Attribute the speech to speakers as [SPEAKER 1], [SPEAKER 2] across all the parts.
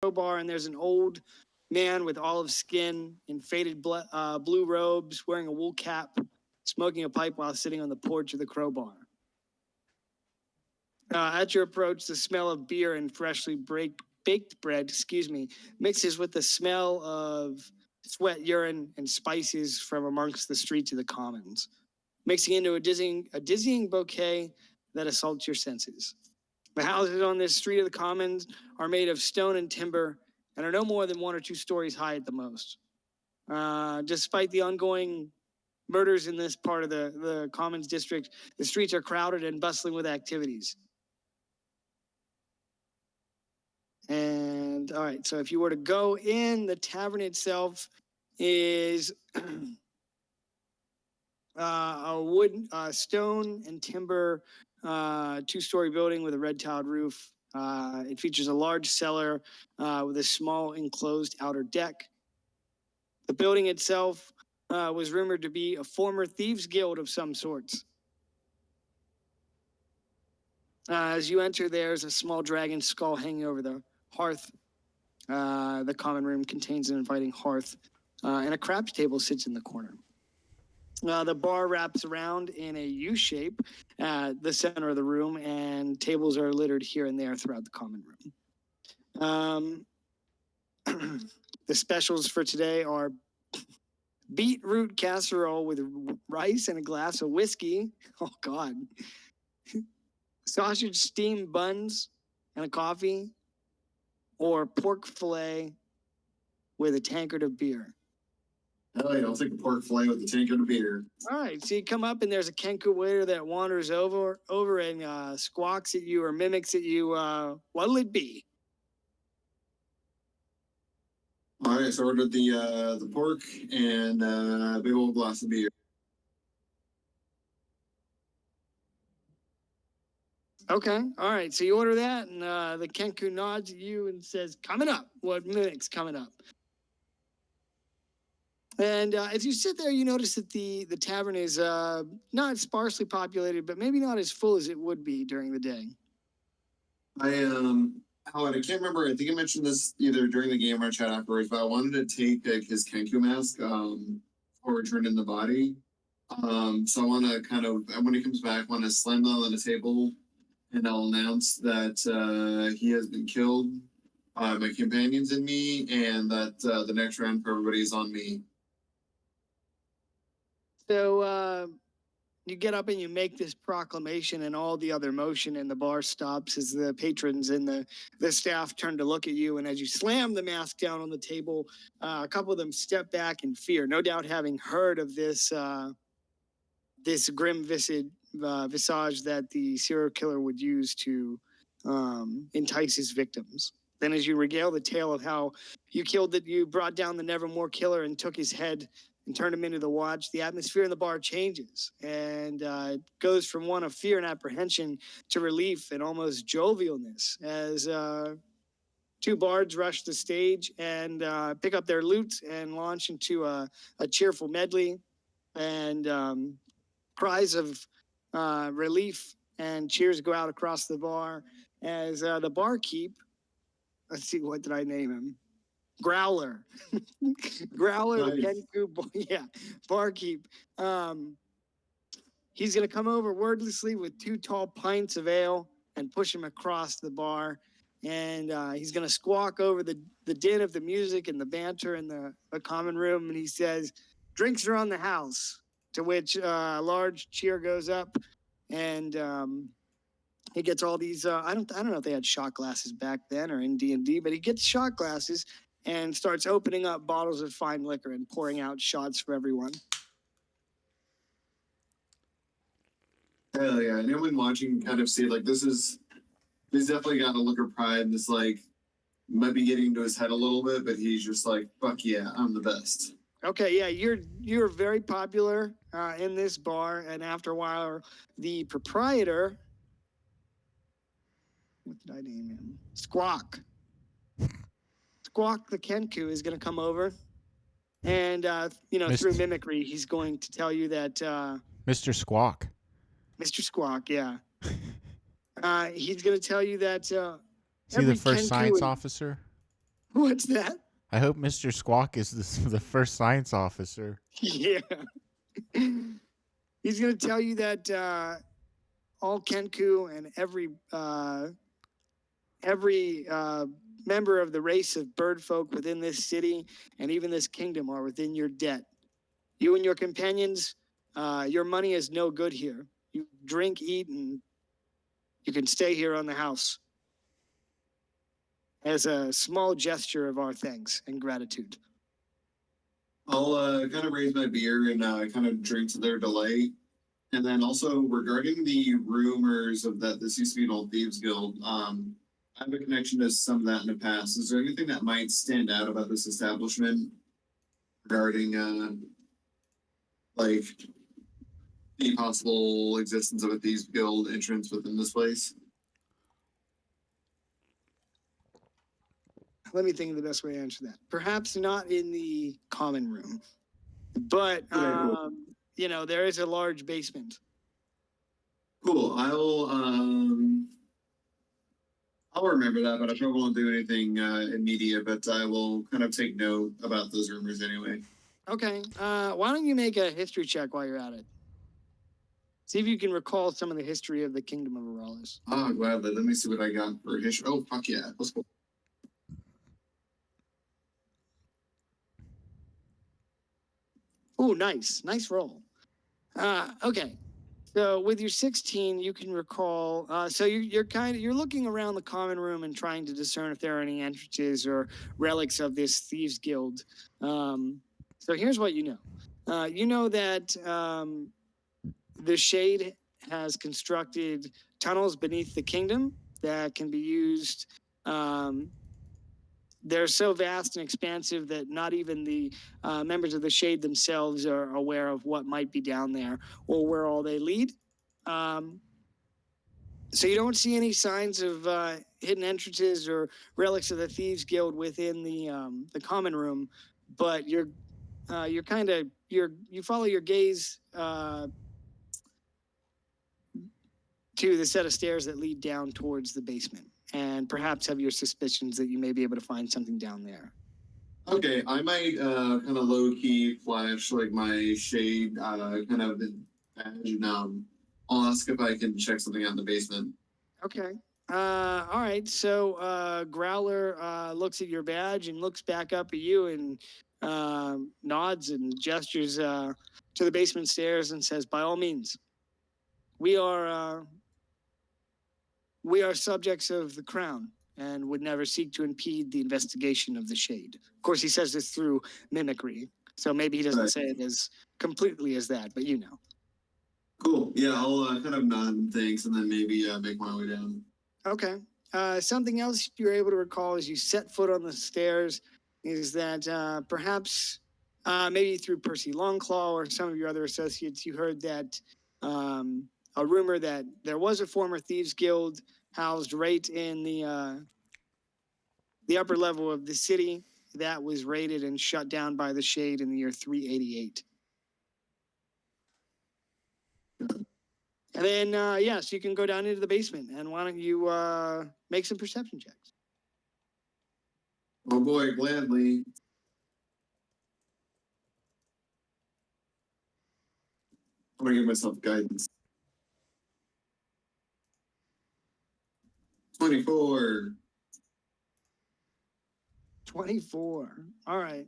[SPEAKER 1] crowbar, and there's an old man with olive skin and faded blue robes, wearing a wool cap, smoking a pipe while sitting on the porch of the crowbar. At your approach, the smell of beer and freshly baked bread, mixes with the smell of sweat, urine, and spices from amongst the streets of the commons, mixing into a dizzying bouquet that assaults your senses. The houses on this street of the commons are made of stone and timber and are no more than 1 or 2 stories high at the most. Despite the ongoing murders in this part of the commons district, the streets are crowded and bustling with activities. And all right, so if you were to go in, the tavern itself is a wood, stone and timber 2-story building with a red tiled roof. It features a large cellar with a small enclosed outer deck. The building itself was rumored to be a former thieves' guild of some sorts. As you enter, there's a small dragon skull hanging over the hearth. The common room contains an inviting hearth, and a craps table sits in the corner. The bar wraps around in a U shape at the center of the room, and tables are littered here and there throughout the common room. The specials for today are beetroot casserole with rice and a glass of whiskey. Oh, God. Sausage steamed buns and a coffee, or pork fillet with a tankard of beer.
[SPEAKER 2] Hell yeah, I'll take a pork fillet with a tankard of beer.
[SPEAKER 1] All right, so you come up and there's a Kenku waiter that wanders over and squawks at you or mimics at you. What'll it be?
[SPEAKER 2] All right, so I ordered the pork and a big old glass of beer.
[SPEAKER 1] Okay, all right, so you order that, and the Kenku nods at you and says, coming up. What mimics coming up? And as you sit there, you notice that the tavern is not sparsely populated, but maybe not as full as it would be during the day.
[SPEAKER 2] Howard, I can't remember. I think I mentioned this either during the game or chat afterwards, but I wanted to take his Kenku mask or return in the body. So I want to kind of, when he comes back, want to slam down on the table, and I'll announce that he has been killed by my companions and me, and that the next round for everybody is on me.
[SPEAKER 1] So you get up and you make this proclamation, and all the other motion in the bar stops as the patrons and the staff turn to look at you. And as you slam the mask down on the table, a couple of them step back in fear, no doubt having heard of this grim visage that the serial killer would use to entice his victims. Then as you regale the tale of how you brought down the Nevermore killer and took his head and turned him into the watch, the atmosphere in the bar changes, and it goes from one of fear and apprehension to relief and almost jovialness as 2 bards rush the stage and pick up their lutes and launch into a cheerful medley, and cries of relief and cheers go out across the bar as the barkeep, let's see, what did I name him? Growler. Growler,
[SPEAKER 2] Nice.
[SPEAKER 1] Kenku, barkeep. He's going to come over wordlessly with 2 tall pints of ale and push him across the bar. And he's going to squawk over the din of the music and the banter in the common room. And he says, drinks are on the house. To which a large cheer goes up. And he gets all these, I don't know if they had shot glasses back then or in D&D, but he gets shot glasses and starts opening up bottles of fine liquor and pouring out shots for everyone.
[SPEAKER 2] Hell yeah. And everyone watching kind of see, like, he's definitely got a look of pride, and this, like, might be getting into his head a little bit, but he's just like, fuck yeah, I'm the best.
[SPEAKER 1] Okay, yeah, you're very popular in this bar, and after a while, the proprietor, what did I name him? Squawk the Kenku is going to come over, and through mimicry, he's going to tell you that
[SPEAKER 3] Mr. Squawk.
[SPEAKER 1] Mr. Squawk, yeah. He's going to tell you that
[SPEAKER 3] is he the first science officer?
[SPEAKER 1] What's that?
[SPEAKER 3] I hope Mr. Squawk is the first science officer.
[SPEAKER 1] Yeah. He's going to tell you that all Kenku and every member of the race of bird folk within this city and even this kingdom are within your debt. You and your companions, your money is no good here. You drink, eat, and you can stay here on the house as a small gesture of our thanks and gratitude.
[SPEAKER 2] I'll kind of raise my beer and kind of drink to their delight. And then also regarding the rumors of that this used to be an old thieves guild, I have a connection to some of that in the past. Is there anything that might stand out about this establishment regarding like the possible existence of a thieves guild entrance within this place?
[SPEAKER 1] Let me think of the best way to answer that. Perhaps not in the common room, but you know, there is a large basement.
[SPEAKER 2] Cool. I'll remember that, but I probably won't do anything immediate. But I will kind of take note about those rumors anyway.
[SPEAKER 1] Okay. Why don't you make a history check while you're at it? See if you can recall some of the history of the Kingdom of Aralis.
[SPEAKER 2] Oh, gladly. Let me see what I got for history. Oh, fuck yeah. Let's go.
[SPEAKER 1] Oh, nice. Nice roll. Okay. So with your 16, you can recall. So you're looking around the common room and trying to discern if there are any entrances or relics of this thieves guild. So here's what you know. You know that the Shade has constructed tunnels beneath the kingdom that can be used. They're so vast and expansive that not even the members of the Shade themselves are aware of what might be down there or where all they lead. So you don't see any signs of hidden entrances or relics of the Thieves Guild within the common room, but you follow your gaze to the set of stairs that lead down towards the basement, and perhaps have your suspicions that you may be able to find something down there.
[SPEAKER 2] Okay, I might kind of low key flash like my shade kind of badge, and I'll ask if I can check something out in the basement.
[SPEAKER 1] Okay. All right. So Growler looks at your badge and looks back up at you and nods and gestures to the basement stairs and says, "By all means, we are subjects of the crown and would never seek to impede the investigation of the Shade." Of course, he says this through mimicry, so maybe he doesn't say it as completely as that, but you know.
[SPEAKER 2] Cool. Yeah, I'll kind of nod and thanks, and then maybe make my way down.
[SPEAKER 1] Okay. Something else you're able to recall as you set foot on the stairs is that perhaps maybe through Percy Longclaw or some of your other associates, you heard that a rumor that there was a former thieves guild housed right in the upper level of the city that was raided and shut down by the Shade in the year 388. And then, so you can go down into the basement. And why don't you make some perception checks?
[SPEAKER 2] Oh boy, gladly. I'm gonna give myself guidance. 24.
[SPEAKER 1] 24. All right.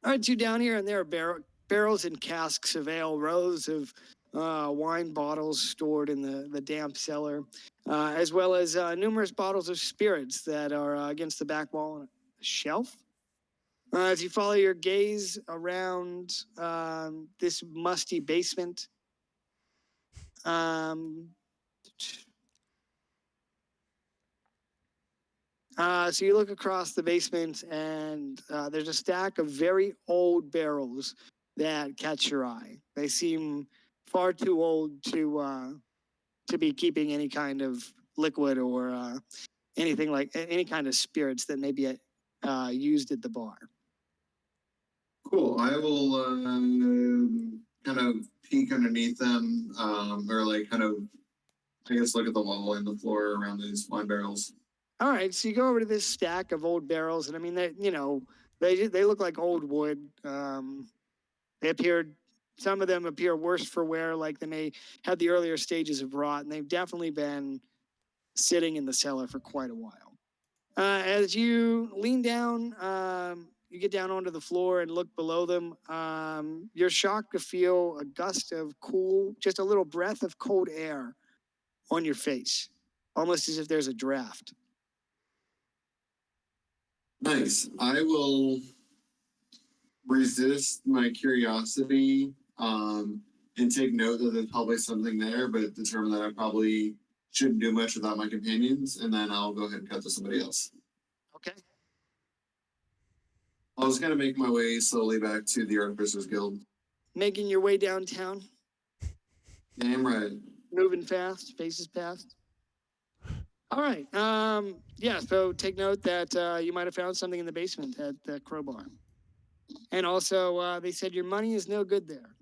[SPEAKER 1] All right, you down here, and there are barrels and casks of ale, rows of wine bottles stored in the damp cellar, as well as numerous bottles of spirits that are against the back wall on a shelf. As you follow your gaze around this musty basement, so you look across the basement, and there's a stack of very old barrels that catch your eye. They seem far too old to be keeping any kind of liquid or anything like any kind of spirits that may be used at the bar.
[SPEAKER 2] Cool. I will kind of peek underneath them, or like kind of I guess look at the wall and the floor around these wine barrels.
[SPEAKER 1] All right, so you go over to this stack of old barrels, and I mean, they look like old wood. They appeared, some of them appear worse for wear, like they may have the earlier stages of rot, and they've definitely been sitting in the cellar for quite a while. As you lean down, you get down onto the floor and look below them. You're shocked to feel a gust of cool, just a little breath of cold air on your face, almost as if there's a draft.
[SPEAKER 2] Nice. I will resist my curiosity and take note that there's probably something there, but determine that I probably shouldn't do much without my companions, and then I'll go ahead and cut to somebody else.
[SPEAKER 1] Okay.
[SPEAKER 2] I'll just kind of make my way slowly back to the Artificers Guild.
[SPEAKER 1] Making your way downtown,
[SPEAKER 2] Damn right.
[SPEAKER 1] moving fast, faces past. All right. Yeah, so take note that you might have found something in the basement at the Crowbar. And also, they said your money is no good there.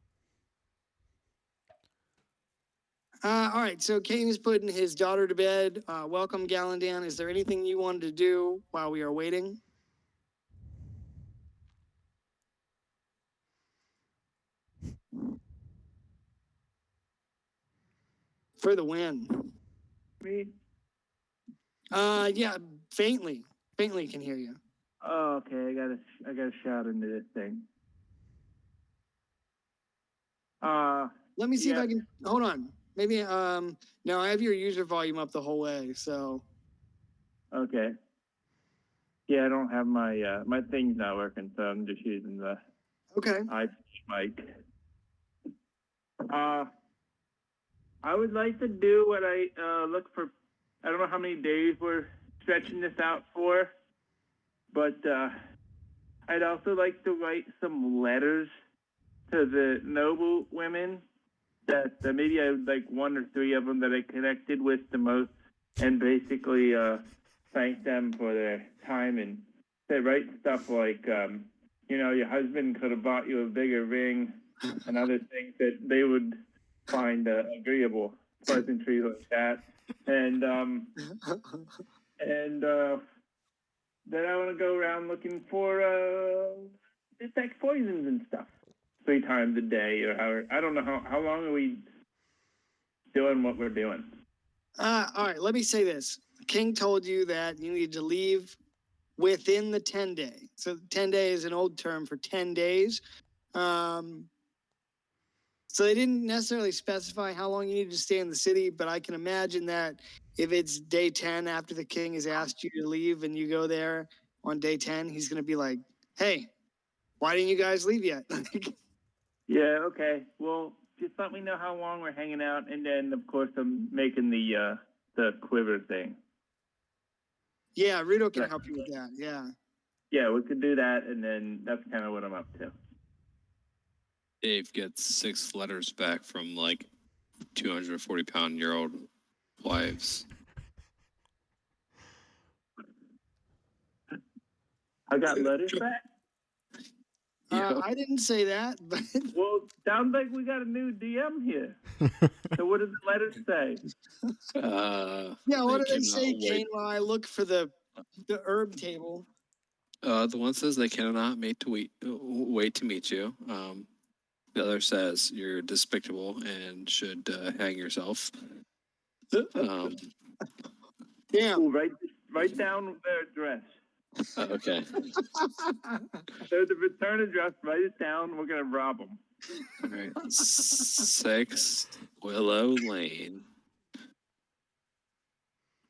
[SPEAKER 1] All right, so Kane is putting his daughter to bed. Welcome, Gallandan. Is there anything you wanted to do while we are waiting? For the win.
[SPEAKER 4] Me?
[SPEAKER 1] Yeah, faintly can hear you.
[SPEAKER 4] Oh, okay. I gotta shout into this thing.
[SPEAKER 1] Let me see if
[SPEAKER 4] Yeah.
[SPEAKER 1] I can, hold on. Maybe, no, I have your user volume up the whole way, so.
[SPEAKER 4] Okay. Yeah, I don't have my my thing's not working, so I'm just using the
[SPEAKER 1] Okay.
[SPEAKER 4] mic. I would like to do what I look for. I don't know how many days we're stretching this out for, but I'd also like to write some letters to the noble women that maybe I would like 1 or 3 of them that I connected with the most, and basically thank them for their time, and they write stuff like, your husband could have bought you a bigger ring, and other things that they would find agreeable, pleasantries like that, and then I want to go around looking for detect poisons and stuff 3 times a day, or however. I don't know how long are we doing what we're doing.
[SPEAKER 1] All right, let me say this. King told you that you need to leave within the 10-day. So 10-day is an old term for 10 days. So they didn't necessarily specify how long you needed to stay in the city, but I can imagine that if it's day 10 after the king has asked you to leave and you go there on day 10, he's going to be like, hey, why didn't you guys leave yet?
[SPEAKER 4] Yeah, okay. Well, just let me know how long we're hanging out, and then, of course, I'm making the quiver thing.
[SPEAKER 1] Yeah, Rudo can help you with that. Yeah.
[SPEAKER 4] Yeah, we could do that, and then that's kind of what I'm up to.
[SPEAKER 5] Dave gets 6 letters back from like 240-pound-year-old wives.
[SPEAKER 4] I got letters back?
[SPEAKER 1] I didn't say that, but
[SPEAKER 4] Well, sounds like we got a new DM here. So what does the letter say?
[SPEAKER 1] yeah, what
[SPEAKER 5] they
[SPEAKER 1] did they say,
[SPEAKER 5] cannot wait.
[SPEAKER 1] Kane, while I look for the herb table?
[SPEAKER 5] The one says they cannot wait to meet you. The other says you're despicable and should hang yourself.
[SPEAKER 1] Damn.
[SPEAKER 4] Ooh, write down their address.
[SPEAKER 5] Okay.
[SPEAKER 4] So the return address, write it down. We're going to rob them.
[SPEAKER 5] All right. 6 Willow Lane.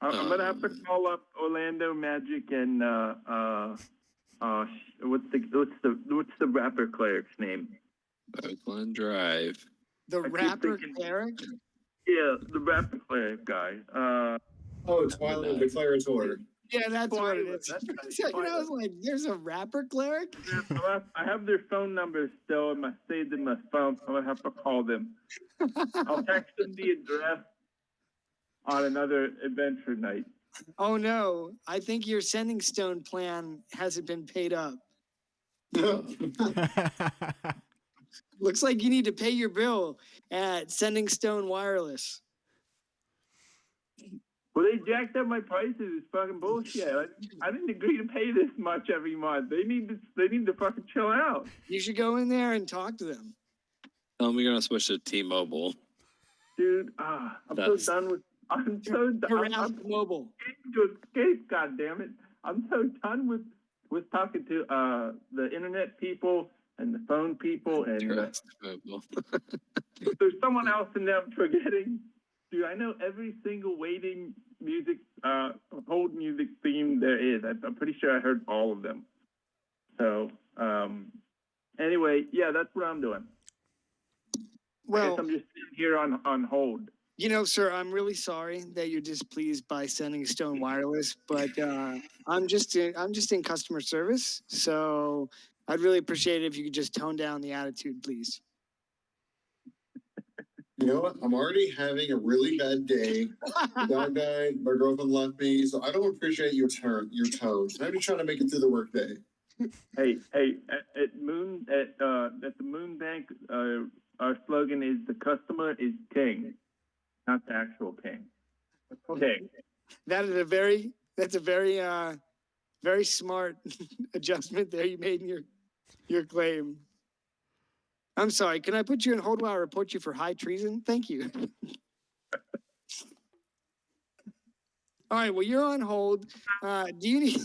[SPEAKER 4] I'm going to have to call up Orlando Magic and what's the rapper cleric's name?
[SPEAKER 5] Oakland Drive.
[SPEAKER 1] The
[SPEAKER 4] keep
[SPEAKER 1] rapper
[SPEAKER 4] thinking-
[SPEAKER 1] cleric?
[SPEAKER 4] Yeah, the rapper cleric guy.
[SPEAKER 2] Twilight Declarator.
[SPEAKER 1] Yeah, that's what it is.
[SPEAKER 4] That's right,
[SPEAKER 1] For a second, I was like, there's a rapper cleric?
[SPEAKER 4] I have their phone numbers still saved in my phone, so I'm going to have to call them. I'll text them the address on another adventure night.
[SPEAKER 1] Oh no, I think your sending stone plan hasn't been paid up. Looks like you need to pay your bill at Sending Stone Wireless.
[SPEAKER 4] Well, they jacked up my prices. It's fucking bullshit. I didn't agree to pay this much every month. They need to fucking chill out.
[SPEAKER 1] You should go in there and talk to them.
[SPEAKER 5] Tell them you're gonna switch to T-Mobile.
[SPEAKER 4] Dude, I'm
[SPEAKER 5] That's-
[SPEAKER 4] so done with. I'm so done.
[SPEAKER 1] Harass Mobile.
[SPEAKER 4] To escape, goddammit. I'm so done with talking to the internet people and the phone people and
[SPEAKER 5] T-Mobile.
[SPEAKER 4] there's someone else in there I'm forgetting. Dude, I know every single waiting music, hold music theme there is. I'm pretty sure I heard all of them. So, anyway, yeah, that's what I'm doing. I
[SPEAKER 1] Well,
[SPEAKER 4] guess I'm just sitting here on hold.
[SPEAKER 1] you know, sir, I'm really sorry that you're displeased by sending Stone Wireless, but I'm just in customer service, so I'd really appreciate it if you could just tone down the attitude, please.
[SPEAKER 2] You know what? I'm already having a really bad day. The dog died. My girlfriend left me, so I don't appreciate your tone. I'm just trying to make it through the workday.
[SPEAKER 4] Hey, at the Moon Bank, our slogan is the customer is king, not the actual king. King.
[SPEAKER 1] That's a very smart adjustment there you made in your claim. I'm sorry. Can I put you in hold while I report you for high treason? Thank you. All right. Well, you're on hold. Do you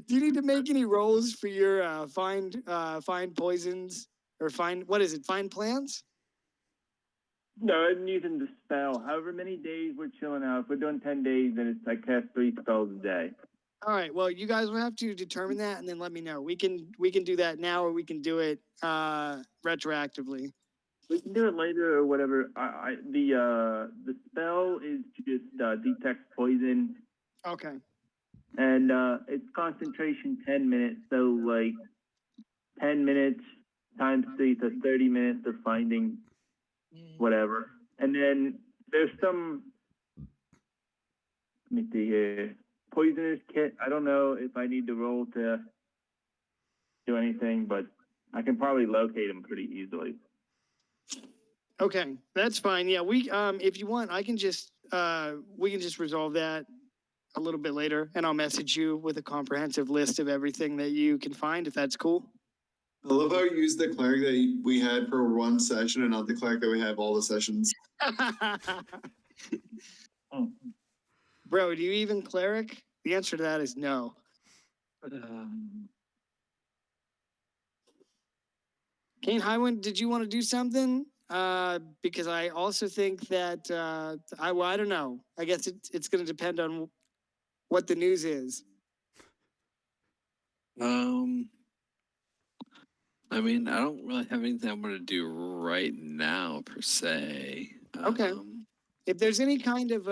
[SPEAKER 1] need to make any rolls for your find poisons or find plans?
[SPEAKER 4] No, I'm using the spell. However many days we're chilling out. If we're doing 10 days, then it's I cast 3 spells a day.
[SPEAKER 1] All right. Well, you guys will have to determine that and then let me know. We can do that now, or we can do it retroactively.
[SPEAKER 4] We can do it later or whatever. The spell is just detect poison,
[SPEAKER 1] Okay.
[SPEAKER 4] and it's concentration 10 minutes. So like 10 minutes times 3, so 30 minutes of finding whatever. And then there's some. Let me see here. Poisoner's kit. I don't know if I need to roll to do anything, but I can probably locate them pretty easily.
[SPEAKER 1] Okay, that's fine. Yeah, we if you want, we can just resolve that a little bit later, and I'll message you with a comprehensive list of everything that you can find, if that's cool.
[SPEAKER 2] I love how you used the cleric that we had for one session and not the cleric that we have all the sessions.
[SPEAKER 1] Bro, do you even cleric? The answer to that is no. Kane Highwind, did you want to do something? Because I also think that I don't know. I guess it's going to depend on what the news is.
[SPEAKER 5] I mean, I don't really have anything I'm going to do right now per se.
[SPEAKER 1] Okay. If there's any kind of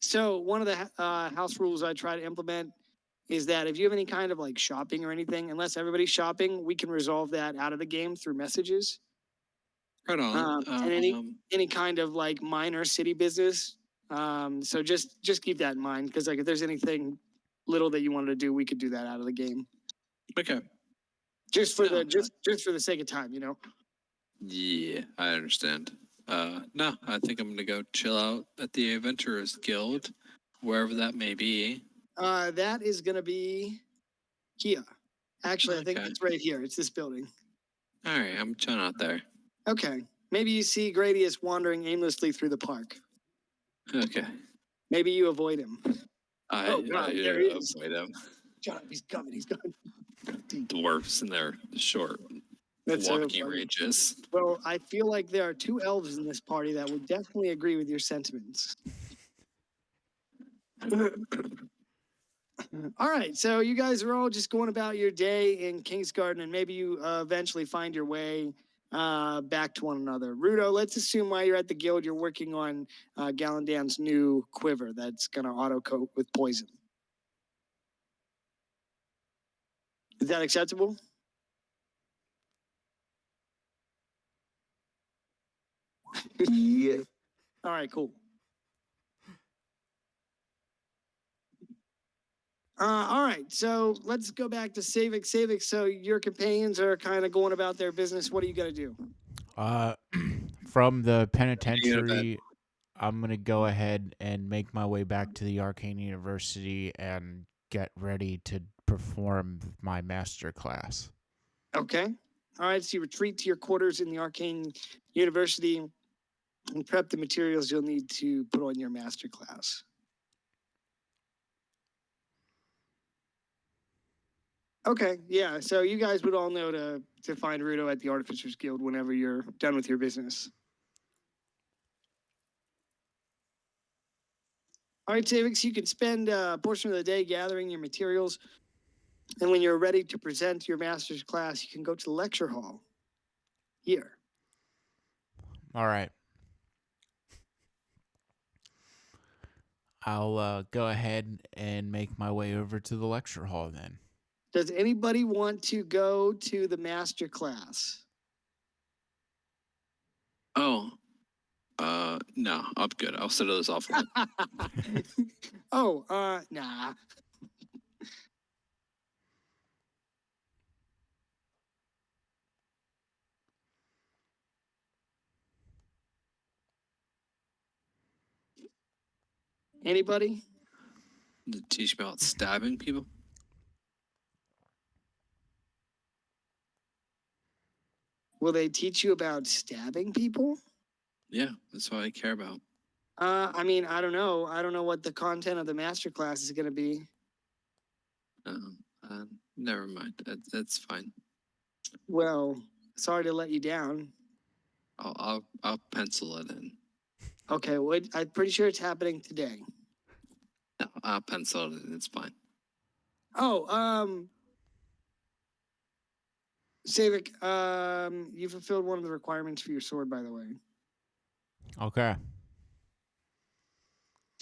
[SPEAKER 1] so one of the house rules I try to implement is that if you have any kind of like shopping or anything, unless everybody's shopping, we can resolve that out of the game through messages.
[SPEAKER 5] Right on.
[SPEAKER 1] And any kind of like minor city business. So just keep that in mind, because like if there's anything little that you wanted to do, we could do that out of the game.
[SPEAKER 5] Okay.
[SPEAKER 1] Just for just for the sake of time, you know.
[SPEAKER 5] Yeah, I understand. No, I think I'm gonna go chill out at the Adventurers Guild, wherever that may be.
[SPEAKER 1] That is gonna be Kia. Actually, I think
[SPEAKER 5] Okay.
[SPEAKER 1] it's right here. It's this building.
[SPEAKER 5] All right, I'm chilling out there.
[SPEAKER 1] Okay. Maybe you see Gradius wandering aimlessly through the park.
[SPEAKER 5] Okay.
[SPEAKER 1] Maybe you avoid him.
[SPEAKER 5] I
[SPEAKER 1] God, there he is.
[SPEAKER 5] avoid them.
[SPEAKER 1] Shut up, he's coming. He's coming.
[SPEAKER 5] Dwarfs in their short
[SPEAKER 1] That's so
[SPEAKER 5] walking
[SPEAKER 1] funny.
[SPEAKER 5] ranges.
[SPEAKER 1] Well, I feel like there are 2 elves in this party that would definitely agree with your sentiments. All right, so you guys are all just going about your day in Kingsgarden, and maybe you eventually find your way back to one another. Rudo, let's assume while you're at the guild, you're working on Galandan's new quiver that's going to auto-coat with poison. Is that acceptable?
[SPEAKER 2] Yeah.
[SPEAKER 1] All right, cool. All right, so let's go back to Savik. Savik, so your companions are kind of going about their business. What are you going to do?
[SPEAKER 3] From the penitentiary, I'm gonna go ahead and make my way back to the Arcane University and get ready to perform my master class.
[SPEAKER 1] Okay. All right. So you retreat to your quarters in the Arcane University and prep the materials you'll need to put on your master class. Okay, yeah. So you guys would all know to find Rudo at the Artificers Guild whenever you're done with your business. All right, Savix, you can spend a portion of the day gathering your materials, and when you're ready to present your master's class, you can go to the lecture hall here.
[SPEAKER 3] All right. I'll go ahead and make my way over to the lecture hall then.
[SPEAKER 1] Does anybody want to go to the master class?
[SPEAKER 5] Oh, no, I'm good. I'll settle this off.
[SPEAKER 1] Oh, nah. Anybody?
[SPEAKER 5] To teach me about stabbing people.
[SPEAKER 1] Will they teach you about stabbing people?
[SPEAKER 5] Yeah, that's what I care about.
[SPEAKER 1] I mean, I don't know. I don't know what the content of the master class is going to be.
[SPEAKER 5] Never mind. That's fine.
[SPEAKER 1] Well, sorry to let you down.
[SPEAKER 5] I'll pencil it in.
[SPEAKER 1] Okay, well, I'm pretty sure it's happening today.
[SPEAKER 5] No, I'll pencil it in. It's fine.
[SPEAKER 1] Oh, Savik, you fulfilled one of the requirements for your sword, by the way.
[SPEAKER 3] Okay.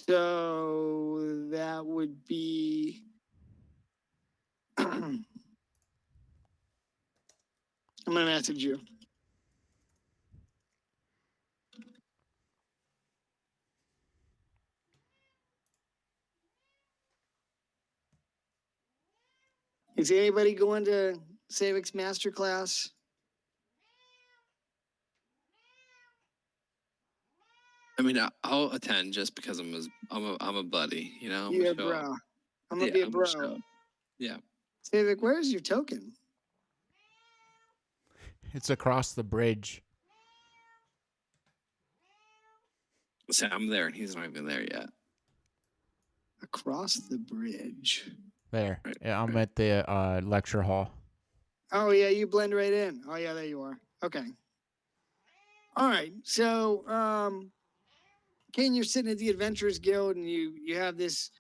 [SPEAKER 1] So that would be. I'm gonna message you. Is anybody going to Savik's masterclass?
[SPEAKER 5] I mean, I'll attend just because I'm a buddy. You know.
[SPEAKER 1] Yeah, bro. I'm gonna be a bro.
[SPEAKER 5] Yeah.
[SPEAKER 1] Savik, where's your token?
[SPEAKER 3] It's across the bridge.
[SPEAKER 5] See, I'm there, and he's not even there yet.
[SPEAKER 1] Across the bridge.
[SPEAKER 3] There.
[SPEAKER 5] Right,
[SPEAKER 3] Yeah, I'm
[SPEAKER 5] right.
[SPEAKER 3] at the lecture hall.
[SPEAKER 1] Oh yeah, you blend right in. Oh yeah, there you are. Okay. All right. So, Kane, you're sitting at the Adventurers Guild, and you have this.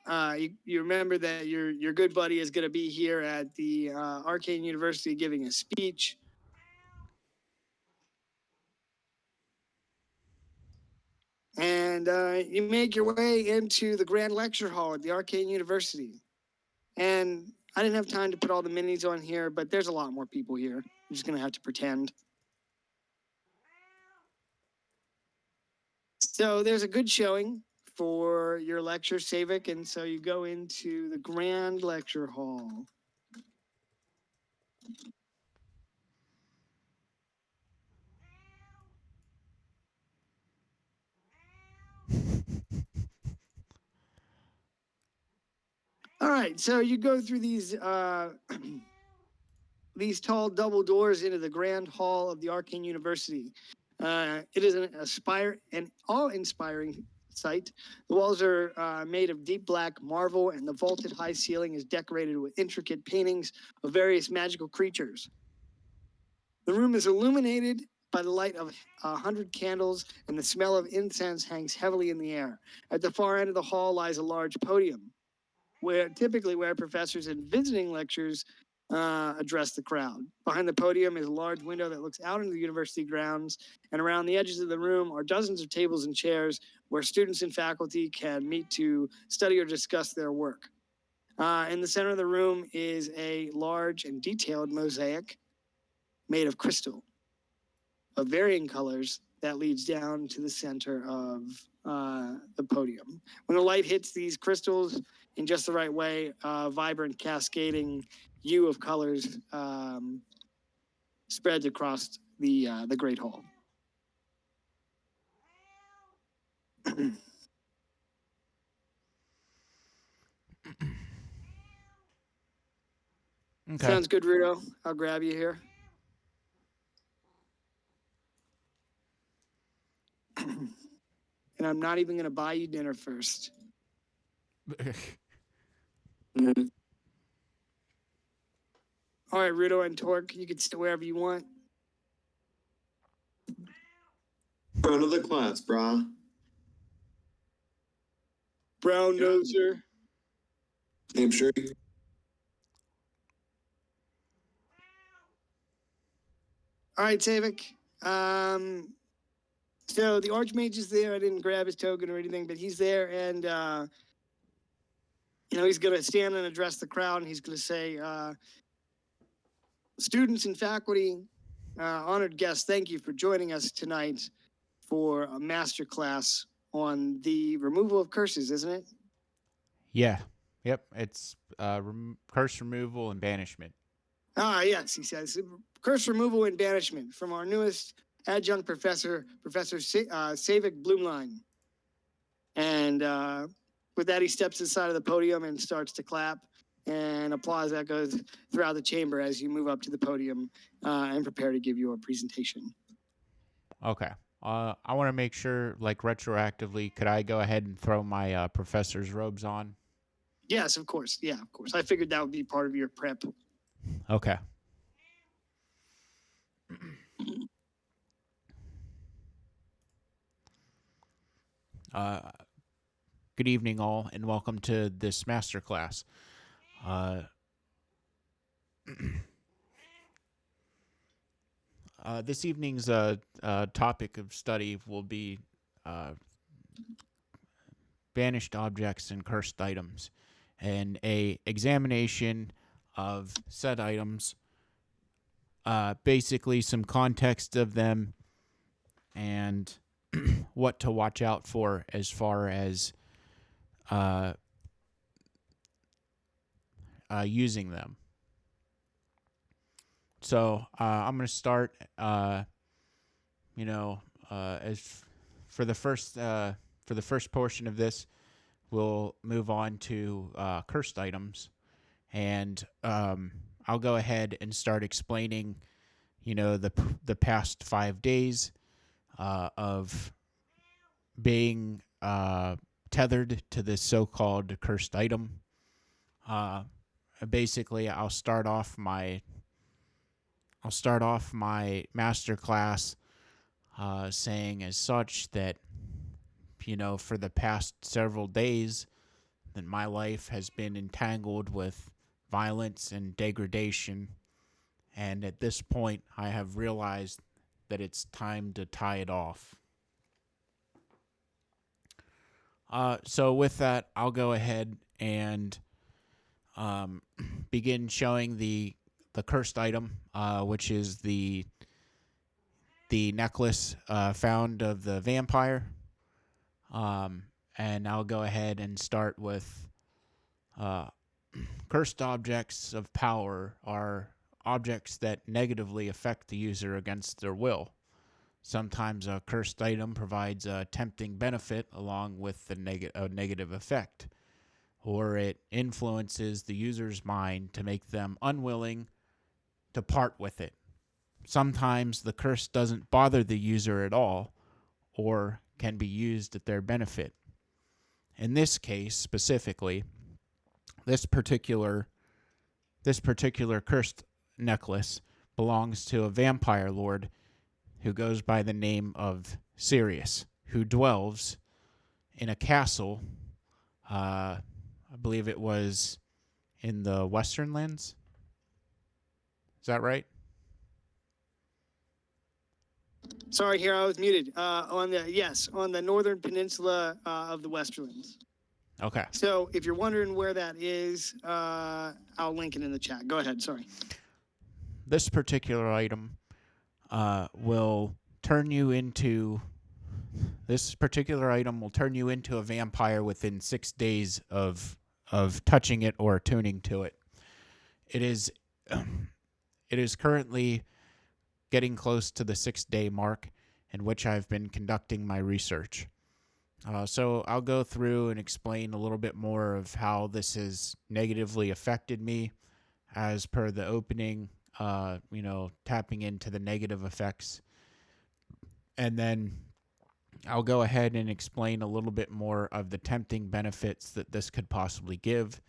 [SPEAKER 1] You remember that your good buddy is going to be here at the Arcane University giving a speech. And you make your way into the Grand Lecture Hall at the Arcane University. And I didn't have time to put all the minis on here, but there's a lot more people here. I'm just going to have to pretend. So there's a good showing for your lecture, Savik, and so you go into the Grand Lecture Hall. All right, so you go through these these tall double doors into the Grand Hall of the Arcane University. It is an awe-inspiring sight. The walls are made of deep black marble, and the vaulted high ceiling is decorated with intricate paintings of various magical creatures. The room is illuminated by the light of 100 candles, and the smell of incense hangs heavily in the air. At the far end of the hall lies a large podium, where professors and visiting lecturers address the crowd. Behind the podium is a large window that looks out into the university grounds, and around the edges of the room are dozens of tables and chairs where students and faculty can meet to study or discuss their work. In the center of the room is a large and detailed mosaic made of crystal of varying colors that leads down to the center of the podium. When the light hits these crystals in just the right way, a vibrant cascading hue of colors spreads across the Great Hall.
[SPEAKER 3] Okay.
[SPEAKER 1] Sounds good, Rudo. I'll grab you here. And I'm not even going to buy you dinner first. All right, Rudo and Torque, you can stay wherever you want.
[SPEAKER 2] Front of the class, brah.
[SPEAKER 1] Brown noser.
[SPEAKER 2] I'm sure.
[SPEAKER 1] All right, Savik. So the Archmage is there. I didn't grab his token or anything, but he's there, and he's going to stand and address the crowd, and he's going to say, students and faculty, honored guests, thank you for joining us tonight for a master class on the removal of curses, isn't it?
[SPEAKER 3] Yeah. Yep. It's curse removal and banishment.
[SPEAKER 1] Ah, yes, he says. Curse removal and banishment from our newest adjunct professor, Professor Savik Bloomline. And with that, he steps inside of the podium and starts to clap. And applause echoes throughout the chamber as you move up to the podium and prepare to give your presentation.
[SPEAKER 3] Okay. I want to make sure, like, retroactively, could I go ahead and throw my professor's robes on?
[SPEAKER 1] Yes, of course. Yeah, of course. I figured that would be part of your prep.
[SPEAKER 3] Okay. Good evening, all, and welcome to this masterclass. This evening's topic of study will be banished objects and cursed items, and a examination of said items, basically some context of them, and what to watch out for as far as using them. So I'm going to start, as for the first portion of this, we'll move on to cursed items, and I'll go ahead and start explaining, the past 5 days of being tethered to this so-called cursed item. Basically, I'll start off my master class saying as such that, for the past several days, that my life has been entangled with violence and degradation, and at this point, I have realized that it's time to tie it off. So with that, I'll go ahead and begin showing the cursed item, which is the necklace found of the vampire. And I'll go ahead and start with cursed objects of power are objects that negatively affect the user against their will. Sometimes a cursed item provides a tempting benefit along with a negative effect, or it influences the user's mind to make them unwilling to part with it. Sometimes the curse doesn't bother the user at all, or can be used at their benefit. In this case, specifically, this particular cursed necklace belongs to a vampire lord who goes by the name of Sirius, who dwells in a castle, I believe it was in the Western Lands. Is that right?
[SPEAKER 1] Sorry, here I was muted. On the northern peninsula of the Westerlands.
[SPEAKER 3] Okay.
[SPEAKER 1] So if you're wondering where that is, I'll link it in the chat. Go ahead. Sorry.
[SPEAKER 3] This particular item will turn you into a vampire within 6 days of touching it or attuning to it. It is currently getting close to the 6-day mark in which I've been conducting my research. So I'll go through and explain a little bit more of how this has negatively affected me as per the opening, tapping into the negative effects. And then I'll go ahead and explain a little bit more of the tempting benefits that this could possibly give,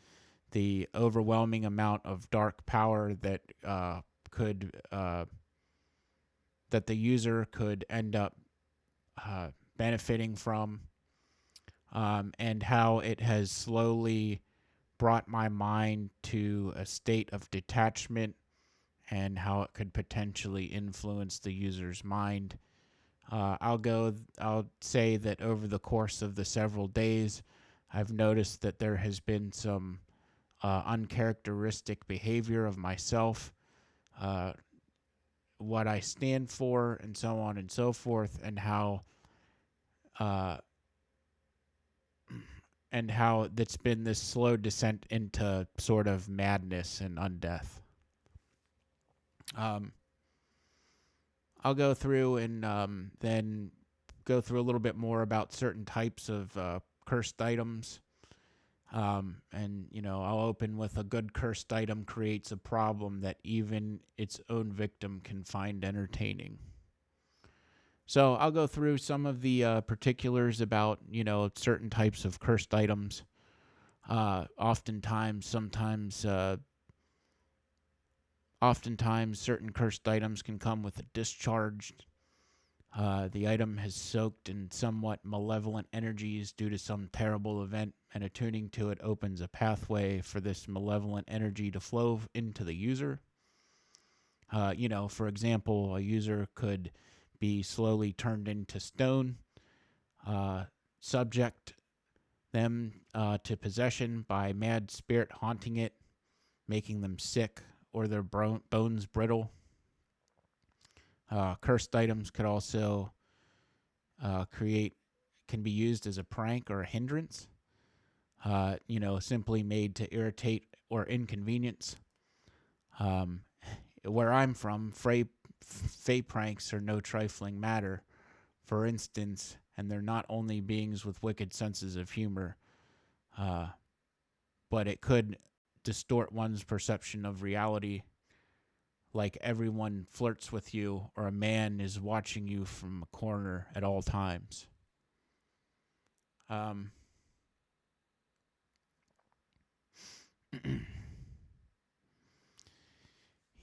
[SPEAKER 3] the overwhelming amount of dark power that that the user could end up benefiting from, and how it has slowly brought my mind to a state of detachment and how it could potentially influence the user's mind. I'll say that over the course of the several days, I've noticed that there has been some uncharacteristic behavior of myself, what I stand for, and so on and so forth, and how that's been this slow descent into sort of madness and undeath. I'll go through and then go through a little bit more about certain types of cursed items. And, I'll open with a good cursed item creates a problem that even its own victim can find entertaining. So I'll go through some of the particulars about, certain types of cursed items. Oftentimes, certain cursed items can come with a discharge. The item has soaked in somewhat malevolent energies due to some terrible event, and attuning to it opens a pathway for this malevolent energy to flow into the user. For example, a user could be slowly turned into stone, subject them to possession by mad spirit haunting it, making them sick or their bones brittle. Cursed items could also can be used as a prank or a hindrance, simply made to irritate or inconvenience. Where I'm from, Fey pranks are no trifling matter. For instance, and they're not only beings with wicked senses of humor, but it could distort one's perception of reality, like everyone flirts with you or a man is watching you from a corner at all times.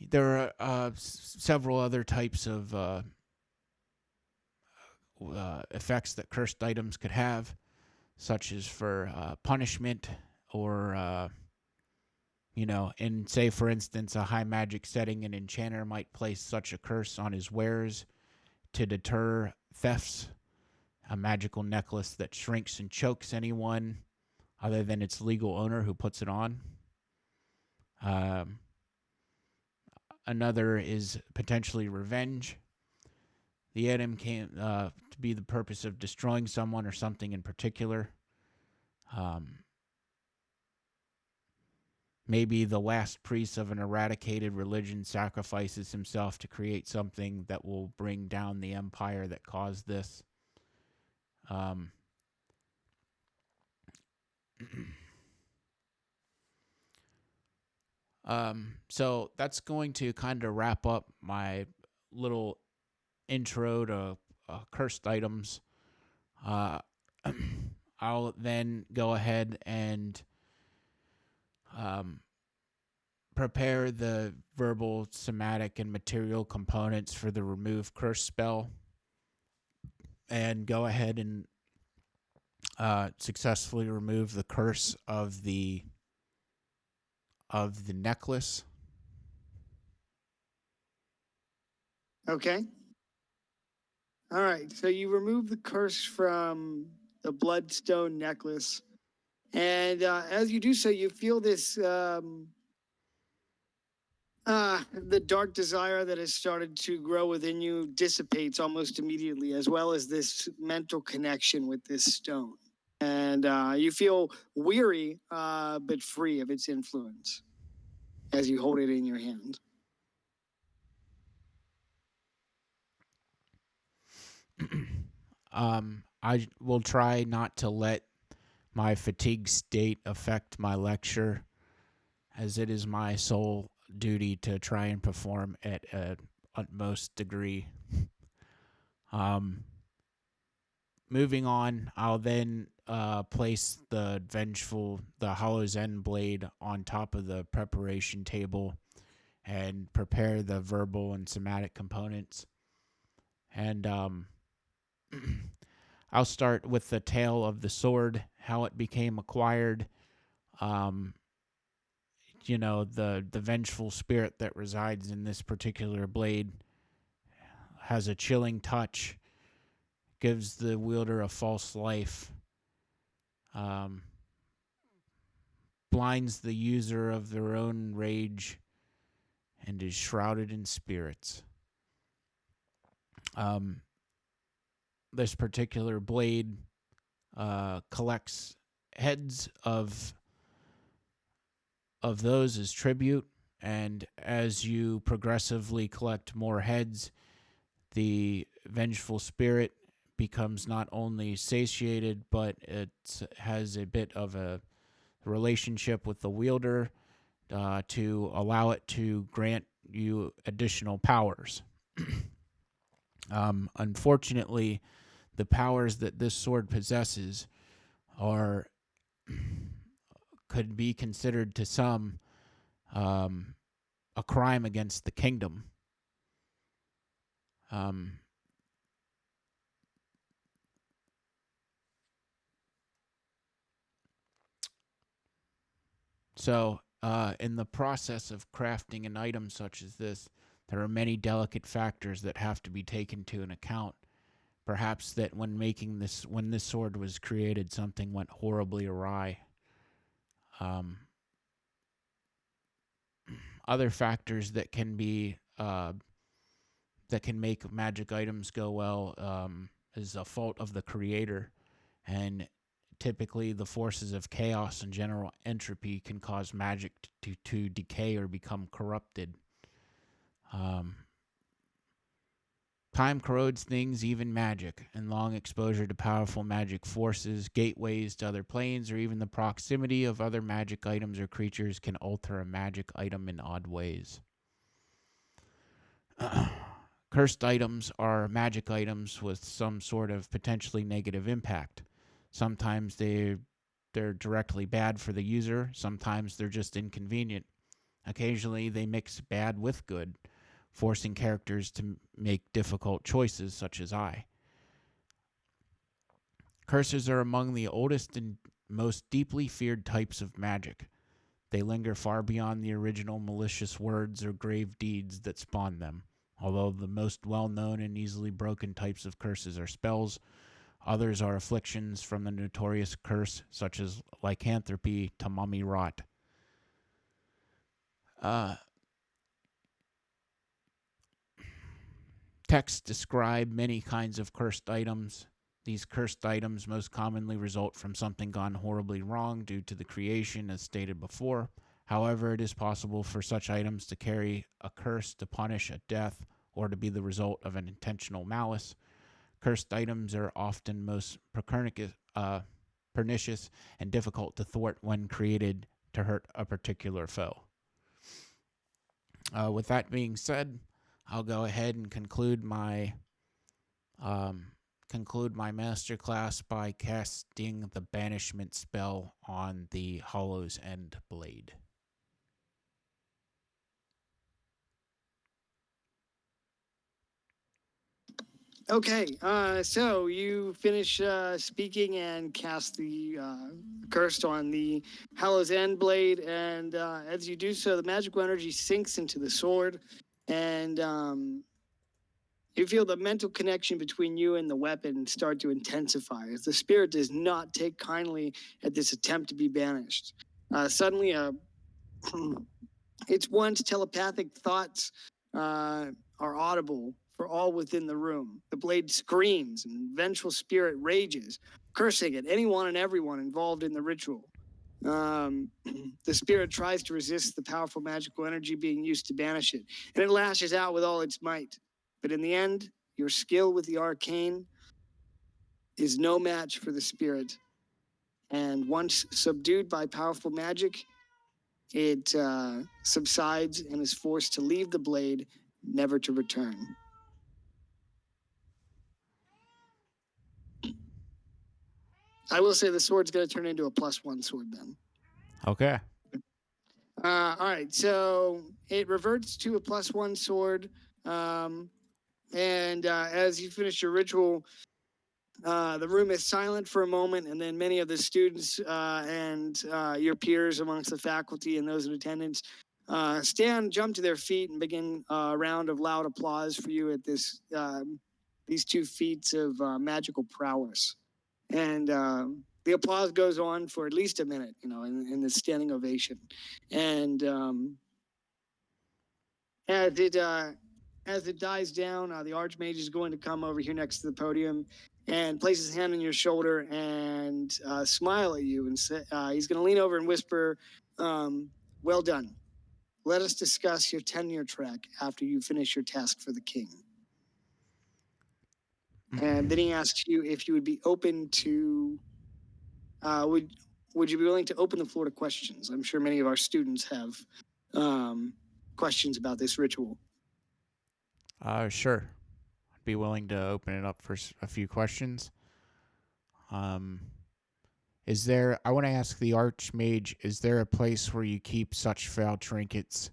[SPEAKER 3] There are several other types of effects that cursed items could have, such as for punishment or, in, say, for instance, a high magic setting, an enchanter might place such a curse on his wares to deter thefts. A magical necklace that shrinks and chokes anyone other than its legal owner who puts it on. Another is potentially revenge. The item came to be the purpose of destroying someone or something in particular. Maybe the last priest of an eradicated religion sacrifices himself to create something that will bring down the empire that caused this. So that's going to kind of wrap up my little intro to cursed items. I'll then go ahead and prepare the verbal, somatic, and material components for the remove curse spell, and go ahead and successfully remove the curse of the necklace.
[SPEAKER 1] Okay. All right. So you remove the curse from the bloodstone necklace. And as you do so, you feel this, the dark desire that has started to grow within you dissipates almost immediately, as well as this mental connection with this stone. And you feel weary, but free of its influence as you hold it in your hand.
[SPEAKER 3] I will try not to let my fatigue state affect my lecture, as it is my sole duty to try and perform at an utmost degree. Moving on, I'll then place the Hollow's End blade on top of the preparation table and prepare the verbal and somatic components. And I'll start with the tale of the sword, how it became acquired. The vengeful spirit that resides in this particular blade has a chilling touch, gives the wielder a false life, blinds the user of their own rage, and is shrouded in spirits. This particular blade collects heads of those as tribute, and as you progressively collect more heads, the vengeful spirit becomes not only satiated, but it has a bit of a relationship with the wielder to allow it to grant you additional powers. Unfortunately, the powers that this sword possesses could be considered to some a crime against the kingdom. So, in the process of crafting an item such as this, there are many delicate factors that have to be taken to an account. Perhaps that when this sword was created, something went horribly awry. Other factors that can make magic items go well is a fault of the creator, and typically the forces of chaos and general entropy can cause magic to decay or become corrupted. Time corrodes things, even magic, and long exposure to powerful magic forces, gateways to other planes, or even the proximity of other magic items or creatures can alter a magic item in odd ways. Cursed items are magic items with some sort of potentially negative impact. Sometimes they're directly bad for the user, sometimes they're just inconvenient. Occasionally they mix bad with good, forcing characters to make difficult choices, such as I. Curses are among the oldest and most deeply feared types of magic. They linger far beyond the original malicious words or grave deeds that spawned them. Although the most well-known and easily broken types of curses are spells, others are afflictions from the notorious curse, such as lycanthropy to mummy rot. Texts describe many kinds of cursed items. These cursed items most commonly result from something gone horribly wrong due to the creation, as stated before. However, it is possible for such items to carry a curse to punish a death or to be the result of an intentional malice. Cursed items are often most pernicious and difficult to thwart when created to hurt a particular foe. With that being said, I'll go ahead and conclude my masterclass by casting the banishment spell on the Hollow's End blade.
[SPEAKER 1] Okay, so you finish speaking and cast the curse on the Hallow's End blade, and as you do so, the magical energy sinks into the sword, and you feel the mental connection between you and the weapon start to intensify as the spirit does not take kindly at this attempt to be banished. Suddenly, its once telepathic thoughts are audible for all within the room. The blade screams and vengeful spirit rages, cursing at anyone and everyone involved in the ritual. The spirit tries to resist the powerful magical energy being used to banish it, and it lashes out with all its might. But in the end, your skill with the arcane is no match for the spirit, and once subdued by powerful magic, it subsides and is forced to leave the blade, never to return. I will say the sword's going to turn into a +1 sword then.
[SPEAKER 3] Okay.
[SPEAKER 1] All right, so it reverts to a +1 sword. And as you finish your ritual, the room is silent for a moment, and then many of the students and your peers amongst the faculty and those in attendance jump to their feet, and begin a round of loud applause for you at these 2 feats of magical prowess. And the applause goes on for at least a minute, in the standing ovation. And as it dies down, the Archmage is going to come over here next to the podium and place his hand on your shoulder and smile at you, and say, he's going to lean over and whisper, "Well done. Let us discuss your tenure track after you finish your task for the king." And then he asks you if you would be open to, would you be willing to open the floor to questions? I'm sure many of our students have questions about this ritual.
[SPEAKER 3] Sure. I'd be willing to open it up for a few questions. I want to ask the Archmage, is there a place where you keep such foul trinkets,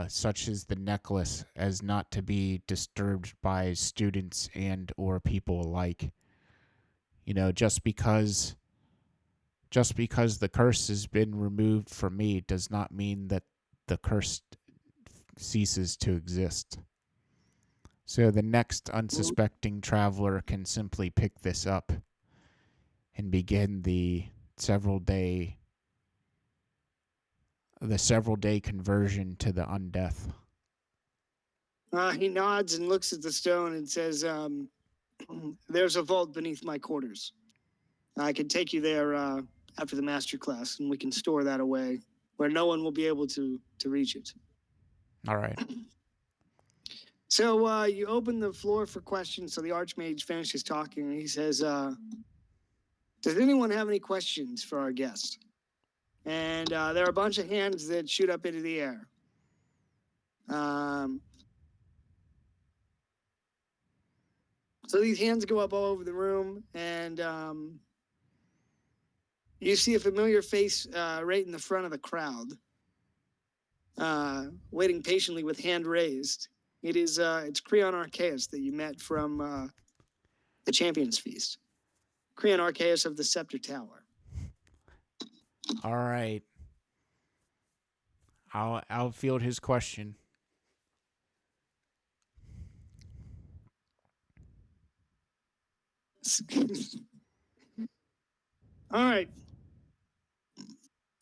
[SPEAKER 3] such as the necklace, as not to be disturbed by students and or people alike? Just because the curse has been removed from me does not mean that the curse ceases to exist. So the next unsuspecting traveler can simply pick this up and begin the several day conversion to the undeath.
[SPEAKER 1] He nods and looks at the stone and says, "There's a vault beneath my quarters. I can take you there after the master class, and we can store that away where no one will be able to reach it."
[SPEAKER 3] All right.
[SPEAKER 1] So you open the floor for questions. So the Archmage finishes talking, and he says, "Does anyone have any questions for our guest?" And there are a bunch of hands that shoot up into the air. So these hands go up all over the room, and you see a familiar face right in the front of the crowd, waiting patiently with hand raised. It's Creon Archaeus that you met from the Champions Feast. Creon Archaeus of the Scepter Tower.
[SPEAKER 3] All right. I'll field his question.
[SPEAKER 1] All right.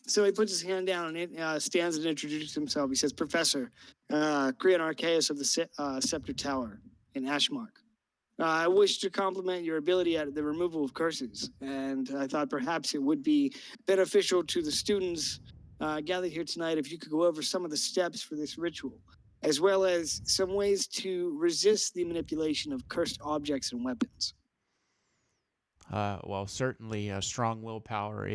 [SPEAKER 1] So he puts his hand down and stands and introduces himself. He says, "Professor, Creon Archaeus of the Scepter Tower in Ashmark. I wish to compliment your ability at the removal of curses, and I thought perhaps it would be beneficial to the students gathered here tonight if you could go over some of the steps for this ritual, as well as some ways to resist the manipulation of cursed objects and weapons."
[SPEAKER 3] Well, certainly a strong willpower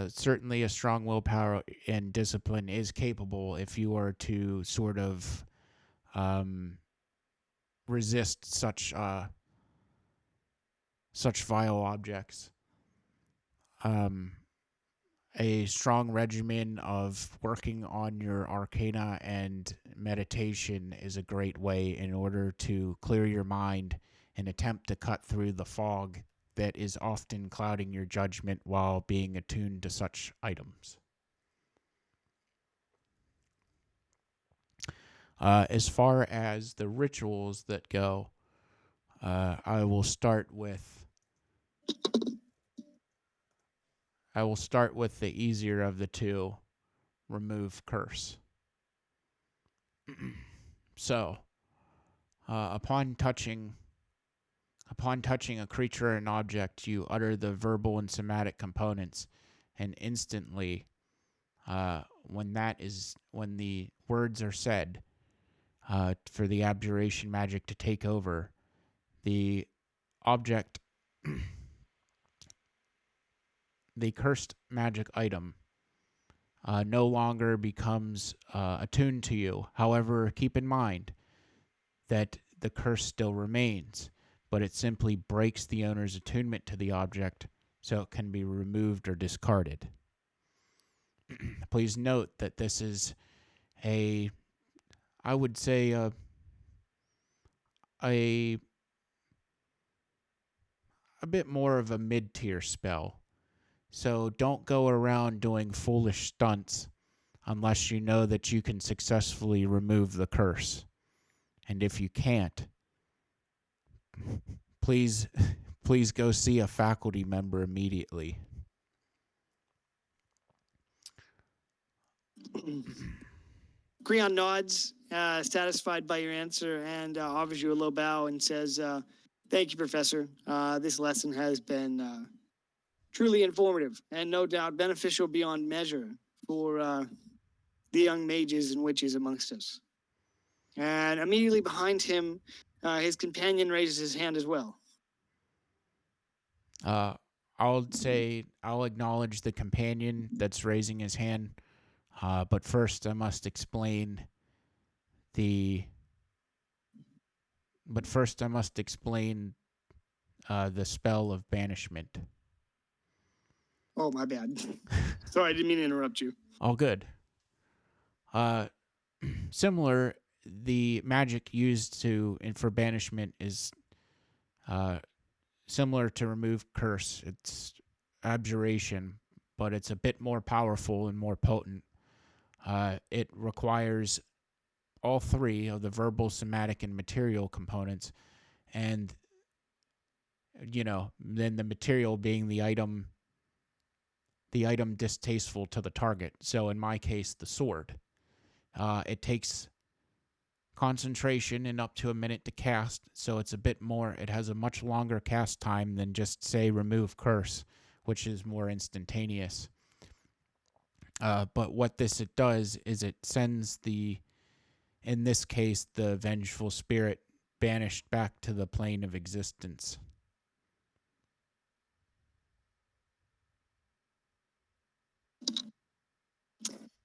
[SPEAKER 3] certainly a strong willpower and discipline is capable if you are to sort of resist such vile objects. A strong regimen of working on your arcana and meditation is a great way in order to clear your mind and attempt to cut through the fog that is often clouding your judgment while being attuned to such items. As far as the rituals that go, I will start with the easier of the two, remove curse. So, upon touching a creature or an object, you utter the verbal and somatic components, and instantly, when the words are said, for the abjuration magic to take over, the object, the cursed magic item, no longer becomes attuned to you. However, keep in mind that the curse still remains, but it simply breaks the owner's attunement to the object so it can be removed or discarded. Please note that this is I would say, a bit more of a mid-tier spell. So don't go around doing foolish stunts unless you know that you can successfully remove the curse. And if you can't, please go see a faculty member immediately.
[SPEAKER 1] Creon nods, satisfied by your answer, and offers you a low bow and says, "Thank you, Professor. This lesson has been truly informative and no doubt beneficial beyond measure for the young mages and witches amongst us." And immediately behind him, his companion raises his hand as well.
[SPEAKER 3] I'll acknowledge the companion that's raising his hand, but first I must explain the spell of banishment.
[SPEAKER 1] Oh, my bad. Sorry, I didn't mean to interrupt you.
[SPEAKER 3] All good. Similar, the magic used for banishment is similar to remove curse. It's abjuration, but it's a bit more powerful and more potent. It requires all three of the verbal, somatic, and material components, and then the material being the item distasteful to the target. So in my case, the sword. It takes concentration and up to a minute to cast, so it has a much longer cast time than just, say, remove curse, which is more instantaneous. But what it does is it sends in this case, the vengeful spirit banished back to the plane of existence.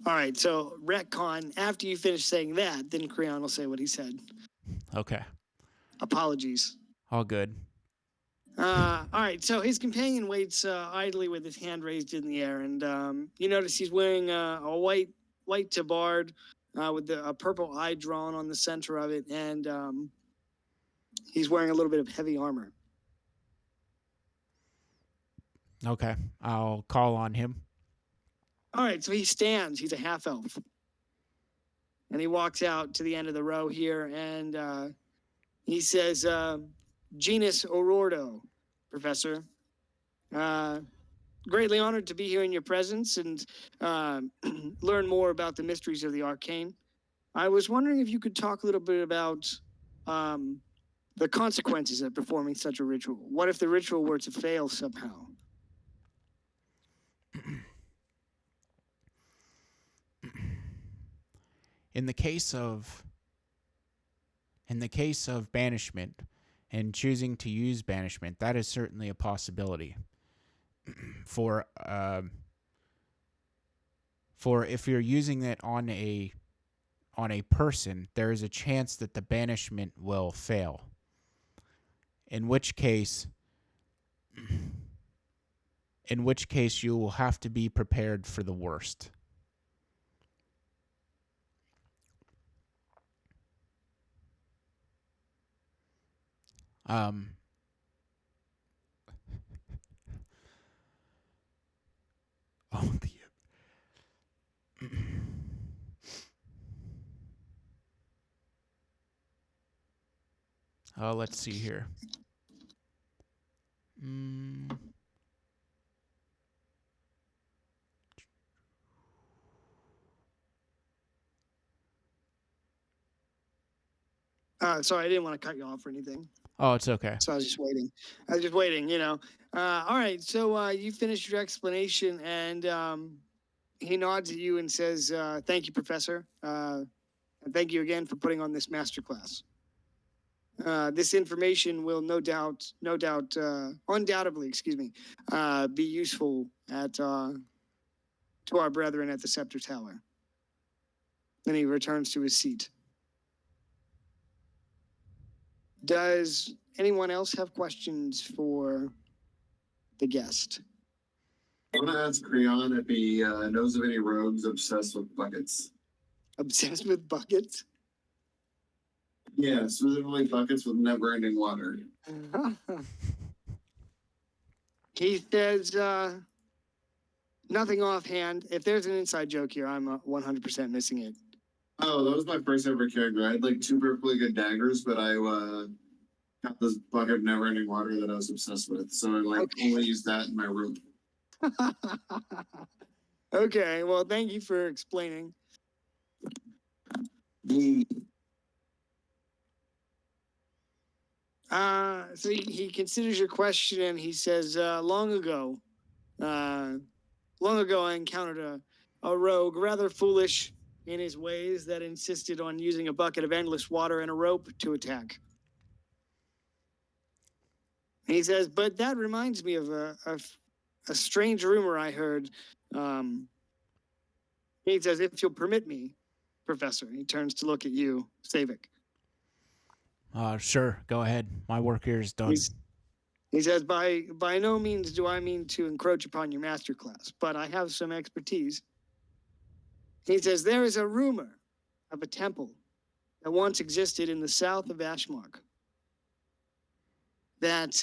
[SPEAKER 1] All right, so retcon, after you finish saying that, then Creon will say what he said.
[SPEAKER 3] Okay.
[SPEAKER 1] Apologies.
[SPEAKER 3] All good.
[SPEAKER 1] All right, so his companion waits idly with his hand raised in the air, and you notice he's wearing a white tabard with a purple eye drawn on the center of it, and he's wearing a little bit of heavy armor.
[SPEAKER 3] Okay, I'll call on him.
[SPEAKER 1] All right, so he stands. He's a half elf, and he walks out to the end of the row here, and he says, "Genus Orordo, Professor. Greatly honored to be here in your presence and learn more about the mysteries of the arcane. I was wondering if you could talk a little bit about the consequences of performing such a ritual. What if the ritual were to fail somehow?"
[SPEAKER 3] In the case of banishment and choosing to use banishment, that is certainly a possibility. For if you're using it on a person, there is a chance that the banishment will fail. In which case you will have to be prepared for the worst. Let's see here.
[SPEAKER 1] Sorry, I didn't want to cut you off or anything.
[SPEAKER 3] Oh, it's okay.
[SPEAKER 1] So I was just waiting, All right, so you finished your explanation, and he nods at you and says, "Thank you, Professor. And thank you again for putting on this masterclass." This information will undoubtedly, be useful to our brethren at the Scepter Tower. Then he returns to his seat. Does anyone else have questions for the guest?
[SPEAKER 2] I want to ask Creon if he knows of any rogues obsessed with buckets.
[SPEAKER 1] Obsessed with buckets?
[SPEAKER 2] Yeah, specifically buckets with never-ending water.
[SPEAKER 1] He says, nothing offhand. If there's an inside joke here, I'm 100% missing it.
[SPEAKER 2] Oh, that was my first ever character. I had like 2 perfectly good daggers, but I got this bucket of never-ending water that I was obsessed with. So I only used that in my room.
[SPEAKER 1] Okay, well, thank you for explaining. So he considers your question and he says, long ago I encountered a rogue, rather foolish in his ways, that insisted on using a bucket of endless water and a rope to attack. And he says, but that reminds me of a strange rumor I heard. He says, if you'll permit me, Professor. He turns to look at you, Savik.
[SPEAKER 3] Sure, go ahead. My work here is done.
[SPEAKER 1] He says, by no means do I mean to encroach upon your masterclass, but I have some expertise. He says, there is a rumor of a temple that once existed in the south of Ashmark that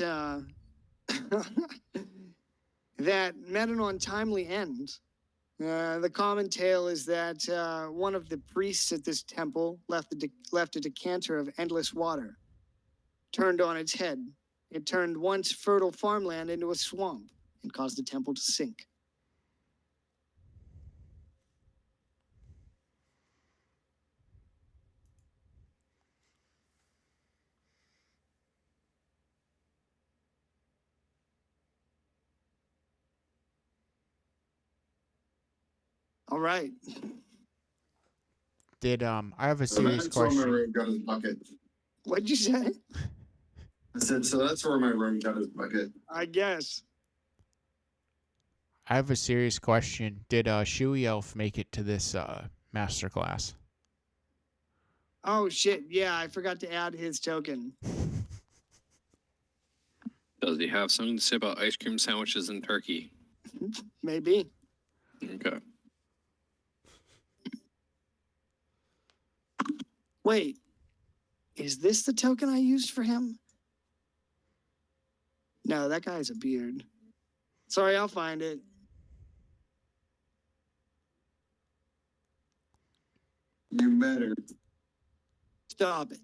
[SPEAKER 1] that met an untimely end. The common tale is that one of the priests at this temple left a decanter of endless water, turned on its head. It turned once fertile farmland into a swamp and caused the temple to sink. All right.
[SPEAKER 3] I have a serious
[SPEAKER 2] That's where my
[SPEAKER 3] question.
[SPEAKER 2] room got his bucket.
[SPEAKER 1] What'd you say?
[SPEAKER 2] I said, so that's where my room got his bucket.
[SPEAKER 1] I guess.
[SPEAKER 3] I have a serious question. Did Shuey Elf make it to this master class?
[SPEAKER 1] Oh shit! Yeah, I forgot to add his token.
[SPEAKER 5] Does he have something to say about ice cream sandwiches and turkey?
[SPEAKER 1] Maybe.
[SPEAKER 5] Okay.
[SPEAKER 1] Wait, is this the token I used for him? No, that guy has a beard. Sorry, I'll find it.
[SPEAKER 2] You better.
[SPEAKER 1] Stop it.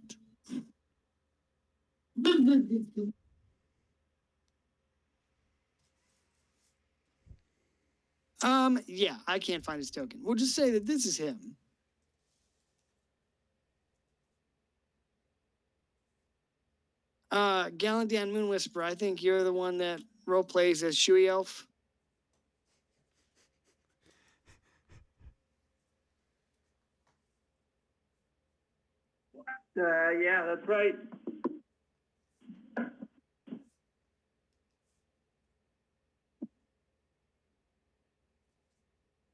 [SPEAKER 1] Yeah, I can't find his token. We'll just say that this is him. Galandan Moon Whisperer, I think you're the one that role plays as Shuey Elf.
[SPEAKER 4] Yeah, that's right.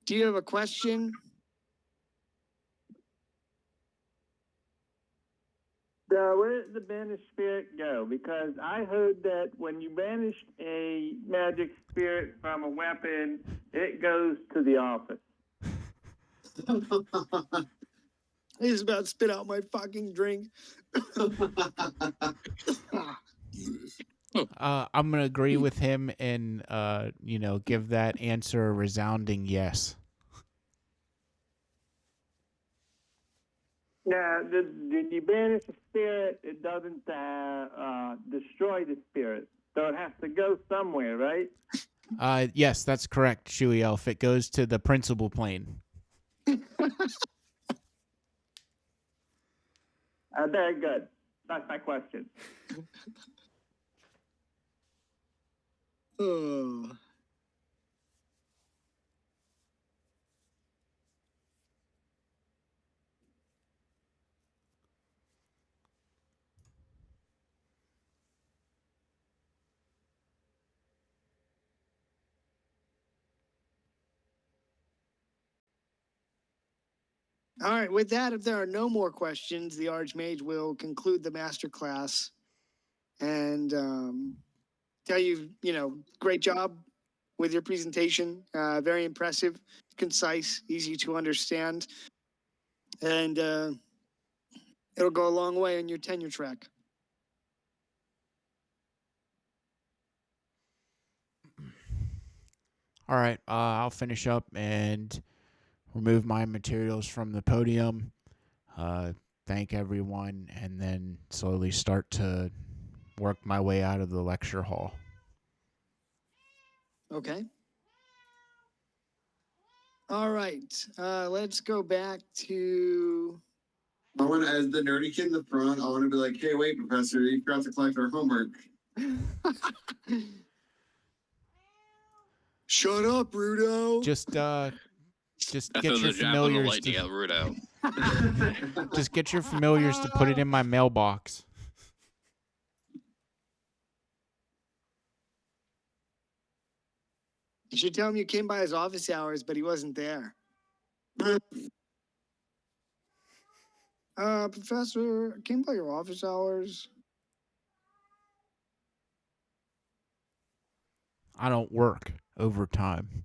[SPEAKER 1] Do you have a question?
[SPEAKER 4] Where did the banished spirit go? Because I heard that when you banish a magic spirit from a weapon, it goes to the office.
[SPEAKER 1] He's about to spit out my fucking drink.
[SPEAKER 3] I'm gonna agree with him and give that answer a resounding yes.
[SPEAKER 4] Now, did you banish a spirit? It doesn't destroy the spirit, so it has to go somewhere, right?
[SPEAKER 3] Yes, that's correct, Shuey Elf. It goes to the principal plane.
[SPEAKER 4] Very good. That's my question.
[SPEAKER 1] Oh. All right. With that, if there are no more questions, the Archmage will conclude the master class and tell you, great job with your presentation. Very impressive, concise, easy to understand, and it'll go a long way on your tenure track.
[SPEAKER 3] All right, I'll finish up and remove my materials from the podium. Thank everyone, and then slowly start to work my way out of the lecture hall.
[SPEAKER 1] Okay. All right. Let's go back to.
[SPEAKER 2] I want to, as the nerdy kid in the front, I want to be like, hey, wait, Professor, you forgot to collect our homework.
[SPEAKER 1] Shut up, Rudo.
[SPEAKER 3] Just
[SPEAKER 5] I
[SPEAKER 3] get
[SPEAKER 5] throw
[SPEAKER 3] your
[SPEAKER 5] the jab of the
[SPEAKER 3] familiars
[SPEAKER 5] lightning
[SPEAKER 3] to,
[SPEAKER 5] at Rudo.
[SPEAKER 3] just get your familiars to put it in my mailbox.
[SPEAKER 1] You should tell him you came by his office hours, but he wasn't there. Professor, I came by your office hours.
[SPEAKER 3] I don't work overtime.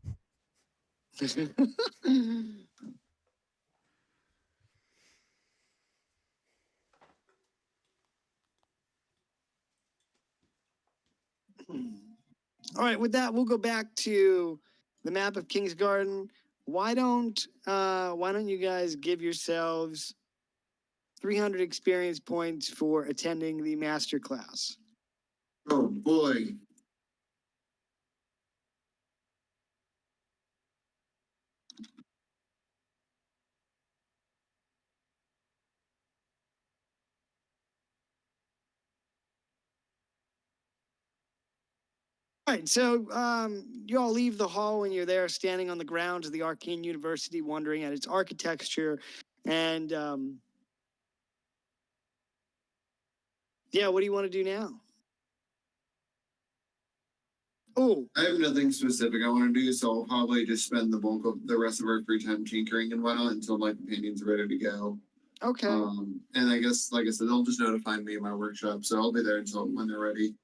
[SPEAKER 1] All right, with that, we'll go back to the map of King's Garden. Why don't you guys give yourselves 300 experience points for attending the master class?
[SPEAKER 2] Oh boy.
[SPEAKER 1] All right, so you all leave the hall when you're there, standing on the grounds of the Arcane University, wondering at its architecture, and yeah, what do you want to do now? Oh,
[SPEAKER 2] I have nothing specific I want to do, so I'll probably just spend the bulk of the rest of our free time tinkering and whatnot until my companions are ready to go.
[SPEAKER 1] okay.
[SPEAKER 2] And I guess, like I said, they'll just notify me in my workshop, so I'll be there until when they're ready.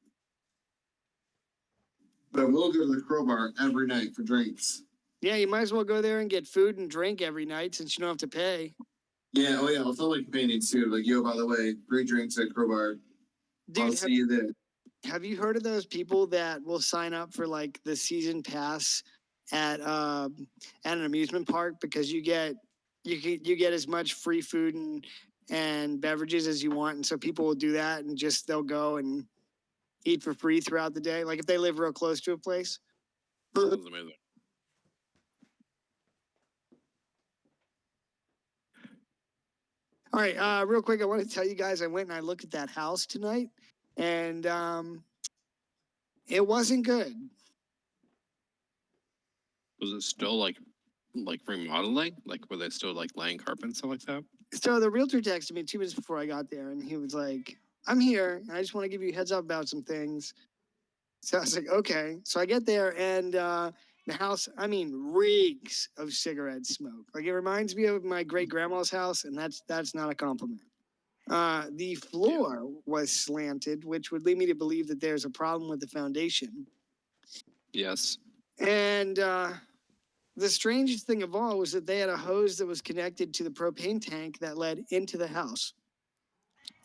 [SPEAKER 2] But I will go to the Crowbar every night for drinks.
[SPEAKER 1] Yeah, you might as well go there and get food and drink every night since you don't have to pay.
[SPEAKER 2] Yeah, oh yeah, I'll tell my companions too. Like, yo, by the way, free drinks at Crowbar. I'll
[SPEAKER 1] Dude,
[SPEAKER 2] see you there.
[SPEAKER 1] have you heard of those people that will sign up for like the season pass at an amusement park because you get as much free food and beverages as you want, and so people will do that and just they'll go and eat for free throughout the day, like if they live real close to a place.
[SPEAKER 5] Sounds amazing.
[SPEAKER 1] All right, real quick, I want to tell you guys I went and I looked at that house tonight, and it wasn't good.
[SPEAKER 5] Was it still like remodeling? Like were they still like laying carpet and stuff like that?
[SPEAKER 1] So the realtor texted me 2 minutes before I got there, and he was like, "I'm here, and I just want to give you a heads up about some things." So I was like, "Okay." So I get there, and the house, I mean, reeks of cigarette smoke. Like it reminds me of my great grandma's house, and that's not a compliment. The floor was slanted, which would lead me to believe that there's a problem with the foundation.
[SPEAKER 5] Yes.
[SPEAKER 1] And the strangest thing of all was that they had a hose that was connected to the propane tank that led into the house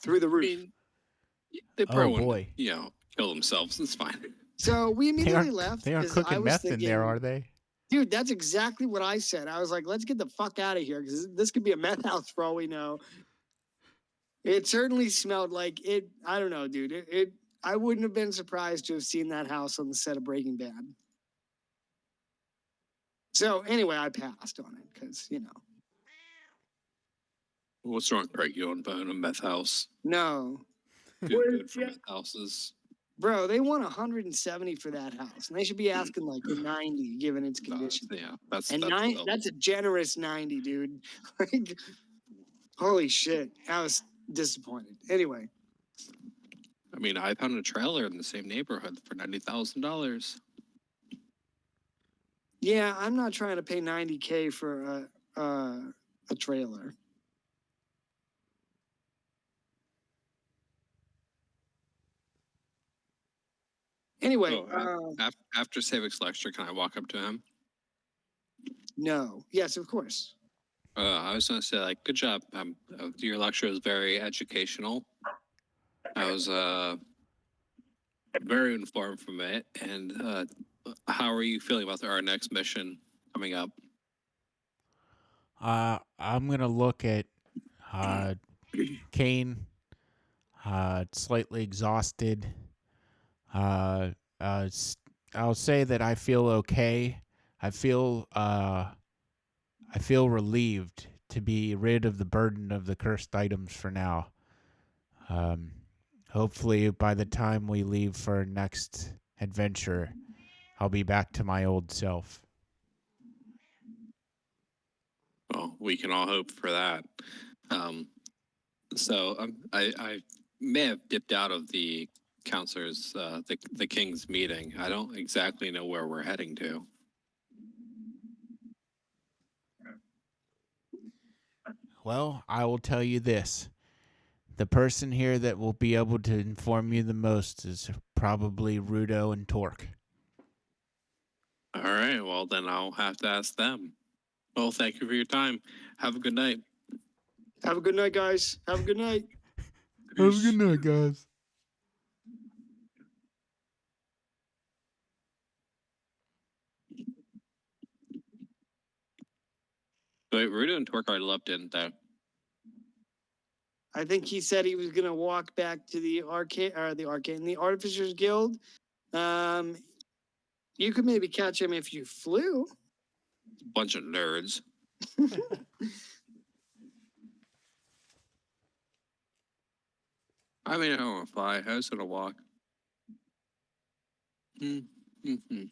[SPEAKER 1] through the
[SPEAKER 5] I
[SPEAKER 1] roof.
[SPEAKER 5] mean, they probably wouldn't,
[SPEAKER 3] boy.
[SPEAKER 5] Kill themselves. It's fine.
[SPEAKER 1] So we
[SPEAKER 3] They
[SPEAKER 1] immediately
[SPEAKER 3] aren't,
[SPEAKER 1] left.
[SPEAKER 3] they aren't
[SPEAKER 1] 'cause I
[SPEAKER 3] cooking
[SPEAKER 1] was
[SPEAKER 3] meth in there,
[SPEAKER 1] thinking,
[SPEAKER 3] are they?
[SPEAKER 1] Dude, that's exactly what I said. I was like, let's get the fuck out of here because this could be a meth house for all we know. It certainly smelled like it. I don't know, dude. I wouldn't have been surprised to have seen that house on the set of Breaking Bad. So anyway, I passed on it because,
[SPEAKER 5] What's wrong, Craig? You own a meth house.
[SPEAKER 1] no.
[SPEAKER 5] Good for meth houses.
[SPEAKER 1] Bro, they want 170 for that house, and they should be asking like 90 given its condition.
[SPEAKER 5] Yeah, that's
[SPEAKER 1] And that's a generous 90, dude. Like, holy shit, I was disappointed. Anyway,
[SPEAKER 5] I mean, I found a trailer in the same neighborhood for $90,000.
[SPEAKER 1] yeah, I'm not trying to pay 90K for a trailer. Anyway,
[SPEAKER 5] After Savik's lecture, can I walk up to him?
[SPEAKER 1] no. Yes, of course.
[SPEAKER 5] I was going to say, like, good job. Your lecture was very educational. I was very informed from it. And how are you feeling about our next mission coming up?
[SPEAKER 3] I'm gonna look at Kane, slightly exhausted. I'll say that I feel okay. I feel relieved to be rid of the burden of the cursed items for now. Hopefully, by the time we leave for our next adventure, I'll be back to my old self.
[SPEAKER 5] Well, we can all hope for that. I may have dipped out of the counselors, the king's meeting. I don't exactly know where we're heading to.
[SPEAKER 3] Well, I will tell you this. The person here that will be able to inform you the most is probably Rudo and Torque.
[SPEAKER 5] All right, well, then I'll have to ask them. Well, thank you for your time. Have a good night.
[SPEAKER 1] Have a good night, guys. Have a good night.
[SPEAKER 3] Have a good night, guys.
[SPEAKER 5] Wait, Rudo and Torque already left, didn't they?
[SPEAKER 1] I think he said he was gonna walk back to the Artificers Guild. You could maybe catch him if you flew.
[SPEAKER 5] Bunch of nerds. I mean, I don't want to fly. I was gonna walk. Mm-hmm.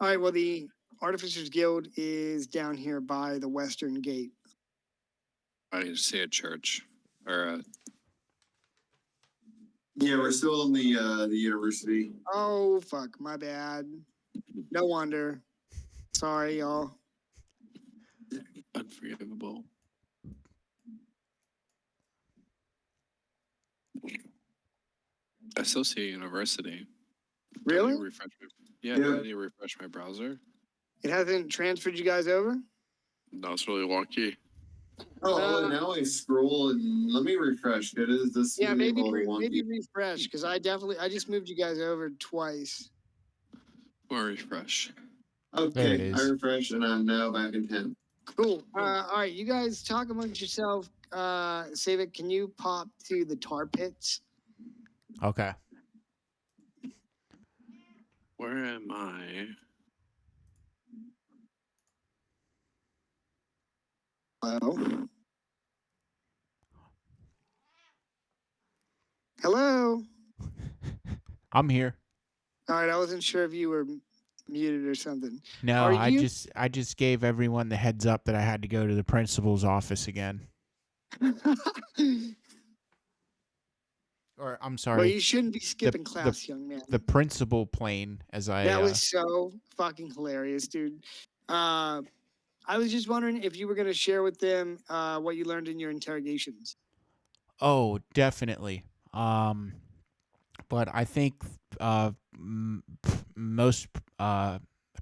[SPEAKER 1] All right. Well, the Artificers Guild is down here by the Western Gate.
[SPEAKER 5] I need to see a church or a.
[SPEAKER 2] Yeah, we're still in the university.
[SPEAKER 1] Oh fuck, my bad. No wonder. Sorry, y'all.
[SPEAKER 5] Unforgivable. Associate University.
[SPEAKER 1] Really?
[SPEAKER 5] Yeah,
[SPEAKER 2] Yeah.
[SPEAKER 5] I need to refresh my browser.
[SPEAKER 1] It hasn't transferred you guys over?
[SPEAKER 5] No, it's really wonky.
[SPEAKER 2] Oh, now I scroll and let me refresh. It is this.
[SPEAKER 1] Yeah, maybe
[SPEAKER 2] a little wonky.
[SPEAKER 1] maybe refresh because I just moved you guys over twice.
[SPEAKER 5] Or refresh.
[SPEAKER 3] There it
[SPEAKER 2] Okay,
[SPEAKER 3] is.
[SPEAKER 2] I refreshed and I'm now back in 10.
[SPEAKER 1] Cool. All right, you guys talk amongst yourself. Savik, can you pop to the tar pits?
[SPEAKER 3] Okay.
[SPEAKER 5] Where am I?
[SPEAKER 1] Hello. Hello.
[SPEAKER 3] I'm here.
[SPEAKER 1] All right, I wasn't sure if you were muted or something.
[SPEAKER 3] No,
[SPEAKER 1] Are
[SPEAKER 3] I
[SPEAKER 1] you-
[SPEAKER 3] just gave everyone the heads up that I had to go to the principal's office again. Or I'm
[SPEAKER 1] Well,
[SPEAKER 3] sorry,
[SPEAKER 1] you shouldn't be skipping class, young man.
[SPEAKER 3] the principal plane, as I
[SPEAKER 1] That was so fucking hilarious, dude. I was just wondering if you were going to share with them what you learned in your interrogations.
[SPEAKER 3] Oh, definitely. But I think most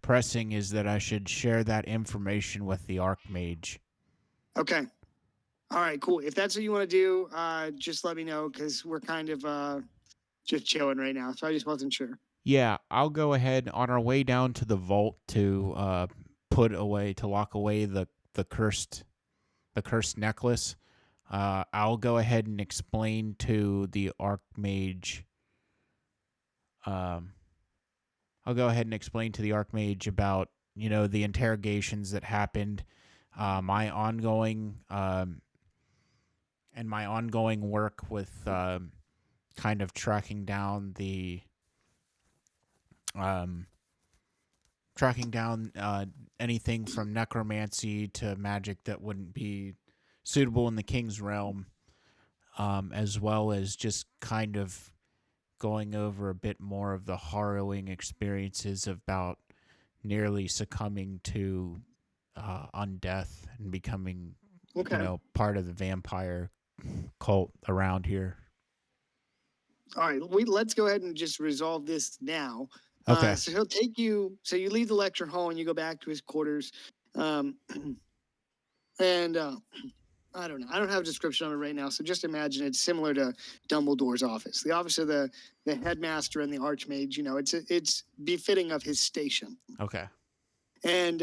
[SPEAKER 3] pressing is that I should share that information with the Archmage.
[SPEAKER 1] Okay. All right, cool. If that's what you want to do, just let me know because we're kind of just chilling right now. So I just wasn't sure.
[SPEAKER 3] Yeah, I'll go ahead on our way down to the vault to lock away the cursed necklace. I'll go ahead and explain to the Archmage. I'll go ahead and explain to the Archmage about the interrogations that happened, my ongoing work with kind of tracking down anything from necromancy to magic that wouldn't be suitable in the King's realm, as well as just kind of going over a bit more of the harrowing experiences about nearly succumbing to undeath and becoming,
[SPEAKER 1] Okay.
[SPEAKER 3] part of the vampire cult around here.
[SPEAKER 1] All right, let's go ahead and just resolve this now.
[SPEAKER 3] Okay.
[SPEAKER 1] So he'll take you. So you leave the lecture hall and you go back to his quarters. And I don't know. I don't have a description of it right now. So just imagine it's similar to Dumbledore's office, the office of the headmaster and the archmage. You know, it's befitting of his station.
[SPEAKER 3] Okay.
[SPEAKER 1] And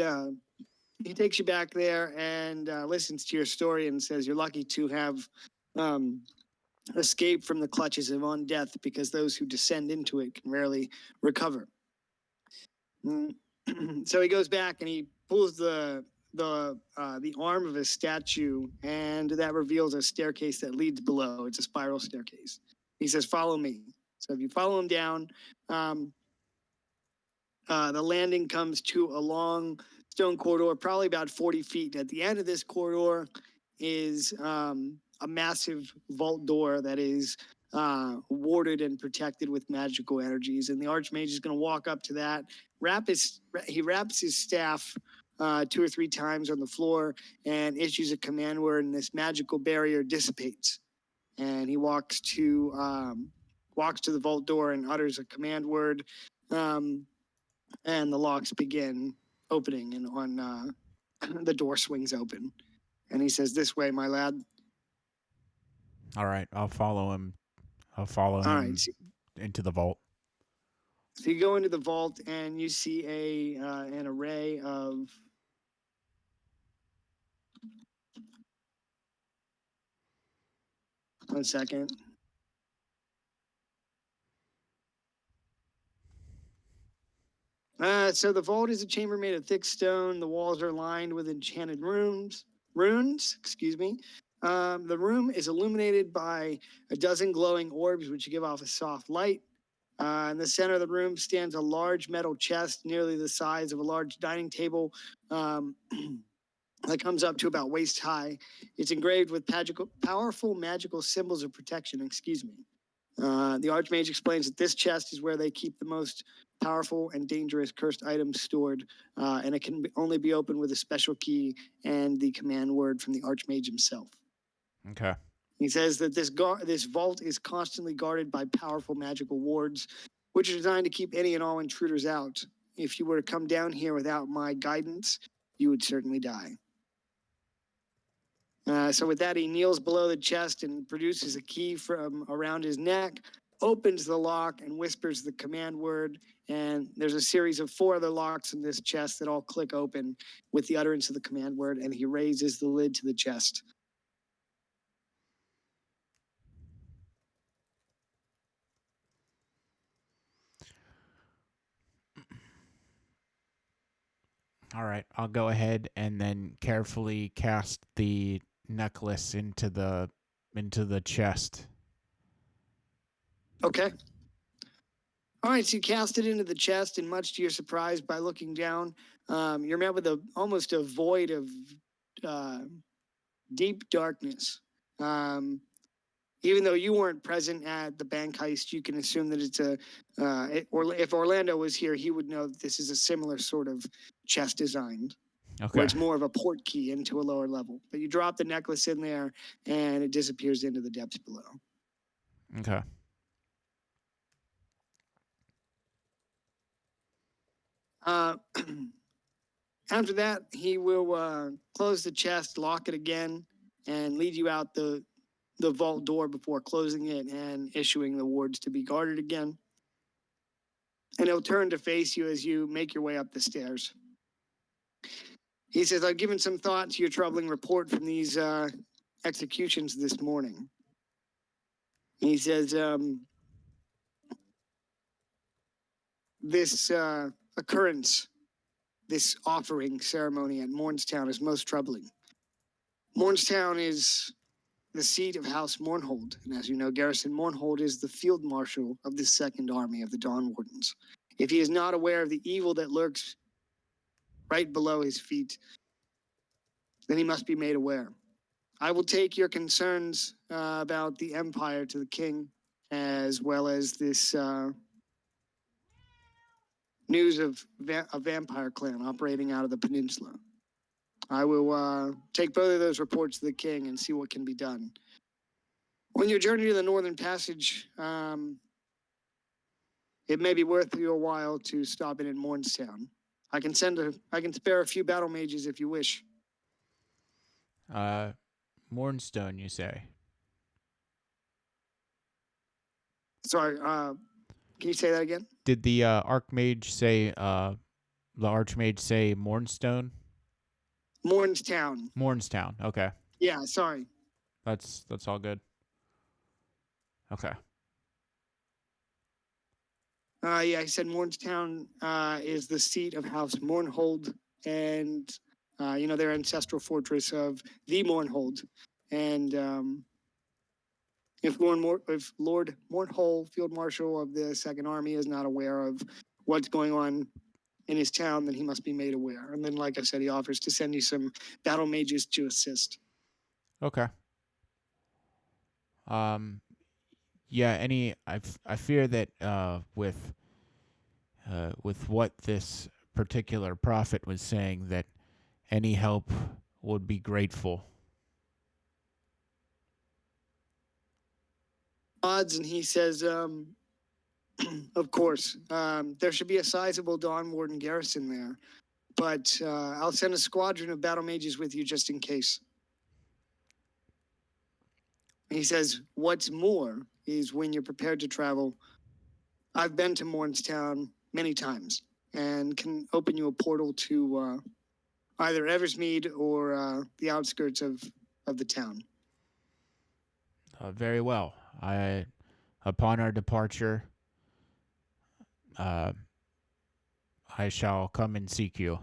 [SPEAKER 1] he takes you back there and listens to your story and says you're lucky to have escaped from the clutches of undeath, because those who descend into it can rarely recover. So he goes back and he pulls the arm of a statue, and that reveals a staircase that leads below. It's a spiral staircase. He says, "Follow me." So if you follow him down, the landing comes to a long stone corridor, probably about 40 feet. At the end of this corridor is a massive vault door that is warded and protected with magical energies. And the Archmage is going to walk up to that, he wraps his staff 2 or 3 times on the floor and issues a command word, and this magical barrier dissipates. And he walks to the vault door and utters a command word, and the locks begin opening, and on the door swings open. And he says, "This way, my lad."
[SPEAKER 3] All right. I'll follow him. I'll follow him
[SPEAKER 1] All right.
[SPEAKER 3] into the vault.
[SPEAKER 1] So you go into the vault and you see an array of one second. So the vault is a chamber made of thick stone. The walls are lined with enchanted runes. Excuse me. The room is illuminated by a dozen glowing orbs, which give off a soft light. In the center of the room stands a large metal chest, nearly the size of a large dining table, that comes up to about waist high. It's engraved with powerful magical symbols of protection. Excuse me. The Archmage explains that this chest is where they keep the most powerful and dangerous cursed items stored, and it can only be opened with a special key and the command word from the Archmage himself.
[SPEAKER 3] Okay.
[SPEAKER 1] He says that this vault is constantly guarded by powerful magical wards, which are designed to keep any and all intruders out. If you were to come down here without my guidance, you would certainly die. So with that, he kneels below the chest and produces a key from around his neck, opens the lock, and whispers the command word. And there's a series of 4 other locks in this chest that all click open with the utterance of the command word, and he raises the lid to the chest.
[SPEAKER 3] All right. I'll go ahead and then carefully cast the necklace into the chest.
[SPEAKER 1] Okay. All right, so you cast it into the chest, and much to your surprise, by looking down, you're met with almost a void of deep darkness. Even though you weren't present at the bank heist, you can assume that it's if Orlando was here, he would know that this is a similar sort of chest design,
[SPEAKER 3] Okay.
[SPEAKER 1] where it's more of a port key into a lower level. But you drop the necklace in there, and it disappears into the depths below.
[SPEAKER 3] Okay.
[SPEAKER 1] After that, he will close the chest, lock it again, and lead you out the vault door before closing it and issuing the wards to be guarded again. And he'll turn to face you as you make your way up the stairs. He says, "I've given some thought to your troubling report from these executions this morning." He says, this occurrence, this offering ceremony at Mornstown is most troubling. Mornstown is the seat of House Mournhold, and as you know, Garrison Mournhold is the field marshal of the Second Army of the Dawn Wardens. If he is not aware of the evil that lurks right below his feet, then he must be made aware. I will take your concerns about the Empire to the king, as well as this news of a vampire clan operating out of the peninsula. I will take both of those reports to the king and see what can be done. On your journey to the Northern Passage, it may be worth your while to stop in Mornstown. I can spare a few battle mages if you wish.
[SPEAKER 3] Mornstone, you say?
[SPEAKER 1] Sorry, can you say that again?
[SPEAKER 3] Did the Archmage say, the Archmage say Mornstone?
[SPEAKER 1] Mornstown.
[SPEAKER 3] Mornstown, okay.
[SPEAKER 1] Yeah, sorry.
[SPEAKER 3] That's all good. Okay.
[SPEAKER 1] Yeah, he said Mornstown is the seat of House Mournhold and, their ancestral fortress of the Mournhold. And if Lord Mournhold, Field Marshal of the Second Army, is not aware of what's going on in his town, then he must be made aware. And then, like I said, he offers to send you some battle mages to assist.
[SPEAKER 3] Okay. Yeah, I fear that with what this particular prophet was saying, that any help would be grateful.
[SPEAKER 1] Odds, and he says, of course, there should be a sizable Dawn Warden garrison there, but I'll send a squadron of battle mages with you just in case. He says, what's more is when you're prepared to travel, I've been to Mornstown many times and can open you a portal to either Eversmead or the outskirts of the town.
[SPEAKER 3] Very well. Upon our departure, I shall come and seek you.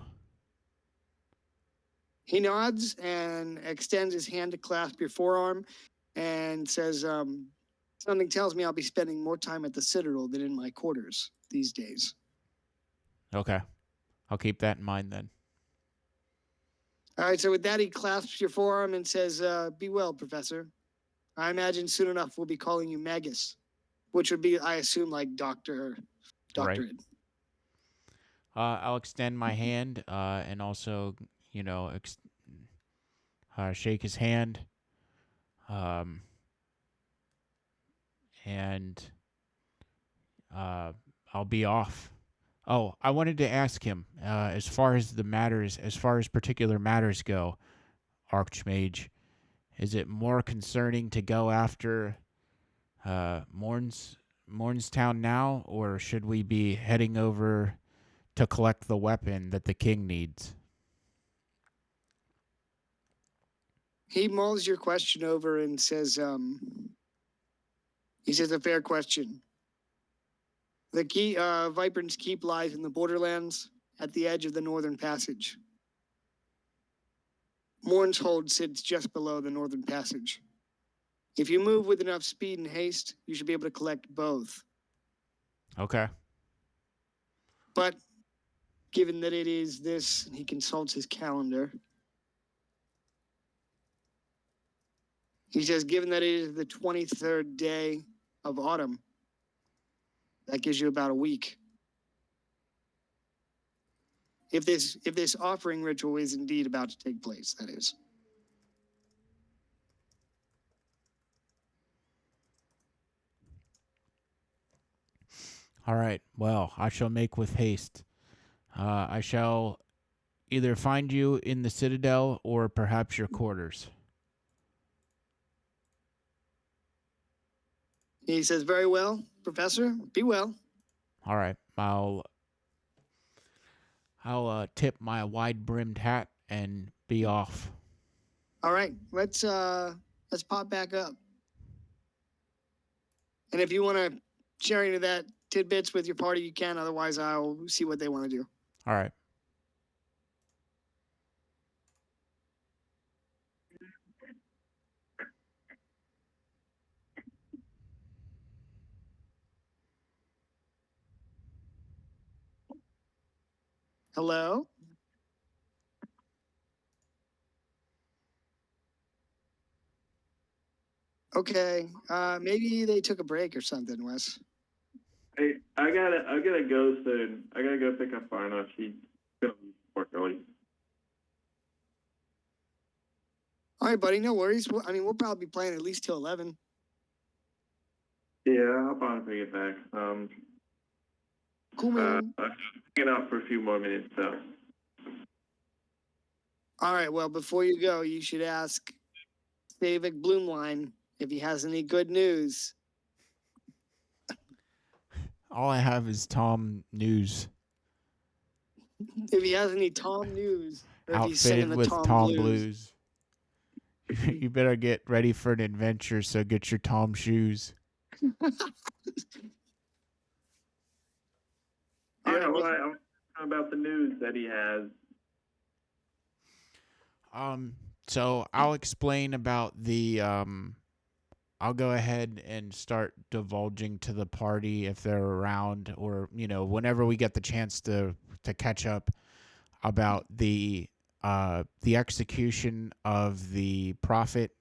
[SPEAKER 1] He nods and extends his hand to clasp your forearm and says, something tells me I'll be spending more time at the Citadel than in my quarters these days.
[SPEAKER 3] Okay. I'll keep that in mind then.
[SPEAKER 1] All right, so with that, he clasps your forearm and says, be well, Professor. I imagine soon enough we'll be calling you Magus, which would be, I assume, like doctorate.
[SPEAKER 3] Right. I'll extend my hand and also, shake his hand. And I'll be off. Oh, I wanted to ask him, as far as particular matters go, Archmage, is it more concerning to go after Mornstown now, or should we be heading over to collect the weapon that the king needs?
[SPEAKER 1] He mulls your question over and says, he says, a fair question. The key, Vibrant's Keep lies in the borderlands at the edge of the Northern Passage. Mornshold sits just below the Northern Passage. If you move with enough speed and haste, you should be able to collect both.
[SPEAKER 3] Okay.
[SPEAKER 1] But given that it is this, and he consults his calendar, he says, given that it is the 23rd day of autumn, that gives you about a week. If this offering ritual is indeed about to take place, that is.
[SPEAKER 3] All right. Well, I shall make with haste. I shall either find you in the Citadel or perhaps your quarters.
[SPEAKER 1] He says, very well, Professor, be well.
[SPEAKER 3] All right. I'll tip my wide-brimmed hat and be off.
[SPEAKER 1] All right, let's pop back up. And if you want to share any of that tidbits with your party, you can. Otherwise, I'll see what they want to do.
[SPEAKER 3] All right.
[SPEAKER 1] Hello? Okay, maybe they took a break or something, Wes.
[SPEAKER 4] Hey, I gotta go soon. I gotta go pick up Farna. She's gonna work early.
[SPEAKER 1] All right, buddy, no worries. We'll probably be playing at least till 11.
[SPEAKER 4] Yeah, I'll probably get back.
[SPEAKER 1] Cool, man.
[SPEAKER 4] I'm hanging out for a few more minutes, so.
[SPEAKER 1] All right. Well, before you go, you should ask David Bloomline if he has any good news.
[SPEAKER 3] All I have is Tom news.
[SPEAKER 1] If he has any Tom news, or if he's singing
[SPEAKER 3] Outfitted
[SPEAKER 1] the
[SPEAKER 3] with
[SPEAKER 1] Tom,
[SPEAKER 3] Tom
[SPEAKER 1] Blues.
[SPEAKER 3] Blues. You better get ready for an adventure, so get your Tom shoes.
[SPEAKER 1] All
[SPEAKER 4] Yeah,
[SPEAKER 1] right,
[SPEAKER 4] well,
[SPEAKER 1] well-
[SPEAKER 4] I'm talking about the news that he has.
[SPEAKER 3] So I'll explain about the I'll go ahead and start divulging to the party if they're around, or whenever we get the chance to catch up, about the execution of the prophet,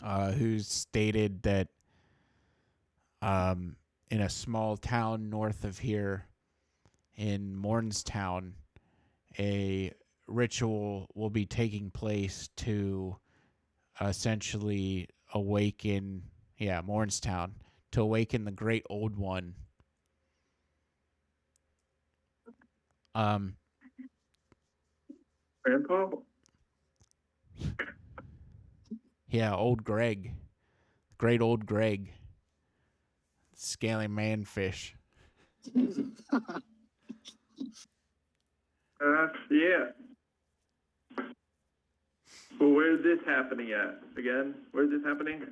[SPEAKER 3] who's stated that in a small town north of here in Mornstown, a ritual will be taking place to essentially awaken, Mornstown, to awaken the Great Old One.
[SPEAKER 4] Grandpa?
[SPEAKER 3] Yeah, old Greg. Great old Greg. Scaly manfish.
[SPEAKER 4] Yeah. Well, where's this happening at? Again? Where's this happening?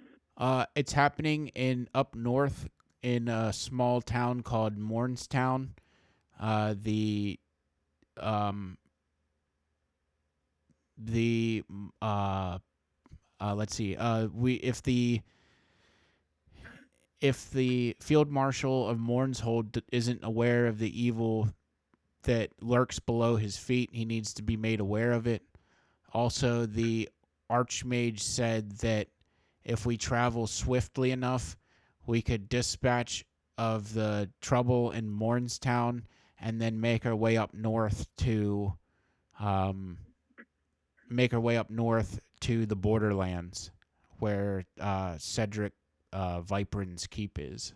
[SPEAKER 3] It's happening up north in a small town called Mornstown. Let's see. If the field marshal of Mornshold isn't aware of the evil that lurks below his feet, he needs to be made aware of it. Also, the Archmage said that if we travel swiftly enough, we could dispatch of the trouble in Mornstown and then make our way up north to the borderlands where Cedric Viperin's keep is.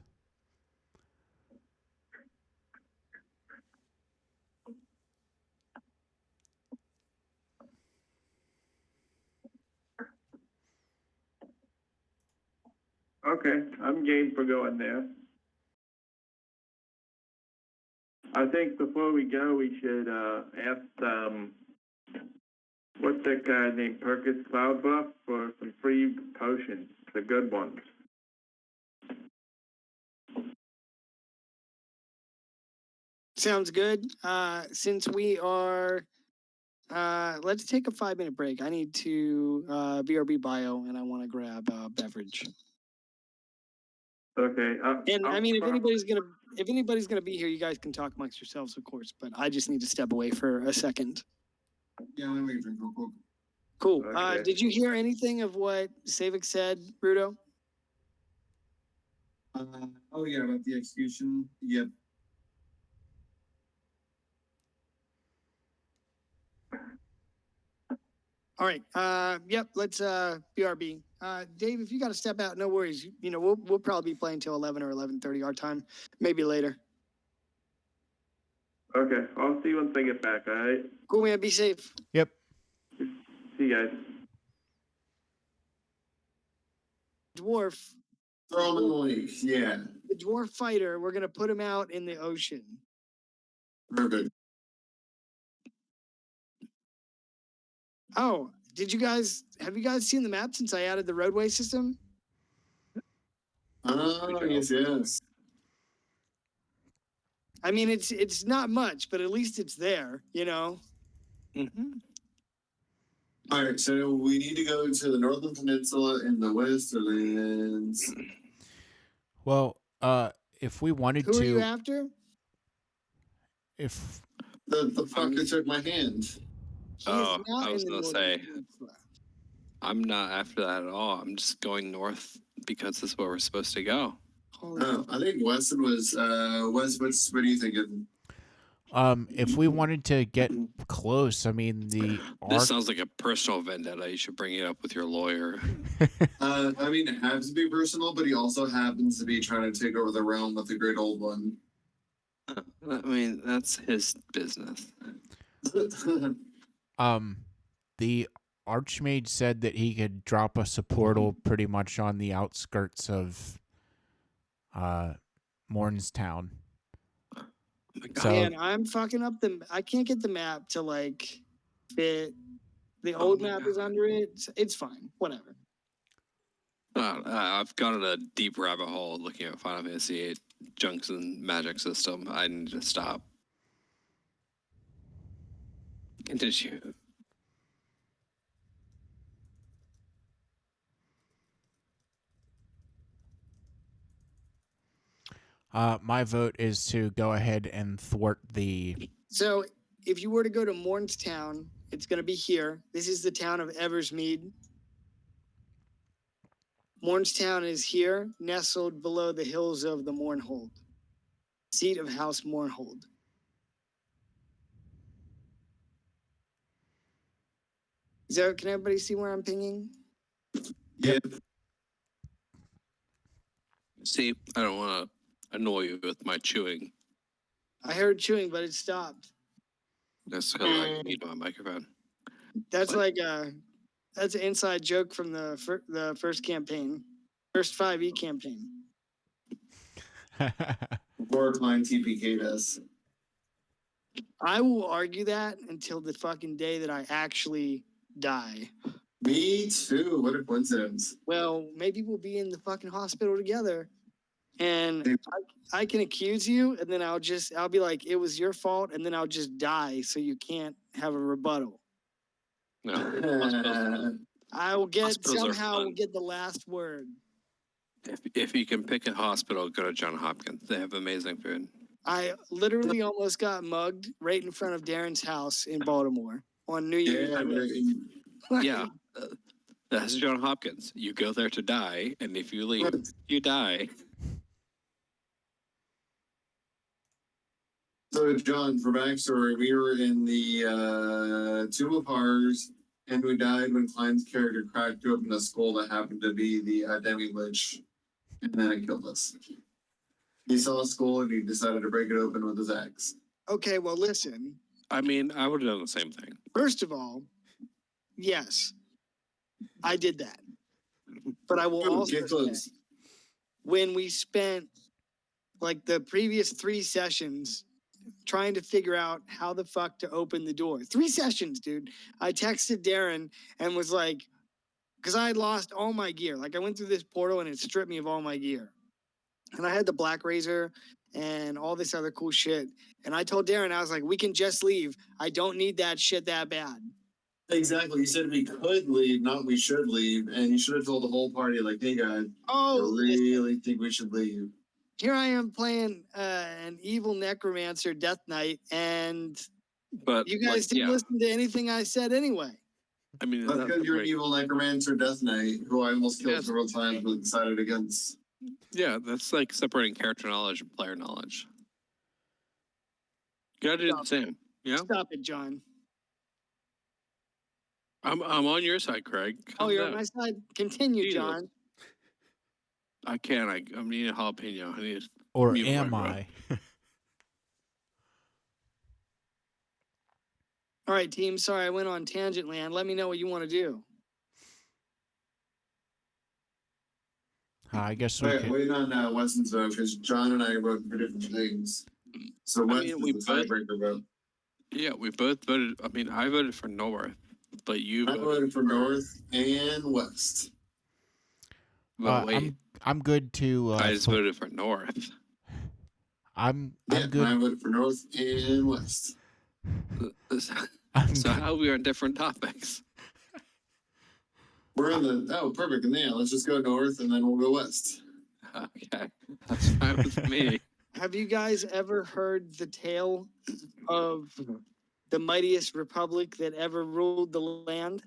[SPEAKER 4] Okay, I'm game for going there. I think before we go, we should ask what's that guy named Perkins Cloudbuff for some free potions, the good ones.
[SPEAKER 1] Sounds good. Since we are, let's take a 5-minute break. I need to BRB bio, and I want to grab a beverage.
[SPEAKER 4] Okay.
[SPEAKER 1] And I mean, if anybody's gonna be here, you guys can talk amongst yourselves, of course. But I just need to step away for a second.
[SPEAKER 2] Yeah, let me make a drink real quick.
[SPEAKER 1] Cool.
[SPEAKER 4] Okay.
[SPEAKER 1] Did you hear anything of what Savik said, Rudo?
[SPEAKER 2] Oh yeah, about the execution. Yep.
[SPEAKER 1] All right. Yep. Let's BRB. Dave, if you got to step out, no worries. We'll probably be playing till 11 or 11:30 our time, maybe later.
[SPEAKER 4] Okay, I'll see you once I get back, all right?
[SPEAKER 1] Cool, man. Be safe.
[SPEAKER 3] Yep.
[SPEAKER 4] See you guys.
[SPEAKER 1] Dwarf.
[SPEAKER 2] Throw him in the lake. Yeah.
[SPEAKER 1] The dwarf fighter. We're gonna put him out in the ocean.
[SPEAKER 2] Perfect.
[SPEAKER 1] Oh, have you guys seen the map since I added the roadway system?
[SPEAKER 2] Oh, yes.
[SPEAKER 1] I mean, it's not much, but at least it's there,
[SPEAKER 3] Mm-hmm.
[SPEAKER 2] All right, so we need to go to the Northern Peninsula and the Westerlands.
[SPEAKER 3] Well, if we wanted
[SPEAKER 1] Who are you
[SPEAKER 3] to,
[SPEAKER 1] after?
[SPEAKER 3] if
[SPEAKER 2] The fucker took my hand.
[SPEAKER 1] He
[SPEAKER 5] Oh,
[SPEAKER 1] is not
[SPEAKER 5] I was
[SPEAKER 1] in the
[SPEAKER 5] gonna
[SPEAKER 1] Northern
[SPEAKER 5] say.
[SPEAKER 1] Peninsula.
[SPEAKER 5] I'm not after that at all. I'm just going north because that's where we're supposed to go.
[SPEAKER 1] Holy
[SPEAKER 2] Oh, I think Weston was. Wes, what are you thinking?
[SPEAKER 3] if we wanted to get close. I mean, the
[SPEAKER 5] This sounds like a personal vendetta. You should bring it up with your lawyer.
[SPEAKER 2] I mean, it happens to be personal, but he also happens to be trying to take over the realm with the Great Old One.
[SPEAKER 5] I mean, that's his business.
[SPEAKER 3] The Archmage said that he could drop us a portal pretty much on the outskirts of Mornstown.
[SPEAKER 5] Oh my God.
[SPEAKER 3] So
[SPEAKER 1] Man, I'm fucking up I can't get the map to like fit. The old
[SPEAKER 5] my
[SPEAKER 1] map
[SPEAKER 5] God.
[SPEAKER 1] is under it. It's fine. Whatever.
[SPEAKER 5] I've gone in a deep rabbit hole looking at Final Fantasy VIII Junction magic system. I need to stop. Continue.
[SPEAKER 3] my vote is to go ahead and thwart the.
[SPEAKER 1] So if you were to go to Mornstown, it's going to be here. This is the town of Eversmead. Mornstown is here, nestled below the hills of the Mournhold, seat of House Mournhold. Can everybody see where I'm pinging?
[SPEAKER 2] Yeah.
[SPEAKER 5] See, I don't want to annoy you with my chewing.
[SPEAKER 1] I heard chewing, but it stopped.
[SPEAKER 5] That's because I mute my microphone.
[SPEAKER 1] That's
[SPEAKER 5] What?
[SPEAKER 1] that's an inside joke from the first campaign, first 5e campaign.
[SPEAKER 2] Before Klein TPK'd us.
[SPEAKER 1] I will argue that until the fucking day that I actually die.
[SPEAKER 2] Me too. What a coincidence.
[SPEAKER 1] Well, maybe we'll be in the fucking hospital together, and
[SPEAKER 2] Hey.
[SPEAKER 1] I can accuse you, and then I'll be like, it was your fault, and then I'll just die, so you can't have a rebuttal.
[SPEAKER 5] No. Hospitals-
[SPEAKER 1] I will
[SPEAKER 5] Hospitals are
[SPEAKER 1] somehow
[SPEAKER 5] fun.
[SPEAKER 1] get the last word.
[SPEAKER 5] if you can pick a hospital, go to John Hopkins. They have amazing food.
[SPEAKER 1] I literally almost got mugged right in front of Darren's house in Baltimore on New Year's.
[SPEAKER 2] Yeah, right.
[SPEAKER 5] Yeah, that's John Hopkins. You go there to die, and if you leave, you die.
[SPEAKER 2] So, John, for backstory, we were in the Tomb of Horrors, and we died when Klein's character cracked open a skull that happened to be the Demi Lich, and then it killed us. He saw a skull and he decided to break it open with his axe.
[SPEAKER 1] Okay, well, listen.
[SPEAKER 5] I mean, I would have done the same thing.
[SPEAKER 1] First of all, yes, I did that. But I will
[SPEAKER 2] Ooh,
[SPEAKER 1] also
[SPEAKER 2] get close.
[SPEAKER 1] say, when we spent like the previous 3 sessions trying to figure out how the fuck to open the door. 3 sessions, dude. I texted Darren and was like, because I had lost all my gear. Like I went through this portal and it stripped me of all my gear. And I had the Black Razor and all this other cool shit. And I told Darren, I was like, we can just leave. I don't need that shit that bad.
[SPEAKER 2] Exactly. You said we could leave, not we should leave, and you should have told the whole party, like, hey guys,
[SPEAKER 1] Oh,
[SPEAKER 2] I really think we should leave.
[SPEAKER 1] here I am playing an evil necromancer Death Knight, and
[SPEAKER 5] But
[SPEAKER 1] you guys didn't listen to anything I said anyway.
[SPEAKER 5] I mean,
[SPEAKER 2] That's because you're an evil necromancer Death Knight, who I almost killed
[SPEAKER 5] Yes.
[SPEAKER 2] several times but decided against.
[SPEAKER 5] yeah, that's like separating character knowledge and player knowledge. You gotta do the same. Yeah,
[SPEAKER 1] Stop it, John.
[SPEAKER 5] I'm on your side, Craig.
[SPEAKER 1] Oh,
[SPEAKER 5] Calm
[SPEAKER 1] you're
[SPEAKER 5] down.
[SPEAKER 1] on my side. Continue,
[SPEAKER 5] Jesus.
[SPEAKER 1] John.
[SPEAKER 5] I can't. I'm needing a jalapeno. I need.
[SPEAKER 3] Or
[SPEAKER 5] Mute
[SPEAKER 3] am
[SPEAKER 5] my
[SPEAKER 3] I?
[SPEAKER 1] All right, team. Sorry, I went on tangent land. Let me know what you want to do.
[SPEAKER 3] I guess we
[SPEAKER 2] Wait,
[SPEAKER 3] could.
[SPEAKER 2] waiting on Weston's vote because John and I voted for different things. So
[SPEAKER 5] I
[SPEAKER 2] West
[SPEAKER 5] mean,
[SPEAKER 2] is
[SPEAKER 5] we
[SPEAKER 2] the
[SPEAKER 5] both-
[SPEAKER 2] tiebreaker vote.
[SPEAKER 5] Yeah, we both voted. I mean, I voted for North, but you
[SPEAKER 2] I voted for North and West.
[SPEAKER 5] But wait,
[SPEAKER 3] I'm good to.
[SPEAKER 5] I just voted for North.
[SPEAKER 3] I'm
[SPEAKER 2] Yeah, and I
[SPEAKER 3] good.
[SPEAKER 2] voted for North and West.
[SPEAKER 3] I'm
[SPEAKER 5] So
[SPEAKER 3] good.
[SPEAKER 5] how we are on different topics?
[SPEAKER 2] We're in perfect. And yeah, let's just go North and then we'll go West.
[SPEAKER 5] Okay, that's fine with me.
[SPEAKER 1] Have you guys ever heard the tale of the mightiest republic that ever ruled the land?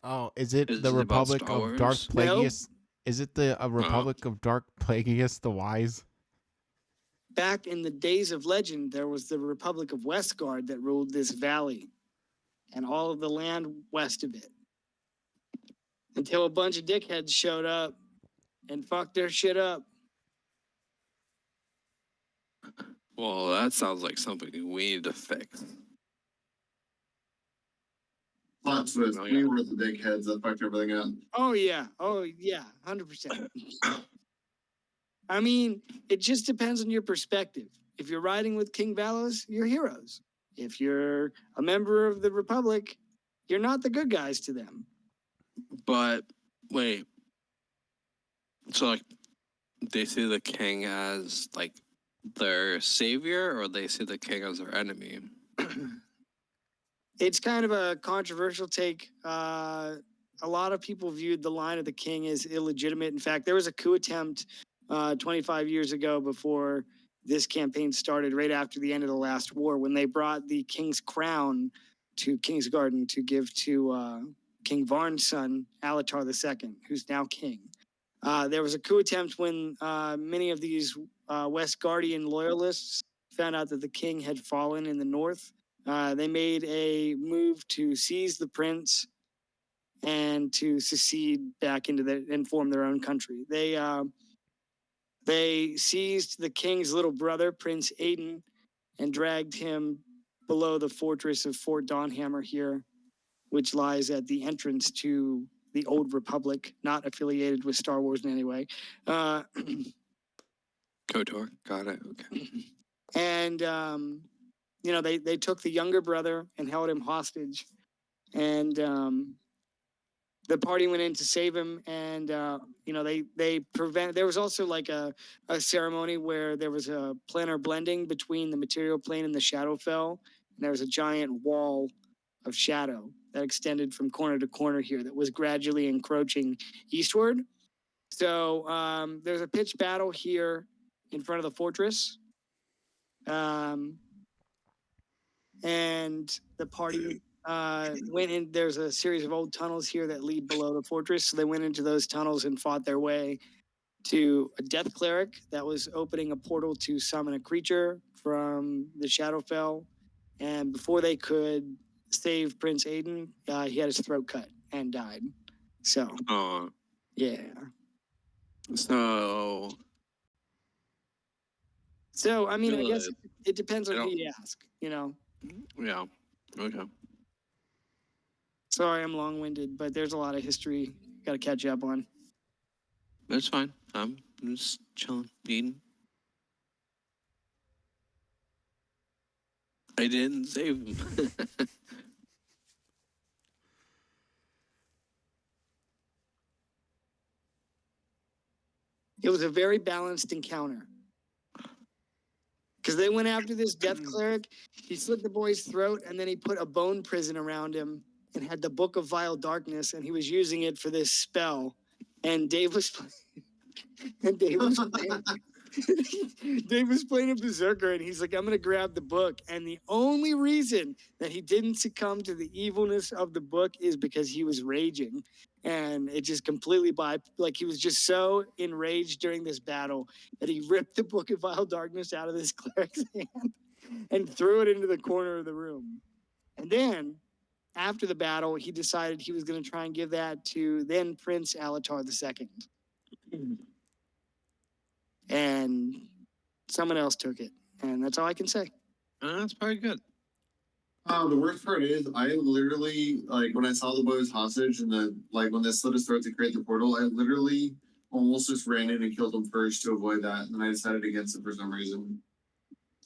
[SPEAKER 3] Oh, is it
[SPEAKER 5] Is
[SPEAKER 3] the
[SPEAKER 5] it about
[SPEAKER 3] Republic
[SPEAKER 5] Star
[SPEAKER 3] of Dark
[SPEAKER 5] Wars?
[SPEAKER 1] No.
[SPEAKER 3] Plagueis? Is it the Republic of Dark Plagueis the Wise?
[SPEAKER 1] back in the days of legend, there was the Republic of Westgard that ruled this valley and all of the land west of it. Until a bunch of dickheads showed up and fucked their shit up.
[SPEAKER 5] Well, that sounds like something we need to fix.
[SPEAKER 2] Plot twist,
[SPEAKER 5] Oh,
[SPEAKER 2] we
[SPEAKER 5] yeah.
[SPEAKER 2] were the dickheads that fucked everything up.
[SPEAKER 1] Oh yeah, 100%. I mean, it just depends on your perspective. If you're riding with King Valos, you're heroes. If you're a member of the Republic, you're not the good guys to them.
[SPEAKER 5] But wait, so like they see the king as like their savior, or they see the king as their enemy?
[SPEAKER 1] It's kind of a controversial take. A lot of people viewed the line of the king as illegitimate. In fact, there was a coup attempt 25 years ago before this campaign started, right after the end of the last war, when they brought the king's crown to Kingsgarden to give to King Varn's son, Alatar II, who's now king. There was a coup attempt when many of these Westgardian loyalists found out that the king had fallen in the north. They made a move to seize the prince and to secede back into and form their own country. They seized the king's little brother, Prince Aiden, and dragged him below the fortress of Fort Dawnhammer here, which lies at the entrance to the Old Republic, not affiliated with Star Wars in any way.
[SPEAKER 5] KOTOR, got it. Okay.
[SPEAKER 1] And they took the younger brother and held him hostage, and the party went in to save him. And they prevent. There was also like a ceremony where there was a planar blending between the material plane and the Shadowfell, and there was a giant wall of shadow that extended from corner to corner here that was gradually encroaching eastward. So there's a pitched battle here in front of the fortress. And the party went in. There's a series of old tunnels here that lead below the fortress. So they went into those tunnels and fought their way to a death cleric that was opening a portal to summon a creature from the Shadowfell. And before they could save Prince Aiden, he had his throat cut and died. So, yeah. So, I mean, I guess it depends on who you ask,
[SPEAKER 5] Yeah. Okay.
[SPEAKER 1] Sorry, I'm long-winded, but there's a lot of history got to catch up on.
[SPEAKER 5] That's fine. I'm just chilling, eating. I didn't save him.
[SPEAKER 1] It was a very balanced encounter. Because they went after this death cleric. He slit the boy's throat, and then he put a bone prison around him and had the Book of Vile Darkness, and he was using it for this spell. And Dave was Dave was playing a berserker, and he's like, I'm going to grab the book. And the only reason that he didn't succumb to the evilness of the book is because he was raging. And it just completely he was just so enraged during this battle that he ripped the Book of Vile Darkness out of this cleric's hand and threw it into the corner of the room. And then, after the battle, he decided he was going to try and give that to then Prince Alatar II. And someone else took it. And that's all I can say.
[SPEAKER 5] That's probably good.
[SPEAKER 2] The worst part is, I literally, when I saw the boy was hostage and when they slit his throat to create the portal, I literally almost just ran in and killed him first to avoid that. And I decided against it for some reason.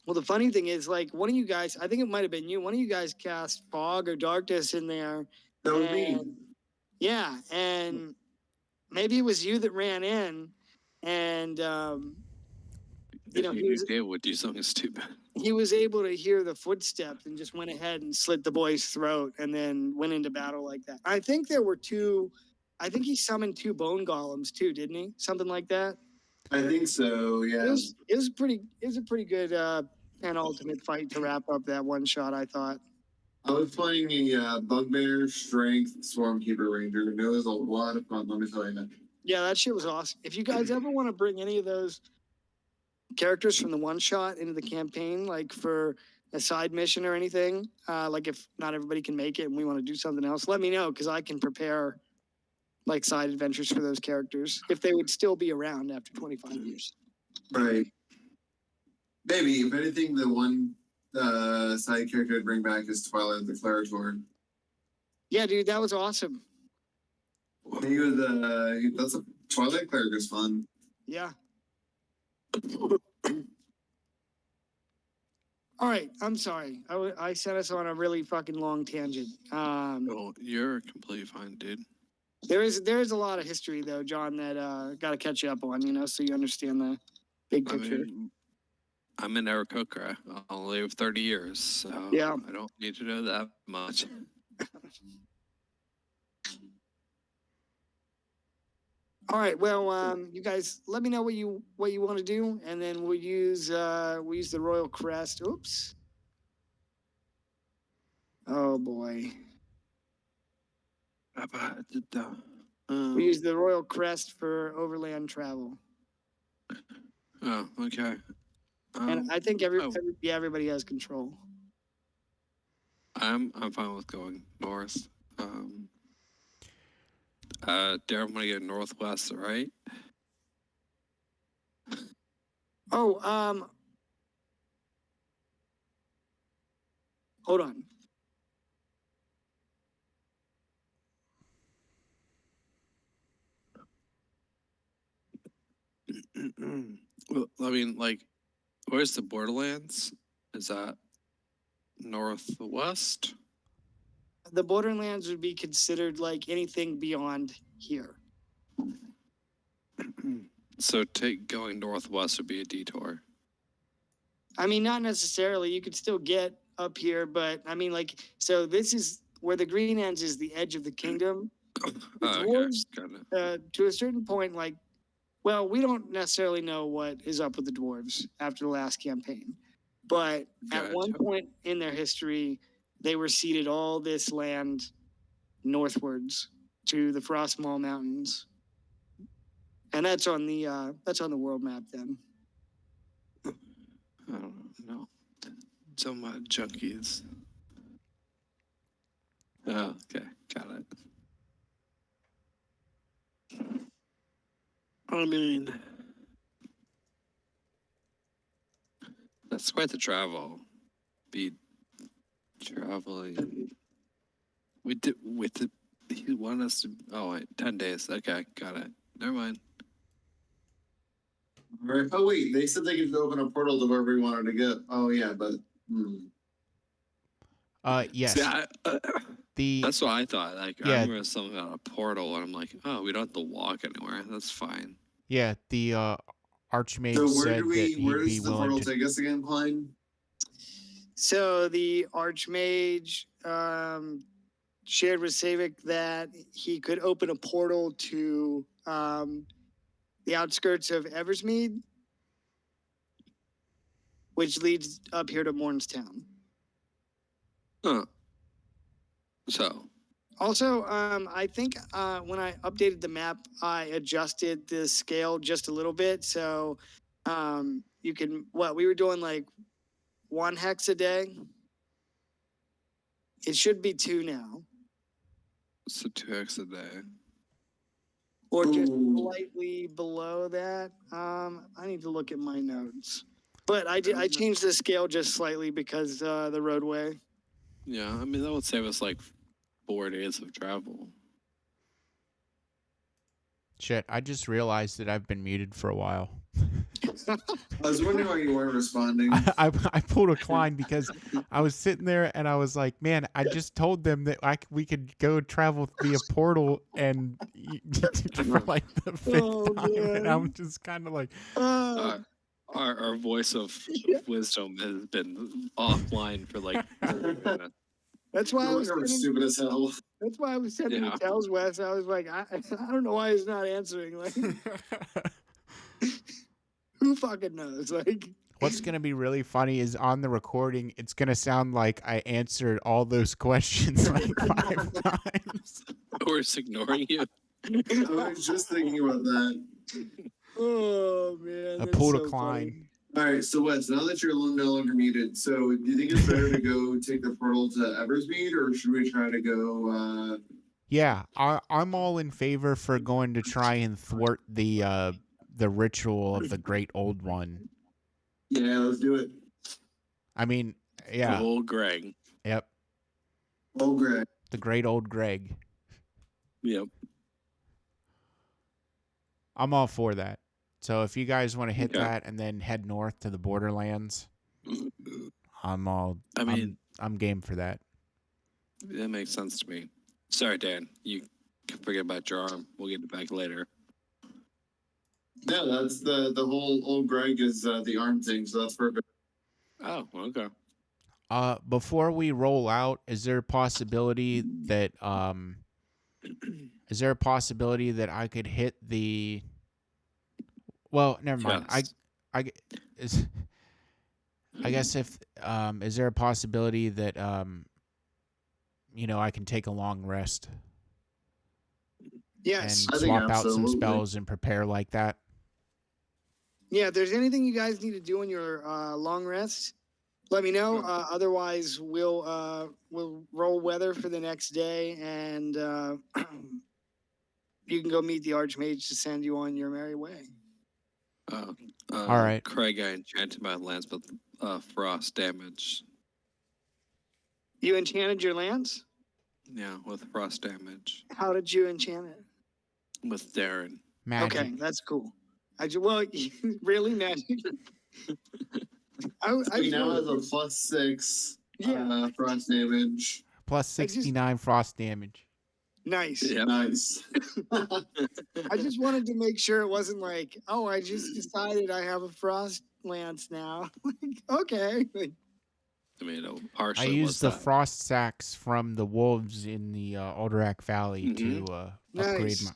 [SPEAKER 1] Well, the funny thing is, one of you guys, I think it might have been you, one of you guys cast fog or darkness in there.
[SPEAKER 2] That was me.
[SPEAKER 1] Yeah, and maybe it was you that ran in, and
[SPEAKER 5] he would do something stupid.
[SPEAKER 1] He was able to hear the footsteps and just went ahead and slit the boy's throat and then went into battle like that. I think there were I think he summoned 2 bone golems too, didn't he? Something like that.
[SPEAKER 2] I think so, yeah.
[SPEAKER 1] It was a pretty good penultimate fight to wrap up that one shot, I thought.
[SPEAKER 2] I was playing a Bugbear Strength Swarmkeeper Ranger, and it was a lot of fun, let me tell you that.
[SPEAKER 1] Yeah, that shit was awesome. If you guys ever want to bring any of those characters from the one shot into the campaign, like for a side mission or anything, like if not everybody can make it and we want to do something else, let me know because I can prepare like side adventures for those characters if they would still be around after 25 years.
[SPEAKER 2] Right. Maybe, if anything, the one side character I'd bring back is Twilight the Declarator.
[SPEAKER 1] Yeah, dude, that was awesome.
[SPEAKER 2] He was that's a Twilight Cleric is fun.
[SPEAKER 1] Yeah. All right, I'm sorry. I sent us on a really fucking long tangent.
[SPEAKER 5] Oh, you're completely fine, dude.
[SPEAKER 1] There is a lot of history though, John, that got to catch you up on, you know, so you understand the big
[SPEAKER 5] I
[SPEAKER 1] picture.
[SPEAKER 5] mean, I'm in Aarakocra. I'll live 30 years, so
[SPEAKER 1] Yeah.
[SPEAKER 5] I don't need to know that much.
[SPEAKER 1] All right, well, you guys, let me know what you want to do, and then we'll use the Royal Crest. Oops. Oh boy. We use the Royal Crest for overland travel,
[SPEAKER 5] Oh, okay.
[SPEAKER 1] and I think everybody has control.
[SPEAKER 5] I'm fine with going north. Darren want to get northwest, right?
[SPEAKER 1] Oh, hold on.
[SPEAKER 5] Well, I mean, like, where's the Borderlands? Is that northwest?
[SPEAKER 1] The Borderlands would be considered like anything beyond here.
[SPEAKER 5] So going northwest would be a detour.
[SPEAKER 1] I mean, not necessarily. You could still get up here, but I mean, like, so this is where the Green Ends is the edge of the kingdom. The dwarves, to a certain point, like, well, we don't necessarily know what is up with the dwarves after the last campaign, but at one point in their history, they were ceded all this land northwards to the Frostmaw Mountains, and that's on the world map. Then
[SPEAKER 5] I don't know. So much junkies. Oh, okay, got it. I mean, that's quite the travel. Be traveling. We did with the. He wanted us to. Oh wait, 10 days. Okay, got it. Never mind.
[SPEAKER 2] All right. Oh wait, they said they could open a portal to wherever we wanted to go. Oh yeah, but.
[SPEAKER 3] Yes.
[SPEAKER 5] See, that's what I thought. Like,
[SPEAKER 3] yeah.
[SPEAKER 5] I remember something about a portal, and I'm like, oh, we don't have to walk anywhere. That's fine.
[SPEAKER 3] Yeah, the Archmage
[SPEAKER 2] So
[SPEAKER 3] said that
[SPEAKER 2] where
[SPEAKER 3] he'd
[SPEAKER 2] does
[SPEAKER 3] be
[SPEAKER 2] the
[SPEAKER 3] willing
[SPEAKER 2] portal
[SPEAKER 3] to.
[SPEAKER 2] take us again, Klein?
[SPEAKER 1] so the Archmage shared with Savik that he could open a portal to the outskirts of Eversmead, which leads up here to Mornstown.
[SPEAKER 5] Huh. So.
[SPEAKER 1] Also, I think when I updated the map, I adjusted the scale just a little bit. So you can, we were doing like 1 hex a day. It should be 2 now.
[SPEAKER 5] So 2 hex a day.
[SPEAKER 1] Or just slightly below that. I need to look at my notes. But I changed the scale just slightly because the roadway.
[SPEAKER 5] Yeah, I mean, that would save us like 4 days of travel.
[SPEAKER 3] Shit, I just realized that I've been muted for a while.
[SPEAKER 2] I was wondering why you weren't responding.
[SPEAKER 3] I pulled a Klein because I was sitting there and I was like, man, I just told them that we could go travel via portal and for like the 5th time, and I'm just kind of like,
[SPEAKER 5] our voice of wisdom has been offline for like 30 minutes.
[SPEAKER 1] That's why I was
[SPEAKER 2] stupid as hell.
[SPEAKER 1] That's why I was sending the tells Wes. I was like, I don't know why he's not answering. Like, who fucking knows? Like,
[SPEAKER 3] what's gonna be really funny is on the recording, it's gonna sound like I answered all those questions like 5 times.
[SPEAKER 5] We're just ignoring you.
[SPEAKER 2] I was just thinking about that.
[SPEAKER 1] Oh man,
[SPEAKER 3] I pulled a Klein.
[SPEAKER 2] All right, so Wes, now that you're no longer muted, so do you think it's better to go take the portal to Eversmead, or should we try to go?
[SPEAKER 3] Yeah, I'm all in favor for going to try and thwart the ritual of the Great Old One.
[SPEAKER 2] Yeah, let's do it.
[SPEAKER 3] I mean, yeah,
[SPEAKER 5] Oh, Greg.
[SPEAKER 3] yep,
[SPEAKER 2] Oh, Greg.
[SPEAKER 3] the Great Old Greg.
[SPEAKER 5] Yep.
[SPEAKER 3] I'm all for that. So if you guys want to hit
[SPEAKER 5] Okay.
[SPEAKER 3] that and then head north to the Borderlands, I'm
[SPEAKER 5] I mean,
[SPEAKER 3] I'm game for that.
[SPEAKER 5] that makes sense to me. Sorry, Dan. You can forget about your arm. We'll get it back later.
[SPEAKER 2] Yeah, that's the whole old Greg is the arm thing, so that's perfect.
[SPEAKER 5] Oh, okay.
[SPEAKER 3] Before we roll out, is there a possibility that I could hit the? Well, never mind.
[SPEAKER 5] Yes.
[SPEAKER 3] I guess if is there a possibility that I can take a long rest
[SPEAKER 1] Yes.
[SPEAKER 3] and
[SPEAKER 2] I think
[SPEAKER 3] swap out some
[SPEAKER 2] absolutely.
[SPEAKER 3] spells and prepare like that?
[SPEAKER 1] Yeah, if there's anything you guys need to do in your long rest, let me know. Otherwise, we'll roll weather for the next day, and you can go meet the Archmage to send you on your merry way.
[SPEAKER 3] All right.
[SPEAKER 5] Craig, I enchanted my lance with frost damage.
[SPEAKER 1] You enchanted your lance?
[SPEAKER 5] Yeah, with frost damage.
[SPEAKER 1] How did you enchant it?
[SPEAKER 5] With Darren.
[SPEAKER 3] Magic.
[SPEAKER 1] Okay, that's cool. Really magic.
[SPEAKER 2] He now has a +6
[SPEAKER 1] Yeah.
[SPEAKER 2] frost damage.
[SPEAKER 3] Plus 69 frost damage.
[SPEAKER 1] Nice.
[SPEAKER 5] Yeah.
[SPEAKER 2] Nice.
[SPEAKER 1] I just wanted to make sure it wasn't like, oh, I just decided I have a frost lance now. Like, okay.
[SPEAKER 5] I mean,
[SPEAKER 3] I
[SPEAKER 5] partially
[SPEAKER 3] used the
[SPEAKER 5] was that.
[SPEAKER 3] frost sacks from the wolves in the Alderac Valley to upgrade
[SPEAKER 1] Nice.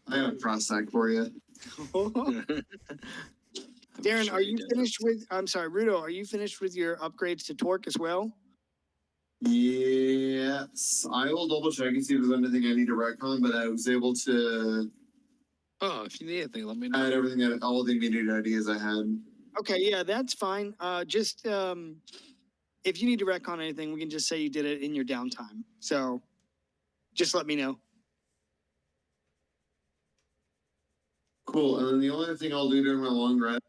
[SPEAKER 2] I got a frost sack for you.
[SPEAKER 5] I'm
[SPEAKER 1] Darren,
[SPEAKER 5] sure
[SPEAKER 1] are
[SPEAKER 5] he
[SPEAKER 1] you
[SPEAKER 5] did.
[SPEAKER 1] finished with? I'm sorry, Rudo. Are you finished with your upgrades to Torque as well?
[SPEAKER 2] Yes, I will double check and see if there's anything I need to retcon, but I was able to
[SPEAKER 5] Oh, if you need anything, let me know.
[SPEAKER 2] add everything that all the immediate ideas I had.
[SPEAKER 1] Okay, yeah, that's fine. Just if you need to retcon anything, we can just say you did it in your downtime. So just let me know.
[SPEAKER 2] Cool. And then the only thing I'll do during my long rest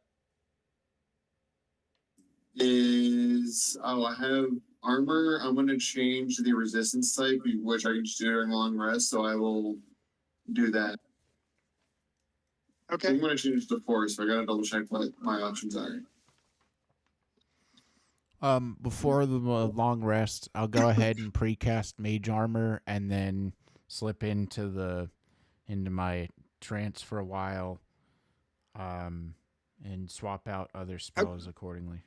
[SPEAKER 2] is I have armor. I'm going to change the resistance type, which I can just do during long rest. So I will do that.
[SPEAKER 1] Okay.
[SPEAKER 2] I'm going to change to force. So I got to double check what my options are.
[SPEAKER 3] Before the long rest, I'll go ahead and precast mage armor and then slip into my trance for a while, and swap out other spells accordingly.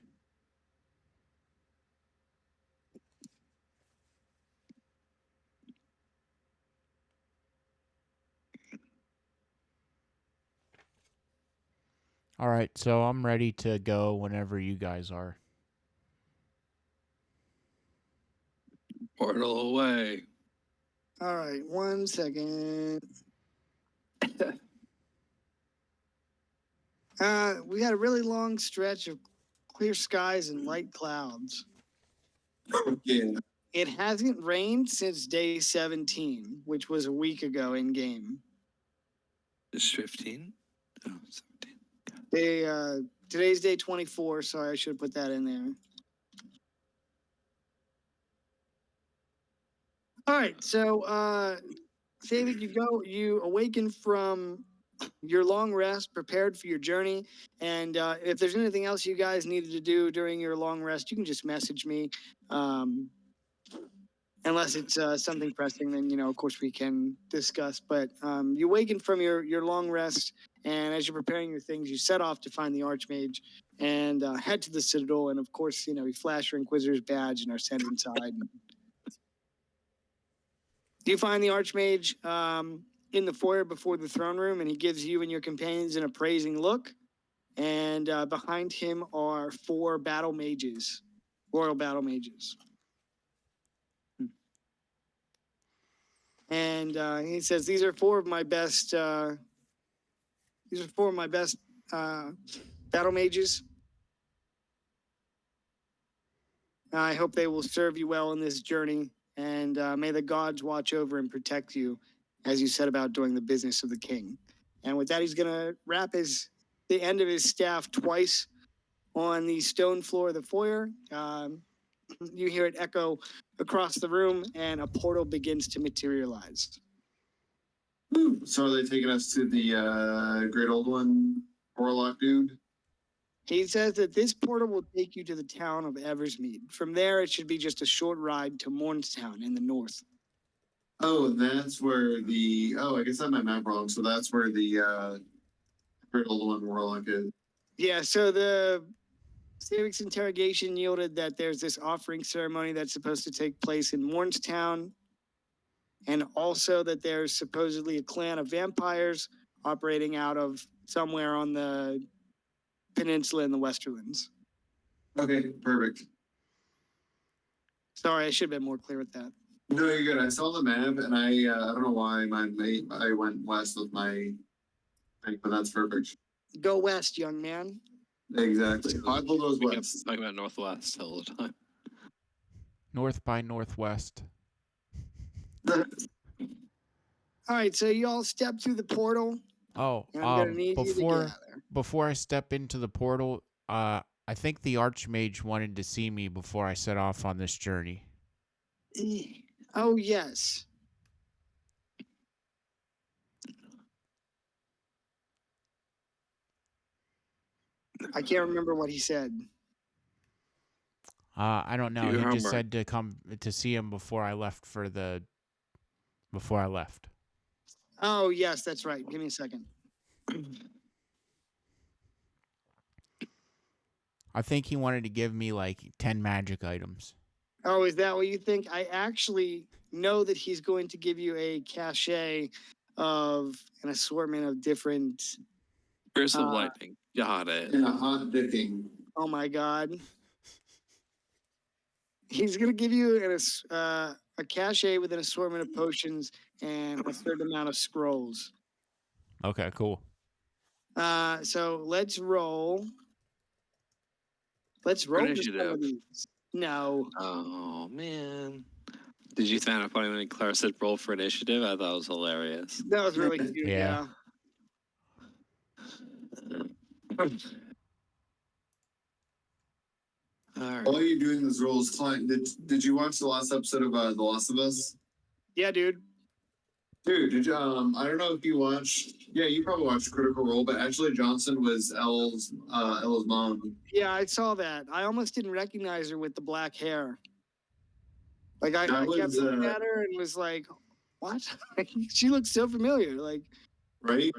[SPEAKER 3] All right, so I'm ready to go whenever you guys are.
[SPEAKER 5] Portal away.
[SPEAKER 1] All right, 1 second. We had a really long stretch of clear skies and light clouds.
[SPEAKER 2] Yeah.
[SPEAKER 1] It hasn't rained since day 17, which was a week ago in game.
[SPEAKER 5] It's 15? Oh, 17.
[SPEAKER 1] Today's day 24. Sorry, I should have put that in there. All right, so David, you awaken from your long rest, prepared for your journey, and if there's anything else you guys needed to do during your long rest, you can just message me. Unless it's something pressing, then of course we can discuss. But you awaken from your long rest, and as you're preparing your things, you set off to find the Archmage and head to the Citadel. And of course, you flash your Inquisitor's badge and are sent inside. You find the Archmage in the foyer before the throne room, and he gives you and your companions an appraising look. And behind him are 4 battle mages, royal battle mages. And he says, "These are 4 of my best. Battle mages. I hope they will serve you well in this journey, and may the gods watch over and protect you as you set about doing the business of the king. And with that, he's going to wrap the end of his staff twice on the stone floor of the foyer. You hear it echo across the room, and a portal begins to materialize.
[SPEAKER 2] So are they taking us to the Great Old One Warlock dude?
[SPEAKER 1] He says that this portal will take you to the town of Eversmead. From there, it should be just a short ride to Mornstown in the north.
[SPEAKER 2] Oh, that's where I guess I have my map wrong. So that's where the Great Old One Warlock is.
[SPEAKER 1] Yeah, so the Savic's interrogation yielded that there's this offering ceremony that's supposed to take place in Mornstown, and also that there's supposedly a clan of vampires operating out of somewhere on the peninsula in the Westerlands.
[SPEAKER 2] Okay, perfect.
[SPEAKER 1] Sorry, I should have been more clear with that.
[SPEAKER 2] No, you're good. I saw the map, and I don't know why I went west with my thing, but that's perfect.
[SPEAKER 1] Go west, young man.
[SPEAKER 2] Exactly. Hardball goes
[SPEAKER 5] We kept
[SPEAKER 2] west.
[SPEAKER 5] talking about Northwest all the time.
[SPEAKER 3] North by Northwest.
[SPEAKER 1] All right, so you all step through the portal,
[SPEAKER 3] Oh,
[SPEAKER 1] and I'm gonna need you to get out of there.
[SPEAKER 3] before I step into the portal, I think the Archmage wanted to see me before I set off on this journey.
[SPEAKER 1] Oh yes. I can't remember what he said.
[SPEAKER 3] I don't know.
[SPEAKER 5] You
[SPEAKER 3] He just
[SPEAKER 5] remember.
[SPEAKER 3] said to come to see him before I left before I left.
[SPEAKER 1] Oh yes, that's right. Give me a second.
[SPEAKER 3] I think he wanted to give me like 10 magic items.
[SPEAKER 1] Oh, is that what you think? I actually know that he's going to give you a cachet of an assortment of different.
[SPEAKER 5] Burst of lightning. Got it.
[SPEAKER 2] And a hot dicking.
[SPEAKER 1] Oh my god. He's gonna give you a cachet with an assortment of potions and a certain amount of scrolls.
[SPEAKER 3] Okay, cool.
[SPEAKER 1] So let's roll. Let's roll for some of
[SPEAKER 5] Initiative.
[SPEAKER 1] these. No.
[SPEAKER 5] Oh man. Did you find it funny when Claire said roll for initiative? I thought it was hilarious.
[SPEAKER 1] That was really cute.
[SPEAKER 3] Yeah.
[SPEAKER 5] Alright.
[SPEAKER 2] All you're doing is rolls. Client, did you watch the last episode of The Last of Us?
[SPEAKER 1] Yeah, dude.
[SPEAKER 2] Dude, did you, I don't know if you watched. Yeah, you probably watched Critical Role, but actually Johnson was Elle's mom.
[SPEAKER 1] Yeah, I saw that. I almost didn't recognize her with the black hair. Like I
[SPEAKER 2] That
[SPEAKER 1] kept
[SPEAKER 2] was,
[SPEAKER 1] looking at her and was like, "What?" She looks so familiar. Like,
[SPEAKER 2] Right?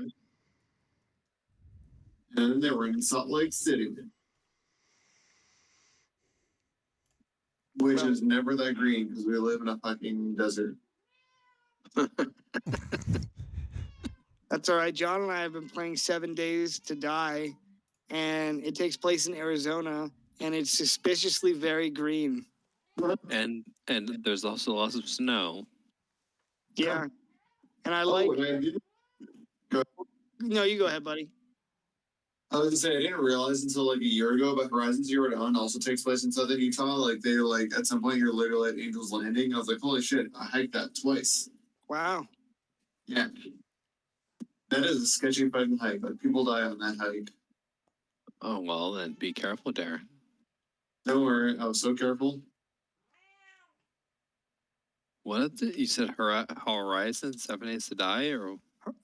[SPEAKER 2] And they were in Salt Lake City. Which is never that green because we live in a fucking desert.
[SPEAKER 1] that's all right. John and I have been playing 7 Days to Die, and it takes place in Arizona, and it's suspiciously very green.
[SPEAKER 5] And there's also lots of snow.
[SPEAKER 1] Yeah, and I like.
[SPEAKER 2] Oh, and I didn't.
[SPEAKER 1] No, you go ahead, buddy.
[SPEAKER 2] I was gonna say I didn't realize until like a year ago, but Horizon Zero Dawn also takes place in southern Utah. Like they like at some point you're literally at Angel's Landing. I was like, holy shit, I hiked that twice.
[SPEAKER 1] Wow.
[SPEAKER 2] Yeah. That is a sketchy fucking hike. Like people die on that hike.
[SPEAKER 5] Oh well, then be careful, Darren.
[SPEAKER 2] Don't worry, I was so careful.
[SPEAKER 5] What is it? You said Horizon 7 Days to Die, or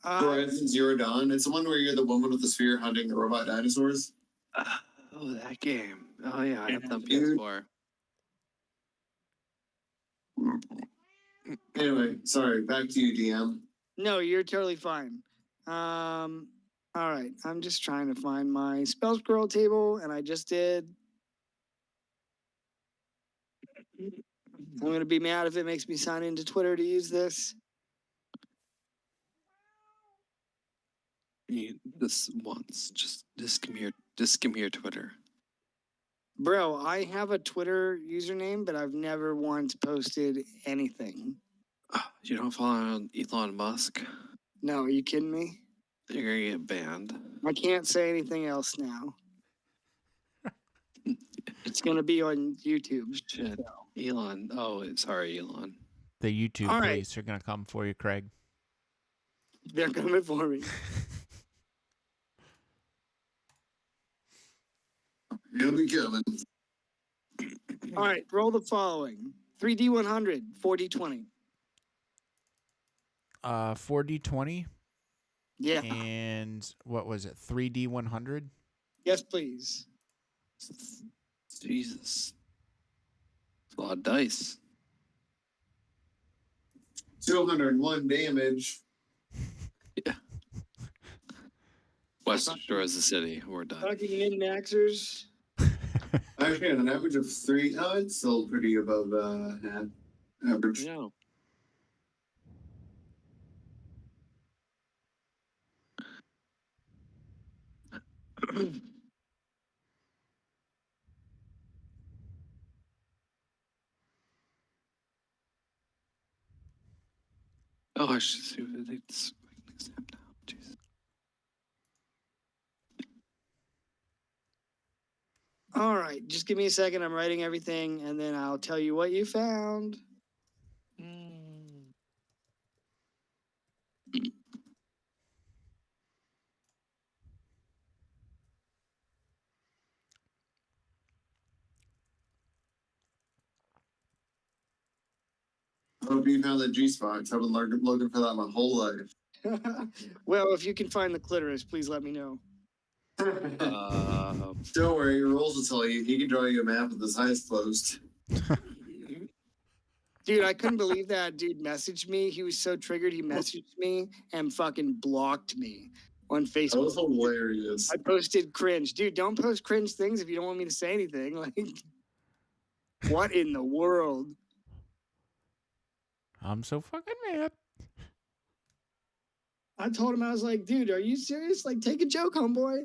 [SPEAKER 2] Horizon Zero Dawn. It's the one where you're the woman with the spear hunting the robot dinosaurs.
[SPEAKER 5] oh, that game. Oh yeah, I have it on
[SPEAKER 2] Dude.
[SPEAKER 5] PS4.
[SPEAKER 2] Anyway, sorry, back to you, DM.
[SPEAKER 1] No, you're totally fine. All right, I'm just trying to find my spell scroll table, and I just did. I'm gonna be mad if it makes me sign into Twitter to use this.
[SPEAKER 5] This once, just give me your Twitter.
[SPEAKER 1] Bro, I have a Twitter username, but I've never once posted anything.
[SPEAKER 5] You don't follow Elon Musk?
[SPEAKER 1] No, are you kidding me?
[SPEAKER 5] You're gonna get banned.
[SPEAKER 1] I can't say anything else now. It's gonna be on YouTube.
[SPEAKER 5] Shit. Elon. Oh, sorry, Elon.
[SPEAKER 3] The YouTube
[SPEAKER 1] All right.
[SPEAKER 3] police are gonna come for you, Craig.
[SPEAKER 1] They're coming for me.
[SPEAKER 2] He'll be coming.
[SPEAKER 1] All right, roll the following: 3D100, 4D20.
[SPEAKER 3] 4D20
[SPEAKER 1] Yeah.
[SPEAKER 3] and what was it? 3D100.
[SPEAKER 1] Yes, please.
[SPEAKER 5] Jesus. It's a lot of dice.
[SPEAKER 2] 201 damage.
[SPEAKER 5] West Shore is the city. We're done.
[SPEAKER 1] Fucking min-maxers.
[SPEAKER 2] Actually, an average of 3. Oh, it's still pretty above average.
[SPEAKER 5] Yeah. Oh, I should see what it's next time now. Jeez.
[SPEAKER 1] All right, just give me a second. I'm writing everything, and then I'll tell you what you found.
[SPEAKER 2] I hope you found the G-spot. I've been looking for that my whole life.
[SPEAKER 1] Well, if you can find the clitoris, please let me know.
[SPEAKER 2] Don't worry, Rolls will tell you. He can draw you a map with his eyes closed.
[SPEAKER 1] Dude, I couldn't believe that dude messaged me. He was so triggered. He messaged me and fucking blocked me on
[SPEAKER 2] That was
[SPEAKER 1] Facebook.
[SPEAKER 2] hilarious.
[SPEAKER 1] I posted cringe. Dude, don't post cringe things if you don't want me to say anything. Like, what in the world?
[SPEAKER 3] I'm so fucking mad.
[SPEAKER 1] I told him, I was like, dude, are you serious? Like, take a joke, homeboy.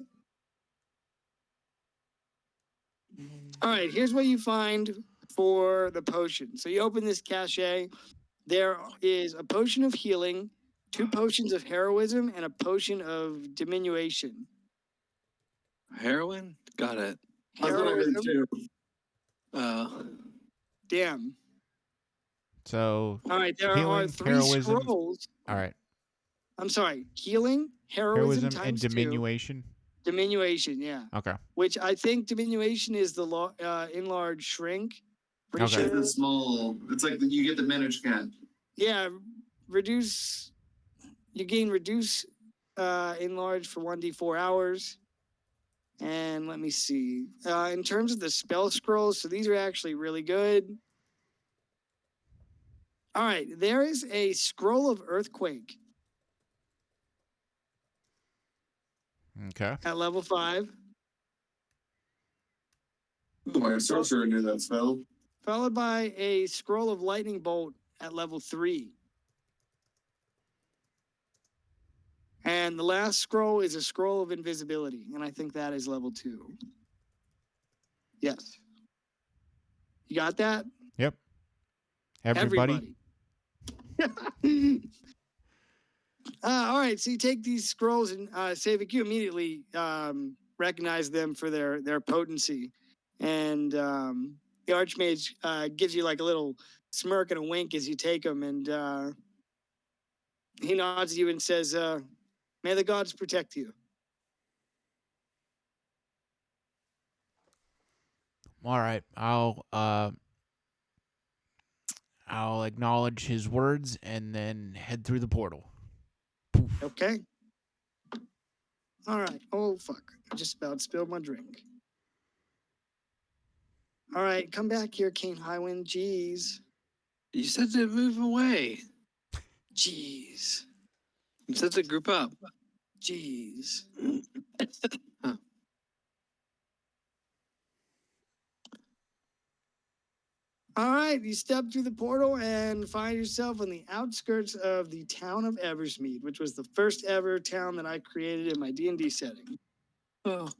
[SPEAKER 1] All right, here's what you find for the potion. So you open this cachet. There is a potion of healing, 2 potions of heroism, and a potion of diminution.
[SPEAKER 5] Heroin? Got it.
[SPEAKER 2] That's what I heard
[SPEAKER 1] Heroism?
[SPEAKER 2] too.
[SPEAKER 1] Damn.
[SPEAKER 3] So,
[SPEAKER 1] All right, there are
[SPEAKER 3] Healing,
[SPEAKER 1] 3
[SPEAKER 3] heroism.
[SPEAKER 1] scrolls.
[SPEAKER 3] all right.
[SPEAKER 1] I'm sorry, healing, heroism,
[SPEAKER 3] Heroism and
[SPEAKER 1] times 2.
[SPEAKER 3] diminution.
[SPEAKER 1] Diminution, yeah.
[SPEAKER 3] Okay.
[SPEAKER 1] Which I think diminution is the enlarge shrink. Pretty
[SPEAKER 3] Okay.
[SPEAKER 2] It's
[SPEAKER 1] sure.
[SPEAKER 2] a small. It's like you get the managed cat.
[SPEAKER 1] Yeah, reduce. You gain reduce enlarge for 1d4 hours. And let me see. In terms of the spell scrolls, so these are actually really good. All right, there is a scroll of earthquake
[SPEAKER 3] Okay.
[SPEAKER 1] at level 5,
[SPEAKER 2] Oh, my sorcerer knew that spell.
[SPEAKER 1] followed by a scroll of lightning bolt at level 3. And the last scroll is a scroll of invisibility, and I think that is level 2. Yes. You got that?
[SPEAKER 3] Yep. Everybody.
[SPEAKER 1] All right, so you take these scrolls and Savik, you immediately recognize them for their potency, and the Archmage gives you like a little smirk and a wink as you take them, and he nods at you and says, "May the gods protect you."
[SPEAKER 3] All right. I'll acknowledge his words and then head through the portal. Poof.
[SPEAKER 1] Okay. All right. Oh fuck! I just about spilled my drink. All right, come back here, King Highwind. Jeez.
[SPEAKER 5] You said to move away.
[SPEAKER 1] Jeez.
[SPEAKER 5] You said to group up.
[SPEAKER 1] Jeez.
[SPEAKER 5] Huh.
[SPEAKER 1] All right, you step through the portal and find yourself on the outskirts of the town of Eversmead, which was the first ever town that I created in my D&D setting.
[SPEAKER 5] Oh.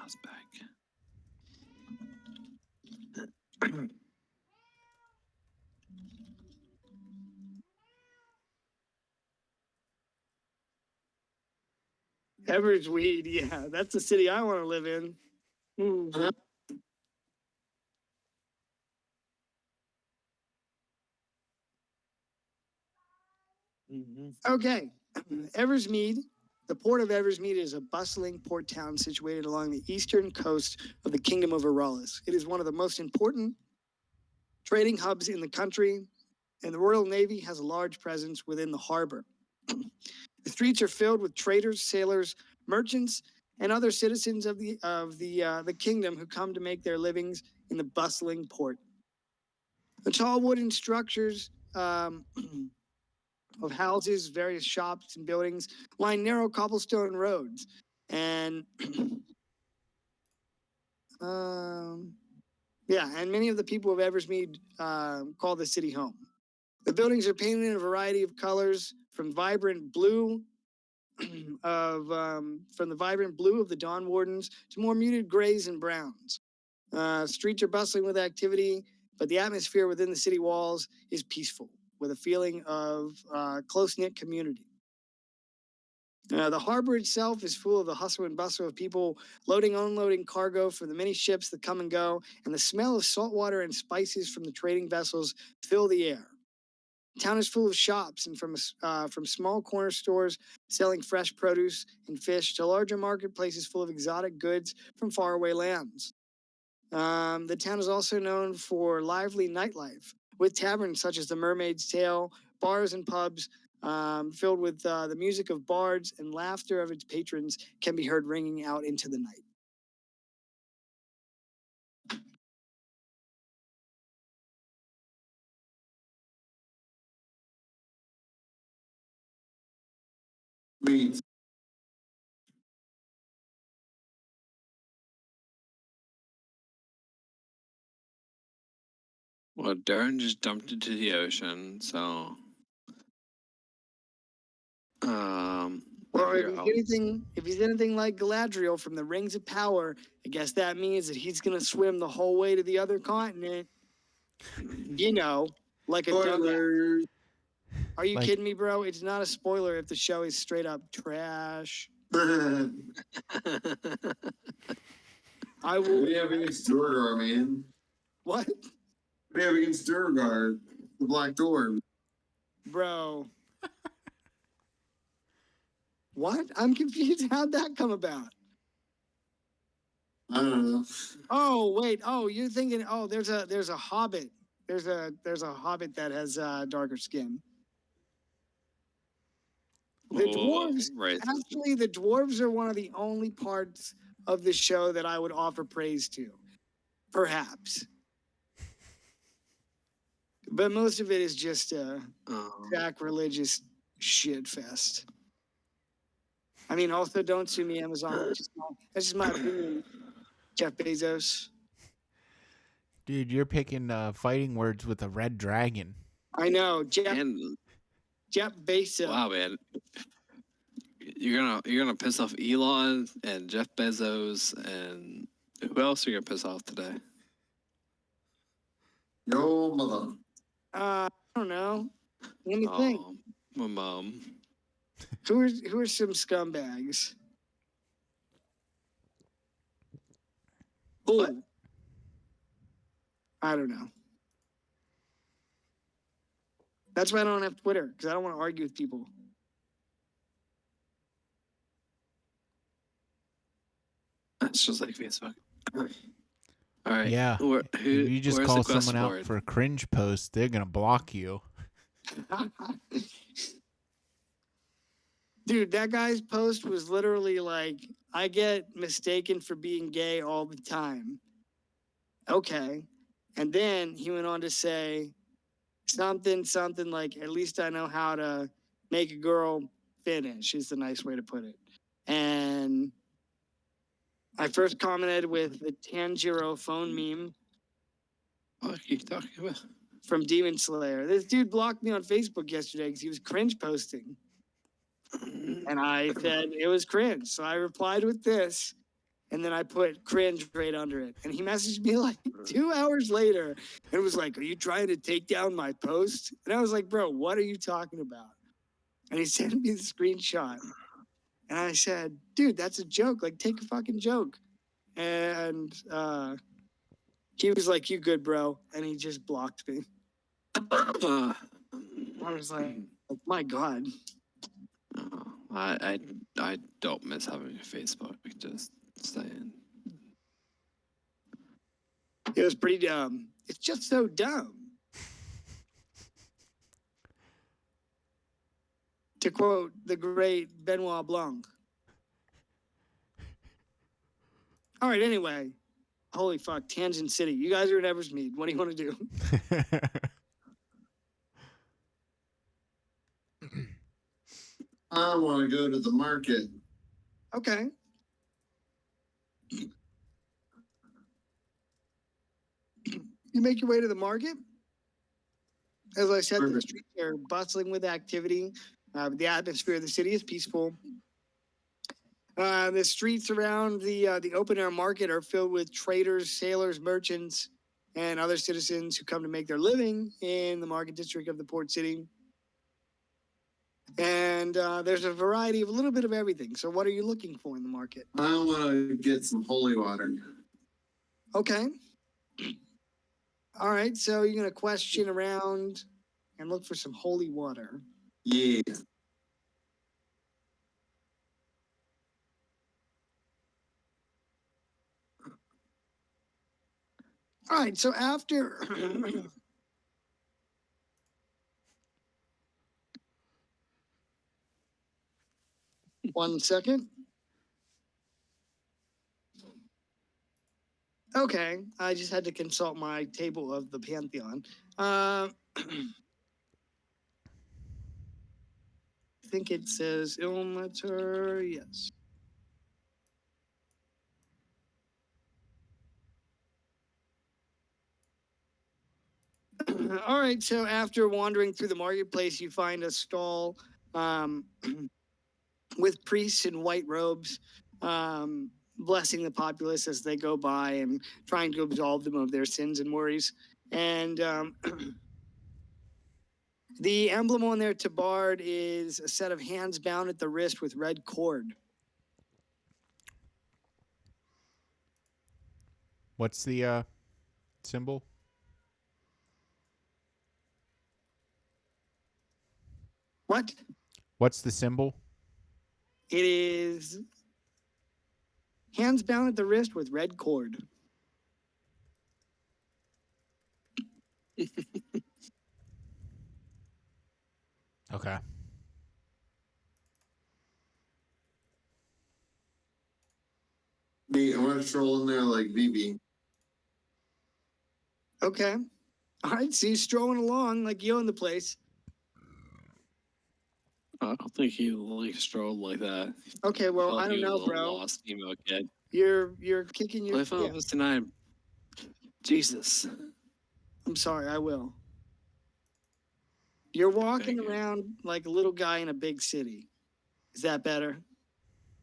[SPEAKER 5] mouse back.
[SPEAKER 1] Eversweed, yeah, that's the city I want to live in. Hmm. Okay, Eversmead. The port of Eversmead is a bustling port town situated along the eastern coast of the Kingdom of Auralis. It is one of the most important trading hubs in the country, and the Royal Navy has a large presence within the harbor. The streets are filled with traders, sailors, merchants, and other citizens of the kingdom who come to make their livings in the bustling port. The tall wooden structures of houses, various shops and buildings line narrow cobblestone roads, and and many of the people of Eversmead call the city home. The buildings are painted in a variety of colors, from vibrant blue from the vibrant blue of the Dawn Wardens to more muted grays and browns. Streets are bustling with activity, but the atmosphere within the city walls is peaceful, with a feeling of close-knit community. The harbor itself is full of the hustle and bustle of people loading and unloading cargo from the many ships that come and go, and the smell of salt water and spices from the trading vessels fill the air. The town is full of shops, and from small corner stores selling fresh produce and fish to larger marketplaces full of exotic goods from faraway lands. The town is also known for lively nightlife, with taverns such as the Mermaid's Tail, bars and pubs filled with the music of bards, and laughter of its patrons can be heard ringing out into the night.
[SPEAKER 2] Wait,
[SPEAKER 5] Well, Darren just dumped into the ocean, so
[SPEAKER 1] Well,
[SPEAKER 5] figure out-
[SPEAKER 1] if he's anything like Galadriel from the Rings of Power, I guess that means that he's gonna swim the whole way to the other continent. You know, like a dumbass.
[SPEAKER 2] spoilers.
[SPEAKER 1] Are you
[SPEAKER 3] Like-
[SPEAKER 1] kidding me, bro? It's not a spoiler if the show is straight up trash. I
[SPEAKER 2] What
[SPEAKER 1] will.
[SPEAKER 2] do you have against Durgar, man?
[SPEAKER 1] What,
[SPEAKER 2] What do you have against Durgar? The Black Dwarf.
[SPEAKER 1] bro? What? I'm confused. How'd that come about?
[SPEAKER 2] I don't know.
[SPEAKER 1] Oh wait. Oh, you're thinking. Oh, there's a hobbit. There's a hobbit that has darker skin. The
[SPEAKER 5] Whoa,
[SPEAKER 1] dwarves.
[SPEAKER 5] right.
[SPEAKER 1] Actually, the dwarves are one of the only parts of the show that I would offer praise to. Perhaps. But most of it is just a sacrilegious shit fest. I mean, also, don't sue me, Amazon. That's just my opinion, Jeff Bezos.
[SPEAKER 3] Dude, you're picking fighting words with a red dragon.
[SPEAKER 1] I know, Jeff
[SPEAKER 5] And
[SPEAKER 1] Bezos.
[SPEAKER 5] wow, man, you're gonna piss off Elon and Jeff Bezos, and who else are you gonna piss off today?
[SPEAKER 2] Yo, mother.
[SPEAKER 1] I don't know. Let me think.
[SPEAKER 5] Oh, my mom.
[SPEAKER 1] Who are some scumbags?
[SPEAKER 5] What?
[SPEAKER 1] Ooh. I don't know. That's why I don't have Twitter, because I don't want to argue with people.
[SPEAKER 5] That's just like Facebook. All right.
[SPEAKER 3] Yeah.
[SPEAKER 5] Who,
[SPEAKER 3] If you just
[SPEAKER 5] where's
[SPEAKER 3] call
[SPEAKER 5] the quest
[SPEAKER 3] someone out
[SPEAKER 5] board?
[SPEAKER 3] for a cringe post, they're gonna block you.
[SPEAKER 1] Dude, that guy's post was literally like, I get mistaken for being gay all the time. Okay. And then he went on to say something like, at least I know how to make a girl finish, is the nice way to put it. And I first commented with the Tanjiro phone meme
[SPEAKER 5] What are you talking about?
[SPEAKER 1] from Demon Slayer. This dude blocked me on Facebook yesterday because he was cringe posting. And I said it was cringe. So I replied with this. And then I put cringe right under it. And he messaged me like 2 hours later and was like, "Are you trying to take down my post?" And I was like, "Bro, what are you talking about?" And he sent me the screenshot. And I said, "Dude, that's a joke. Like, take a fucking joke." And he was like, "You good, bro?" And he just blocked me. I was like, "Oh my God."
[SPEAKER 5] I don't miss having a Facebook. Just saying.
[SPEAKER 1] It was pretty dumb. It's just so dumb. To quote the great Benoit Blanc. All right, anyway. Holy fuck, Tangent City. You guys are in Eversmead. What do you want to do?
[SPEAKER 2] I want to go to the market.
[SPEAKER 1] Okay. You make your way to the market. As I said, the
[SPEAKER 2] Perfect.
[SPEAKER 1] streets are bustling with activity. The atmosphere of the city is peaceful. The streets around the open air market are filled with traders, sailors, merchants, and other citizens who come to make their living in the market district of the port city. And there's a variety of a little bit of everything. So, what are you looking for in the market?
[SPEAKER 2] I want to get some holy water.
[SPEAKER 1] Okay. All right. So, you're going to question around and look for some holy water.
[SPEAKER 2] Yeah.
[SPEAKER 1] All right. So, after. 1 second. Okay, I just had to consult my table of the Pantheon. I think it says Ilmater, yes. All right, so after wandering through the marketplace, you find a stall with priests in white robes blessing the populace as they go by and trying to absolve them of their sins and worries. And the emblem on their tabard is a set of hands bound at the wrist with red cord.
[SPEAKER 3] What's the symbol?
[SPEAKER 1] What?
[SPEAKER 3] What's the symbol?
[SPEAKER 1] It is hands bound at the wrist with red cord.
[SPEAKER 3] Okay.
[SPEAKER 2] Me, I want to stroll in there like VB.
[SPEAKER 1] Okay. All right. So you're strolling along like you own the place.
[SPEAKER 5] I don't think he like strolled like that.
[SPEAKER 1] Okay. Well,
[SPEAKER 5] Felt
[SPEAKER 1] I don't
[SPEAKER 5] he was
[SPEAKER 1] know,
[SPEAKER 5] a little
[SPEAKER 1] bro.
[SPEAKER 5] lost emo kid.
[SPEAKER 1] You're kicking your.
[SPEAKER 5] Play Final
[SPEAKER 1] Yeah,
[SPEAKER 5] Fantasy 9. Jesus.
[SPEAKER 1] I'm sorry. I will. You're walking
[SPEAKER 5] Thank you.
[SPEAKER 1] around like a little guy in a big city. Is that better?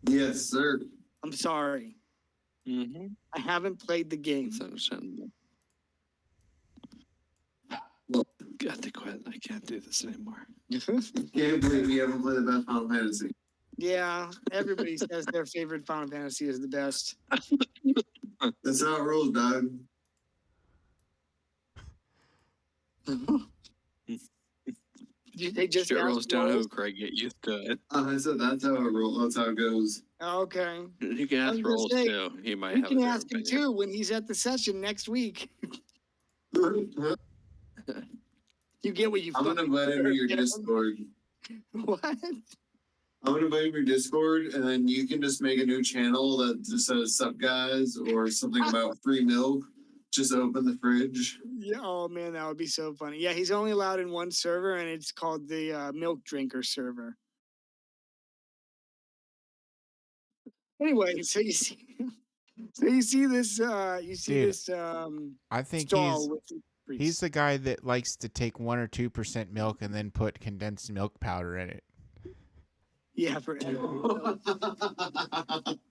[SPEAKER 2] Yes, sir.
[SPEAKER 1] I'm sorry.
[SPEAKER 5] Mm-hmm.
[SPEAKER 1] I haven't played the game.
[SPEAKER 5] It's understandable.
[SPEAKER 2] Well,
[SPEAKER 5] Got to quit. I can't do this anymore.
[SPEAKER 2] can't believe you haven't played the best Final Fantasy.
[SPEAKER 1] Yeah, everybody says their favorite Final Fantasy is the best.
[SPEAKER 2] That's how it rolls, dog.
[SPEAKER 1] Did you say just
[SPEAKER 5] Shit
[SPEAKER 1] ask
[SPEAKER 5] rolls
[SPEAKER 1] rolls?
[SPEAKER 5] downhill, Craig. Get used to it.
[SPEAKER 2] I said that's how it rolls. That's how it goes.
[SPEAKER 1] Okay.
[SPEAKER 5] You can
[SPEAKER 1] I
[SPEAKER 5] ask
[SPEAKER 1] was gonna
[SPEAKER 5] rolls
[SPEAKER 1] say,
[SPEAKER 5] too. He might
[SPEAKER 1] We
[SPEAKER 5] have
[SPEAKER 1] can
[SPEAKER 5] a
[SPEAKER 1] ask him
[SPEAKER 5] different opinion.
[SPEAKER 1] too when he's at the session next week. You get what you
[SPEAKER 2] I'm gonna invite him to your
[SPEAKER 1] Get him?
[SPEAKER 2] Discord.
[SPEAKER 1] What?
[SPEAKER 2] I'm gonna invite him to your Discord, and then you can just make a new channel that just says "Sup guys" or something about free milk. Just open the fridge.
[SPEAKER 1] Yeah. Oh man, that would be so funny. Yeah, he's only allowed in one server, and it's called the Milk Drinker server. Anyway, so you see, this. You see
[SPEAKER 3] Dude,
[SPEAKER 1] this
[SPEAKER 3] I think
[SPEAKER 1] stall with the priest.
[SPEAKER 3] he's the guy that likes to take 1 or 2% milk and then put condensed milk powder in it.
[SPEAKER 1] Yeah, for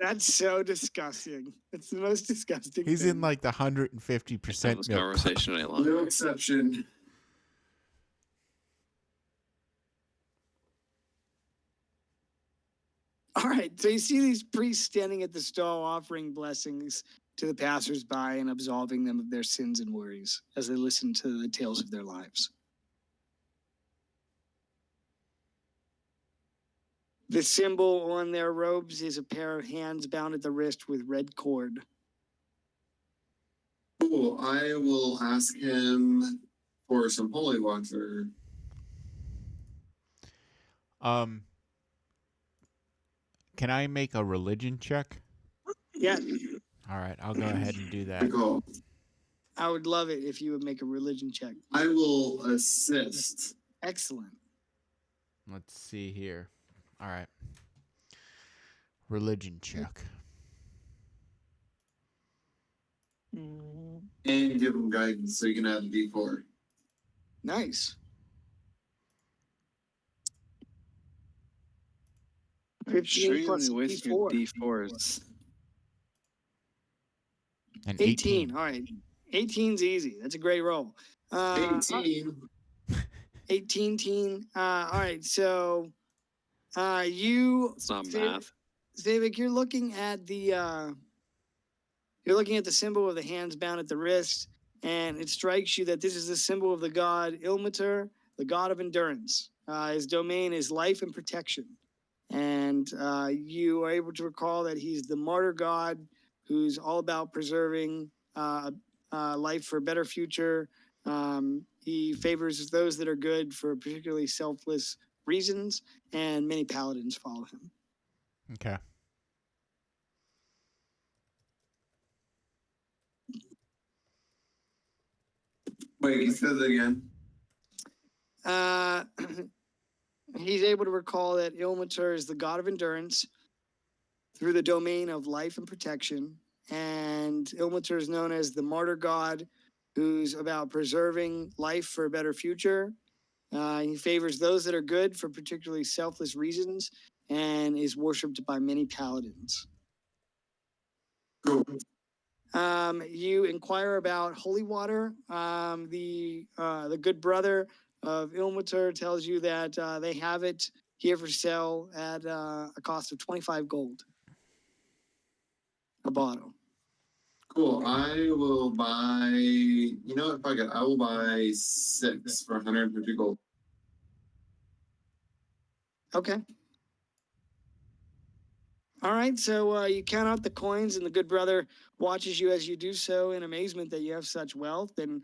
[SPEAKER 1] that's so disgusting. It's the most disgusting.
[SPEAKER 3] He's
[SPEAKER 1] thing.
[SPEAKER 3] in like the
[SPEAKER 5] Have
[SPEAKER 3] 150%
[SPEAKER 5] this
[SPEAKER 3] milk.
[SPEAKER 5] conversation any
[SPEAKER 2] No
[SPEAKER 5] longer.
[SPEAKER 2] exception.
[SPEAKER 1] All right, so you see these priests standing at the stall offering blessings to the passersby and absolving them of their sins and worries as they listen to the tales of their lives. The symbol on their robes is a pair of hands bound at the wrist with red cord.
[SPEAKER 2] Cool. I will ask him for some holy water.
[SPEAKER 3] Can I make a religion check?
[SPEAKER 1] Yeah,
[SPEAKER 3] All right, I'll go ahead and do that.
[SPEAKER 2] Go.
[SPEAKER 1] I would love it if you would make a religion check.
[SPEAKER 2] I will assist.
[SPEAKER 1] Excellent.
[SPEAKER 3] Let's see here. All right. Religion check.
[SPEAKER 2] And give him guidance so you can add a D4.
[SPEAKER 1] Nice. 15
[SPEAKER 5] Sure you
[SPEAKER 1] plus
[SPEAKER 5] only waste your
[SPEAKER 1] D4.
[SPEAKER 5] D4s.
[SPEAKER 3] And
[SPEAKER 1] 18. All right. 18's easy. That's a great roll.
[SPEAKER 2] 18.
[SPEAKER 1] 18 teen. All right. So you
[SPEAKER 5] It's not
[SPEAKER 1] Sa-
[SPEAKER 5] math.
[SPEAKER 1] Zavik, you're looking at the symbol of the hands bound at the wrist, and it strikes you that this is the symbol of the god Ilmater, the god of endurance. His domain is life and protection. And you are able to recall that he's the martyr god who's all about preserving life for a better future. He favors those that are good for particularly selfless reasons, and many paladins follow him.
[SPEAKER 3] Okay.
[SPEAKER 2] Wait, you said it again.
[SPEAKER 1] He's able to recall that Ilmater is the god of endurance through the domain of life and protection. And Ilmater is known as the martyr god who's about preserving life for a better future. He favors those that are good for particularly selfless reasons and is worshipped by many paladins.
[SPEAKER 2] Cool.
[SPEAKER 1] You inquire about holy water. The good brother of Ilmater tells you that they have it here for sale at a cost of 25 gold a bottle.
[SPEAKER 2] Cool. I will buy. You know what? Fuck it. I will buy 6 for 150 gold.
[SPEAKER 1] Okay. All right, so you count out the coins, and the good brother watches you as you do so in amazement that you have such wealth. And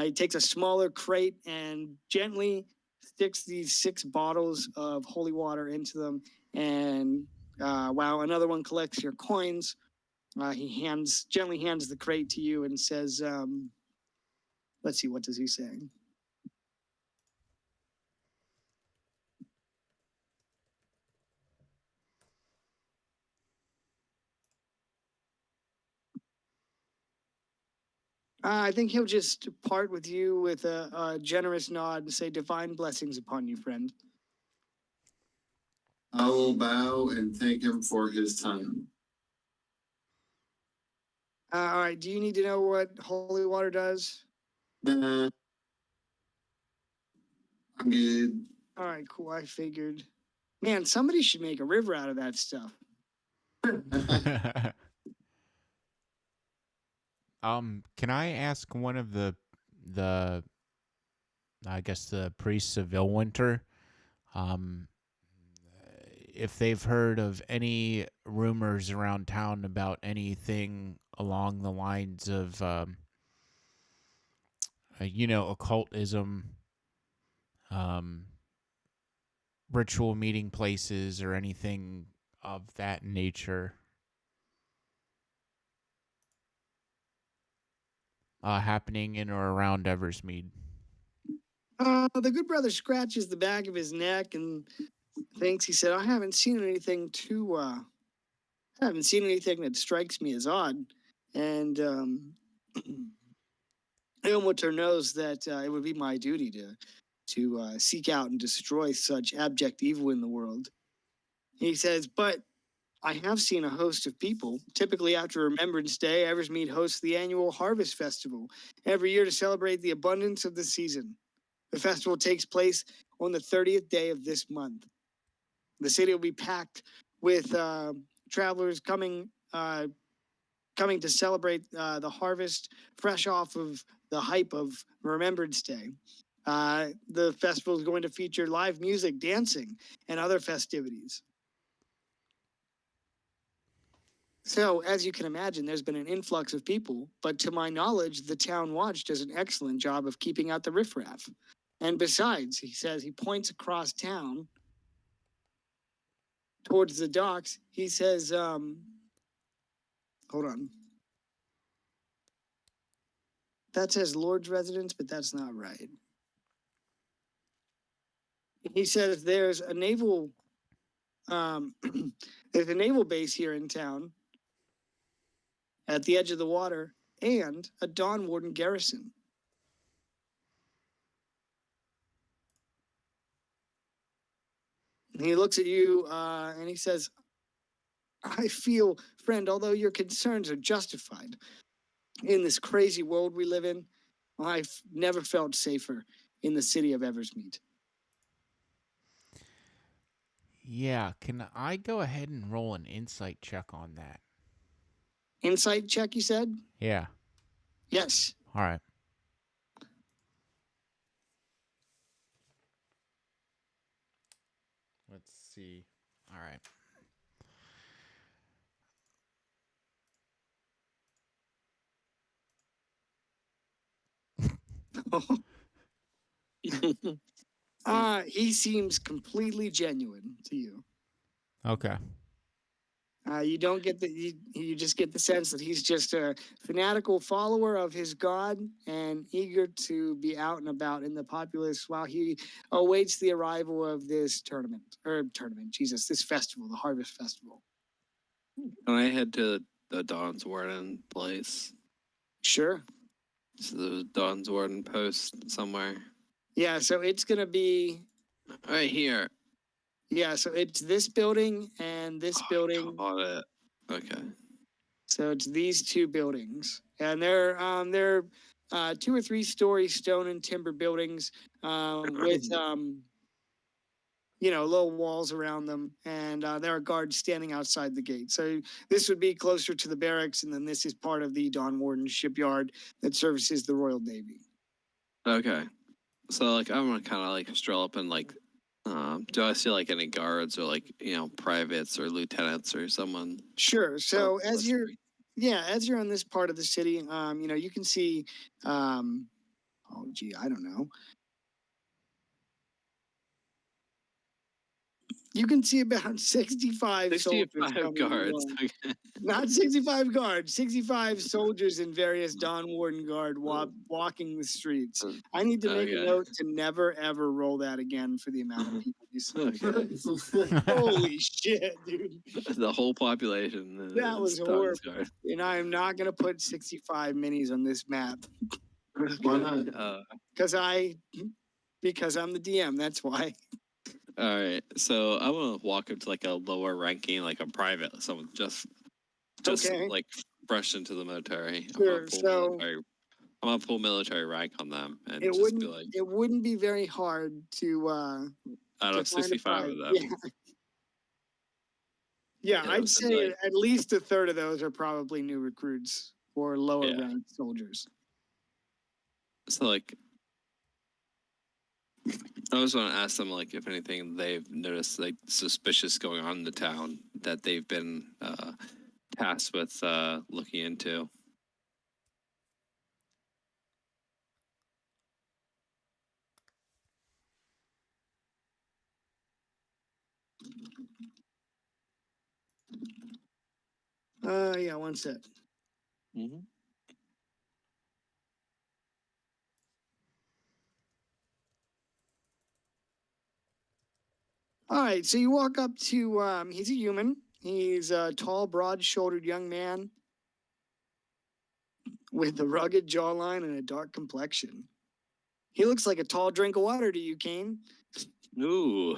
[SPEAKER 1] he takes a smaller crate and gently sticks these 6 bottles of holy water into them. And while another one collects your coins, he gently hands the crate to you and says, let's see, what does he say? I think he'll just part with you with a generous nod and say, divine blessings upon you, friend.
[SPEAKER 2] I will bow and thank him for his time.
[SPEAKER 1] All right, do you need to know what holy water does?
[SPEAKER 2] Nah. I'm good.
[SPEAKER 1] All right, cool. I figured. Man, somebody should make a river out of that stuff.
[SPEAKER 3] Can I ask one of the I guess the priests of Ilwinter, if they've heard of any rumors around town about anything along the lines of occultism, ritual meeting places, or anything of that nature happening in or around Eversmead?
[SPEAKER 1] The good brother scratches the back of his neck and thinks. He said, I haven't seen anything that strikes me as odd. And Ilmater knows that it would be my duty to seek out and destroy such abject evil in the world. He says, but I have seen a host of people. Typically, after Remembrance Day, Eversmead hosts the annual Harvest Festival every year to celebrate the abundance of the season. The festival takes place on the 30th day of this month. The city will be packed with travelers coming to celebrate the harvest, fresh off of the hype of Remembrance Day. The festival is going to feature live music, dancing, and other festivities. So, as you can imagine, there's been an influx of people, but to my knowledge, the town watch does an excellent job of keeping out the riffraff. And besides, he says, he points across town towards the docks. He says, hold on. That says Lord's residence, but that's not right. He says there's a naval there's a naval base here in town at the edge of the water and a Dawn Warden garrison. And he looks at you and he says, I feel, friend, although your concerns are justified, in this crazy world we live in, I've never felt safer in the city of Eversmead.
[SPEAKER 3] Yeah, can I go ahead and roll an insight check on that?
[SPEAKER 1] Insight check, you said?
[SPEAKER 3] Yeah.
[SPEAKER 1] Yes.
[SPEAKER 3] All right. Let's see. All right.
[SPEAKER 1] He seems completely genuine to you.
[SPEAKER 3] Okay.
[SPEAKER 1] You don't get you just get the sense that he's just a fanatical follower of his god and eager to be out and about in the populace while he awaits the arrival of this this festival, the Harvest Festival.
[SPEAKER 5] Can I head to the Dawn's Warden place?
[SPEAKER 1] Sure.
[SPEAKER 5] So the Dawn's Warden post somewhere.
[SPEAKER 1] Yeah, so it's gonna be
[SPEAKER 5] Right here.
[SPEAKER 1] yeah, so it's this building and this building.
[SPEAKER 5] Got it. Okay.
[SPEAKER 1] So it's these two buildings, and they're 2 or 3 story stone and timber buildings with low walls around them, and there are guards standing outside the gate. So this would be closer to the barracks, and then this is part of the Dawn Warden shipyard that services the Royal Navy.
[SPEAKER 5] Okay. So like I'm gonna kind of like stroll up and like, do I see like any guards or like privates or lieutenants or someone?
[SPEAKER 1] Sure. So
[SPEAKER 5] Oh,
[SPEAKER 1] as you're on this part of the city, you can see, I don't know. You can see about 65 soldiers.
[SPEAKER 5] 65 guards. Okay.
[SPEAKER 1] Not 65 guards, 65 soldiers in various Dawn Warden guard walking the streets. I need to make a note to never, ever roll that again for the amount of people you see.
[SPEAKER 5] Okay.
[SPEAKER 1] Holy shit, dude.
[SPEAKER 5] The whole population.
[SPEAKER 1] That was
[SPEAKER 5] Dawn's
[SPEAKER 1] horrible.
[SPEAKER 5] Guard.
[SPEAKER 1] And I am not going to put 65 minis on this map.
[SPEAKER 2] Why not?
[SPEAKER 1] Because I'm the DM, that's why.
[SPEAKER 5] All right, so I want to walk up to like a lower ranking, like a private, someone just
[SPEAKER 1] Okay.
[SPEAKER 5] like fresh into the military.
[SPEAKER 1] Sure,
[SPEAKER 5] I'm gonna pull military rank on them and
[SPEAKER 1] It
[SPEAKER 5] just be like,
[SPEAKER 1] wouldn't be very hard to
[SPEAKER 5] I don't know,
[SPEAKER 1] to find a
[SPEAKER 5] 65 of them.
[SPEAKER 1] Yeah. Yeah,
[SPEAKER 5] Yeah,
[SPEAKER 1] I'd
[SPEAKER 5] and,
[SPEAKER 1] say
[SPEAKER 5] like-
[SPEAKER 1] at least a third of those are probably new recruits or lower
[SPEAKER 5] Yeah.
[SPEAKER 1] ranked soldiers.
[SPEAKER 5] So like, I just want to ask them like if anything they've noticed like suspicious going on in the town that they've been tasked with looking into.
[SPEAKER 1] Yeah, one sec.
[SPEAKER 5] Mm-hmm.
[SPEAKER 1] All right, so you walk up to he's a human. He's a tall, broad-shouldered young man with a rugged jawline and a dark complexion. He looks like a tall drink of water to you, Kane.
[SPEAKER 5] Ooh,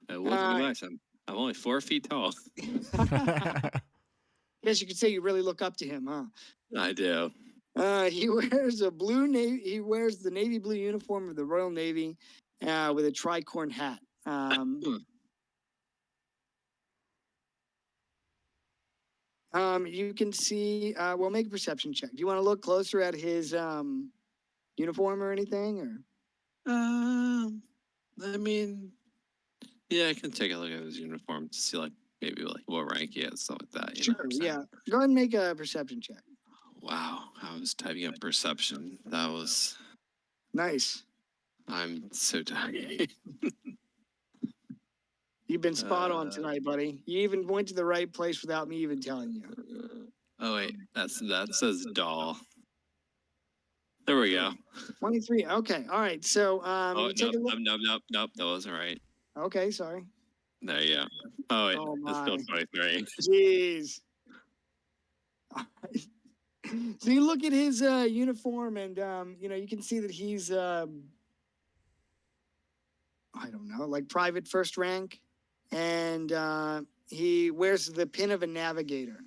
[SPEAKER 5] that would be nice. I'm only 4 feet tall.
[SPEAKER 1] Guess you could say you really look up to him, huh?
[SPEAKER 5] I do.
[SPEAKER 1] He wears a blue navy. He wears the navy blue uniform of the Royal Navy, with a tricorn hat. You can see. Well, make a perception check. Do you want to look closer at his uniform or anything, or?
[SPEAKER 5] I mean, yeah, I can take a look at his uniform to see, like, maybe like what rank he has, stuff like that.
[SPEAKER 1] Sure. Yeah. Go ahead and make a perception check.
[SPEAKER 5] Wow, I was typing up perception. That was.
[SPEAKER 1] Nice.
[SPEAKER 5] I'm so tired.
[SPEAKER 1] You've been spot on tonight, buddy. You even went to the right place without me even telling you.
[SPEAKER 5] Oh wait, that says doll. There we go.
[SPEAKER 1] 23. Okay. All right. So
[SPEAKER 5] Oh
[SPEAKER 1] you take a look.
[SPEAKER 5] nope. That wasn't right.
[SPEAKER 1] Okay. Sorry.
[SPEAKER 5] There you go. Oh wait,
[SPEAKER 1] Oh,
[SPEAKER 5] it's still
[SPEAKER 1] my.
[SPEAKER 5] 23.
[SPEAKER 1] Jeez. So you look at his uniform, and you can see that he's I don't know, like private first rank, and he wears the pin of a navigator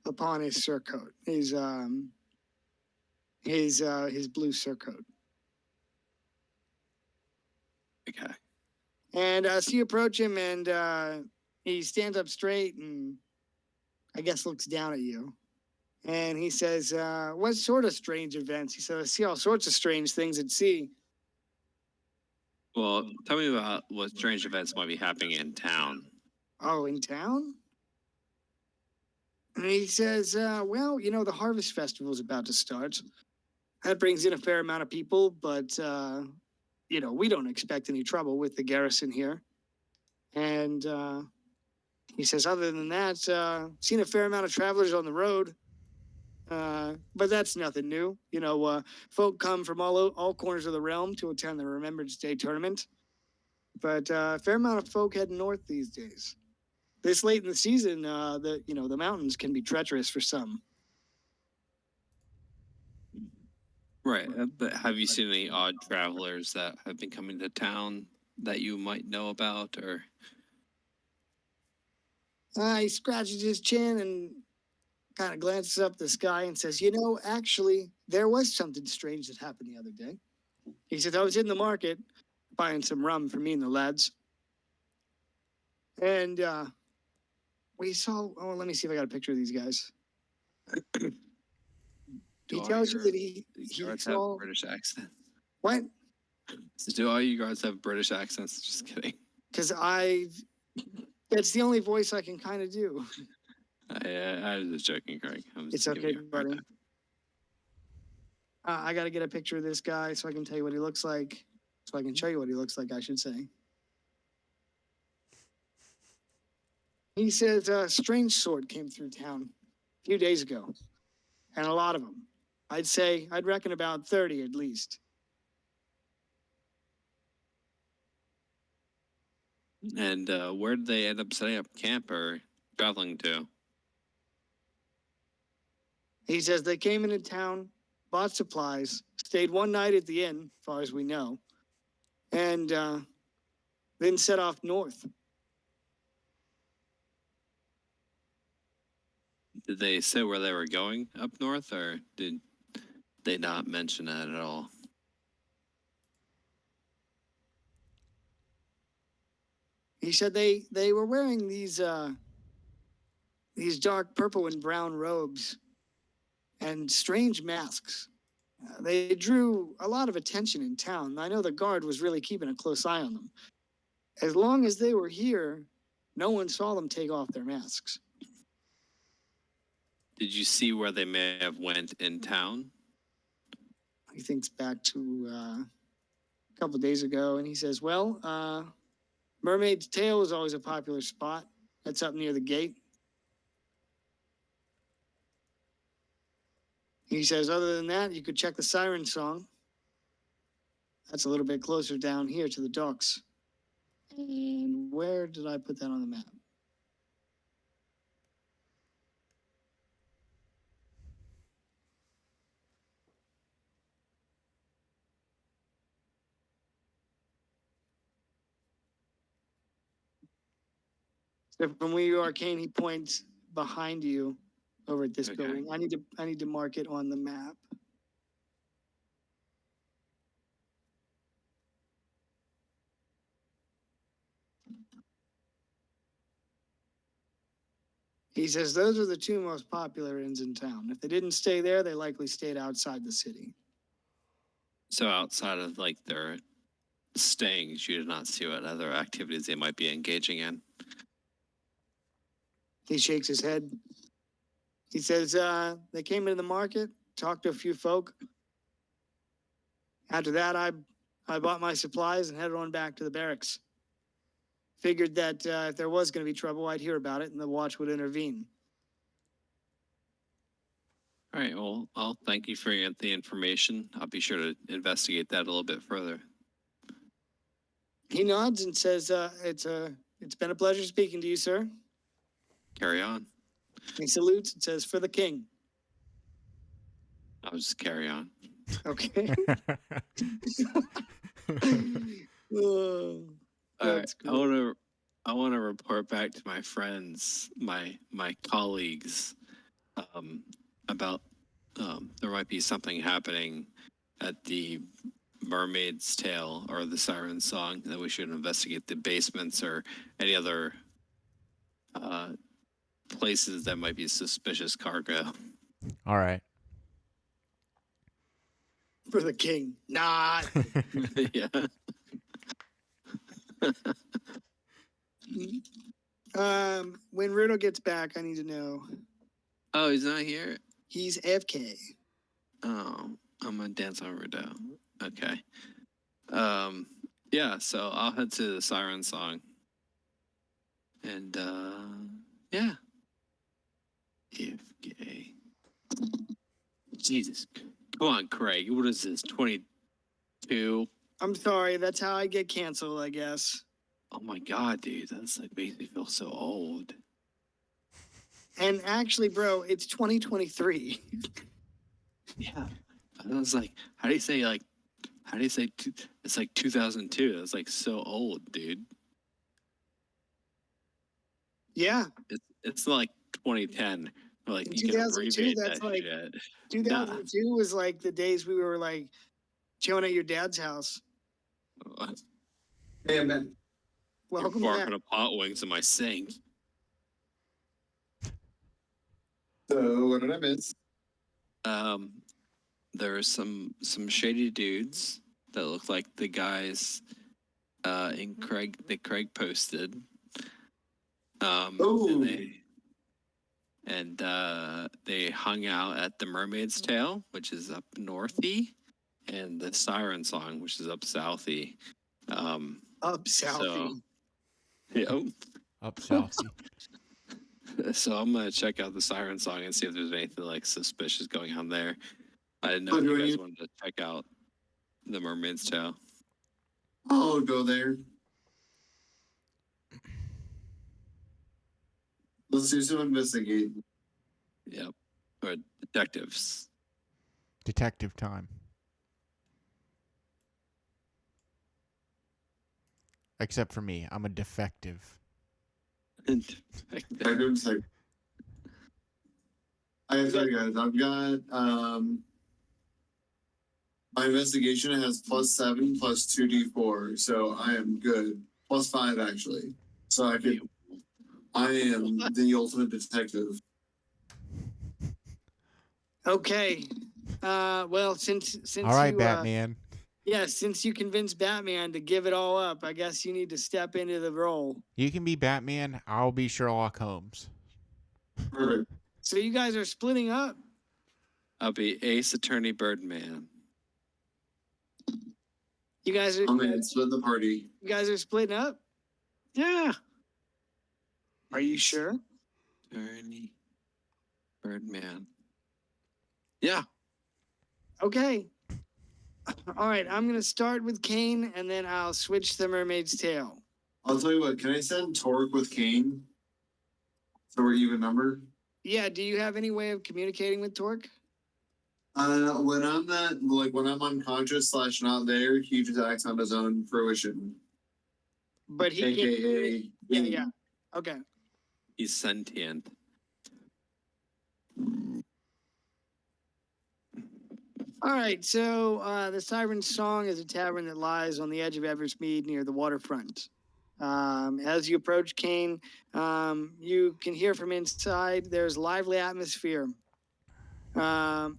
[SPEAKER 1] upon his surcoat. His blue surcoat.
[SPEAKER 5] Okay.
[SPEAKER 1] And so you approach him, and he stands up straight and I guess looks down at you. And he says, what sort of strange events? He said, I see all sorts of strange things at sea.
[SPEAKER 5] Well, tell me about what strange events might be happening in town.
[SPEAKER 1] Oh, in town? And he says, well, the Harvest Festival is about to start. That brings in a fair amount of people, but, we don't expect any trouble with the garrison here. And he says, other than that, seen a fair amount of travelers on the road. But that's nothing new. Folk come from all corners of the realm to attend the Remembrance Day tournament. But a fair amount of folk head north these days. This late in the season, the mountains can be treacherous for some.
[SPEAKER 5] Right. But have you seen any odd travelers that have been coming to town that you might know about, or?
[SPEAKER 1] He scratches his chin and kind of glances up the sky and says, actually, there was something strange that happened the other day. He says, I was in the market buying some rum for me and the lads. And we saw, let me see if I got a picture of these guys. He tells you that he
[SPEAKER 5] guards
[SPEAKER 1] saw...
[SPEAKER 5] have British accent.
[SPEAKER 1] What?
[SPEAKER 5] Do all you guards have British accents? Just kidding.
[SPEAKER 1] Because that's the only voice I can kind of do.
[SPEAKER 5] I was just joking, Craig.
[SPEAKER 1] It's okay, buddy. I got to get a picture of this guy so I can tell you what he looks like. So I can show you what he looks like, I should say. He says a strange sort came through town a few days ago. And a lot of them. I'd reckon about 30 at least.
[SPEAKER 5] And where did they end up setting up camp or traveling to?
[SPEAKER 1] He says they came into town, bought supplies, stayed one night at the inn, as far as we know, and then set off north.
[SPEAKER 5] Did they say where they were going up north, or did they not mention that at all?
[SPEAKER 1] He said they were wearing these dark purple and brown robes and strange masks. They drew a lot of attention in town. I know the guard was really keeping a close eye on them. As long as they were here, no one saw them take off their masks.
[SPEAKER 5] Did you see where they may have went in town?
[SPEAKER 1] He thinks back to a couple of days ago, and he says, well, Mermaid's Tail is always a popular spot. That's up near the gate. He says, other than that, you could check the Siren Song. That's a little bit closer down here to the docks. And where did I put that on the map? So from where you are, Kane, he points behind you over at this
[SPEAKER 5] Okay.
[SPEAKER 1] building. I need to mark it on the map. He says those are the two most popular inns in town. If they didn't stay there, they likely stayed outside the city.
[SPEAKER 5] So outside of like their stayings, you did not see what other activities they might be engaging in.
[SPEAKER 1] He shakes his head. He says they came into the market, talked to a few folk. After that, I bought my supplies and headed on back to the barracks. Figured that if there was going to be trouble, I'd hear about it and the watch would intervene.
[SPEAKER 5] All right. Well, I'll thank you for the information. I'll be sure to investigate that a little bit further.
[SPEAKER 1] He nods and says, it's been a pleasure speaking to you, sir."
[SPEAKER 5] Carry on.
[SPEAKER 1] He salutes and says, "For the king."
[SPEAKER 5] I'll just carry on.
[SPEAKER 1] Okay. Oh,
[SPEAKER 5] All right.
[SPEAKER 1] that's cool.
[SPEAKER 5] I want to report back to my friends, my colleagues, about there might be something happening at the Mermaid's Tale or the Siren Song, that we should investigate the basements or any other places that might be suspicious cargo.
[SPEAKER 3] All right.
[SPEAKER 1] For the king. Nah.
[SPEAKER 5] Yeah.
[SPEAKER 1] When Rudo gets back, I need to know.
[SPEAKER 5] Oh, he's not here?
[SPEAKER 1] He's AFK.
[SPEAKER 5] Oh, I'm gonna dance on Rudo. Okay. Yeah, so I'll head to the Siren Song. And yeah. AFK. Jesus. Come on, Craig. What is this? 22?
[SPEAKER 1] I'm sorry, that's how I get canceled, I guess.
[SPEAKER 5] Oh my god, dude. That's like makes me feel so old.
[SPEAKER 1] And actually, bro, it's 2023.
[SPEAKER 5] Yeah. I was like, how do you say it's like 2002? That's like so old, dude.
[SPEAKER 1] Yeah,
[SPEAKER 5] It's like 2010. Like you can
[SPEAKER 1] 2002,
[SPEAKER 5] abbreviate
[SPEAKER 1] that's
[SPEAKER 5] that
[SPEAKER 1] like-
[SPEAKER 5] shit.
[SPEAKER 1] 2002 was like the days we were like chilling at your dad's house.
[SPEAKER 2] Hey, I'm back.
[SPEAKER 1] Welcome
[SPEAKER 5] barking
[SPEAKER 1] back.
[SPEAKER 5] up hot wings in my sink.
[SPEAKER 2] So what did I miss?
[SPEAKER 5] There are some shady dudes that look like the guys in Craig that Craig posted.
[SPEAKER 2] Ooh.
[SPEAKER 5] And they hung out at the Mermaid's Tale, which is up northy, and the Siren Song, which is up southy.
[SPEAKER 1] Up Southie.
[SPEAKER 5] Yep.
[SPEAKER 3] Up south.
[SPEAKER 5] So I'm gonna check out the Siren Song and see if there's anything like suspicious going on there. I didn't know
[SPEAKER 2] Oh,
[SPEAKER 5] if you
[SPEAKER 2] do
[SPEAKER 5] guys
[SPEAKER 2] you-
[SPEAKER 5] wanted to check out the Mermaid's Tale.
[SPEAKER 2] I'll go there. Let's do some investigating.
[SPEAKER 5] Yep. Or detectives.
[SPEAKER 3] Detective time. Except for me, I'm a defective.
[SPEAKER 2] Detectives, like, I gotta tell you guys, I've got my investigation has +7 plus 2d4, so I am good. +5 actually. So I am the ultimate detective.
[SPEAKER 1] Okay. Well, since
[SPEAKER 3] All right,
[SPEAKER 1] you,
[SPEAKER 3] Batman.
[SPEAKER 1] since you convinced Batman to give it all up, I guess you need to step into the role.
[SPEAKER 3] You can be Batman. I'll be Sherlock Holmes.
[SPEAKER 2] Perfect.
[SPEAKER 1] So you guys are splitting up.
[SPEAKER 5] I'll be Ace Attorney Birdman.
[SPEAKER 1] You guys are
[SPEAKER 2] I'm in. Split the party.
[SPEAKER 1] you guys are splitting up.
[SPEAKER 5] Yeah.
[SPEAKER 1] Are you sure?
[SPEAKER 5] Attorney Birdman. Yeah.
[SPEAKER 1] Okay. All right, I'm gonna start with Kane, and then I'll switch to Mermaid's Tale.
[SPEAKER 2] I'll tell you what, can I send Torque with Kane? So we're even numbered?
[SPEAKER 1] Yeah. Do you have any way of communicating with Torque?
[SPEAKER 2] When I'm not, like, when I'm unconscious / not there, he just acts on his own fruition.
[SPEAKER 1] But he can't.
[SPEAKER 2] AKA.
[SPEAKER 1] Yeah. Okay.
[SPEAKER 5] He's sentient.
[SPEAKER 1] All right, so the Siren Song is a tavern that lies on the edge of Eversmead near the waterfront. As you approach Kane, you can hear from inside there's lively atmosphere. The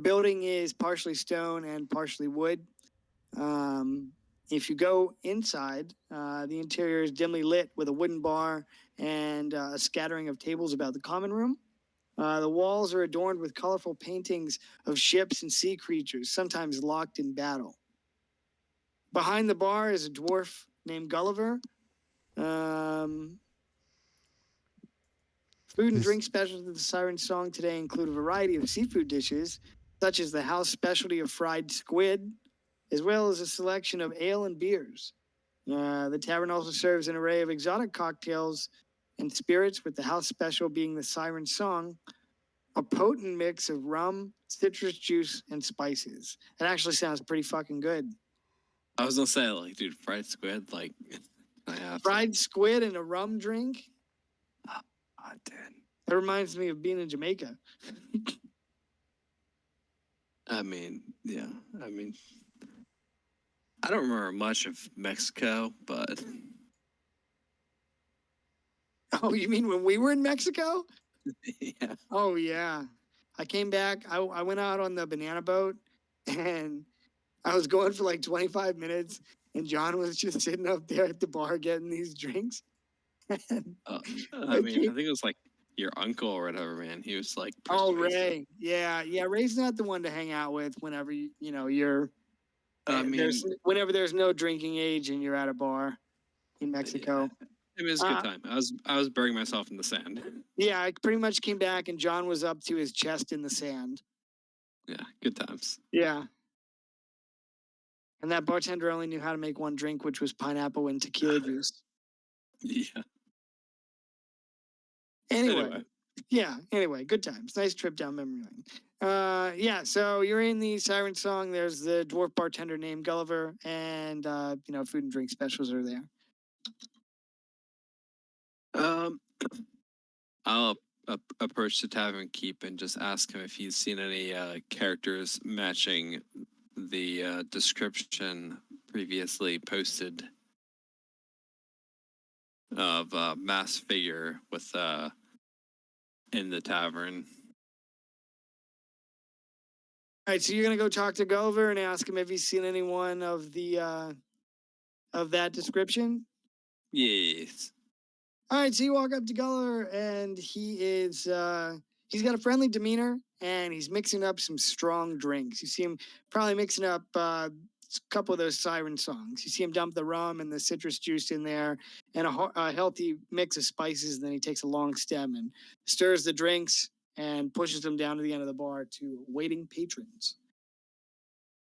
[SPEAKER 1] building is partially stone and partially wood. If you go inside, the interior is dimly lit with a wooden bar and a scattering of tables about the common room. The walls are adorned with colorful paintings of ships and sea creatures, sometimes locked in battle. Behind the bar is a dwarf named Gulliver. Food and
[SPEAKER 3] This-
[SPEAKER 1] drink specials of the Siren Song today include a variety of seafood dishes, such as the house specialty of fried squid, as well as a selection of ale and beers. The tavern also serves an array of exotic cocktails and spirits, with the house special being the Siren Song, a potent mix of rum, citrus juice, and spices. It actually sounds pretty fucking good.
[SPEAKER 5] I was gonna say, like, dude, fried squid, like, I have
[SPEAKER 1] Fried squid and a rum drink?
[SPEAKER 5] Oh, dude.
[SPEAKER 1] That reminds me of being in Jamaica.
[SPEAKER 5] I mean, yeah. I mean, I don't remember much of Mexico, but
[SPEAKER 1] Oh, you mean when we were in Mexico?
[SPEAKER 5] yeah.
[SPEAKER 1] Oh, yeah. I came back. I went out on the banana boat and I was going for like 25 minutes. And John was just sitting up there at the bar getting these drinks. And
[SPEAKER 5] I mean, I think it was like your uncle or whatever, man. He was like,
[SPEAKER 1] oh,
[SPEAKER 5] persuasive.
[SPEAKER 1] Ray. Yeah. Yeah. Ray's not the one to hang out with whenever you're.
[SPEAKER 5] I mean,
[SPEAKER 1] whenever there's no drinking age and you're at a bar in Mexico.
[SPEAKER 5] it was a good time. I was burying myself in the sand.
[SPEAKER 1] Yeah, I pretty much came back and John was up to his chest in the sand.
[SPEAKER 5] Yeah, good times.
[SPEAKER 1] Yeah. And that bartender only knew how to make one drink, which was pineapple and tequila juice.
[SPEAKER 5] Yeah.
[SPEAKER 1] Anyway. Yeah, anyway, good times. Nice trip down memory lane. Yeah, so you're in the Siren Song. There's the dwarf bartender named Gulliver, and food and drink specials are there.
[SPEAKER 5] I'll approach the tavern keep and just ask him if he's seen any characters matching the description previously posted of a masked figure with in the tavern.
[SPEAKER 1] All right, so you're gonna go talk to Gulliver and ask him if he's seen anyone of the of that description.
[SPEAKER 5] Yes.
[SPEAKER 1] All right, so you walk up to Gulliver, and he's got a friendly demeanor, and he's mixing up some strong drinks. You see him probably mixing up a couple of those Siren Songs. You see him dump the rum and the citrus juice in there, and a healthy mix of spices. And then he takes a long stem and stirs the drinks and pushes them down to the end of the bar to waiting patrons.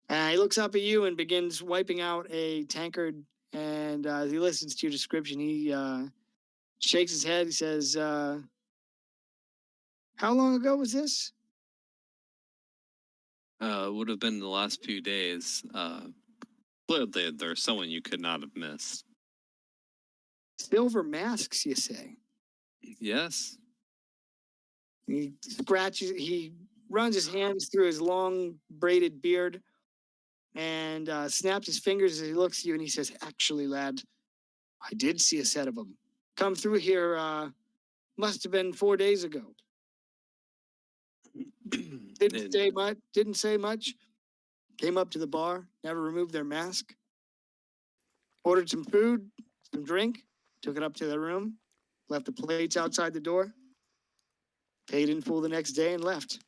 [SPEAKER 1] He looks up at you and begins wiping out a tankard. And as he listens to your description, he shakes his head. He says, "How long ago was this?"
[SPEAKER 5] Would have been the last few days. Clearly, there's someone you could not have missed.
[SPEAKER 1] Silver masks, you say?
[SPEAKER 5] Yes.
[SPEAKER 1] He runs his hands through his long braided beard and snaps his fingers as he looks at you and he says, "Actually, lad, I did see a set of them. Come through here, must have been 4 days ago. Didn't say much. Came up to the bar, never removed their mask. Ordered some food, some drink, took it up to their room, left the plates outside the door, paid in full the next day and left."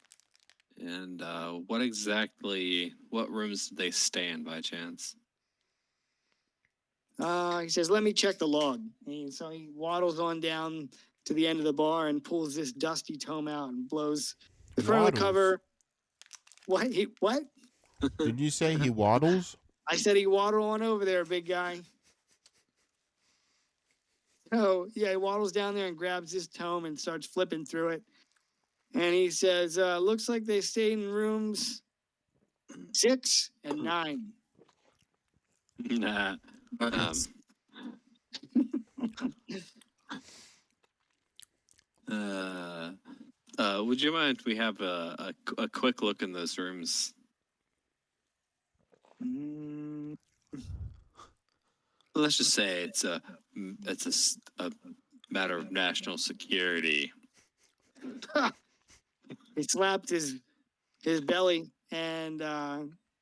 [SPEAKER 5] And what rooms did they stay in by chance?
[SPEAKER 1] He says, "Let me check the log." So he waddles on down to the end of the bar and pulls this dusty tome out and blows the front of the cover. What? What?
[SPEAKER 3] Did you say he waddles?
[SPEAKER 1] I said he waddle on over there, big guy. So, yeah, he waddles down there and grabs this tome and starts flipping through it. And he says, "Looks like they stayed in rooms 6 and 9.
[SPEAKER 5] Nah.
[SPEAKER 2] Nice.
[SPEAKER 5] Would you mind if we have a quick look in those rooms?
[SPEAKER 1] Mm,
[SPEAKER 5] Let's just say it's a matter of national security.
[SPEAKER 1] he slapped his belly and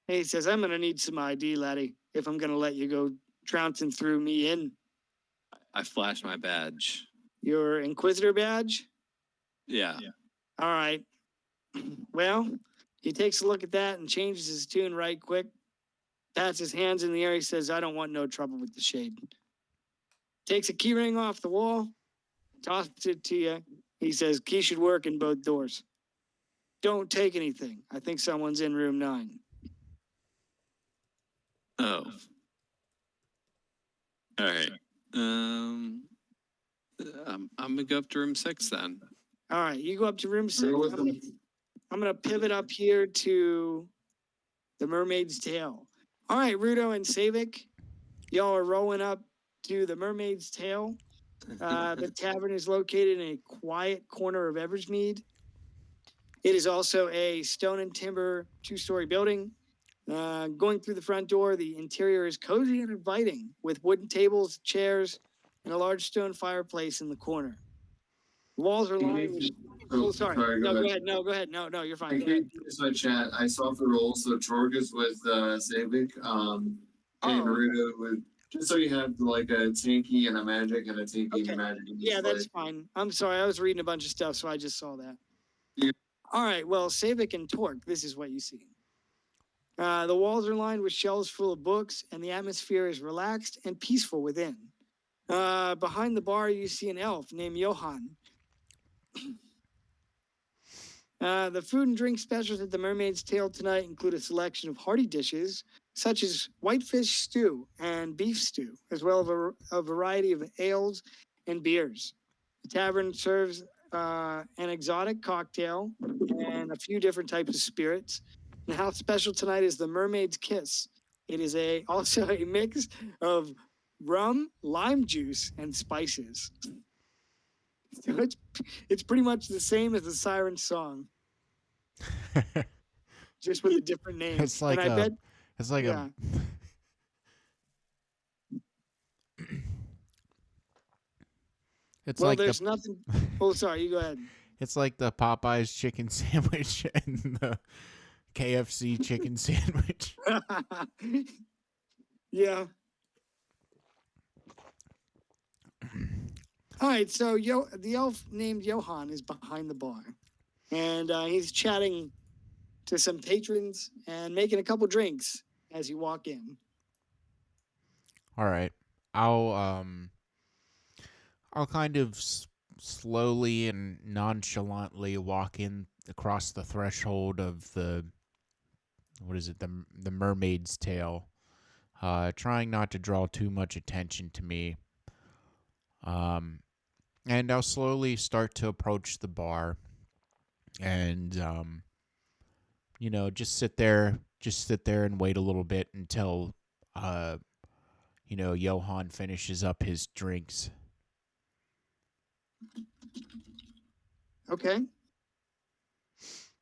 [SPEAKER 1] he says, "I'm gonna need some ID, laddie, if I'm gonna let you go trouncing through me in."
[SPEAKER 5] I flashed my badge.
[SPEAKER 1] Your Inquisitor badge?
[SPEAKER 5] Yeah.
[SPEAKER 1] All right. Well, he takes a look at that and changes his tune right quick. Pats his hands in the air. He says, "I don't want no trouble with the shade." Takes a key ring off the wall, tosses it to you. He says, "Key should work in both doors. Don't take anything. I think someone's in room 9.
[SPEAKER 5] Oh. All right. I'm gonna go up to room 6 then.
[SPEAKER 1] All right, you go up to room 6.
[SPEAKER 2] Go with
[SPEAKER 1] I'm gonna pivot up here to the Mermaid's Tail. All right, Rudo and Savik, y'all are rolling up to the Mermaid's Tail. The tavern is located in a quiet corner of Eversmead. It is also a stone and timber 2-story building. Going through the front door, the interior is cozy and inviting, with wooden tables, chairs, and a large stone fireplace in the corner. Walls are lined with... Oh, sorry. No, go ahead. No, go ahead. No, you're fine.
[SPEAKER 2] I
[SPEAKER 1] Go ahead.
[SPEAKER 2] can't finish my chat. I saw the rolls, so Chorg is with Savik, and
[SPEAKER 1] Oh.
[SPEAKER 2] Naruto with, just so you have like a tanky and a magic and a tanky and
[SPEAKER 1] Okay.
[SPEAKER 2] a magic. And
[SPEAKER 1] Yeah,
[SPEAKER 2] just,
[SPEAKER 1] that's
[SPEAKER 2] like,
[SPEAKER 1] fine. I'm sorry. I was reading a bunch of stuff, so I just saw that.
[SPEAKER 2] Yeah.
[SPEAKER 1] All right. Well, Savik and Torque, this is what you see. The walls are lined with shelves full of books, and the atmosphere is relaxed and peaceful within. Behind the bar, you see an elf named Johan. The food and drink specials at the Mermaid's Tail tonight include a selection of hearty dishes, such as whitefish stew and beef stew, as well as a variety of ales and beers. The tavern serves an exotic cocktail and a few different types of spirits. The house special tonight is the Mermaid's Kiss. It is also a mix of rum, lime juice, and spices. So it's pretty much the same as the Siren song, just with a different name.
[SPEAKER 3] It's like
[SPEAKER 1] and I bet,
[SPEAKER 3] it's like
[SPEAKER 1] yeah.
[SPEAKER 3] it's
[SPEAKER 1] Well,
[SPEAKER 3] like
[SPEAKER 1] there's
[SPEAKER 3] the
[SPEAKER 1] nothing. Oh, sorry. You go ahead.
[SPEAKER 3] it's like the Popeyes chicken sandwich and the KFC chicken sandwich.
[SPEAKER 1] Yeah. All right. So the elf named Johan is behind the bar, and he's chatting to some patrons and making a couple drinks as you walk in.
[SPEAKER 3] All right. I'll kind of slowly and nonchalantly walk in across the threshold of the Mermaid's Tail, trying not to draw too much attention to me. And I'll slowly start to approach the bar, and just sit there and wait a little bit until Johan finishes up his drinks.
[SPEAKER 1] Okay.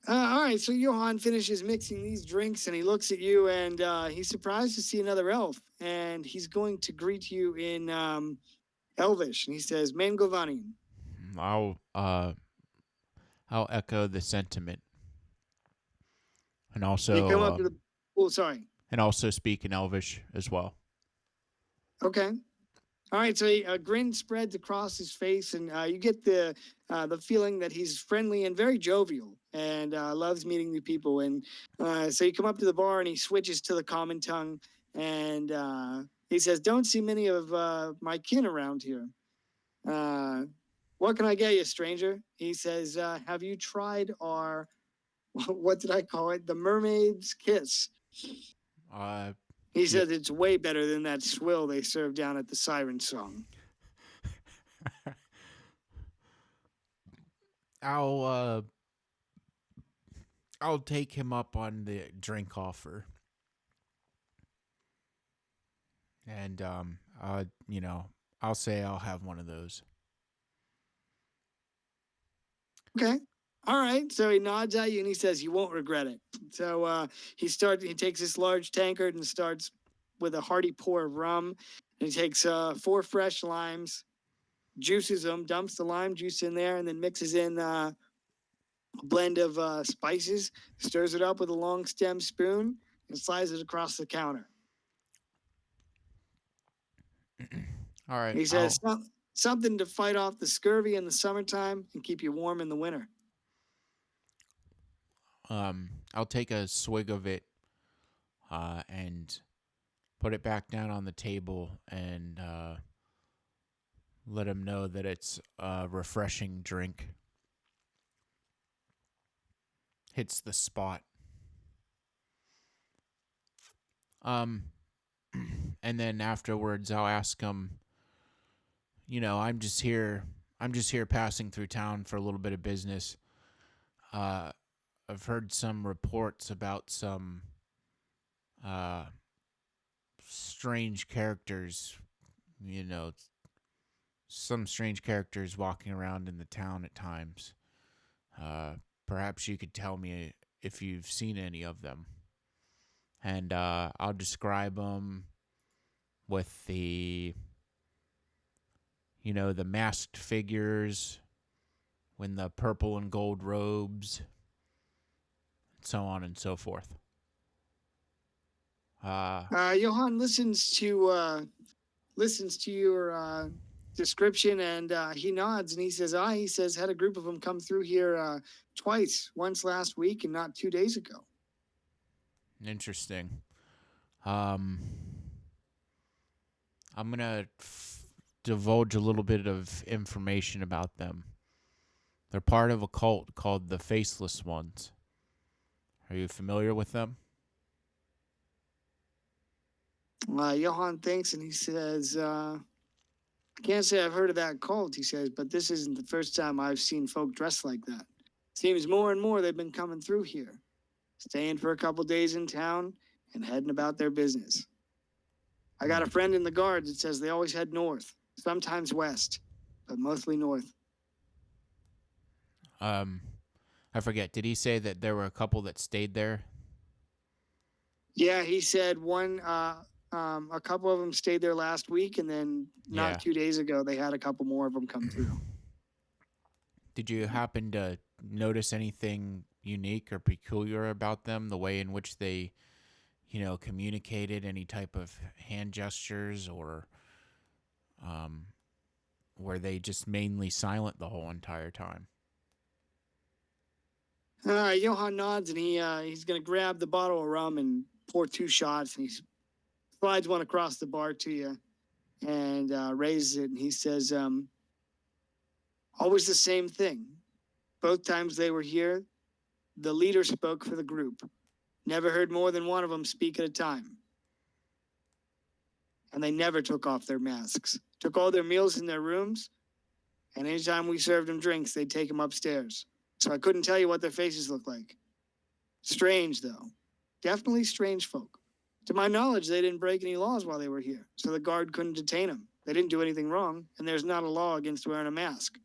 [SPEAKER 1] All right. So Johan finishes mixing these drinks, and he looks at you, and he's surprised to see another elf, and he's going to greet you in Elvish, and he says, "Mangovani."
[SPEAKER 3] I'll echo the sentiment, and
[SPEAKER 1] You
[SPEAKER 3] also
[SPEAKER 1] come up to the. Oh, sorry.
[SPEAKER 3] and also speak in Elvish as well.
[SPEAKER 1] Okay. All right. So a grin spreads across his face, and you get the feeling that he's friendly and very jovial, and loves meeting new people. And so you come up to the bar, and he switches to the common tongue, and he says, "Don't see many of my kin around here. What can I get you, stranger?" He says, "Have you tried our what did I call it? The Mermaid's Kiss." He says it's way better than that swill they serve down at the Siren Song.
[SPEAKER 3] I'll take him up on the drink offer. And I'll say I'll have one of those.
[SPEAKER 1] Okay. All right. So he nods at you and he says, "You won't regret it." So he takes this large tankard and starts with a hearty pour of rum. And he takes 4 fresh limes, juices them, dumps the lime juice in there, and then mixes in a blend of spices, stirs it up with a long stem spoon, and slides it across the counter.
[SPEAKER 3] All right.
[SPEAKER 1] He says, "Something to fight off the scurvy in the summertime and keep you warm in the winter."
[SPEAKER 3] I'll take a swig of it, and put it back down on the table and let him know that it's a refreshing drink. Hits the spot. And then afterwards, I'll ask him. I'm just here. I'm just here passing through town for a little bit of business. I've heard some reports about some strange characters. Some strange characters walking around in the town at times. Perhaps you could tell me if you've seen any of them. And I'll describe them with the masked figures in the purple and gold robes, so on and so forth.
[SPEAKER 1] Johann listens to your description, and he nods and he says, he says, had a group of them come through here twice, once last week and not 2 days ago."
[SPEAKER 3] Interesting. I'm gonna divulge a little bit of information about them. They're part of a cult called the Faceless Ones. Are you familiar with them?
[SPEAKER 1] Johann thinks and he says, "I can't say I've heard of that cult," he says, "but this isn't the first time I've seen folk dressed like that. Seems more and more they've been coming through here, staying for a couple days in town and heading about their business. I got a friend in the guards that says they always head north, sometimes west, but mostly north."
[SPEAKER 3] I forget. Did he say that there were a couple that stayed there?
[SPEAKER 1] Yeah, he said a couple of them stayed there last week, and then not
[SPEAKER 3] Yeah.
[SPEAKER 1] 2 days ago they had a couple more of them come through.
[SPEAKER 3] Did you happen to notice anything unique or peculiar about them? The way in which they, communicated, any type of hand gestures, or were they just mainly silent the whole entire time?
[SPEAKER 1] Johann nods and he's gonna grab the bottle of rum and pour 2 shots, and he slides one across the bar to you and raises it, and he says, "Always the same thing. Both times they were here, the leader spoke for the group. Never heard more than one of them speak at a time. And they never took off their masks. Took all their meals in their rooms, and anytime we served them drinks, they'd take them upstairs. So I couldn't tell you what their faces looked like. Strange, though. Definitely strange folk. To my knowledge, they didn't break any laws while they were here, so the guard couldn't detain them. They didn't do anything wrong, and there's not a law against wearing a mask."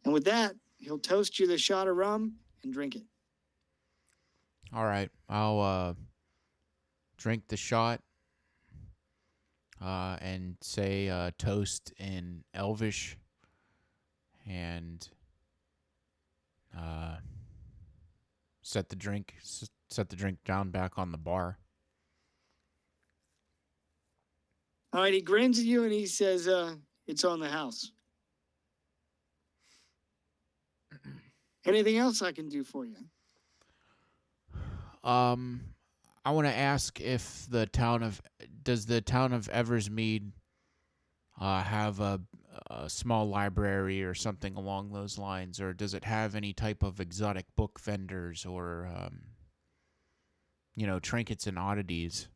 [SPEAKER 1] And with that, he'll toast you the shot of rum and drink it.
[SPEAKER 3] All right. I'll drink the shot and say a toast in Elvish, and set the drink down back on the bar.
[SPEAKER 1] All right, he grins at you and he says, "It's on the house. Anything else I can do for you?"
[SPEAKER 3] I want to ask if does the town of Eversmead have a small library or something along those lines, or does it have any type of exotic book vendors or trinkets and oddities?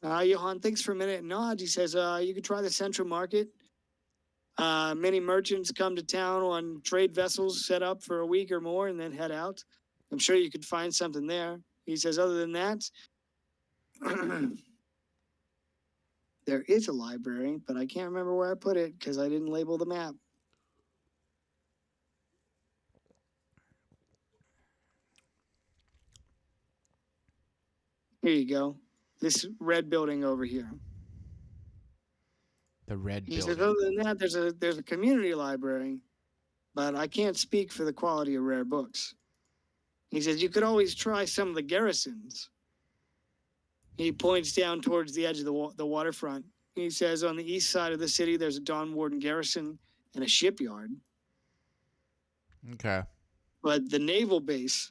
[SPEAKER 1] Johann thinks for a minute and nods. He says, "You could try the Central Market. Many merchants come to town on trade vessels set up for a week or more and then head out. I'm sure you could find something there." He says, "Other than that, There is a library, but I can't remember where I put it because I didn't label the map. Here you go. This red building over here.
[SPEAKER 3] The red
[SPEAKER 1] He says,
[SPEAKER 3] building.
[SPEAKER 1] other than that, there's a community library, but I can't speak for the quality of rare books. He says, you could always try some of the garrisons. He points down towards the edge of the waterfront. He says, on the east side of the city, there's a Dawn Warden garrison and a shipyard.
[SPEAKER 3] Okay.
[SPEAKER 1] But the naval base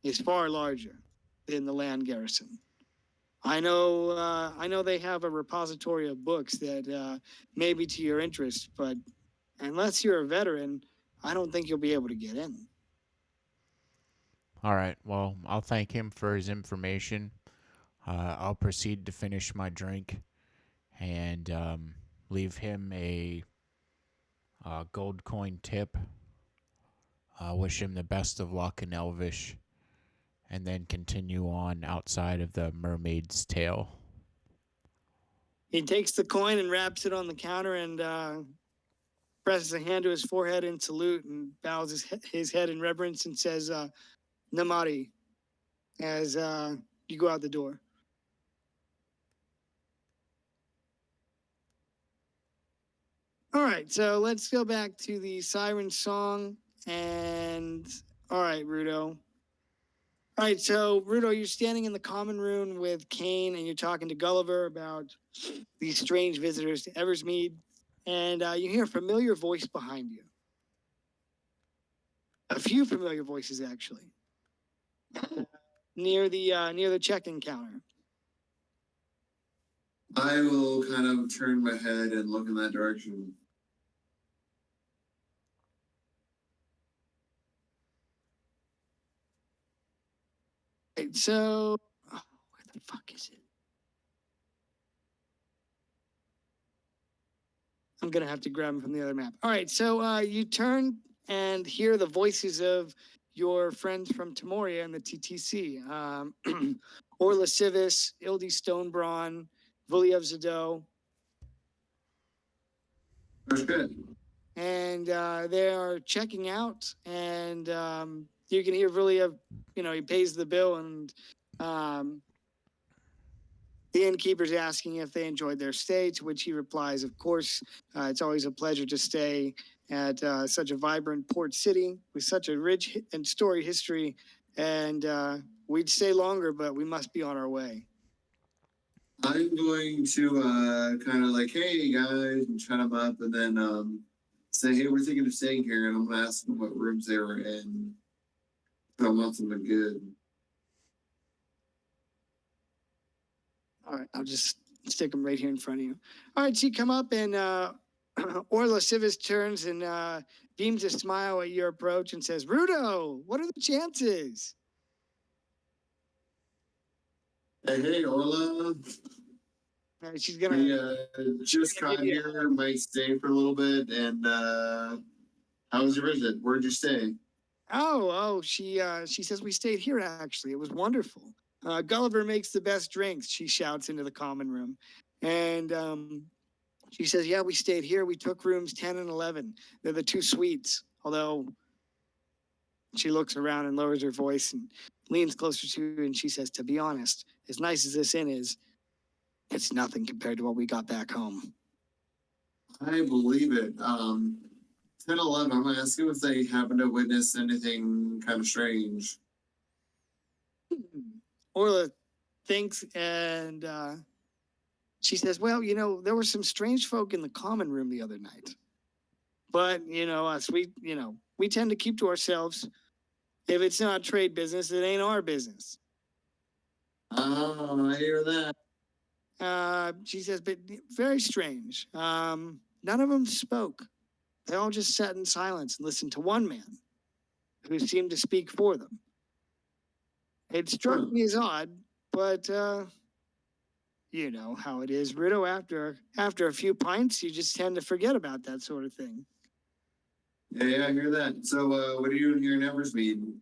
[SPEAKER 1] is far larger than the land garrison. I know they have a repository of books that may be to your interest, but unless you're a veteran, I don't think you'll be able to get in.
[SPEAKER 3] All right. Well, I'll thank him for his information. I'll proceed to finish my drink and leave him a gold coin tip. Wish him the best of luck in Elvish, and then continue on outside of the Mermaid's Tail.
[SPEAKER 1] He takes the coin and wraps it on the counter and presses a hand to his forehead in salute and bows his head in reverence and says, Namari, as you go out the door. All right, so let's go back to the siren song. And all right, Rudo. All right, so Rudo, you're standing in the common room with Kane and you're talking to Gulliver about these strange visitors to Eversmead. And you hear a familiar voice behind you. A few familiar voices, actually. near the check-in counter.
[SPEAKER 2] I will kind of turn my head and look in that direction.
[SPEAKER 1] Right, so, where the fuck is it? I'm gonna have to grab them from the other map. All right, so you turn and hear the voices of your friends from Timoria and the TTC. Orla Civis, Ildi Stonebraun, Vuliev Zado.
[SPEAKER 2] That's good.
[SPEAKER 1] And they are checking out, and you can hear Vuliev, he pays the bill, and the innkeeper's asking if they enjoyed their stay, to which he replies, of course, it's always a pleasure to stay at such a vibrant port city with such a rich and storied history, and we'd stay longer, but we must be on our way.
[SPEAKER 2] I'm going to kind of like, hey guys, and shut them up, and then say, hey, we're thinking of staying here, and I'm going to ask them what rooms they were in. So I want something good.
[SPEAKER 1] All right, I'll just stick them right here in front of you. All right, so you come up and Orla Civis turns and beams a smile at your approach and says, Rudo, what are the chances?
[SPEAKER 2] Hey, Orla.
[SPEAKER 1] She's gonna.
[SPEAKER 2] We just got here, might stay for a little bit, and how was your visit? Where'd you stay?
[SPEAKER 1] She says we stayed here actually. It was wonderful. Gulliver makes the best drinks, she shouts into the common room. And she says, yeah, we stayed here. We took rooms 10 and 11. They're the two suites. Although she looks around and lowers her voice and leans closer to you and she says, to be honest, as nice as this inn is, it's nothing compared to what we got back home.
[SPEAKER 2] I believe it. 10, 11, I'm going to ask you if they happen to witness anything kind of strange.
[SPEAKER 1] Orla thinks and she says, well, there were some strange folk in the common room the other night. But, us, we tend to keep to ourselves. If it's not trade business, it ain't our business.
[SPEAKER 2] Oh, I hear that.
[SPEAKER 1] She says, but very strange. None of them spoke. They all just sat in silence and listened to one man who seemed to speak for them. It struck me as odd, but you know how it is, Rudo. After a few pints, you just tend to forget about that sort of thing.
[SPEAKER 2] Yeah, I hear that. So, what are you doing here in Eversmead?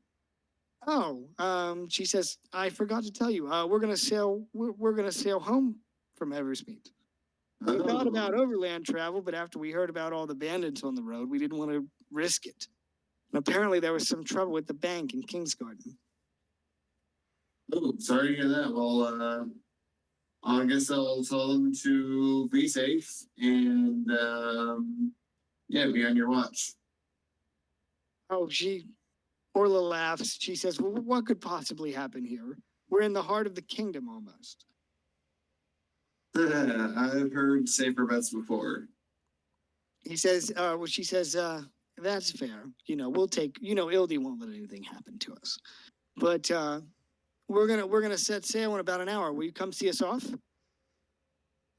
[SPEAKER 1] Oh, she says, I forgot to tell you. We're gonna sail. We're gonna sail home from Eversmeet. We thought about overland travel, but after we heard about all the bandits on the road, we didn't want to risk it. And apparently there was some trouble with the bank in Kingsgarden.
[SPEAKER 2] Oh, sorry to hear that. Well, I guess I'll tell them to be safe and yeah, be on your watch.
[SPEAKER 1] Oh, Orla laughs. She says, well, what could possibly happen here? We're in the heart of the kingdom almost.
[SPEAKER 2] I've heard safer bets before.
[SPEAKER 1] She says, that's fair. We'll take, Ildi won't let anything happen to us. But we're gonna set sail in about an hour. Will you come see us off?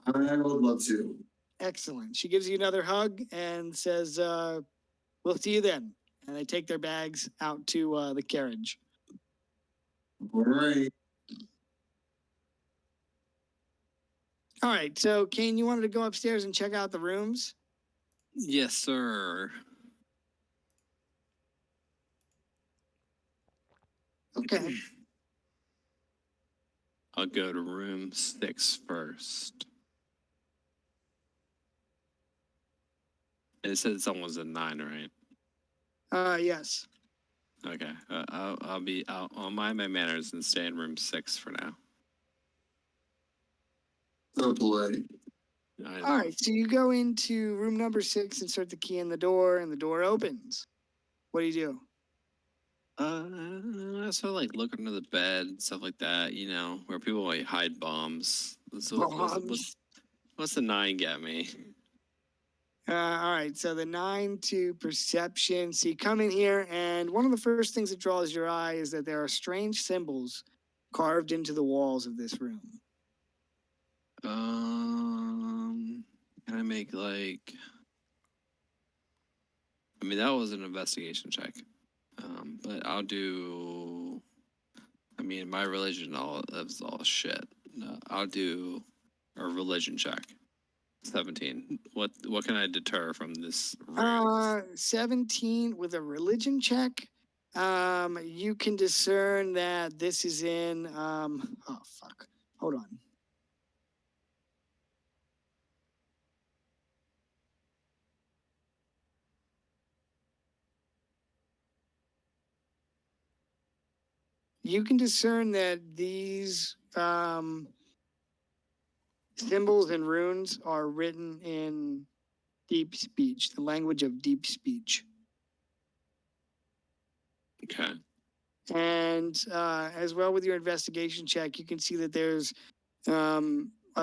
[SPEAKER 2] I would love to.
[SPEAKER 1] Excellent. She gives you another hug and says, we'll see you then. And they take their bags out to the carriage.
[SPEAKER 2] All right.
[SPEAKER 1] All right. So, Kane, you wanted to go upstairs and check out the rooms?
[SPEAKER 5] Yes, sir.
[SPEAKER 1] Okay.
[SPEAKER 5] I'll go to room 6 first. It said someone's a 9, right?
[SPEAKER 1] Yes.
[SPEAKER 5] Okay. I'll mind my manners and stay in room 6 for now.
[SPEAKER 2] So polite.
[SPEAKER 1] All right. So you go into room number 6 and start to key in the door, and the door opens. What do you do?
[SPEAKER 5] So like look under the bed and stuff like that, where people like hide bombs. So what's the 9 get me?
[SPEAKER 1] All right, so the 9 to perception. So you come in here, and one of the first things that draws your eye is that there are strange symbols carved into the walls of this room.
[SPEAKER 5] Can I make that was an investigation check. But I'll do. My religion is all shit. I'll do a religion check. 17. What can I deter from this room?
[SPEAKER 1] 17 with a religion check. You can discern that this is in oh fuck. Hold on. You can discern that these symbols and runes are written in deep speech, the language of deep speech.
[SPEAKER 5] Okay.
[SPEAKER 1] And as well with your investigation check, you can see that there's a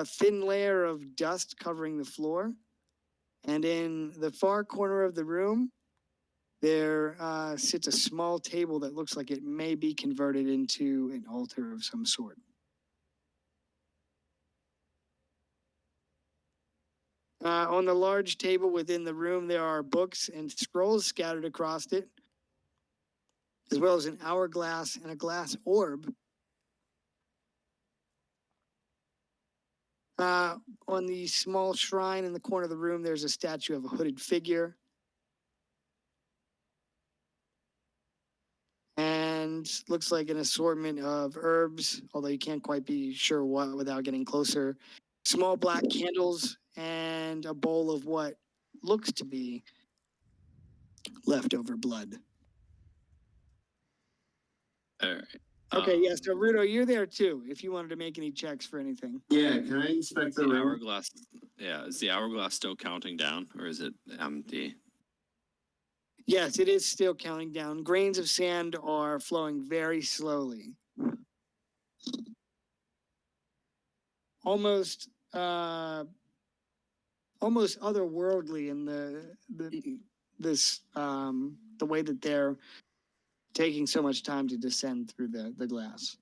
[SPEAKER 1] thin layer of dust covering the floor. And in the far corner of the room, there sits a small table that looks like it may be converted into an altar of some sort. On the large table within the room, there are books and scrolls scattered across it, as well as an hourglass and a glass orb. On the small shrine in the corner of the room, there's a statue of a hooded figure. And looks like an assortment of herbs, although you can't quite be sure what without getting closer. Small black candles and a bowl of what looks to be leftover blood.
[SPEAKER 5] All right.
[SPEAKER 1] Okay, yes. So Rudo, you're there too. If you wanted to make any checks for anything.
[SPEAKER 2] Yeah, can I inspect the
[SPEAKER 5] The
[SPEAKER 2] room?
[SPEAKER 5] hourglass. Yeah, is the hourglass still counting down, or is it empty?
[SPEAKER 1] Yes, it is still counting down. Grains of sand are flowing very slowly. Almost otherworldly in the way that they're taking so much time to descend through the glass.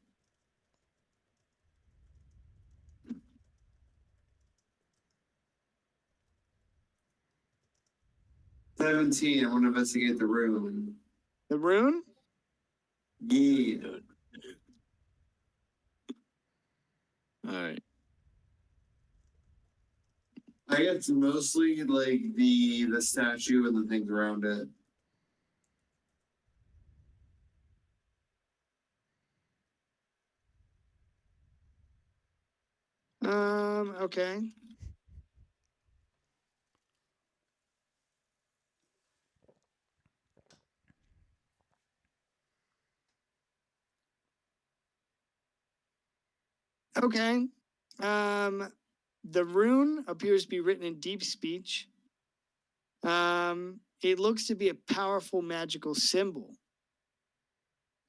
[SPEAKER 2] I want to investigate the room.
[SPEAKER 1] The rune?
[SPEAKER 2] Yeah.
[SPEAKER 5] All right.
[SPEAKER 2] I guess mostly like the statue and the things around it.
[SPEAKER 1] Okay. Okay. The rune appears to be written in deep speech. It looks to be a powerful magical symbol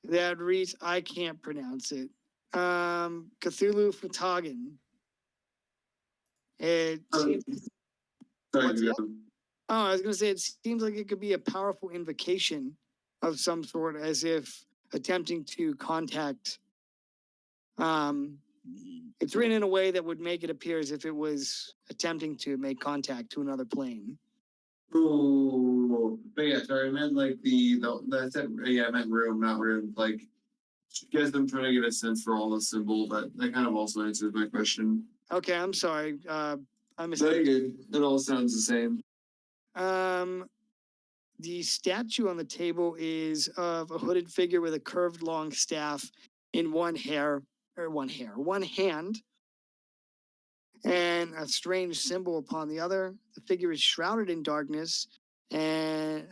[SPEAKER 1] that reads, I can't pronounce it. Cthulhu Futagan. It seems,
[SPEAKER 2] Sorry,
[SPEAKER 1] what's
[SPEAKER 2] go
[SPEAKER 1] that?
[SPEAKER 2] on.
[SPEAKER 1] Oh, I was going to say, it seems like it could be a powerful invocation of some sort, as if attempting to contact. It's written in a way that would make it appear as if it was attempting to make contact to another plane.
[SPEAKER 2] Ooh, but yeah, sorry, I meant like that's it. Yeah, I meant room, not room. Like, guess I'm trying to get a sense for all the symbol, but that kind of also answers my question.
[SPEAKER 1] Okay, I'm sorry. I
[SPEAKER 2] Very
[SPEAKER 1] misunderstood.
[SPEAKER 2] good. It all sounds the same.
[SPEAKER 1] The statue on the table is of a hooded figure with a curved long staff in one hand, and a strange symbol upon the other. The figure is shrouded in darkness and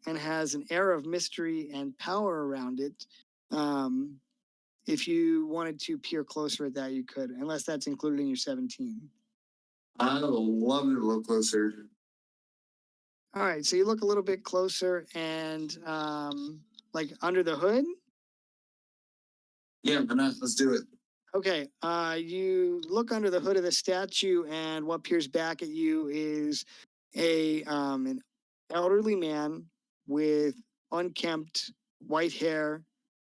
[SPEAKER 1] has an air of mystery and power around it. If you wanted to peer closer at that, you could, unless that's included in your 17.
[SPEAKER 2] I would love to look closer.
[SPEAKER 1] All right, so you look a little bit closer and like under the hood.
[SPEAKER 2] Yeah, why not? Let's do it.
[SPEAKER 1] Okay, you look under the hood of the statue, and what peers back at you is an elderly man with unkempt white hair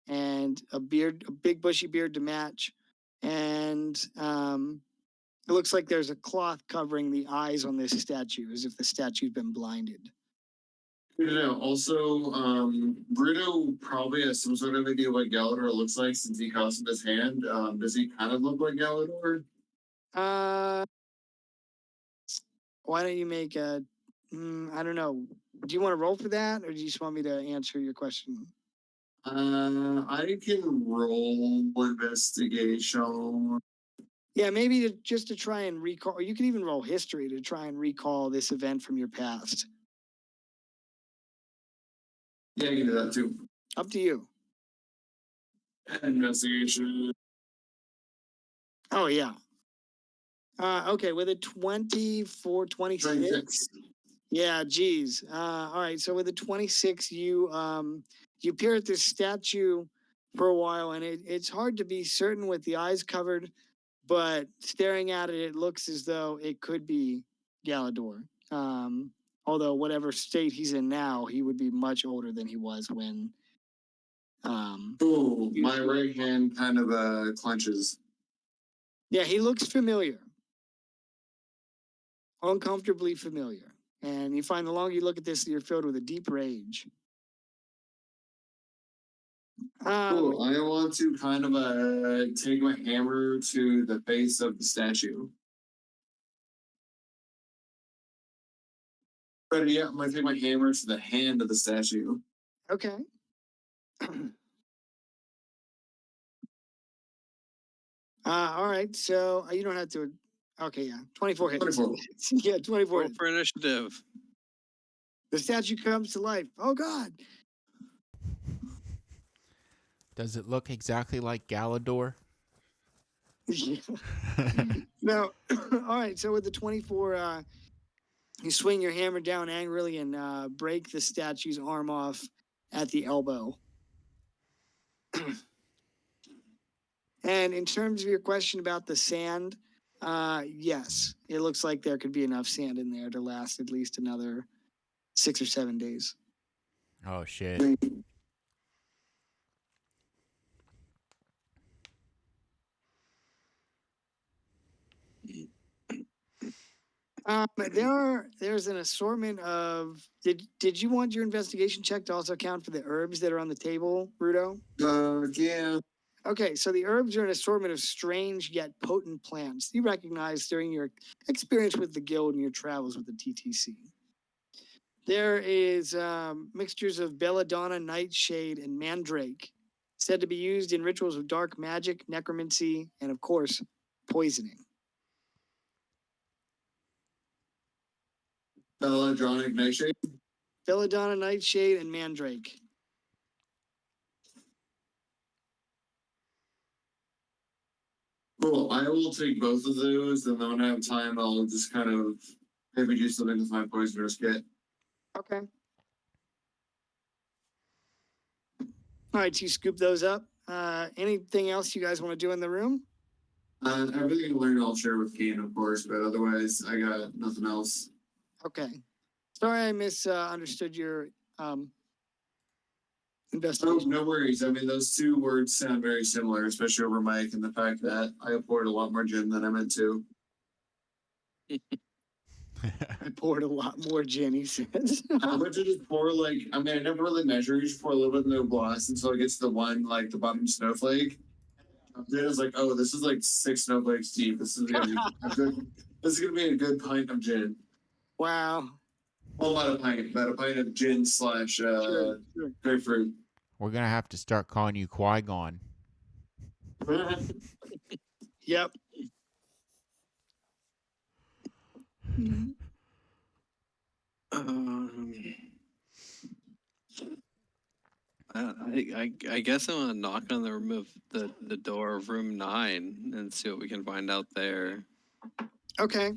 [SPEAKER 1] and a beard, a big bushy beard to match, and it looks like there's a cloth covering the eyes on this statue, as if the statue'd been blinded.
[SPEAKER 2] Good to know. Also, Bruto probably has some sort of idea what Galador looks like since he crossed with his hand. Does he kind of look like Galador?
[SPEAKER 1] Why don't you make a? I don't know. Do you want to roll for that, or do you just want me to answer your question?
[SPEAKER 2] I can roll investigation.
[SPEAKER 1] Yeah, maybe just to try and recall, or you can even roll history to try and recall this event from your past.
[SPEAKER 2] Yeah, I can do that too.
[SPEAKER 1] Up to you.
[SPEAKER 2] Investigation.
[SPEAKER 1] Oh, yeah. Okay, with a 24, 26.
[SPEAKER 2] 26.
[SPEAKER 1] Yeah, geez. All right, so with a 26, you peer at this statue for a while, and it's hard to be certain with the eyes covered, but staring at it, it looks as though it could be Galador. Although whatever state he's in now, he would be much older than he was when.
[SPEAKER 2] Ooh, my right hand kind of clenches.
[SPEAKER 1] Yeah, he looks familiar, uncomfortably familiar, and you find the longer you look at this, you're filled with a deep rage.
[SPEAKER 2] Cool. I want to kind of take my hammer to the face of the statue. But yeah, I'm gonna take my hammer to the hand of the statue.
[SPEAKER 1] Okay. All right. So you don't have to. Okay, yeah. 24 hits.
[SPEAKER 2] 24.
[SPEAKER 1] Yeah, 24
[SPEAKER 5] Roll
[SPEAKER 1] hits.
[SPEAKER 5] for initiative.
[SPEAKER 1] The statue comes to life. Oh, God.
[SPEAKER 3] Does it look exactly like Galador?
[SPEAKER 1] Yeah. No. All right. So with the 24, you swing your hammer down angrily and break the statue's arm off at the elbow. And in terms of your question about the sand, yes, it looks like there could be enough sand in there to last at least another 6 or 7 days.
[SPEAKER 3] Oh, shit.
[SPEAKER 1] There's an assortment of. Did you want your investigation check to also count for the herbs that are on the table, Rudo?
[SPEAKER 2] Yeah.
[SPEAKER 1] Okay, so the herbs are an assortment of strange yet potent plants you recognize during your experience with the guild and your travels with the TTC. There is mixtures of belladonna, nightshade, and mandrake, said to be used in rituals of dark magic, necromancy, and of course, poisoning.
[SPEAKER 2] Belladronic Nightshade.
[SPEAKER 1] Belladonna Nightshade and Mandrake.
[SPEAKER 2] Cool. I will take both of those, and then when I have time, I'll just kind of maybe do something with my poisoner's kit.
[SPEAKER 1] Okay. All right, so you scoop those up. Anything else you guys want to do in the room?
[SPEAKER 2] Everything I learned, I'll share with Kane, of course, but otherwise, I got nothing else.
[SPEAKER 1] Okay. Sorry, I misunderstood your
[SPEAKER 2] Oh,
[SPEAKER 1] investigation.
[SPEAKER 2] no worries. I mean, those two words sound very similar, especially over Mike, and the fact that I poured a lot more gin than I meant to.
[SPEAKER 1] I poured a lot more gin, he says.
[SPEAKER 2] I went to just pour I never really measure. You just pour a little bit in the glass until it gets to the bottom snowflake. Then it's like, oh, this is like 6 snowflakes deep. This is gonna be a good. This is gonna be a good pint of gin.
[SPEAKER 1] Wow.
[SPEAKER 2] Well, not a pint, but a pint of gin slash
[SPEAKER 1] Sure.
[SPEAKER 2] grapefruit.
[SPEAKER 3] We're gonna have to start calling you Qui-Gon.
[SPEAKER 1] Yep.
[SPEAKER 5] I guess I'm gonna knock on the room of the door of room 9 and see what we can find out there.
[SPEAKER 1] Okay.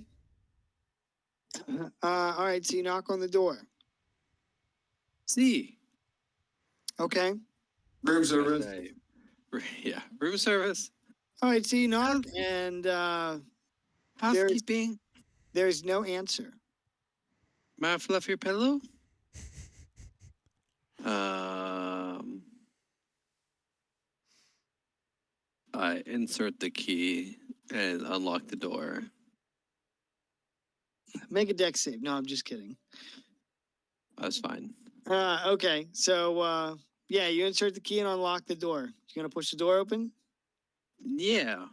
[SPEAKER 1] All right, so you knock on the door.
[SPEAKER 5] See.
[SPEAKER 1] Okay.
[SPEAKER 2] Room service.
[SPEAKER 5] Okay. Yeah, room service.
[SPEAKER 1] All right, so you knock and
[SPEAKER 5] Housekeeping.
[SPEAKER 1] there's no answer.
[SPEAKER 5] May I fluff your pillow? I insert the key and unlock the door.
[SPEAKER 1] Make a dex save. No, I'm just kidding.
[SPEAKER 5] That's fine.
[SPEAKER 1] Okay, so yeah, you insert the key and unlock the door. You gonna push the door open?
[SPEAKER 5] Yeah.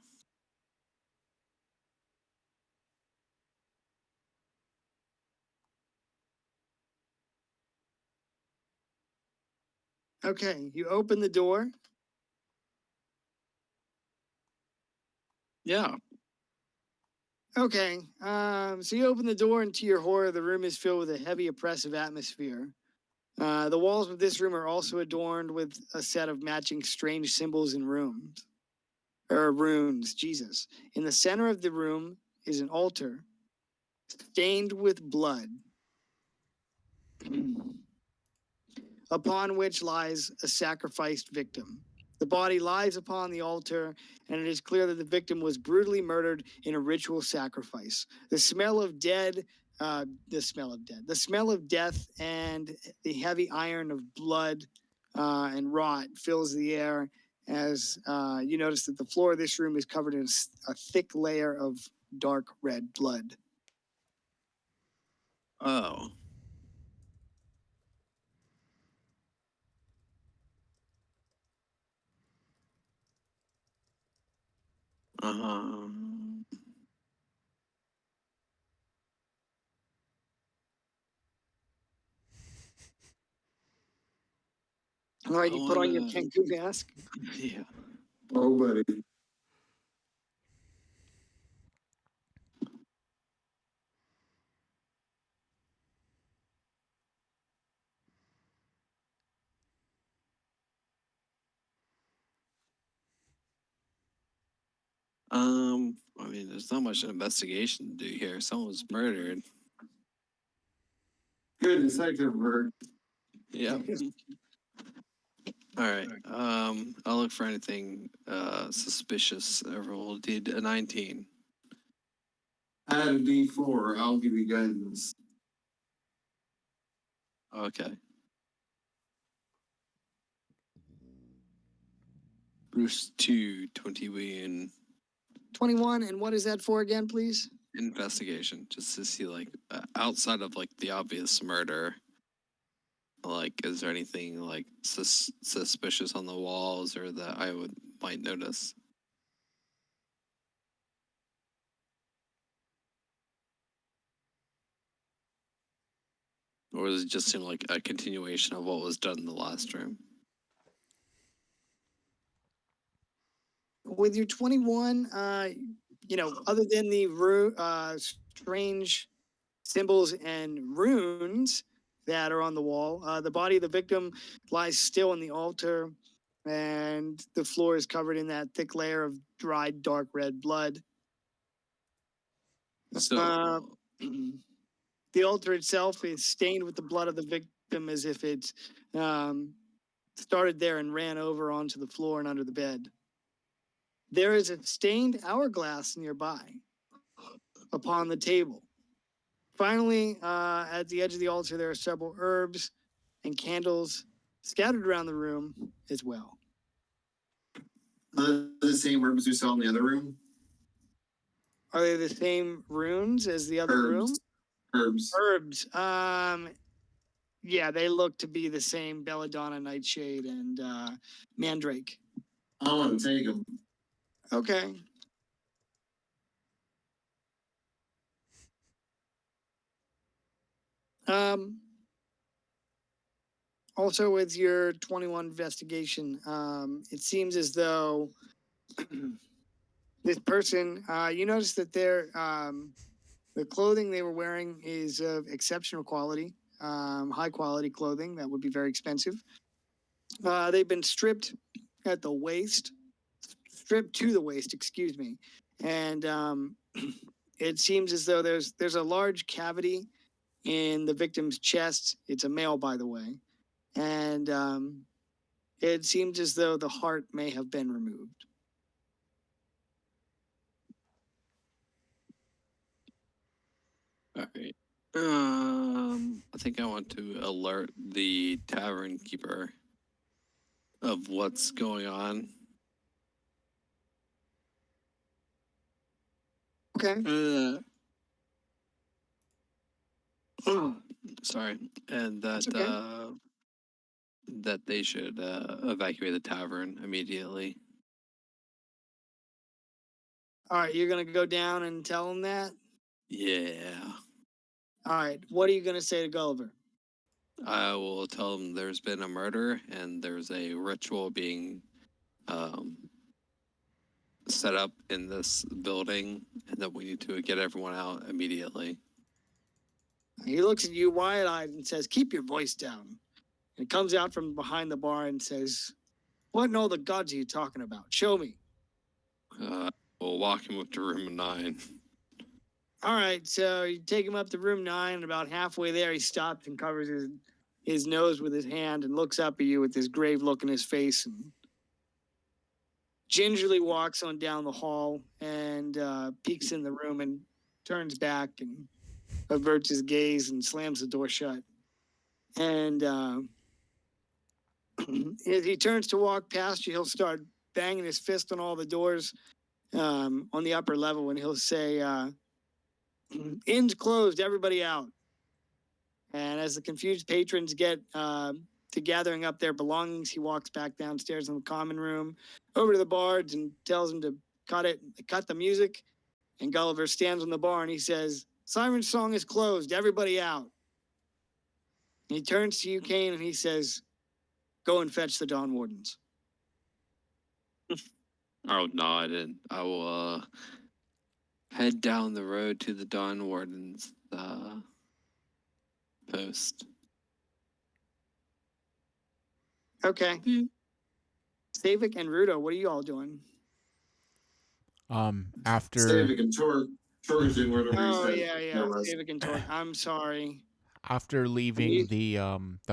[SPEAKER 1] Okay, you open the door.
[SPEAKER 5] Yeah.
[SPEAKER 1] Okay, so you open the door, and to your horror, the room is filled with a heavy, oppressive atmosphere. The walls of this room are also adorned with a set of matching strange symbols and runes. Jesus. In the center of the room is an altar stained with blood, upon which lies a sacrificed victim. The body lies upon the altar, and it is clear that the victim was brutally murdered in a ritual sacrifice. The smell of death, and the heavy iron of blood and rot fills the air as you notice that the floor of this room is covered in a thick layer of dark red blood.
[SPEAKER 5] Oh.
[SPEAKER 1] All right, you put on your Kenku mask.
[SPEAKER 5] Yeah.
[SPEAKER 2] Oh, buddy.
[SPEAKER 5] I mean, there's not much investigation to do here. Someone was murdered.
[SPEAKER 2] Good detective work.
[SPEAKER 5] Yeah. All right. I'll look for anything suspicious. Everyone did a 19.
[SPEAKER 2] Add a D4. I'll give you guidance.
[SPEAKER 5] Okay. Bruce 2, 21.
[SPEAKER 1] 21, and what is that for again, please?
[SPEAKER 5] Investigation, just to see outside of the obvious murder. Is there anything suspicious on the walls or that I might notice? Or does it just seem like a continuation of what was done in the last room?
[SPEAKER 1] With your 21, other than the strange symbols and runes that are on the wall, the body of the victim lies still on the altar, and the floor is covered in that thick layer of dried, dark red blood.
[SPEAKER 5] So,
[SPEAKER 1] The altar itself is stained with the blood of the victim as if it started there and ran over onto the floor and under the bed. There is a stained hourglass nearby upon the table. Finally, at the edge of the altar, there are several herbs and candles scattered around the room as well.
[SPEAKER 2] The same herbs we saw in the other room.
[SPEAKER 1] Are they the same runes as the other room?
[SPEAKER 2] Herbs.
[SPEAKER 1] Herbs. Yeah, they look to be the same: belladonna, nightshade, and mandrake.
[SPEAKER 2] I want to take them.
[SPEAKER 1] Okay. Also, with your 21 investigation, it seems as though this person, you notice that the clothing they were wearing is of exceptional quality, high quality clothing that would be very expensive. They've been stripped at the waist, stripped to the waist, excuse me, and it seems as though there's a large cavity in the victim's chest. It's a male, by the way, and it seems as though the heart may have been removed.
[SPEAKER 5] all right. I think I want to alert the tavern keeper of what's going on.
[SPEAKER 1] Okay.
[SPEAKER 5] Sorry, and that
[SPEAKER 1] okay.
[SPEAKER 5] that they should evacuate the tavern immediately.
[SPEAKER 1] All right, you're gonna go down and tell them that.
[SPEAKER 5] Yeah,
[SPEAKER 1] All right, what are you gonna say to Gulliver?
[SPEAKER 5] I will tell them there's been a murder and there's a ritual being set up in this building, and that we need to get everyone out immediately.
[SPEAKER 1] He looks at you wide-eyed and says, "Keep your voice down." And comes out from behind the bar and says, "What in all the gods are you talking about? Show me."
[SPEAKER 5] We'll walk him up to room 9.
[SPEAKER 1] All right, so you take him up to room 9, and about halfway there, he stops and covers his nose with his hand and looks up at you with this grave look in his face and gingerly walks on down the hall and peeks in the room and turns back and averts his gaze and slams the door shut. And as he turns to walk past you, he'll start banging his fist on all the doors on the upper level, and he'll say, "Inn's closed, everybody out." And as the confused patrons get to gathering up their belongings, he walks back downstairs in the common room over to the bards and tells them to cut the music. And Gulliver stands on the bar and he says, "Siren's song is closed, everybody out." And he turns to you, Kane, and he says, "Go and fetch the Dawn Wardens."
[SPEAKER 5] I'll nod and I will head down the road to the Dawn Warden's post.
[SPEAKER 1] Okay. Savik and Rudo, what are you all doing?
[SPEAKER 3] After
[SPEAKER 2] Savik and Torg is doing whatever
[SPEAKER 1] Oh,
[SPEAKER 2] he said.
[SPEAKER 1] yeah. Savik and Torg. I'm sorry.
[SPEAKER 3] after leaving the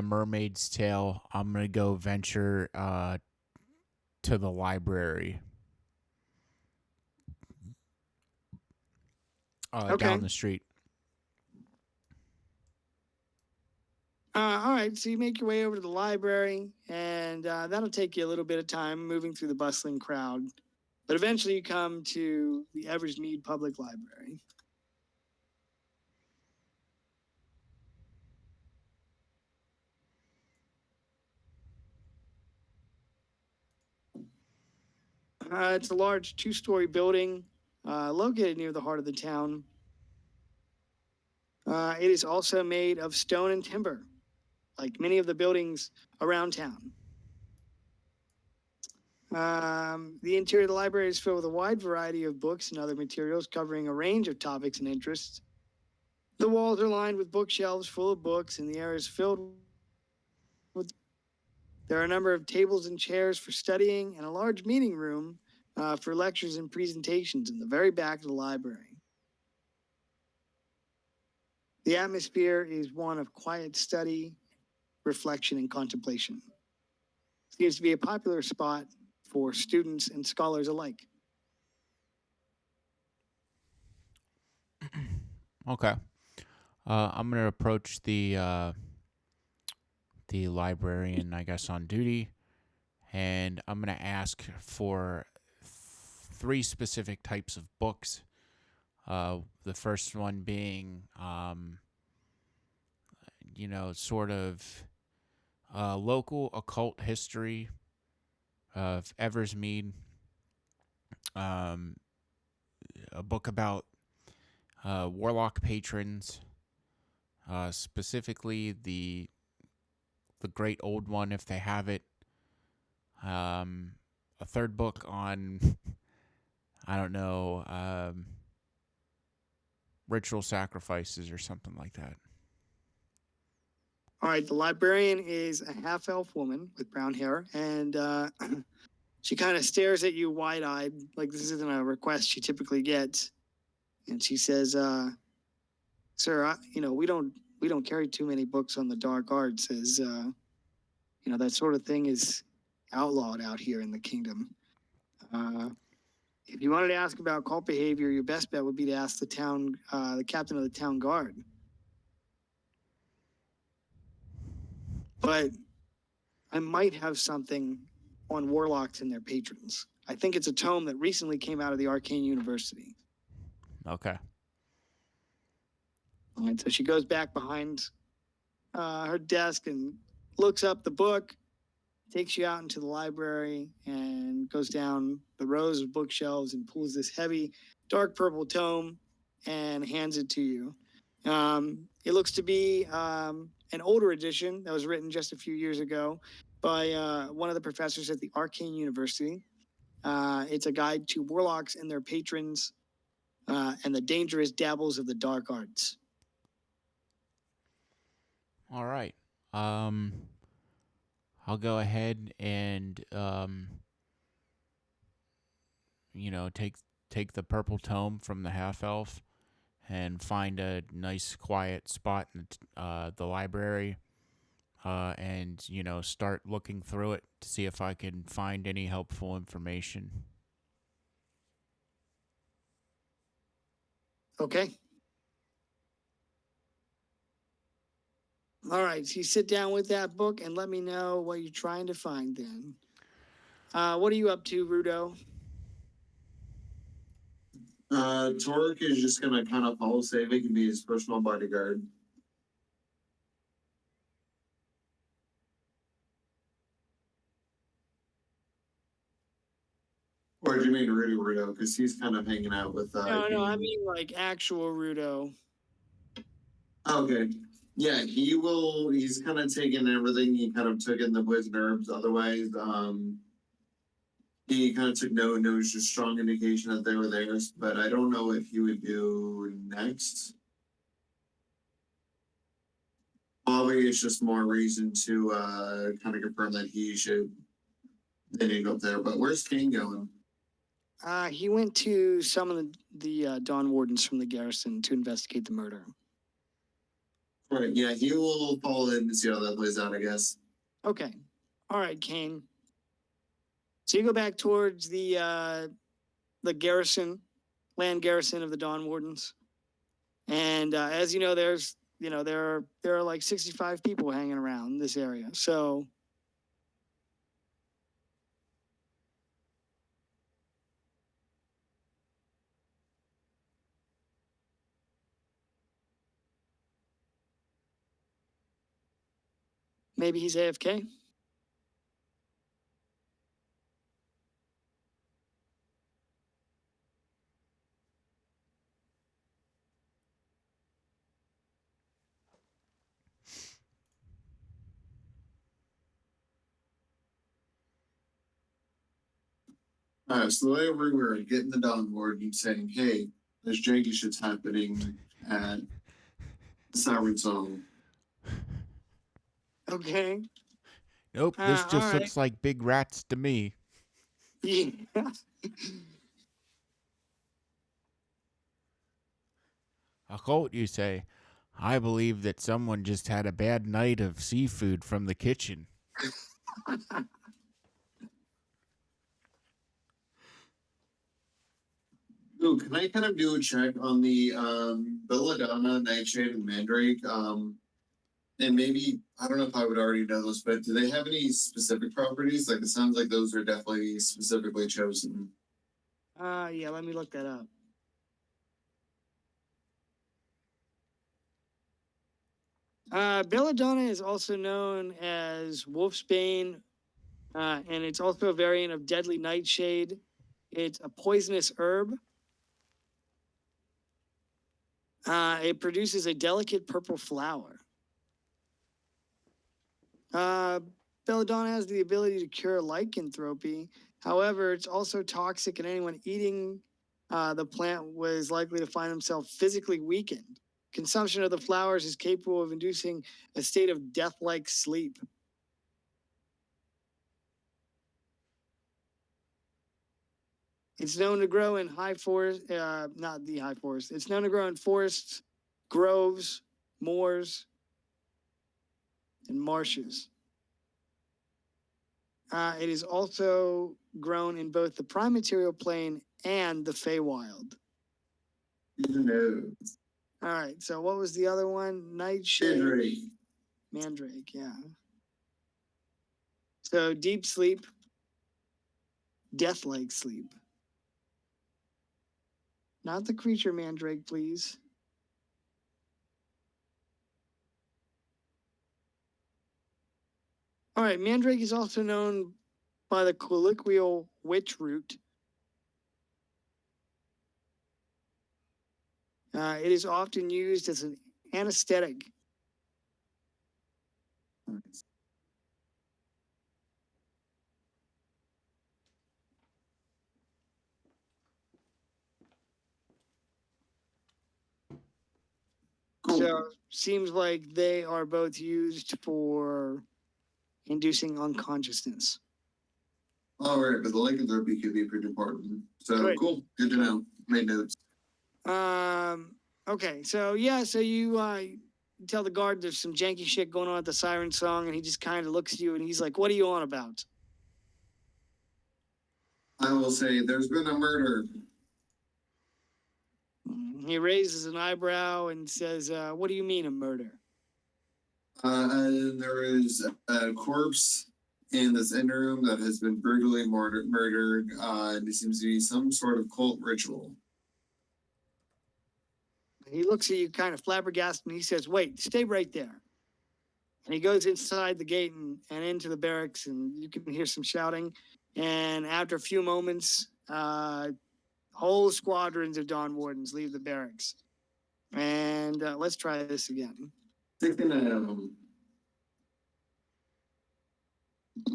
[SPEAKER 3] Mermaid's Tail, I'm gonna go venture to the library.
[SPEAKER 1] Okay.
[SPEAKER 3] Down the street.
[SPEAKER 1] All right, so you make your way over to the library, and that'll take you a little bit of time moving through the bustling crowd. But eventually you come to the Eversmead Public Library. It's a large two-story building located near the heart of the town. It is also made of stone and timber, like many of the buildings around town. The interior of the library is filled with a wide variety of books and other materials covering a range of topics and interests. The walls are lined with bookshelves full of books, and the area is filled with. There are a number of tables and chairs for studying, and a large meeting room for lectures and presentations in the very back of the library. The atmosphere is one of quiet study, reflection, and contemplation. It seems to be a popular spot for students and scholars alike.
[SPEAKER 3] Okay. I'm gonna approach the librarian, I guess, on duty, and I'm gonna ask for three specific types of books. The first one being, sort of local occult history of Eversmead. Um, a book about warlock patrons, specifically the Great Old One, if they have it. A third book on, I don't know, ritual sacrifices or something like that.
[SPEAKER 1] All right, the librarian is a half elf woman with brown hair, and she kind of stares at you wide eyed, like this isn't a request she typically gets. And she says, "Sir, we don't carry too many books on the dark arts, as that sort of thing is outlawed out here in the kingdom. If you wanted to ask about cult behavior, your best bet would be to ask the captain of the town guard. But I might have something on warlocks and their patrons. I think it's a tome that recently came out of the Arcane University."
[SPEAKER 3] Okay.
[SPEAKER 1] And so she goes back behind her desk and looks up the book, takes you out into the library, and goes down the rows of bookshelves and pulls this heavy, dark purple tome and hands it to you. It looks to be an older edition that was written just a few years ago by one of the professors at the Arcane University. It's a guide to warlocks and their patrons and the dangerous dabbles of the dark arts.
[SPEAKER 3] All right. I'll go ahead and take the purple tome from the half elf and find a nice quiet spot in the library, and start looking through it to see if I can find any helpful information.
[SPEAKER 1] Okay. All right, so you sit down with that book and let me know what you're trying to find then. What are you up to, Rudo?
[SPEAKER 2] Torque is just gonna kind of follow Save. He can be his personal bodyguard. Or do you mean Rudo? Because he's kind of hanging out with.
[SPEAKER 1] No, I mean like actual Rudo.
[SPEAKER 2] Okay. Yeah, he will. He's kind of taken everything. He kind of took in the poison herbs. Otherwise, he kind of took no just strong indication that they were theirs. But I don't know what he would do next. Probably it's just more reason to kind of confirm that he should. They didn't go up there. But where's Kane going?
[SPEAKER 1] He went to some of the Dawn Wardens from the garrison to investigate the murder.
[SPEAKER 2] Right, yeah, he will follow in and see how that plays out, I guess.
[SPEAKER 1] Okay. All right, Kane. So you go back towards the garrison, land garrison of the Dawn Wardens. And as you know, there are like 65 people hanging around this area. So maybe he's AFK.
[SPEAKER 2] Alright, so the way we were getting the Dawn board and saying, hey, there's janky shit's happening at Siren Song.
[SPEAKER 1] Okay.
[SPEAKER 3] Nope, this
[SPEAKER 1] all
[SPEAKER 3] just
[SPEAKER 1] right.
[SPEAKER 3] looks like big rats to me.
[SPEAKER 1] Yeah.
[SPEAKER 3] A quote, you say. I believe that someone just had a bad night of seafood from the kitchen.
[SPEAKER 2] Ooh, can I kind of do a check on the Belladonna, Nightshade, and Mandrake? And maybe I don't know if I would already know this, but do they have any specific properties? Like it sounds like those are definitely specifically chosen.
[SPEAKER 1] Yeah, let me look that up. Belladonna is also known as Wolfsbane, and it's also a variant of Deadly Nightshade. It's a poisonous herb. It produces a delicate purple flower. Belladonna has the ability to cure lycanthropy. However, it's also toxic, and anyone eating the plant was likely to find themselves physically weakened. Consumption of the flowers is capable of inducing a state of death-like sleep. It's known to grow in high forest, not the high forest. It's known to grow in forests, groves, moors, and marshes. It is also grown in both the prime material plane and the Feywild.
[SPEAKER 2] No.
[SPEAKER 1] All right, so what was the other one? Nightshade.
[SPEAKER 2] Mandrake.
[SPEAKER 1] Mandrake, yeah. So deep sleep, death-like sleep. Not the creature mandrake, please. All right, mandrake is also known by the colloquial witch root. It is often used as an anesthetic.
[SPEAKER 2] Cool.
[SPEAKER 1] So seems like they are both used for inducing unconsciousness.
[SPEAKER 2] All right, but the lycanthropy could be pretty important. So
[SPEAKER 1] Good.
[SPEAKER 2] cool. Good to know. Made notes.
[SPEAKER 1] Okay, so yeah, so you tell the guard there's some janky shit going on at the Siren Song, and he just kind of looks at you and he's like, "What are you on about?"
[SPEAKER 2] I will say there's been a murder.
[SPEAKER 1] He raises an eyebrow and says, "What do you mean a murder?"
[SPEAKER 2] And there is a corpse in this inner room that has been brutally murdered. And it seems to be some sort of cult ritual.
[SPEAKER 1] He looks at you kind of flabbergasted and he says, "Wait, stay right there." And he goes inside the gate and into the barracks, and you can hear some shouting. And after a few moments, whole squadrons of Dawn Wardens leave the barracks. And let's try this again.
[SPEAKER 2] 69.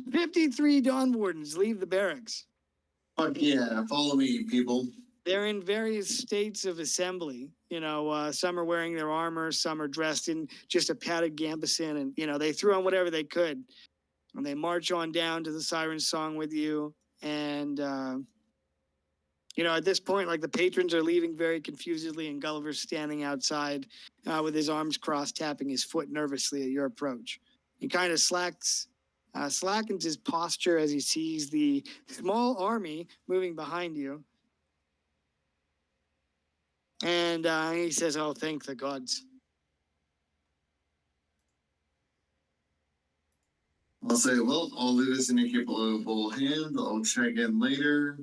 [SPEAKER 1] 53 Dawn Wardens leave the barracks.
[SPEAKER 2] Fuck yeah, follow me, people.
[SPEAKER 1] They're in various states of assembly. You know, some are wearing their armor, some are dressed in just a padded gambeson, and, you know, they threw on whatever they could. And they march on down to the Siren Song with you. And, you know, at this point, like, the patrons are leaving very confusedly, and Gulliver's standing outside with his arms crossed, tapping his foot nervously at your approach. He kind of slackens his posture as he sees the small army moving behind you. And he says, "Oh, thank the gods."
[SPEAKER 2] I'll say, well, I'll leave this in your capable hand. I'll check in later.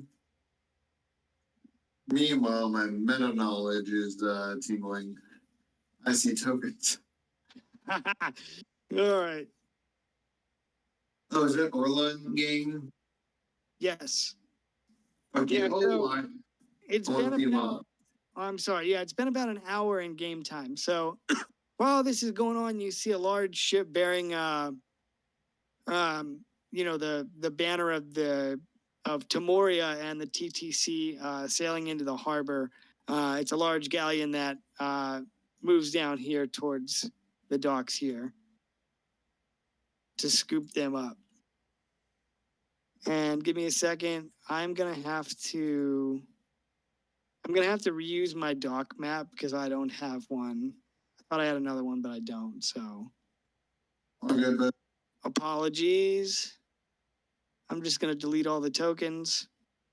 [SPEAKER 2] Meanwhile, my meta knowledge is tingling. I see tokens.
[SPEAKER 1] All right.
[SPEAKER 2] Oh, is that Orlon game?
[SPEAKER 1] Yes.
[SPEAKER 2] Okay,
[SPEAKER 1] Yeah,
[SPEAKER 2] hold
[SPEAKER 1] so-
[SPEAKER 2] on.
[SPEAKER 1] It's
[SPEAKER 2] Or
[SPEAKER 1] been
[SPEAKER 2] team
[SPEAKER 1] about,
[SPEAKER 2] up.
[SPEAKER 1] I'm sorry. Yeah, it's been about an hour in game time. So while this is going on, you see a large ship bearing, you know, the banner of the Timoria and the TTC sailing into the harbor. It's a large galleon that moves down here towards the docks here to scoop them up. And give me a second. I'm gonna have to reuse my dock map because I don't have one. I thought I had another one, but I don't. So
[SPEAKER 2] All good, but
[SPEAKER 1] apologies. I'm just gonna delete all the tokens,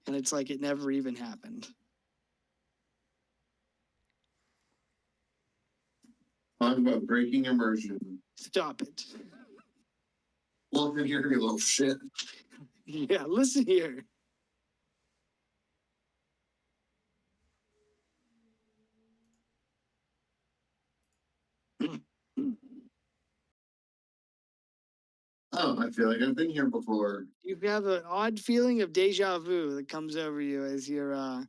[SPEAKER 1] and it's like it never even happened.
[SPEAKER 2] talk about breaking immersion.
[SPEAKER 1] Stop it.
[SPEAKER 2] Look in here, you little shit.
[SPEAKER 1] Yeah, listen here.
[SPEAKER 2] Oh, I feel like I've been here before.
[SPEAKER 1] You have an odd feeling of deja vu that comes over you as you're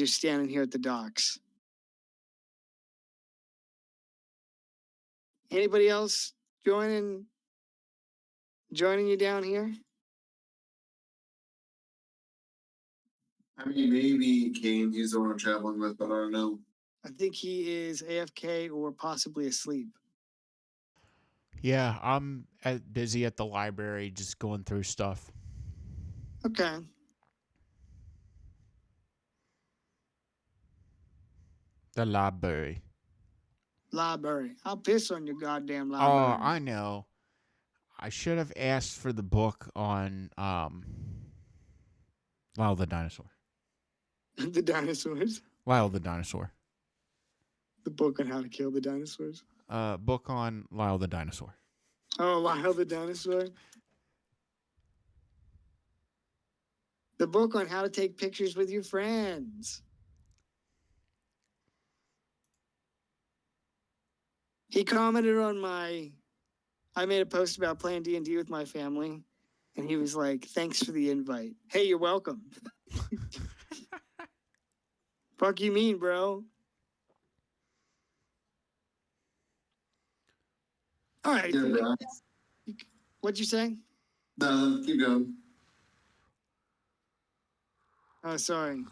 [SPEAKER 1] standing here at the docks. Anybody else joining you down here?
[SPEAKER 2] I mean, maybe Kane, he's the one I'm traveling with, but I don't know.
[SPEAKER 1] I think he is AFK or possibly asleep.
[SPEAKER 3] Yeah, I'm busy at the library just going through stuff.
[SPEAKER 1] Okay.
[SPEAKER 3] The library.
[SPEAKER 1] Library. I'll piss on your goddamn
[SPEAKER 3] Oh,
[SPEAKER 1] library.
[SPEAKER 3] I know. I should have asked for the book on Lyle the Dinosaur.
[SPEAKER 1] The dinosaurs.
[SPEAKER 3] Lyle the Dinosaur.
[SPEAKER 1] The book on how to kill the dinosaurs.
[SPEAKER 3] Book on Lyle the Dinosaur.
[SPEAKER 1] Oh, Lyle the dinosaur. The book on how to take pictures with your friends. He commented on I made a post about playing D&D with my family, and he was like, "Thanks for the invite." Hey, you're welcome. Fuck you mean, bro? All right.
[SPEAKER 2] Yeah, bro.
[SPEAKER 1] What'd you say?
[SPEAKER 2] No, keep going.
[SPEAKER 1] Oh, sorry.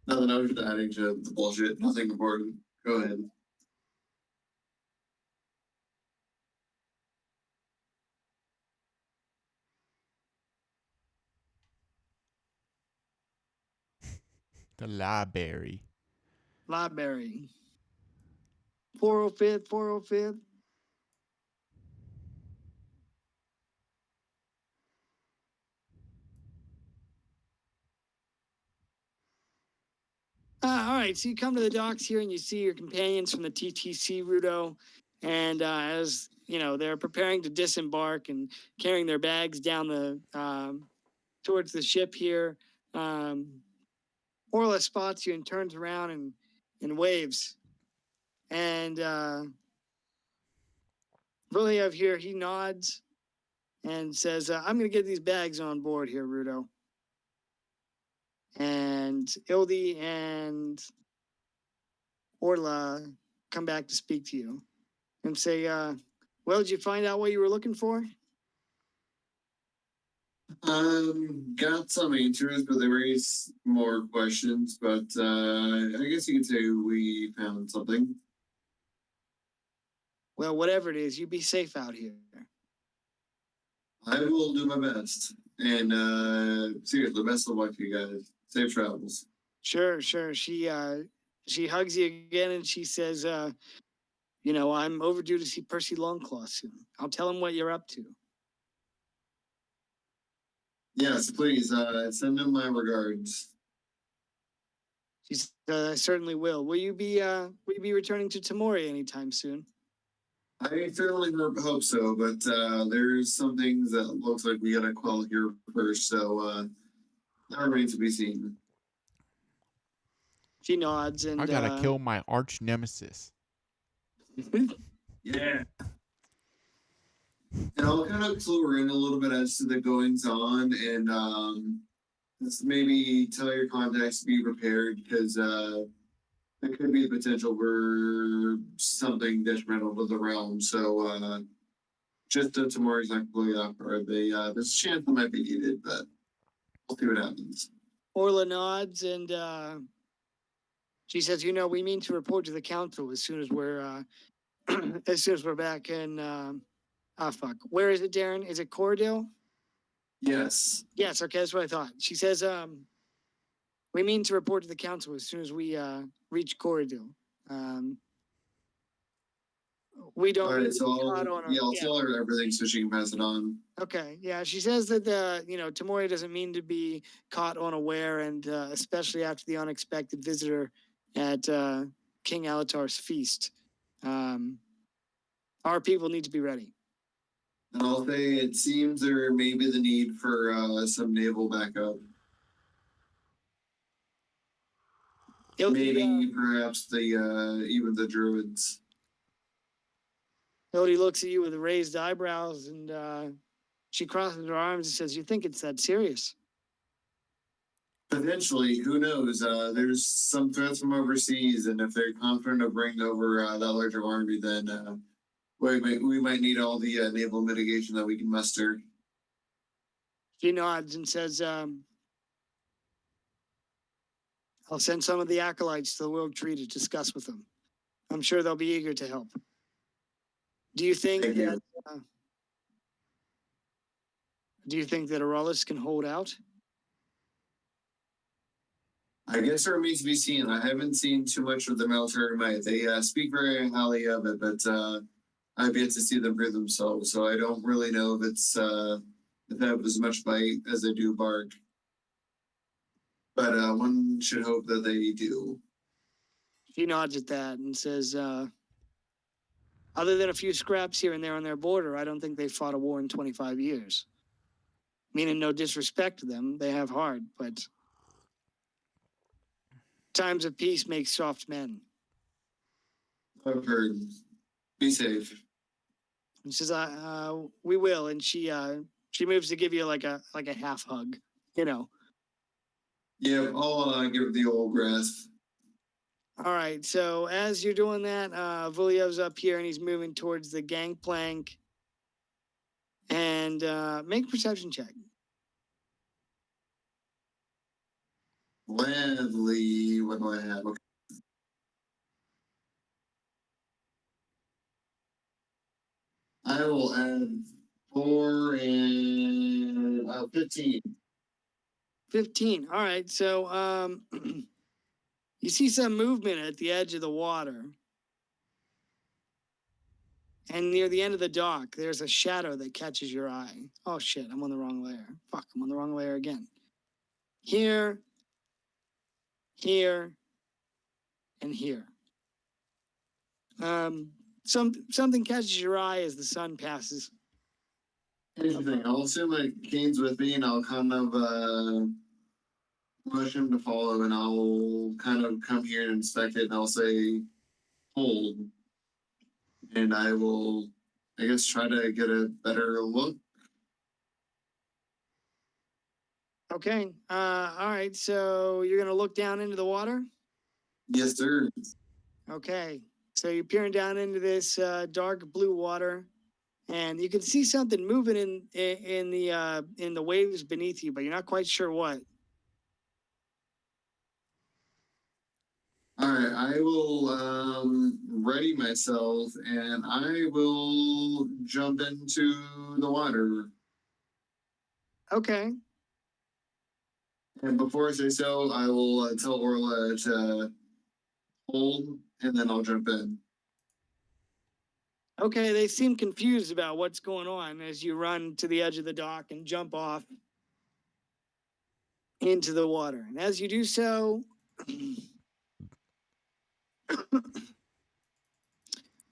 [SPEAKER 2] Nothing, I was just adding to the bullshit. Nothing important. Go ahead.
[SPEAKER 3] The library.
[SPEAKER 1] Library. 405th, 405th. All right, so you come to the docks here and you see your companions from the TTC, Rudo. And as you know, they're preparing to disembark and carrying their bags down towards the ship here. Orla spots you and turns around and waves. And Viliev here, he nods and says, "I'm going to get these bags on board here, Rudo." And Ildi and Orla come back to speak to you and say, "Well, did you find out what you were looking for?"
[SPEAKER 2] Got some answers, but they raise more questions. But I guess you could say we found something.
[SPEAKER 1] Well, whatever it is, you be safe out here.
[SPEAKER 2] I will do my best. And seriously, best of luck to you guys. Safe travels.
[SPEAKER 1] Sure. She hugs you again and she says, "I'm overdue to see Percy Longclaw soon. I'll tell him what you're up to."
[SPEAKER 2] Yes, please send him my regards.
[SPEAKER 1] She said, "I certainly will. Will you be returning to Timoria anytime soon?"
[SPEAKER 2] I certainly hope so, but there's some things that looks like we gotta quell here first, so that remains to be seen.
[SPEAKER 1] She nods and
[SPEAKER 3] I gotta kill my arch nemesis.
[SPEAKER 2] Yeah. And I'll kind of clue her in a little bit as to the goings on and just maybe tell your contacts to be prepared because there could be the potential for something detrimental to the realm. So just Tamori's not completely off guard. There's a chance it might be needed, but we'll see what happens.
[SPEAKER 1] Orla nods and she says, "You know, we mean to report to the council as soon as we're as soon as we're back in. Fuck. Where is it, Darren? Is it Cordell?
[SPEAKER 2] Yes.
[SPEAKER 1] Yes. Okay, that's what I thought. She says, we mean to report to the council as soon as we reach Cordell. We don't
[SPEAKER 2] All
[SPEAKER 1] need
[SPEAKER 2] right,
[SPEAKER 1] to
[SPEAKER 2] so
[SPEAKER 1] be caught on
[SPEAKER 2] I'll tell her everything so she can pass it on.
[SPEAKER 1] Okay, yeah, she says that Tamori doesn't mean to be caught unaware, and especially after the unexpected visitor at King Alatar's feast. Our people need to be ready.
[SPEAKER 2] And I'll say it seems there may be the need for some naval backup. Maybe perhaps the even the druids.
[SPEAKER 1] Hildy looks at you with raised eyebrows, and she crosses her arms and says, "You think it's that serious?"
[SPEAKER 2] Potentially, who knows? There's some threats from overseas, and if they're confident of bringing over that larger army, then we might need all the naval mitigation that we can muster.
[SPEAKER 1] She nods and says, "I'll send some of the acolytes to the World Tree to discuss with them. I'm sure they'll be eager to help." Do you think
[SPEAKER 2] Thank you.
[SPEAKER 1] Do you think that Aurelius can hold out?
[SPEAKER 2] I guess it remains to be seen. I haven't seen too much of the military might. They speak very highly of it, but I've yet to see them prove themselves. So I don't really know if it's if they have as much bite as they do bark. But one should hope that they do.
[SPEAKER 1] She nods at that and says, "Other than a few scraps here and there on their border, I don't think they fought a war in 25 years. Meaning no disrespect to them, they have heart, but times of peace make soft men."
[SPEAKER 2] I've heard. Be safe.
[SPEAKER 1] And she says, "We will." And she moves to give you like a half hug, you know.
[SPEAKER 2] Yeah, I'll give it the old grasp.
[SPEAKER 1] All right. So as you're doing that, Vuliev's up here and he's moving towards the gangplank. And make a perception check.
[SPEAKER 2] Gladly, what do I have? Okay. I will add 4 and 15.
[SPEAKER 1] 15. All right. So you see some movement at the edge of the water. And near the end of the dock, there's a shadow that catches your eye. Oh shit, I'm on the wrong layer. Fuck, I'm on the wrong layer again. Here, here, and here. Something catches your eye as the sun passes.
[SPEAKER 2] Interesting. I'll assume that Kane's with me and I'll kind of push him to follow and I'll kind of come here and inspect it and I'll say hold. And I will, I guess, try to get a better look.
[SPEAKER 1] Okay. All right. So you're gonna look down into the water.
[SPEAKER 2] Yes, sir.
[SPEAKER 1] Okay. So you're peering down into this dark blue water, and you can see something moving in the waves beneath you, but you're not quite sure what.
[SPEAKER 2] All right, I will ready myself and I will jump into the water.
[SPEAKER 1] Okay.
[SPEAKER 2] And before I say so, I will tell Orla to hold and then I'll jump in.
[SPEAKER 1] Okay. They seem confused about what's going on as you run to the edge of the dock and jump off into the water. And as you do so,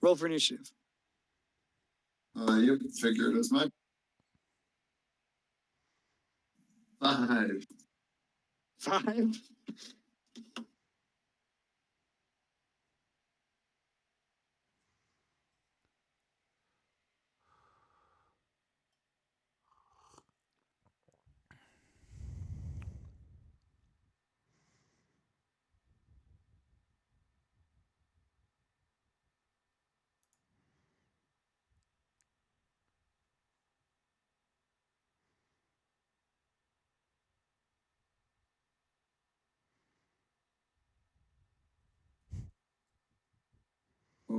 [SPEAKER 1] roll for initiative.
[SPEAKER 2] Yep, figured as much. 5.
[SPEAKER 1] 5.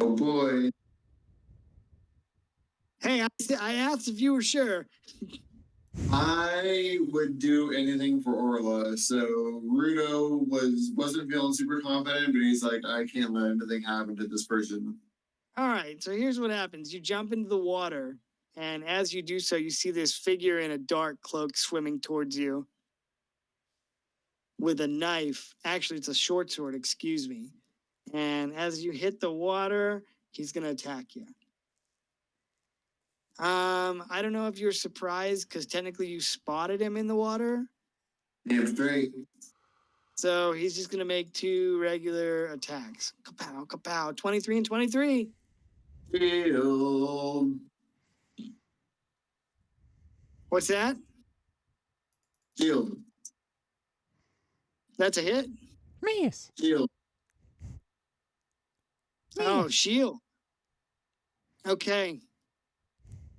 [SPEAKER 2] Oh boy.
[SPEAKER 1] Hey, I asked if you were sure.
[SPEAKER 2] I would do anything for Orla. So Rudo wasn't feeling super confident, but he's like, I can't let anything happen to this person.
[SPEAKER 1] All right, so here's what happens. You jump into the water, and as you do so, you see this figure in a dark cloak swimming towards you with a knife. Actually, it's a short sword, excuse me. And as you hit the water, he's going to attack you. I don't know if you're surprised because technically you spotted him in the water.
[SPEAKER 2] Damn straight.
[SPEAKER 1] So he's just going to make 2 regular attacks. Kapow, kapow. 23 and 23.
[SPEAKER 2] Shield.
[SPEAKER 1] What's that?
[SPEAKER 2] Shield.
[SPEAKER 1] That's a hit?
[SPEAKER 3] Miss.
[SPEAKER 2] Shield.
[SPEAKER 1] Oh, shield. Okay.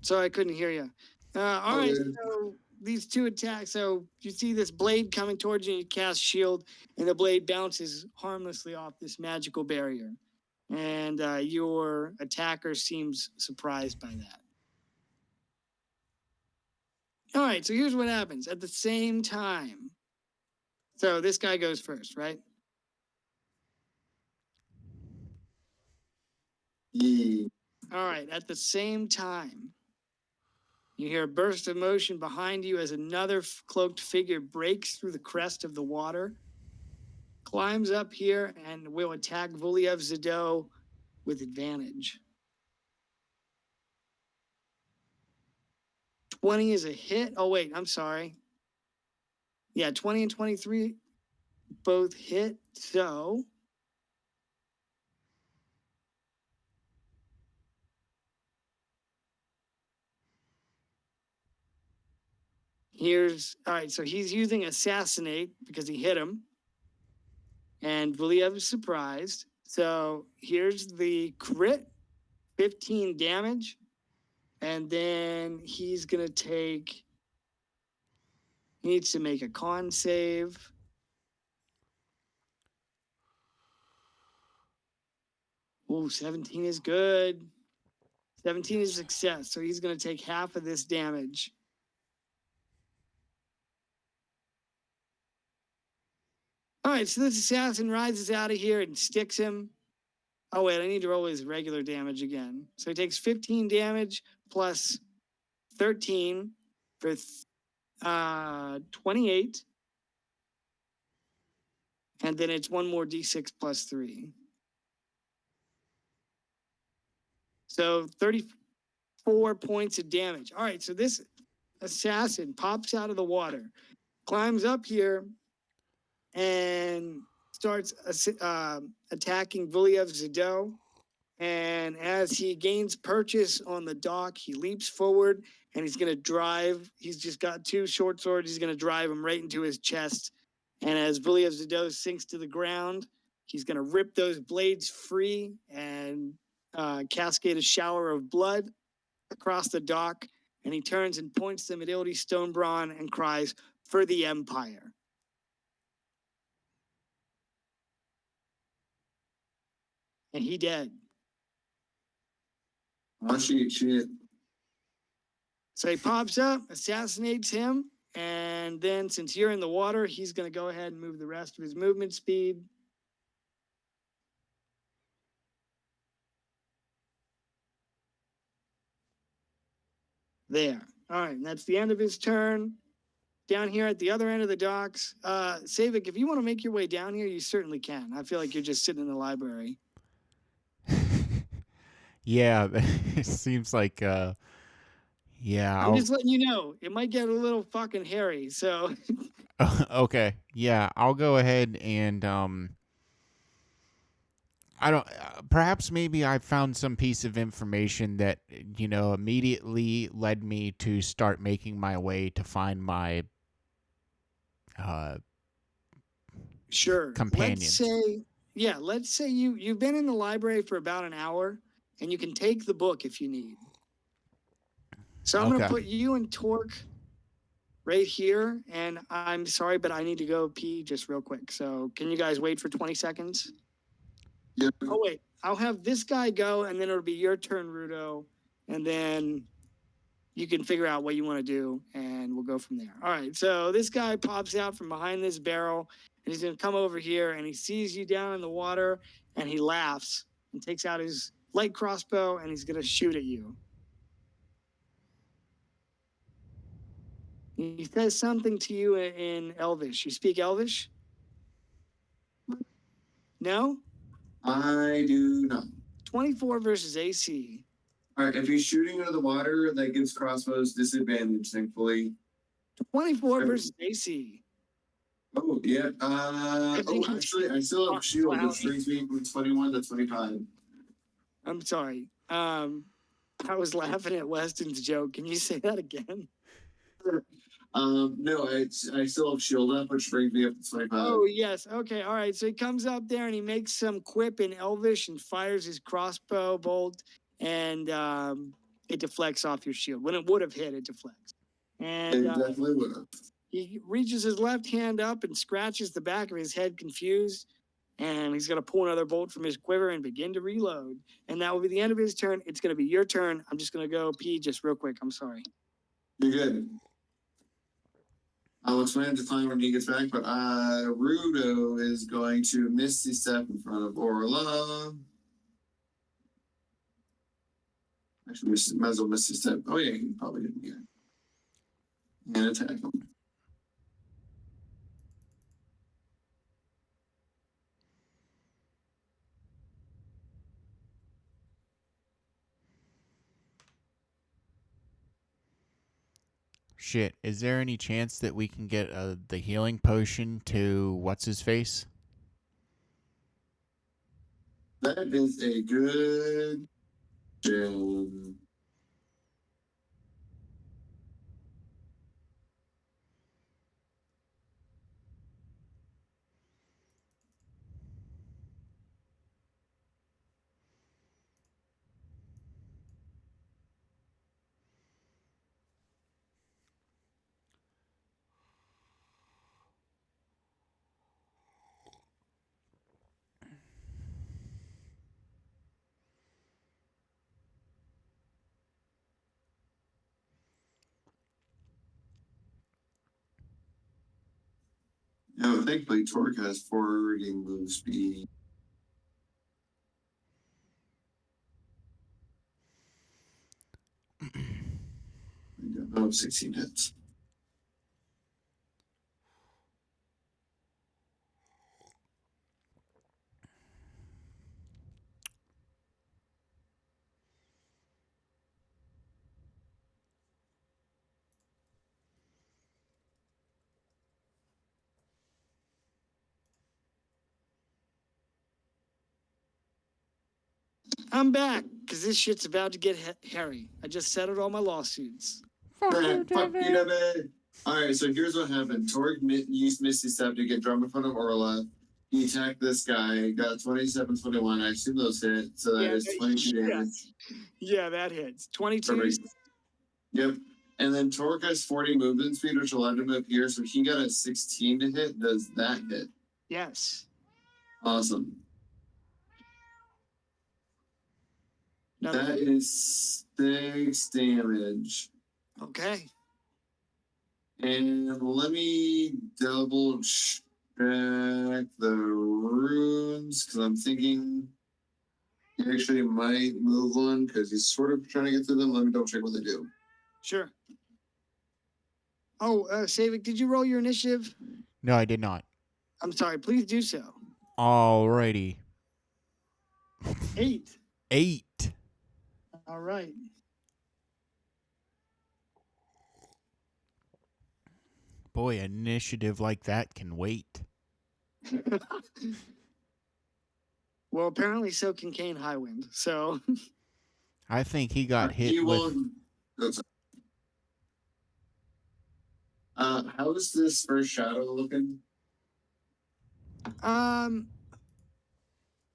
[SPEAKER 1] Sorry, I couldn't hear you. All right,
[SPEAKER 2] Okay.
[SPEAKER 1] so these 2 attacks. So you see this blade coming towards you, and you cast shield, and the blade bounces harmlessly off this magical barrier. And your attacker seems surprised by that. All right, so here's what happens. At the same time, so this guy goes first, right?
[SPEAKER 2] Yeah.
[SPEAKER 1] All right, at the same time, you hear a burst of motion behind you as another cloaked figure breaks through the crest of the water, climbs up here, and will attack Vuliev Zado with advantage. 20 is a hit. Oh, wait, I'm sorry. Yeah, 20 and 23 both hit. So all right, so he's using Assassinate because he hit him. And Vuliev is surprised. So here's the crit, 15 damage. And then he's going to take, he needs to make a con save. Ooh, 17 is good. 17 is success. So he's going to take half of this damage. All right, so this assassin rises out of here and sticks him. Oh, wait, I need to roll his regular damage again. So he takes 15 damage plus 13 for 28. And then it's 1 more d6 plus 3. So 34 points of damage. All right, so this assassin pops out of the water, climbs up here, and starts attacking Vuliev Zado. And as he gains purchase on the dock, he leaps forward and he's going to drive. He's just got 2 short swords. He's going to drive him right into his chest. And as Vuliev Zado sinks to the ground, he's going to rip those blades free and cascade a shower of blood across the dock. And he turns and points them at Ildi Stonebrawn and cries, "For the Empire." And he dead.
[SPEAKER 2] Oh shit.
[SPEAKER 1] So he pops up, assassinates him, and then since you're in the water, he's going to go ahead and move the rest of his movement speed. There. All right, and that's the end of his turn. Down here at the other end of the docks, Savik, if you want to make your way down here, you certainly can. I feel like you're just sitting in the library.
[SPEAKER 3] Yeah, it seems like yeah.
[SPEAKER 1] I'm just letting you know, it might get a little fucking hairy. So
[SPEAKER 3] Okay. Yeah, I'll go ahead and I don't perhaps maybe I found some piece of information that immediately led me to start making my way to find my
[SPEAKER 1] sure.
[SPEAKER 3] companions.
[SPEAKER 1] Let's say you've been in the library for about an hour, and you can take the book if you need. So I'm going to
[SPEAKER 3] Okay.
[SPEAKER 1] put you and Torque right here, and I'm sorry, but I need to go pee just real quick. So can you guys wait for 20 seconds?
[SPEAKER 2] Yep.
[SPEAKER 1] Oh, wait. I'll have this guy go, and then it'll be your turn, Rudo, and then you can figure out what you want to do, and we'll go from there. All right, so this guy pops out from behind this barrel, and he's going to come over here, and he sees you down in the water, and he laughs and takes out his light crossbow, and he's going to shoot at you. He says something to you in Elvish. You speak Elvish? No?
[SPEAKER 2] I do not.
[SPEAKER 1] 24 versus AC.
[SPEAKER 2] All right, if he's shooting into the water, that gives crossbows disadvantage, thankfully.
[SPEAKER 1] 24 versus AC.
[SPEAKER 2] Oh, yeah. Actually, I still have shield,
[SPEAKER 1] Wow.
[SPEAKER 2] which brings me from 21 to 25.
[SPEAKER 1] I'm sorry. I was laughing at Weston's joke. Can you say that again?
[SPEAKER 2] No, I still have shield up, which brings me up to 25.
[SPEAKER 1] Oh, yes. Okay. All right. So he comes up there and he makes some quip in Elvish and fires his crossbow bolt, and it deflects off your shield. When it would have hit, it deflects.
[SPEAKER 2] It
[SPEAKER 1] And
[SPEAKER 2] definitely would have.
[SPEAKER 1] he reaches his left hand up and scratches the back of his head, confused. And he's going to pull another bolt from his quiver and begin to reload. And that will be the end of his turn. It's going to be your turn. I'm just going to go pee just real quick. I'm sorry.
[SPEAKER 2] You're good. I'll explain the time when he gets back, but Rudo is going to Misty Step in front of Orla. Actually, might as well Misty Step. Oh, yeah, he probably didn't get it. And attack him.
[SPEAKER 3] Shit, is there any chance that we can get the healing potion to what's-his-face?
[SPEAKER 2] That is a good question. No, thankfully, Torque has forwarding move speed. Oh, 16 hits.
[SPEAKER 1] I'm back because this shit's about to get hairy. I just settled all my lawsuits.
[SPEAKER 2] Fuck you, David. All right, so here's what happened. Torque used Misty Step to get drum in front of Orla. He attacked this guy, got 27-21. I assume those hit, so that is 22 damage.
[SPEAKER 1] Yeah, that hits. 22.
[SPEAKER 2] Perfect. Yep. And then Torque has 40 movement speed, which allowed him to appear, so he got a 16 to hit. Does that hit?
[SPEAKER 1] Yes.
[SPEAKER 2] Awesome.
[SPEAKER 1] Now,
[SPEAKER 2] That is 6 damage.
[SPEAKER 1] okay.
[SPEAKER 2] And let me double check the runes, because I'm thinking he actually might move one, because he's sort of trying to get through them. Let me double check what they do.
[SPEAKER 1] Sure. Oh, Savik, did you roll your initiative?
[SPEAKER 3] No, I did not.
[SPEAKER 1] I'm sorry. Please do so.
[SPEAKER 3] Alrighty.
[SPEAKER 1] 8.
[SPEAKER 3] 8.
[SPEAKER 1] All right.
[SPEAKER 3] Boy, an initiative like that can wait.
[SPEAKER 1] Well, apparently so can Kane Highwind. So
[SPEAKER 3] I think he got hit
[SPEAKER 2] He
[SPEAKER 3] with...
[SPEAKER 2] will. How is this first shadow looking?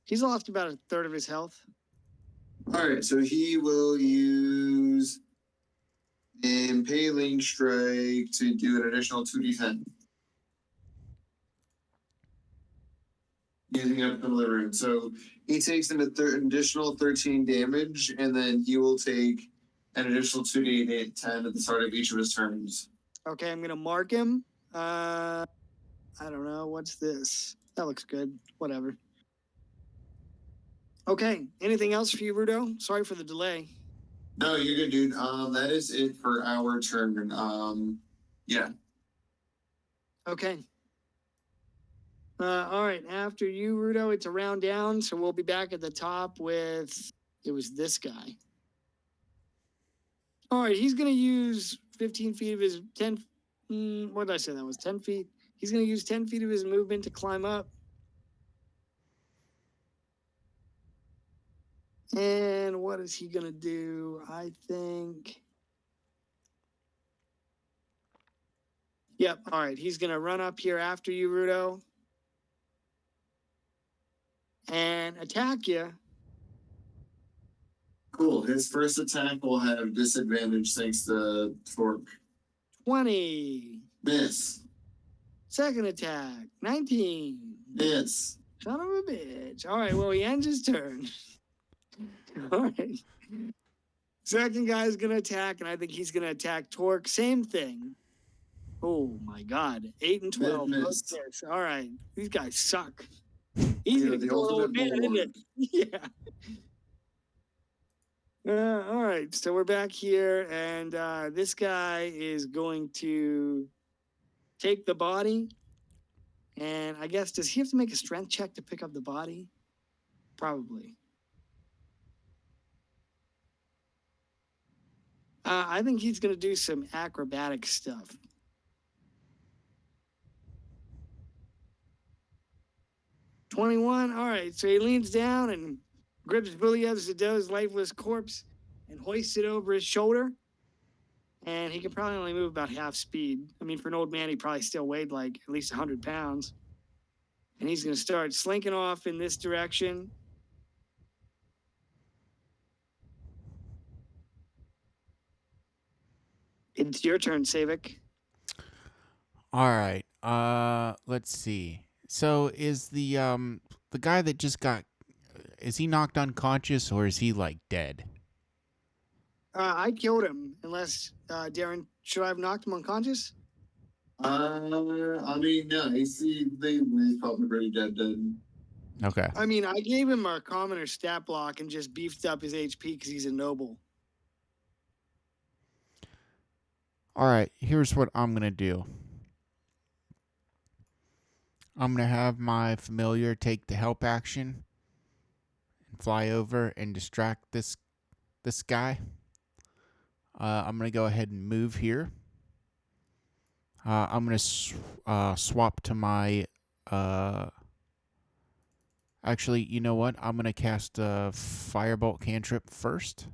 [SPEAKER 1] he's lost about a third of his health.
[SPEAKER 2] All right, so he will use Impaling Strike to do an additional 2d10. Using up the living room. So he takes an additional 13 damage, and then he will take an additional 2d10 at the start of each of his turns.
[SPEAKER 1] Okay, I'm gonna mark him. I don't know. What's this? That looks good. Whatever. Okay. Anything else for you, Rudo? Sorry for the delay.
[SPEAKER 2] No, you're good, dude. That is it for our turn. Yeah.
[SPEAKER 1] Okay. All right. After you, Rudo, it's a round down, so we'll be back at the top with it was this guy. All right, he's gonna use 15 feet of his 10. What did I say? That was 10 feet. He's gonna use 10 feet of his movement to climb up. And what is he gonna do? I think. Yep. All right. He's gonna run up here after you, Rudo, and attack you.
[SPEAKER 2] Cool. His first attack will have disadvantage thanks to torque.
[SPEAKER 1] 20.
[SPEAKER 2] Miss.
[SPEAKER 1] Second attack. 19.
[SPEAKER 2] Miss.
[SPEAKER 1] Son of a bitch. All right. Well, he ends his turn. All right. Second guy's gonna attack, and I think he's gonna attack Torque. Same thing. Oh my God. 8 and 12.
[SPEAKER 2] Miss.
[SPEAKER 1] Yes. All right. These guys suck.
[SPEAKER 2] You're
[SPEAKER 1] Easy to
[SPEAKER 2] the
[SPEAKER 1] kill
[SPEAKER 2] ultimate
[SPEAKER 1] old man, isn't
[SPEAKER 2] bulwark.
[SPEAKER 1] it? Yeah. All right. So we're back here, and this guy is going to take the body. And I guess, does he have to make a strength check to pick up the body? Probably. I think he's going to do some acrobatic stuff. "21. All right. So he leans down and grips Buliev Zadot's lifeless corpse and hoists it over his shoulder. And he can probably only move about half speed. I mean, for an old man, he probably still weighed like at least 100 pounds. And he's going to start slinking off in this direction. It's your turn, Savik.
[SPEAKER 3] All right. Let's see. So is the guy that just got, is he knocked unconscious or is he like dead?
[SPEAKER 1] I killed him, unless Darren, should I have knocked him unconscious?
[SPEAKER 2] I mean, yeah, he's probably pretty dead.
[SPEAKER 3] Okay.
[SPEAKER 1] I mean, I gave him a commoner stat block and just beefed up his HP because he's a noble.
[SPEAKER 3] All right. Here's what I'm gonna do. I'm gonna have my familiar take the help action and fly over and distract this guy. I'm gonna go ahead and move here. I'm gonna swap to my. Actually, you know what? I'm gonna cast a Firebolt cantrip first.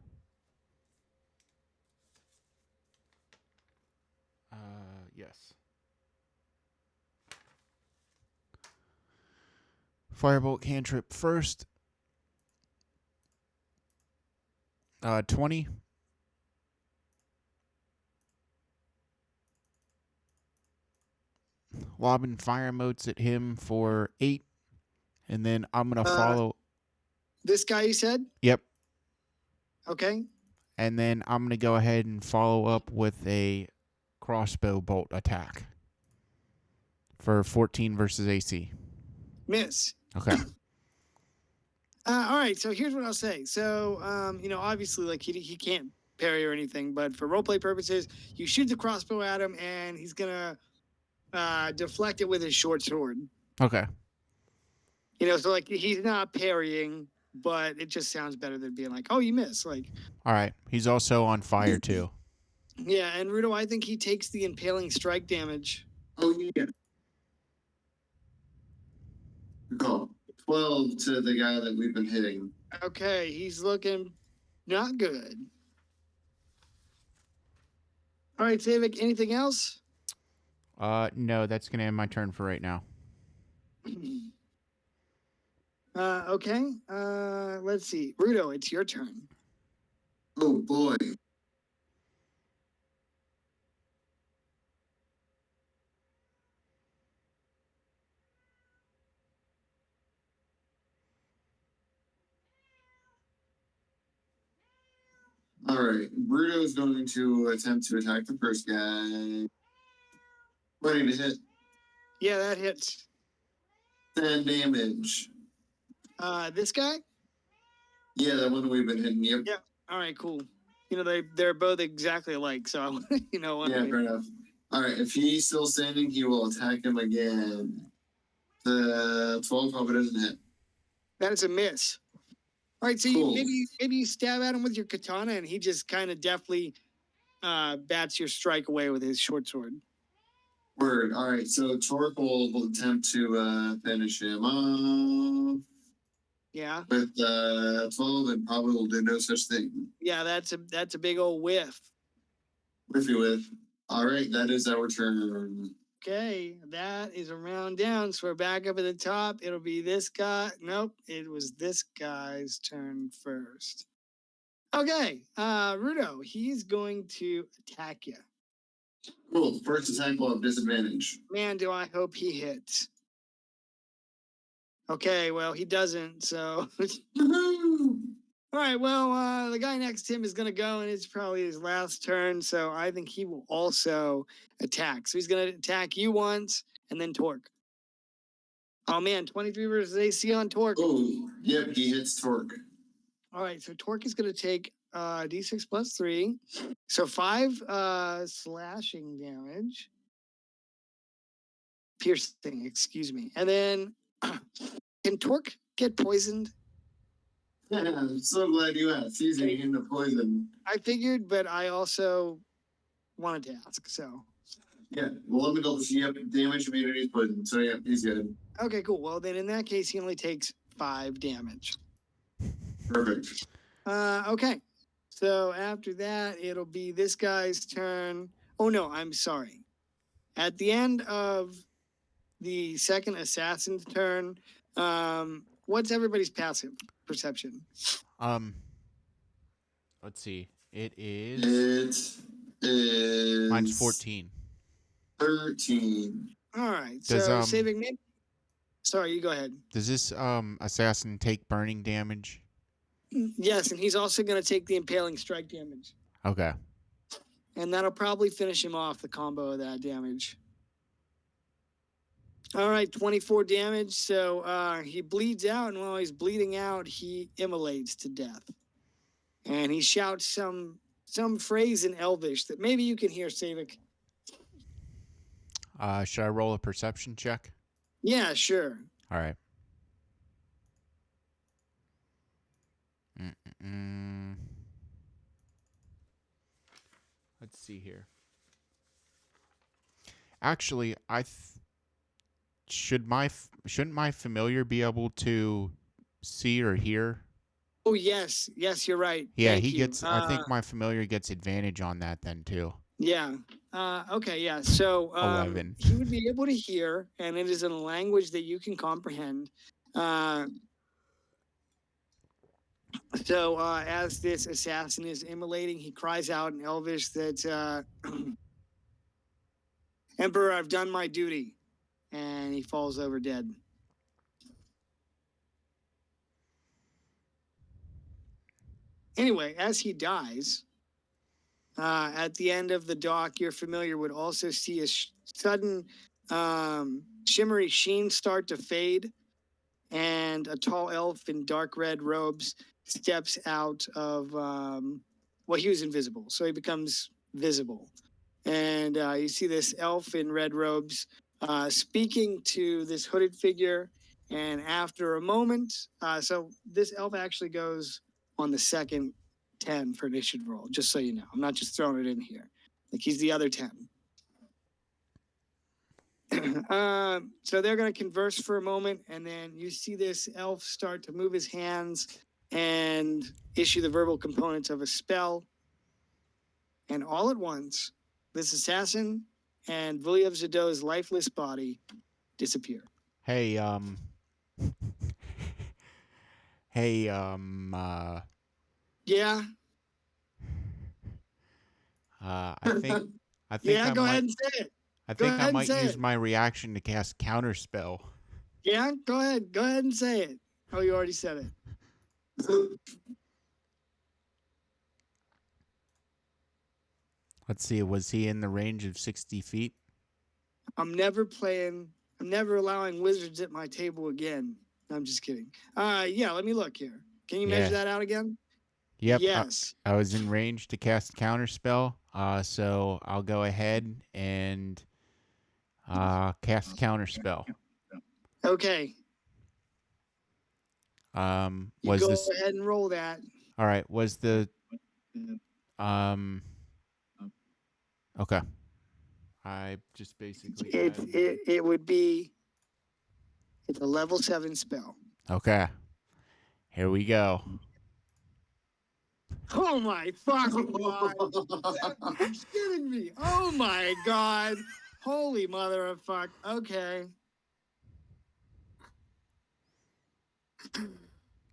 [SPEAKER 3] Yes. Firebolt cantrip first. 20. Lobbing fire motes at him for 8. And then I'm going to follow.
[SPEAKER 1] This guy, you said?
[SPEAKER 3] Yep.
[SPEAKER 1] Okay.
[SPEAKER 3] And then I'm going to go ahead and follow up with a crossbow bolt attack for 14 versus AC.
[SPEAKER 1] Miss.
[SPEAKER 3] Okay.
[SPEAKER 1] All right. So here's what I'll say. So, obviously, like he can't parry or anything, but for roleplay purposes, you shoot the crossbow at him, and he's gonna deflect it with his short sword.
[SPEAKER 3] Okay.
[SPEAKER 1] So like he's not parrying, but it just sounds better than being like, "Oh, you miss." Like,
[SPEAKER 3] All right. He's also on fire too.
[SPEAKER 1] yeah. And Rudo, I think he takes the impaling strike damage.
[SPEAKER 2] Oh, yeah. Go. 12 to the guy that we've been hitting.
[SPEAKER 1] Okay, he's looking not good. All right, Savik, anything else?
[SPEAKER 3] No, that's going to end my turn for right now.
[SPEAKER 1] Okay. Let's see. Rudo, it's your turn.
[SPEAKER 2] Oh, boy. All right, Bruto is going to attempt to attack the first guy. Ready to hit.
[SPEAKER 1] Yeah, that hits.
[SPEAKER 2] 10 damage.
[SPEAKER 1] This guy?
[SPEAKER 2] Yeah, that one we've been hitting. Yep.
[SPEAKER 1] Yeah. All right, cool. You know, they're both exactly alike, so you know.
[SPEAKER 2] Yeah, fair enough. All right, if he's still standing, he will attack him again. The 12 probably doesn't hit.
[SPEAKER 1] That is a miss. All right, so
[SPEAKER 2] Cool.
[SPEAKER 1] maybe you stab at him with your katana, and he just kind of deftly bats your strike away with his short sword.
[SPEAKER 2] Word. All right, so Torque will attempt to finish him off
[SPEAKER 1] Yeah,
[SPEAKER 2] with 12, and probably will do no such thing.
[SPEAKER 1] yeah, that's a big old whiff.
[SPEAKER 2] Whiffy with. All right, that is our turn.
[SPEAKER 1] Okay, that is a round down. So we're back up at the top. It'll be this guy. Nope, it was this guy's turn first. Okay, Rudo, he's going to attack you.
[SPEAKER 2] Cool. First attack will have disadvantage.
[SPEAKER 1] Man, do I hope he hits. Okay, well, he doesn't, so.
[SPEAKER 2] Woohoo!
[SPEAKER 1] All right, well, the guy next to him is going to go, and it's probably his last turn, so I think he will also attack. So he's going to attack you once, and then Torque. Oh, man, 23 versus AC on Torque.
[SPEAKER 2] Oh, yep, he hits Torque.
[SPEAKER 1] All right, so Torque is going to take D6 plus 3. So 5 slashing damage. Piercing, excuse me. And then, can Torque get poisoned?
[SPEAKER 2] Yeah, I'm so glad you asked. He's in the poison.
[SPEAKER 1] I figured, but I also wanted to ask, so.
[SPEAKER 2] Yeah, well, let me double see. Yep, damage immunity is poison. So, yeah, he's good.
[SPEAKER 1] Okay, cool. Well, then in that case, he only takes 5 damage.
[SPEAKER 2] Perfect.
[SPEAKER 1] Okay. So after that, it'll be this guy's turn. Oh, no, I'm sorry. At the end of the second assassin's turn, what's everybody's passive perception?
[SPEAKER 3] Let's see. It is
[SPEAKER 2] It is.
[SPEAKER 3] mine's 14.
[SPEAKER 2] 13.
[SPEAKER 1] All right.
[SPEAKER 3] Does,
[SPEAKER 1] So saving me. Sorry, you go ahead.
[SPEAKER 3] Does this assassin take burning damage?
[SPEAKER 1] Yes, and he's also going to take the impaling strike damage.
[SPEAKER 3] Okay.
[SPEAKER 1] And that'll probably finish him off, the combo of that damage. All right, 24 damage. So he bleeds out, and while he's bleeding out, he immolates to death. And he shouts some phrase in Elvish that maybe you can hear, Savik.
[SPEAKER 3] Should I roll a perception check?
[SPEAKER 1] Yeah, sure.
[SPEAKER 3] All right. Let's see here. Actually, shouldn't my familiar be able to see or hear?
[SPEAKER 1] Oh, yes, you're right.
[SPEAKER 3] Yeah,
[SPEAKER 1] Thank
[SPEAKER 3] he
[SPEAKER 1] you.
[SPEAKER 3] gets. I think my familiar gets advantage on that then too.
[SPEAKER 1] Yeah. Okay, yeah. So
[SPEAKER 3] 11.
[SPEAKER 1] he would be able to hear, and it is in a language that you can comprehend. So as this assassin is immolating, he cries out in Elvish that, Emperor, I've done my duty. And he falls over dead. Anyway, as he dies, at the end of the dock, your familiar would also see a sudden shimmery sheen start to fade, and a tall elf in dark red robes steps out of, well, he was invisible, so he becomes visible. And you see this elf in red robes speaking to this hooded figure, and after a moment, so this elf actually goes on the second 10 for initiative roll, just so you know. I'm not just throwing it in here. Like, he's the other 10. So they're going to converse for a moment, and then you see this elf start to move his hands and issue the verbal components of a spell. And all at once, this assassin and Viliev Zadot's lifeless body disappear.
[SPEAKER 3] Hey,
[SPEAKER 1] Yeah.
[SPEAKER 3] I think
[SPEAKER 1] Yeah,
[SPEAKER 3] I
[SPEAKER 1] go
[SPEAKER 3] might,
[SPEAKER 1] ahead and say it.
[SPEAKER 3] I
[SPEAKER 1] Go
[SPEAKER 3] think
[SPEAKER 1] ahead
[SPEAKER 3] I
[SPEAKER 1] and
[SPEAKER 3] might
[SPEAKER 1] say
[SPEAKER 3] use
[SPEAKER 1] it.
[SPEAKER 3] my reaction to cast counterspell.
[SPEAKER 1] Yeah, go ahead. Go ahead and say it. Oh, you already said it.
[SPEAKER 3] Let's see. Was he in the range of 60 feet?
[SPEAKER 1] I'm never allowing wizards at my table again. No, I'm just kidding. Yeah, let me look here. Can you measure
[SPEAKER 3] Yeah.
[SPEAKER 1] that out again?
[SPEAKER 3] Yep.
[SPEAKER 1] Yes.
[SPEAKER 3] I was in range to cast counterspell. So I'll go ahead and cast counterspell.
[SPEAKER 1] Okay. You
[SPEAKER 3] Was
[SPEAKER 1] go
[SPEAKER 3] this
[SPEAKER 1] ahead and roll that.
[SPEAKER 3] all right? Was the okay? I just basically
[SPEAKER 1] It would be. It's a level 7 spell.
[SPEAKER 3] okay. Here we go.
[SPEAKER 1] Oh my fucking god! You're kidding me! Oh my god! Holy mother of fuck! Okay.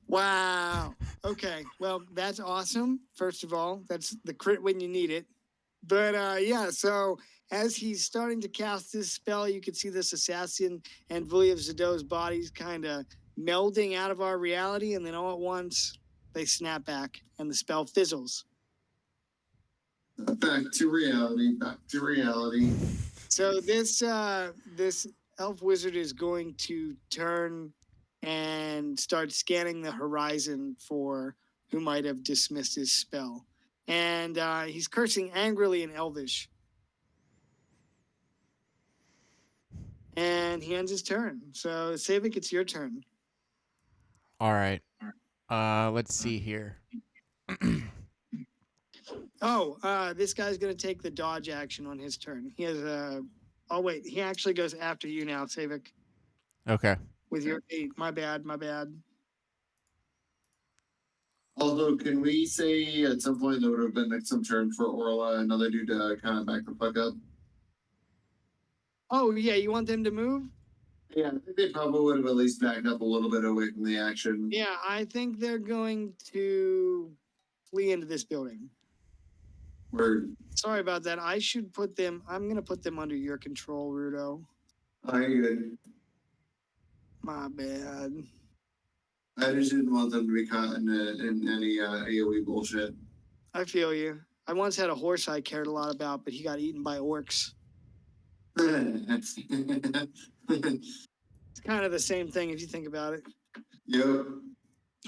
[SPEAKER 1] Wow. Okay. Well, that's awesome. First of all, that's the crit when you need it. But yeah, so as he's starting to cast this spell, you can see this assassin and Vulya of Zadot's bodies kind of melding out of our reality, and then all at once they snap back and the spell fizzles.
[SPEAKER 2] Back to reality. Back to reality.
[SPEAKER 1] So this elf wizard is going to turn and start scanning the horizon for who might have dismissed his spell. And he's cursing angrily in Elvish. And he ends his turn. So, Savik, it's your turn.
[SPEAKER 3] All right. Let's see here.
[SPEAKER 1] This guy's going to take the dodge action on his turn. He has a... Oh, wait. He actually goes after you now, Savik.
[SPEAKER 3] Okay.
[SPEAKER 1] With your 8. My bad.
[SPEAKER 2] Although, can we say at some point there would have been like some turn for Orla, another dude to kind of back the fuck up?
[SPEAKER 1] Oh, yeah. You want them to move?
[SPEAKER 2] Yeah, I think they probably would have at least backed up a little bit away from the action.
[SPEAKER 1] Yeah, I think they're going to flee into this building.
[SPEAKER 2] Word.
[SPEAKER 1] Sorry about that. I should put them... I'm going to put them under your control, Rudo.
[SPEAKER 2] I good.
[SPEAKER 1] My bad.
[SPEAKER 2] I just didn't want them to be caught in any AoE bullshit.
[SPEAKER 1] I feel you. I once had a horse I cared a lot about, but he got eaten by orcs. It's kind of the same thing if you think about it.
[SPEAKER 2] Yep.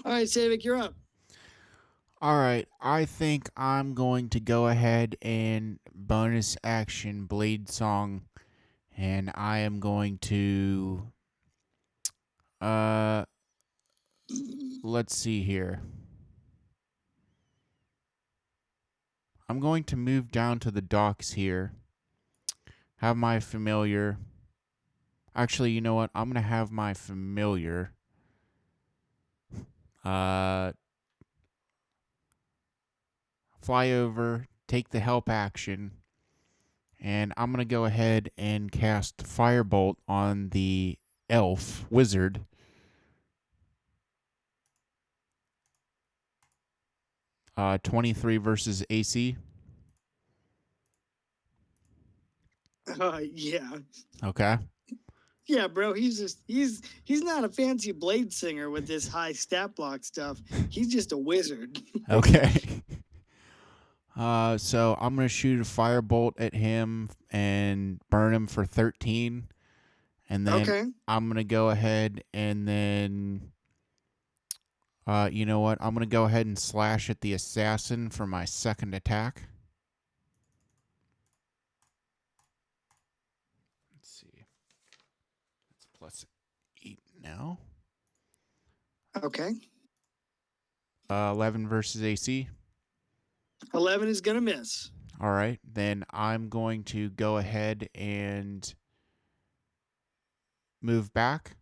[SPEAKER 1] All right, Savik, you're up.
[SPEAKER 3] All right. I think I'm going to go ahead and bonus action Blade Song, and I am going to let's see here. I'm going to move down to the docks here. Have my familiar. Actually, you know what? I'm going to have my familiar fly over, take the help action, and I'm going to go ahead and cast Firebolt on the elf wizard. Uh, 23 versus AC.
[SPEAKER 1] Yeah.
[SPEAKER 3] Okay.
[SPEAKER 1] Yeah, bro, he's not a fancy blade singer with this high stat block stuff. He's just a wizard.
[SPEAKER 3] Okay. So I'm going to shoot a firebolt at him and burn him for 13. And then
[SPEAKER 1] Okay.
[SPEAKER 3] I'm going to go ahead and then, you know what? I'm going to go ahead and slash at the assassin for my second attack. Let's see. That's plus 8 now.
[SPEAKER 1] Okay.
[SPEAKER 3] 11 versus AC.
[SPEAKER 1] 11 is going to miss.
[SPEAKER 3] All right. Then I'm going to go ahead and move back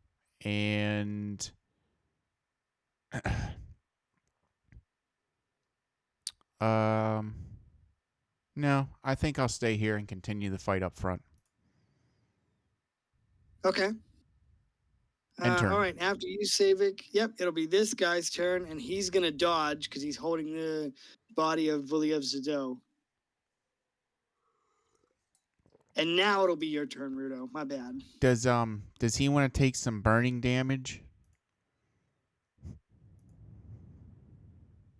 [SPEAKER 3] and no, I think I'll stay here and continue the fight up front.
[SPEAKER 1] Okay.
[SPEAKER 3] End turn.
[SPEAKER 1] All right, after you, Savik, yep, it'll be this guy's turn, and he's going to dodge because he's holding the body of Vulya of Zadot. And now it'll be your turn, Rudo. My bad.
[SPEAKER 3] Does he want to take some burning damage?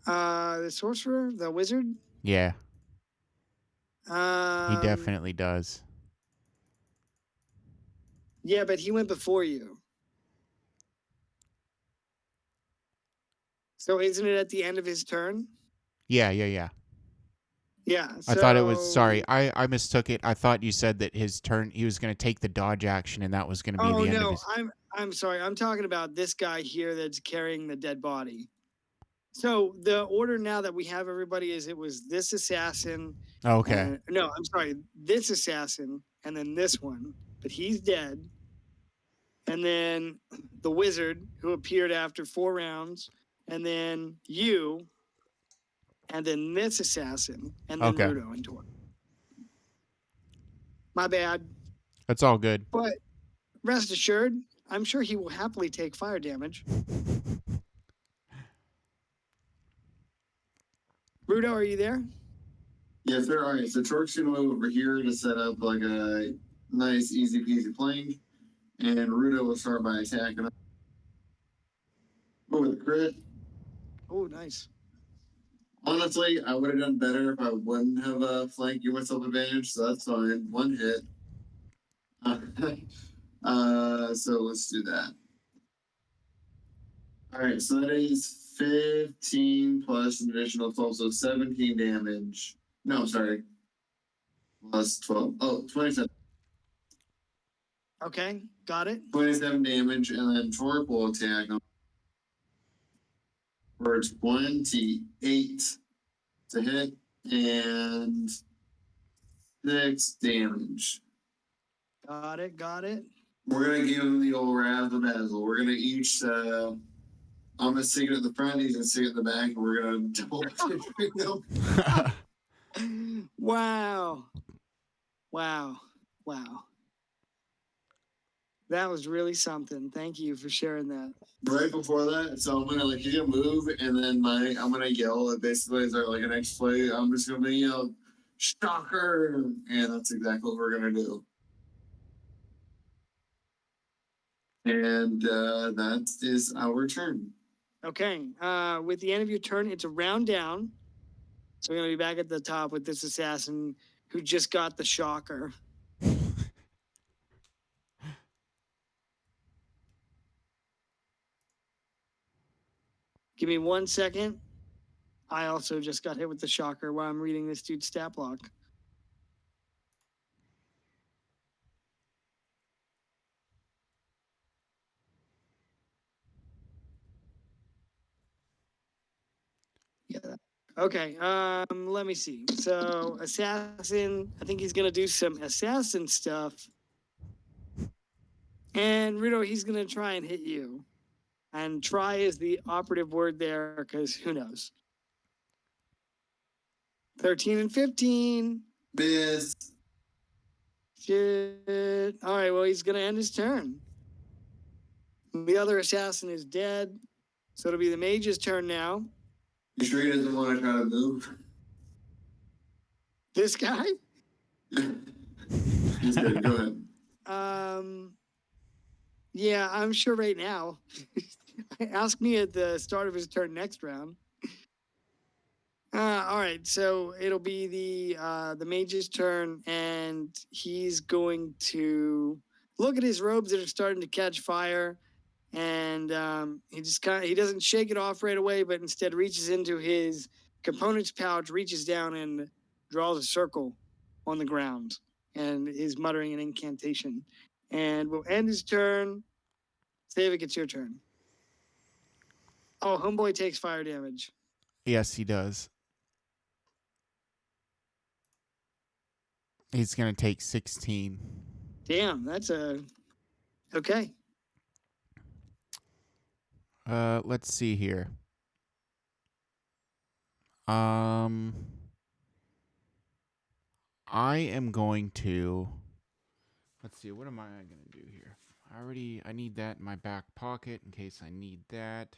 [SPEAKER 1] The sorcerer, the wizard.
[SPEAKER 3] Yeah. He definitely does.
[SPEAKER 1] Yeah, but he went before you. So isn't it at the end of his turn?
[SPEAKER 3] Yeah.
[SPEAKER 1] Yeah.
[SPEAKER 3] I thought it was, sorry,
[SPEAKER 1] So.
[SPEAKER 3] I mistook it. I thought you said that his turn, he was going to take the dodge action, and that was going to be
[SPEAKER 1] Oh
[SPEAKER 3] the end of
[SPEAKER 1] no,
[SPEAKER 3] his.
[SPEAKER 1] I'm sorry. I'm talking about this guy here that's carrying the dead body. So the order now that we have everybody is it was this assassin.
[SPEAKER 3] Okay.
[SPEAKER 1] No, I'm sorry. This assassin and then this one, but he's dead. And then the wizard who appeared after 4 rounds, and then you, and then this assassin, and then
[SPEAKER 3] Okay.
[SPEAKER 1] Rudo and Tor. My bad.
[SPEAKER 3] That's all good.
[SPEAKER 1] But rest assured, I'm sure he will happily take fire damage. Rudo, are you there?
[SPEAKER 2] Yes, sir. All right, so Torque's gonna move over here to set up like a nice, easy peasy flank, and Rudo will start by attacking him. With a crit.
[SPEAKER 1] Oh, nice.
[SPEAKER 2] Honestly, I would have done better if I wouldn't have flanked you myself advantage, so that's fine. 1 hit. So let's do that. All right, so that is 15 plus an additional 12, so 17 damage. No, sorry. Plus 12. Oh, 27.
[SPEAKER 1] Okay, got it.
[SPEAKER 2] 27 damage, and then Torque will attack him for 28 to hit and 6 damage.
[SPEAKER 1] Got it.
[SPEAKER 2] We're gonna give him the old Razzle Dazzle. We're gonna each I'm gonna sing it at the front, he's gonna sing it at the back, and we're gonna double them.
[SPEAKER 1] Wow. That was really something. Thank you for sharing that.
[SPEAKER 2] Right before that, so I'm gonna like he's gonna move, and then I'm gonna yell at basically as our like an next play. I'm just gonna yell, "Shocker!" And that's exactly what we're gonna do. And that is our turn.
[SPEAKER 1] Okay. With the end of your turn, it's a round down. So we're gonna be back at the top with this assassin who just got the shocker. Give me 1 second. I also just got hit with the shocker while I'm reading this dude's stat block. Yeah. Okay. Let me see. So assassin, I think he's gonna do some assassin stuff. And Rudo, he's gonna try and hit you. And try is the operative word there, because who knows? 13 and 15.
[SPEAKER 2] Miss.
[SPEAKER 1] Shit. All right, well, he's gonna end his turn. The other assassin is dead. So it'll be the mage's turn now.
[SPEAKER 2] You sure he doesn't want to try to move?
[SPEAKER 1] This guy?
[SPEAKER 2] He's good. Go ahead.
[SPEAKER 1] Yeah, I'm sure right now. Ask me at the start of his turn next round. All right, so it'll be the mage's turn, and he's going to look at his robes that are starting to catch fire, and he doesn't shake it off right away, but instead reaches into his components pouch, reaches down, and draws a circle on the ground, and is muttering an incantation, and will end his turn. Savik, it's your turn. Oh, homeboy takes fire damage.
[SPEAKER 3] Yes, he does. He's going to take 16.
[SPEAKER 1] Damn, that's okay.
[SPEAKER 3] Let's see here. I am going to, let's see, what am I going to do here? I need that in my back pocket in case I need that.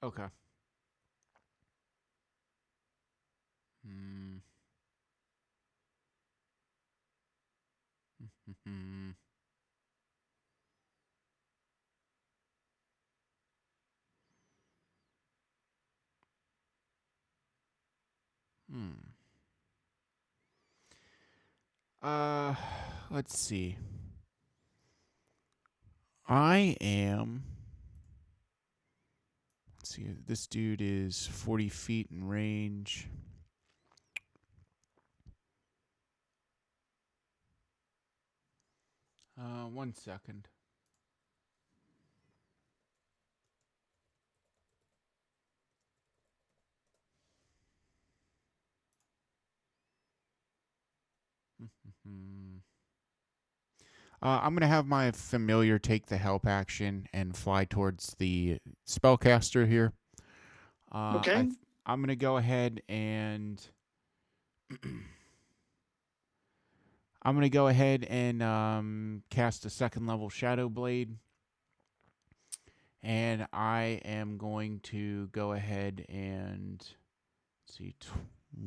[SPEAKER 3] Okay. Let's see. I am. Let's see. This dude is 40 feet in range. One second. I'm going to have my familiar take the help action and fly towards the spellcaster here.
[SPEAKER 1] Okay.
[SPEAKER 3] I'm going to go ahead and cast a second level Shadow Blade. And I am going to go ahead and let's see,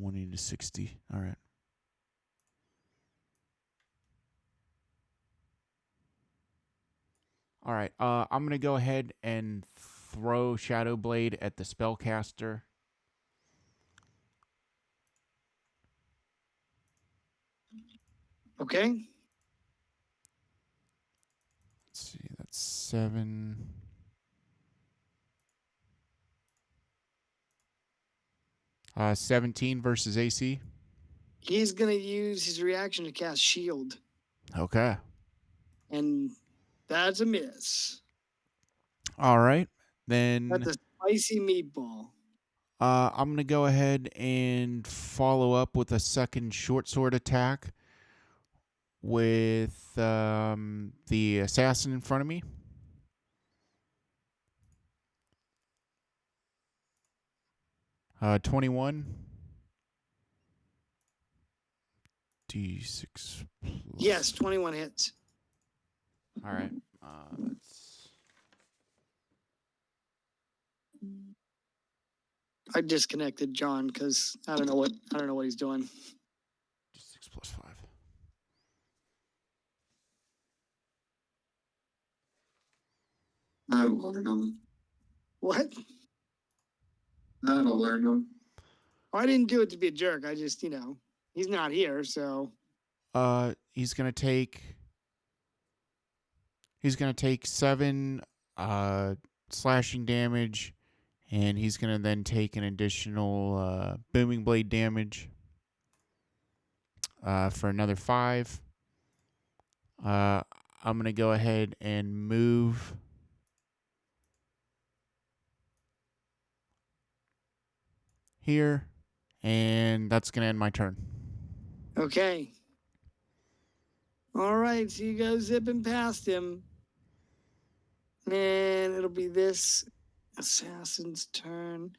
[SPEAKER 3] 20 to 60. All right. All right. I'm gonna go ahead and throw Shadow Blade at the spellcaster.
[SPEAKER 1] Okay.
[SPEAKER 3] Let's see. That's 7. Uh, 17 versus AC.
[SPEAKER 1] He's gonna use his reaction to cast shield,
[SPEAKER 3] Okay.
[SPEAKER 1] and that's a miss.
[SPEAKER 3] All right.
[SPEAKER 1] That's
[SPEAKER 3] Then
[SPEAKER 1] a spicy meatball.
[SPEAKER 3] I'm gonna go ahead and follow up with a second short sword attack with the assassin in front of me. Uh, 21. D6 plus.
[SPEAKER 1] Yes, 21 hits.
[SPEAKER 3] All right. That's
[SPEAKER 1] I disconnected John because I don't know what he's doing.
[SPEAKER 3] D6 plus 5.
[SPEAKER 2] That'll learn them.
[SPEAKER 1] What?
[SPEAKER 2] That'll learn them.
[SPEAKER 1] I didn't do it to be a jerk. I just, he's not here, so
[SPEAKER 3] He's gonna take 7 slashing damage, and he's gonna then take an additional booming blade damage for another 5. I'm gonna go ahead and move here, and that's gonna end my turn.
[SPEAKER 1] okay. All right, so you go zipping past him. And it'll be this assassin's turn.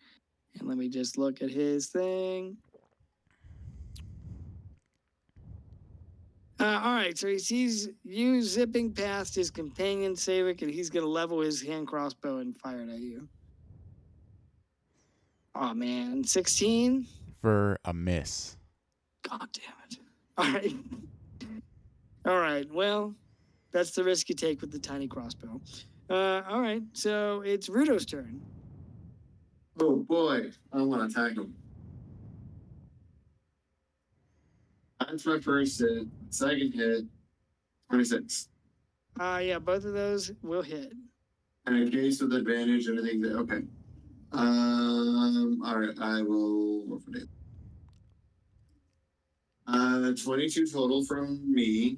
[SPEAKER 1] And let me just look at his thing. All right, so he sees you zipping past his companion, Savik, and he's going to level his hand crossbow and fire it at you. Oh, man. 16?
[SPEAKER 3] For a miss.
[SPEAKER 1] God damn it. All right. All right, well, that's the risk you take with the tiny crossbow. All right, so it's Rudo's turn.
[SPEAKER 2] Oh boy, I want to attack him. That's my first hit. Second hit, 26.
[SPEAKER 1] Yeah, both of those will hit.
[SPEAKER 2] And in case with advantage, anything that okay. All right, I will roll for it. 22 total from me.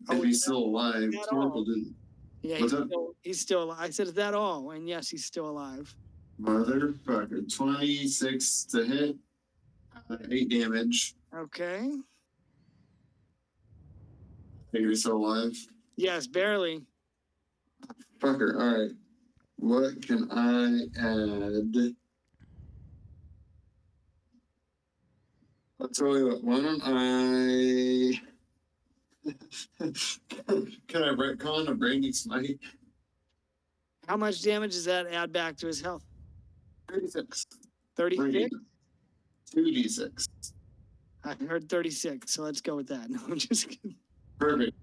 [SPEAKER 1] Oh,
[SPEAKER 2] If he's still alive,
[SPEAKER 1] that
[SPEAKER 2] Torque
[SPEAKER 1] all?
[SPEAKER 2] will do.
[SPEAKER 1] Yeah,
[SPEAKER 2] What's up?
[SPEAKER 1] he's still alive. I said, is that all? And yes, he's still alive.
[SPEAKER 2] Motherfucker. 26 to hit. 8 damage.
[SPEAKER 1] Okay.
[SPEAKER 2] Think he's still alive.
[SPEAKER 1] Yes, barely.
[SPEAKER 2] Fucker. All right. What can I add? I'll tell you what. Why don't I? Can I retcon a branding smite?
[SPEAKER 1] How much damage does that add back to his health?
[SPEAKER 2] 36.
[SPEAKER 1] 36?
[SPEAKER 2] 2d6.
[SPEAKER 1] I heard 36, so let's go with that. No, I'm just kidding.
[SPEAKER 2] Perfect.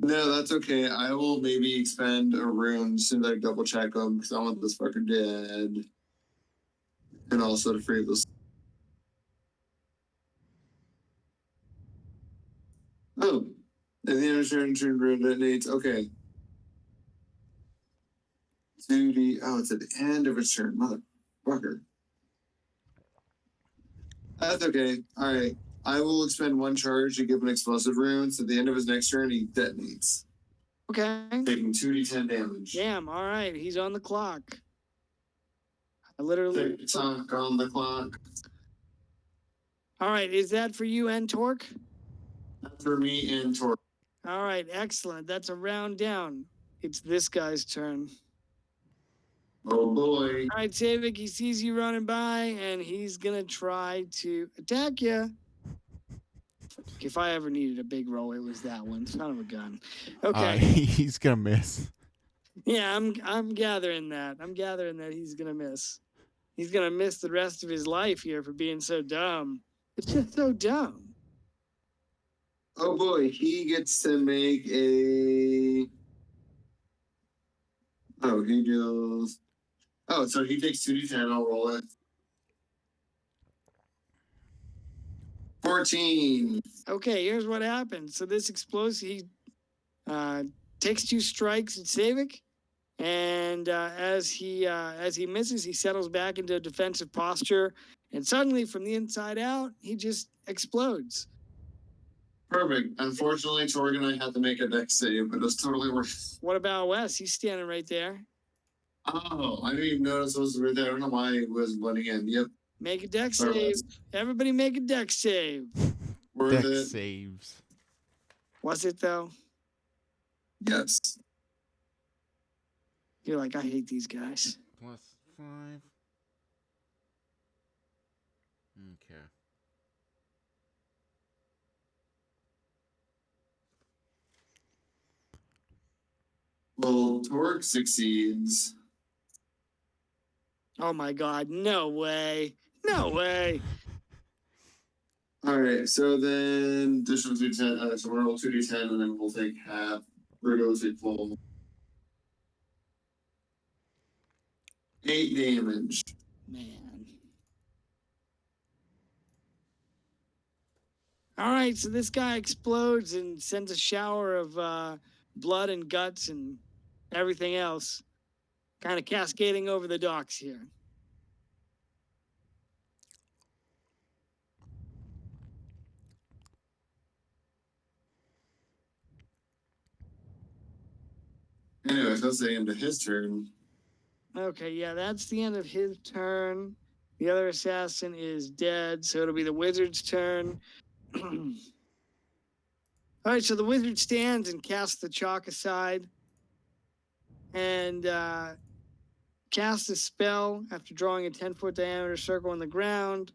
[SPEAKER 2] No, that's okay. I will maybe expend a rune as soon as I double check them because I want this fucker dead. And also to free this. Oh, and the insurance rune detonates. Okay. 2D. Oh, it's at the end of its turn. Motherfucker. That's okay. All right. I will expend one charge to give an explosive rune. So at the end of his next turn, he detonates,
[SPEAKER 1] Okay.
[SPEAKER 2] taking 2d10 damage.
[SPEAKER 1] Damn. All right. He's on the clock. I literally.
[SPEAKER 2] TikTok on the clock.
[SPEAKER 1] All right. Is that for you and Torque?
[SPEAKER 2] For me and Tor.
[SPEAKER 1] All right. Excellent. That's a round down. It's this guy's turn.
[SPEAKER 2] Oh boy.
[SPEAKER 1] All right, Savik, he sees you running by, and he's gonna try to attack you. If I ever needed a big roll, it was that one. Son of a gun. Okay.
[SPEAKER 3] He's gonna miss.
[SPEAKER 1] Yeah, I'm gathering that. I'm gathering that he's gonna miss. He's gonna miss the rest of his life here for being so dumb. It's just so dumb.
[SPEAKER 2] Oh boy, he gets to make a. Oh, he deals. Oh, so he takes 2d10. I'll roll it. 14.
[SPEAKER 1] Okay, here's what happens. So this explosive, he takes 2 strikes at Savik, and as he misses, he settles back into a defensive posture, and suddenly, from the inside out, he just explodes.
[SPEAKER 2] Perfect. Unfortunately, Torg and I had to make a dex save, but it was totally worth it.
[SPEAKER 1] What about Wes? He's standing right there.
[SPEAKER 2] Oh, I didn't even notice it was right there. I don't know why it was blending in. Yep.
[SPEAKER 1] Make a dex
[SPEAKER 2] Sorry,
[SPEAKER 1] save.
[SPEAKER 2] Wes.
[SPEAKER 1] Everybody make a dex save.
[SPEAKER 2] Worth
[SPEAKER 3] Dex
[SPEAKER 2] it.
[SPEAKER 3] saves.
[SPEAKER 1] Was it though?
[SPEAKER 2] Yes.
[SPEAKER 1] You're like, I hate these guys.
[SPEAKER 3] +5. Okay.
[SPEAKER 2] Well, Torg succeeds.
[SPEAKER 1] Oh my god, no way. No way.
[SPEAKER 2] All right, so then additional 2d10. So we'll roll 2d10, and then we'll take half. Bruto will take full. 8 damage.
[SPEAKER 1] Man. All right, so this guy explodes and sends a shower of blood and guts and everything else, kind of cascading over the docks here.
[SPEAKER 2] Anyways, that's the end of his turn.
[SPEAKER 1] Okay, yeah, that's the end of his turn. The other assassin is dead, so it'll be the wizard's turn. All right, so the wizard stands and casts the chalk aside and casts a spell after drawing a 10-foot diameter circle on the ground.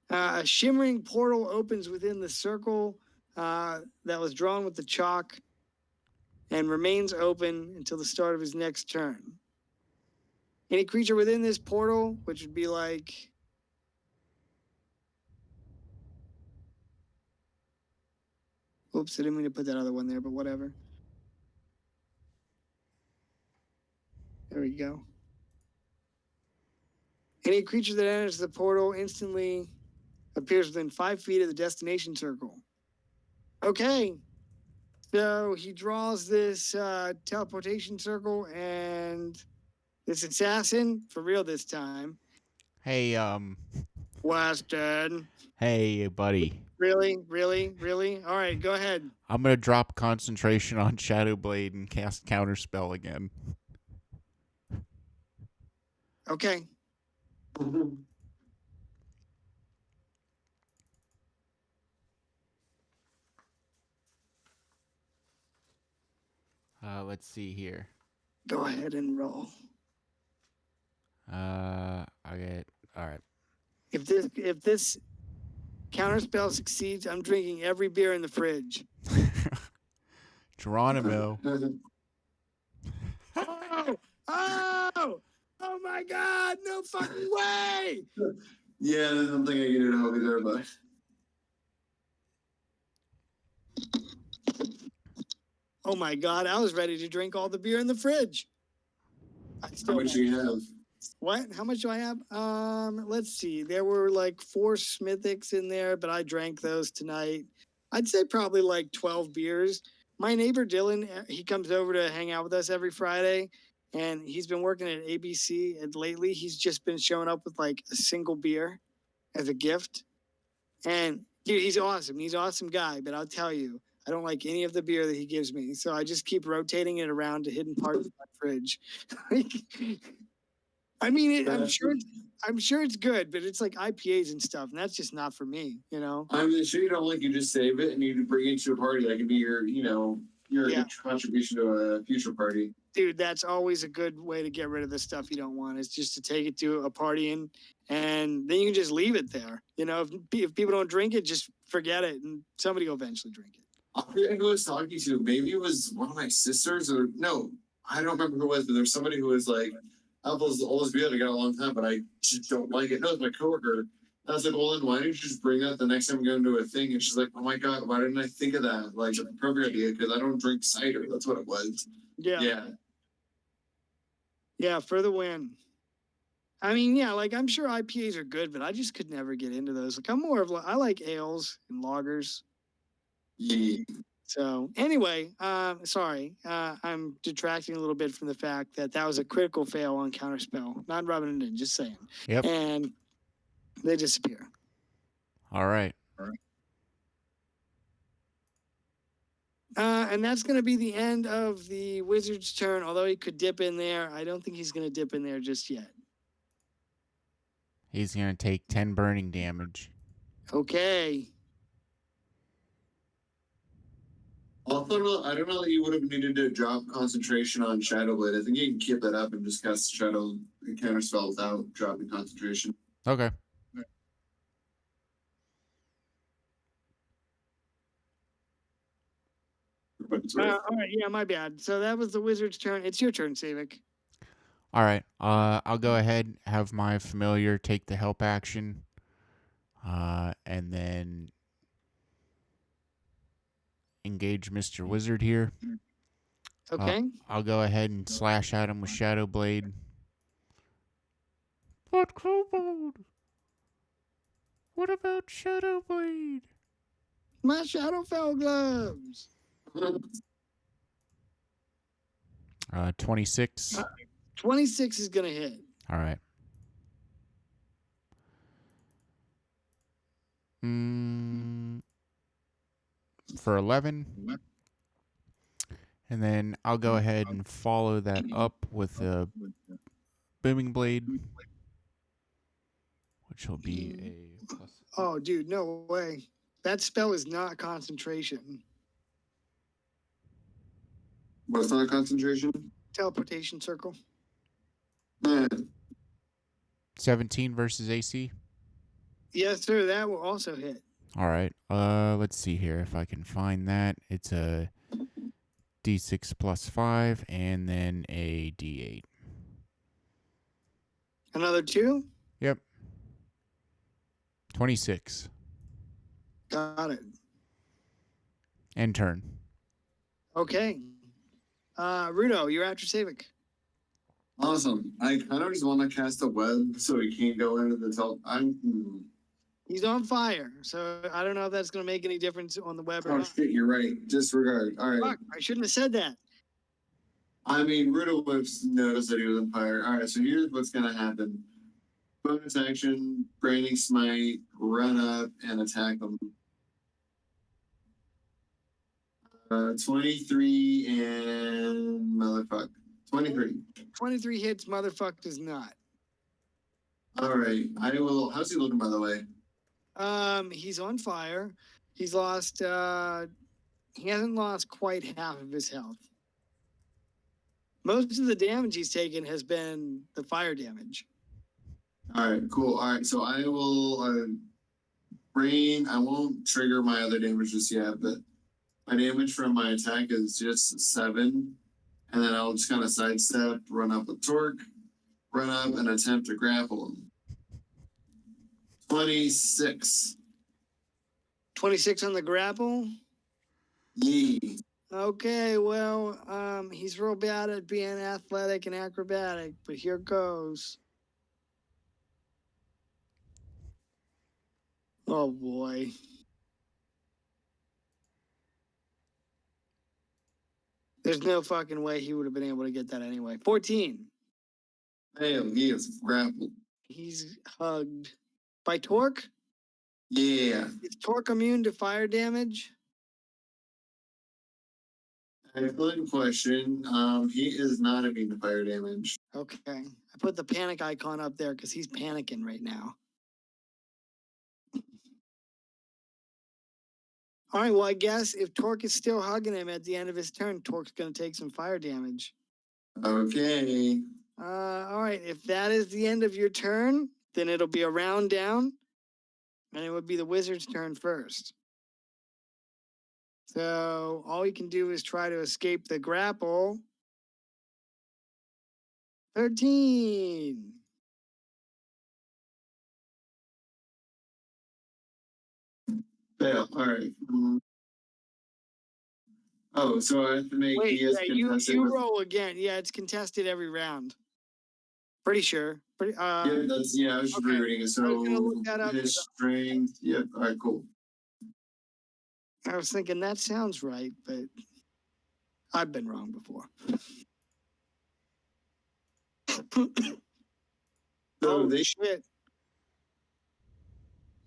[SPEAKER 1] A shimmering portal opens within the circle that was drawn with the chalk and remains open until the start of his next turn. Any creature within this portal, which would be like... Oops, I didn't mean to put that other one there, but whatever. There we go. Any creature that enters the portal instantly appears within 5 feet of the destination circle. Okay. So he draws this teleportation circle, and this assassin, for real this time,
[SPEAKER 3] Hey,
[SPEAKER 1] Weston.
[SPEAKER 3] hey, buddy.
[SPEAKER 1] Really? All right, go ahead.
[SPEAKER 3] I'm gonna drop concentration on Shadowblade and cast Counterspell again.
[SPEAKER 1] Okay.
[SPEAKER 3] Let's see here.
[SPEAKER 1] Go ahead and roll.
[SPEAKER 3] I get all right.
[SPEAKER 1] If this counterspell succeeds, I'm drinking every beer in the fridge.
[SPEAKER 3] Geronimo.
[SPEAKER 1] Oh my God! No fucking way!
[SPEAKER 2] Yeah, there's something I can do to help you there, but
[SPEAKER 1] Oh my God, I was ready to drink all the beer in the fridge. I
[SPEAKER 2] How
[SPEAKER 1] still
[SPEAKER 2] much do you have?
[SPEAKER 1] What? How much do I have? Let's see. There were like 4 Smithwick's in there, but I drank those tonight. I'd say probably like 12 beers. My neighbor Dylan, he comes over to hang out with us every Friday, and he's been working at ABC. And lately, he's just been showing up with like a single beer as a gift. And dude, he's awesome. He's an awesome guy. But I'll tell you, I don't like any of the beer that he gives me. So I just keep rotating it around to hidden parts of my fridge. I mean, I'm sure it's good, but it's like IPAs and stuff, and that's just not for me, you know.
[SPEAKER 2] I mean, sure you don't like, you just save it and you bring it to a party. That could be your, your
[SPEAKER 1] Yeah.
[SPEAKER 2] contribution to a future party.
[SPEAKER 1] Dude, that's always a good way to get rid of the stuff you don't want. Is just to take it to a party and then you can just leave it there. You know, if people don't drink it, just forget it, and somebody will eventually drink it.
[SPEAKER 2] I forget who I was talking to. Maybe it was one of my sisters, or no, I don't remember who it was, but there's somebody who was like, Apple's the oldest beer I got a long time, but I just don't like it. No, it's my coworker. I was like, well, then why don't you just bring that the next time we go into a thing? And she's like, oh my God, why didn't I think of that? Like, it's a perfect idea, because I don't drink cider. That's what it was.
[SPEAKER 1] Yeah,
[SPEAKER 2] Yeah.
[SPEAKER 1] for the win. I mean, yeah, like I'm sure IPAs are good, but I just could never get into those. Like I like ales and lagers.
[SPEAKER 2] Yeah.
[SPEAKER 1] So anyway, sorry, I'm detracting a little bit from the fact that was a critical fail on Counterspell. Not rubbing it in, just saying.
[SPEAKER 3] Yep.
[SPEAKER 1] And they disappear.
[SPEAKER 3] All right.
[SPEAKER 1] And that's going to be the end of the wizard's turn. Although he could dip in there, I don't think he's going to dip in there just yet.
[SPEAKER 3] He's going to take 10 burning damage.
[SPEAKER 1] Okay.
[SPEAKER 2] Also, I don't know that you would have needed to drop concentration on Shadowblade. I think you can keep that up and just cast Shadow Counterspell without dropping concentration.
[SPEAKER 3] Okay.
[SPEAKER 1] All right. Yeah, my bad. So that was the wizard's turn. It's your turn, Savik.
[SPEAKER 3] All right. I'll go ahead, have my familiar take the help action, and then engage Mr. Wizard here.
[SPEAKER 1] Okay.
[SPEAKER 3] I'll go ahead and slash at him with Shadow Blade. But Kobold, what about Shadow Blade?
[SPEAKER 1] My Shadowfell gloves.
[SPEAKER 3] 26.
[SPEAKER 1] 26 is going to hit.
[SPEAKER 3] All right. For 11. And then I'll go ahead and follow that up with a Booming Blade, which will be a plus.
[SPEAKER 1] Oh, dude, no way. That spell is not concentration.
[SPEAKER 2] What's not concentration?
[SPEAKER 1] Teleportation circle.
[SPEAKER 2] Yeah.
[SPEAKER 3] 17 versus AC.
[SPEAKER 1] Yes, sir. That will also hit.
[SPEAKER 3] All right. Let's see here if I can find that. It's a D6 plus 5 and then a D8.
[SPEAKER 1] Another 2?
[SPEAKER 3] Yep. 26.
[SPEAKER 1] Got it.
[SPEAKER 3] End turn.
[SPEAKER 1] Okay. Rudo, you're after Savik.
[SPEAKER 2] Awesome. I kind of just want to cast a web so he can't go into the
[SPEAKER 1] He's on fire, so I don't know if that's going to make any difference on the web or
[SPEAKER 2] Oh
[SPEAKER 1] not.
[SPEAKER 2] shit, you're right. Disregard. All right.
[SPEAKER 1] Fuck, I shouldn't have said that.
[SPEAKER 2] I mean, Rudo would have noticed that he was on fire. All right, so here's what's gonna happen. Bonus action, Branding Smite, run up and attack him. 23 and motherfuck. 23.
[SPEAKER 1] 23 hits, motherfuck does not.
[SPEAKER 2] All right, I will. How's he looking, by the way?
[SPEAKER 1] He's on fire. He's lost, he hasn't lost quite half of his health. Most of the damage he's taken has been the fire damage.
[SPEAKER 2] All right, cool. All right, so I will brain. I won't trigger my other damage just yet, but my damage from my attack is just 7, and then I'll just kind of sidestep, run up with torque, run up and attempt to grapple him. 26.
[SPEAKER 1] 26 on the grapple.
[SPEAKER 2] Yee.
[SPEAKER 1] Okay, well, he's real bad at being athletic and acrobatic, but here goes. Oh boy. There's no fucking way he would have been able to get that anyway. 14.
[SPEAKER 2] Damn, he is grappled.
[SPEAKER 1] He's hugged by Torque.
[SPEAKER 2] Yeah.
[SPEAKER 1] Is Torque immune to fire damage?
[SPEAKER 2] Excellent question. He is not immune to fire damage.
[SPEAKER 1] Okay. I put the panic icon up there because he's panicking right now. All right, well, I guess if Torque is still hugging him at the end of his turn, Torque's going to take some fire damage.
[SPEAKER 2] Okay.
[SPEAKER 1] All right, if that is the end of your turn, then it'll be a round down, and it would be the wizard's turn first. So all you can do is try to escape the grapple. 13.
[SPEAKER 2] Fail. All right. Oh, so I have to make
[SPEAKER 1] Wait,
[SPEAKER 2] DS
[SPEAKER 1] yeah, you
[SPEAKER 2] contested with.
[SPEAKER 1] roll again. Yeah, it's contested every round. Pretty sure.
[SPEAKER 2] Yeah, I was just
[SPEAKER 1] okay.
[SPEAKER 2] rereading it.
[SPEAKER 1] I was
[SPEAKER 2] So
[SPEAKER 1] gonna look that up.
[SPEAKER 2] his strength. Yep. All right. Cool.
[SPEAKER 1] I was thinking that sounds right, but I've been wrong before.
[SPEAKER 2] So they
[SPEAKER 1] shit.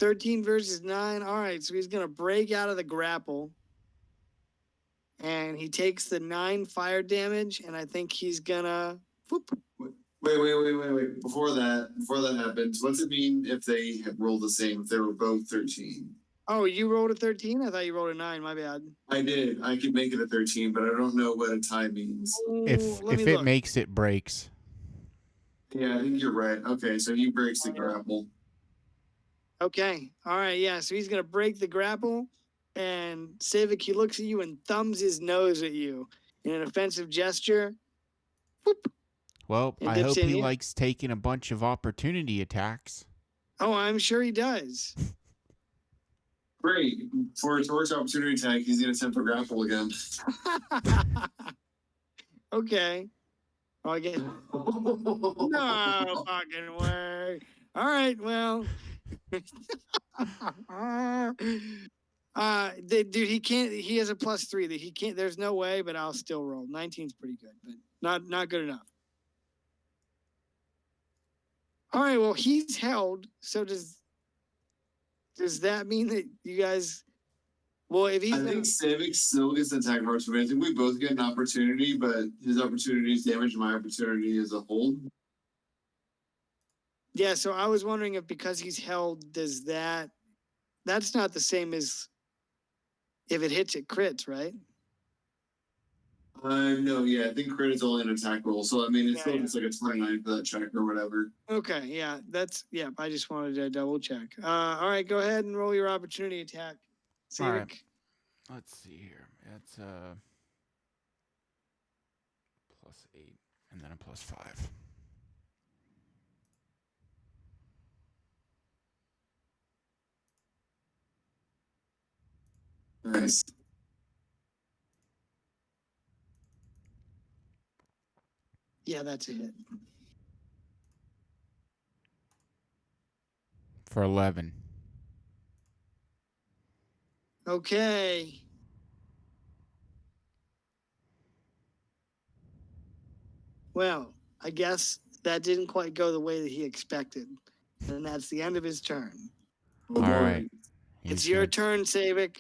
[SPEAKER 1] 13 versus 9. All right, so he's gonna break out of the grapple. And he takes the 9 fire damage, and I think he's gonna whoop.
[SPEAKER 2] Wait. Before that happens, what's it mean if they roll the same? If they were both 13?
[SPEAKER 1] Oh, you rolled a 13? I thought you rolled a 9. My bad.
[SPEAKER 2] I did. I could make it a 13, but I don't know what a tie means.
[SPEAKER 3] If it makes it breaks.
[SPEAKER 2] Yeah, I think you're right. Okay, so he breaks the grapple.
[SPEAKER 1] Okay. All right. Yeah. So he's gonna break the grapple, and Savik, he looks at you and thumbs his nose at you in an offensive gesture. Whoop.
[SPEAKER 3] Well,
[SPEAKER 1] And
[SPEAKER 3] I
[SPEAKER 1] dips
[SPEAKER 3] hope
[SPEAKER 1] in
[SPEAKER 3] he
[SPEAKER 1] here.
[SPEAKER 3] likes taking a bunch of opportunity attacks.
[SPEAKER 1] Oh, I'm sure he does.
[SPEAKER 2] Great. For a Torque's opportunity attack, he's going to attempt to grapple again.
[SPEAKER 1] Okay. Oh, I get no fucking way. All right. Well. Dude, he can't. He has a +3 that he can't. There's no way, but I'll still roll. 19's pretty good, but not good enough. All right. Well, he's held. So does that mean that you guys? Well, if he's
[SPEAKER 2] I think Savik still gets an attack of opportunity. I think we both get an opportunity, but his opportunity is damage. My opportunity is a hold.
[SPEAKER 1] Yeah. So I was wondering if because he's held, does that? That's not the same as if it hits, it crits, right?
[SPEAKER 2] No, yeah, I think crit is only an attack roll. So, I mean, it's still
[SPEAKER 1] Yeah.
[SPEAKER 2] just like a 29 for that check or whatever.
[SPEAKER 1] Okay, yeah, I just wanted to double check. All right, go ahead and roll your opportunity attack.
[SPEAKER 3] All right.
[SPEAKER 1] Savik.
[SPEAKER 3] Let's see here. It's +8 and then a +5.
[SPEAKER 2] Nice.
[SPEAKER 1] Yeah, that's a hit.
[SPEAKER 3] For 11.
[SPEAKER 1] Okay. Well, I guess that didn't quite go the way that he expected. And that's the end of his turn.
[SPEAKER 2] Oh,
[SPEAKER 3] All
[SPEAKER 2] boy.
[SPEAKER 3] right.
[SPEAKER 1] It's your turn, Savik.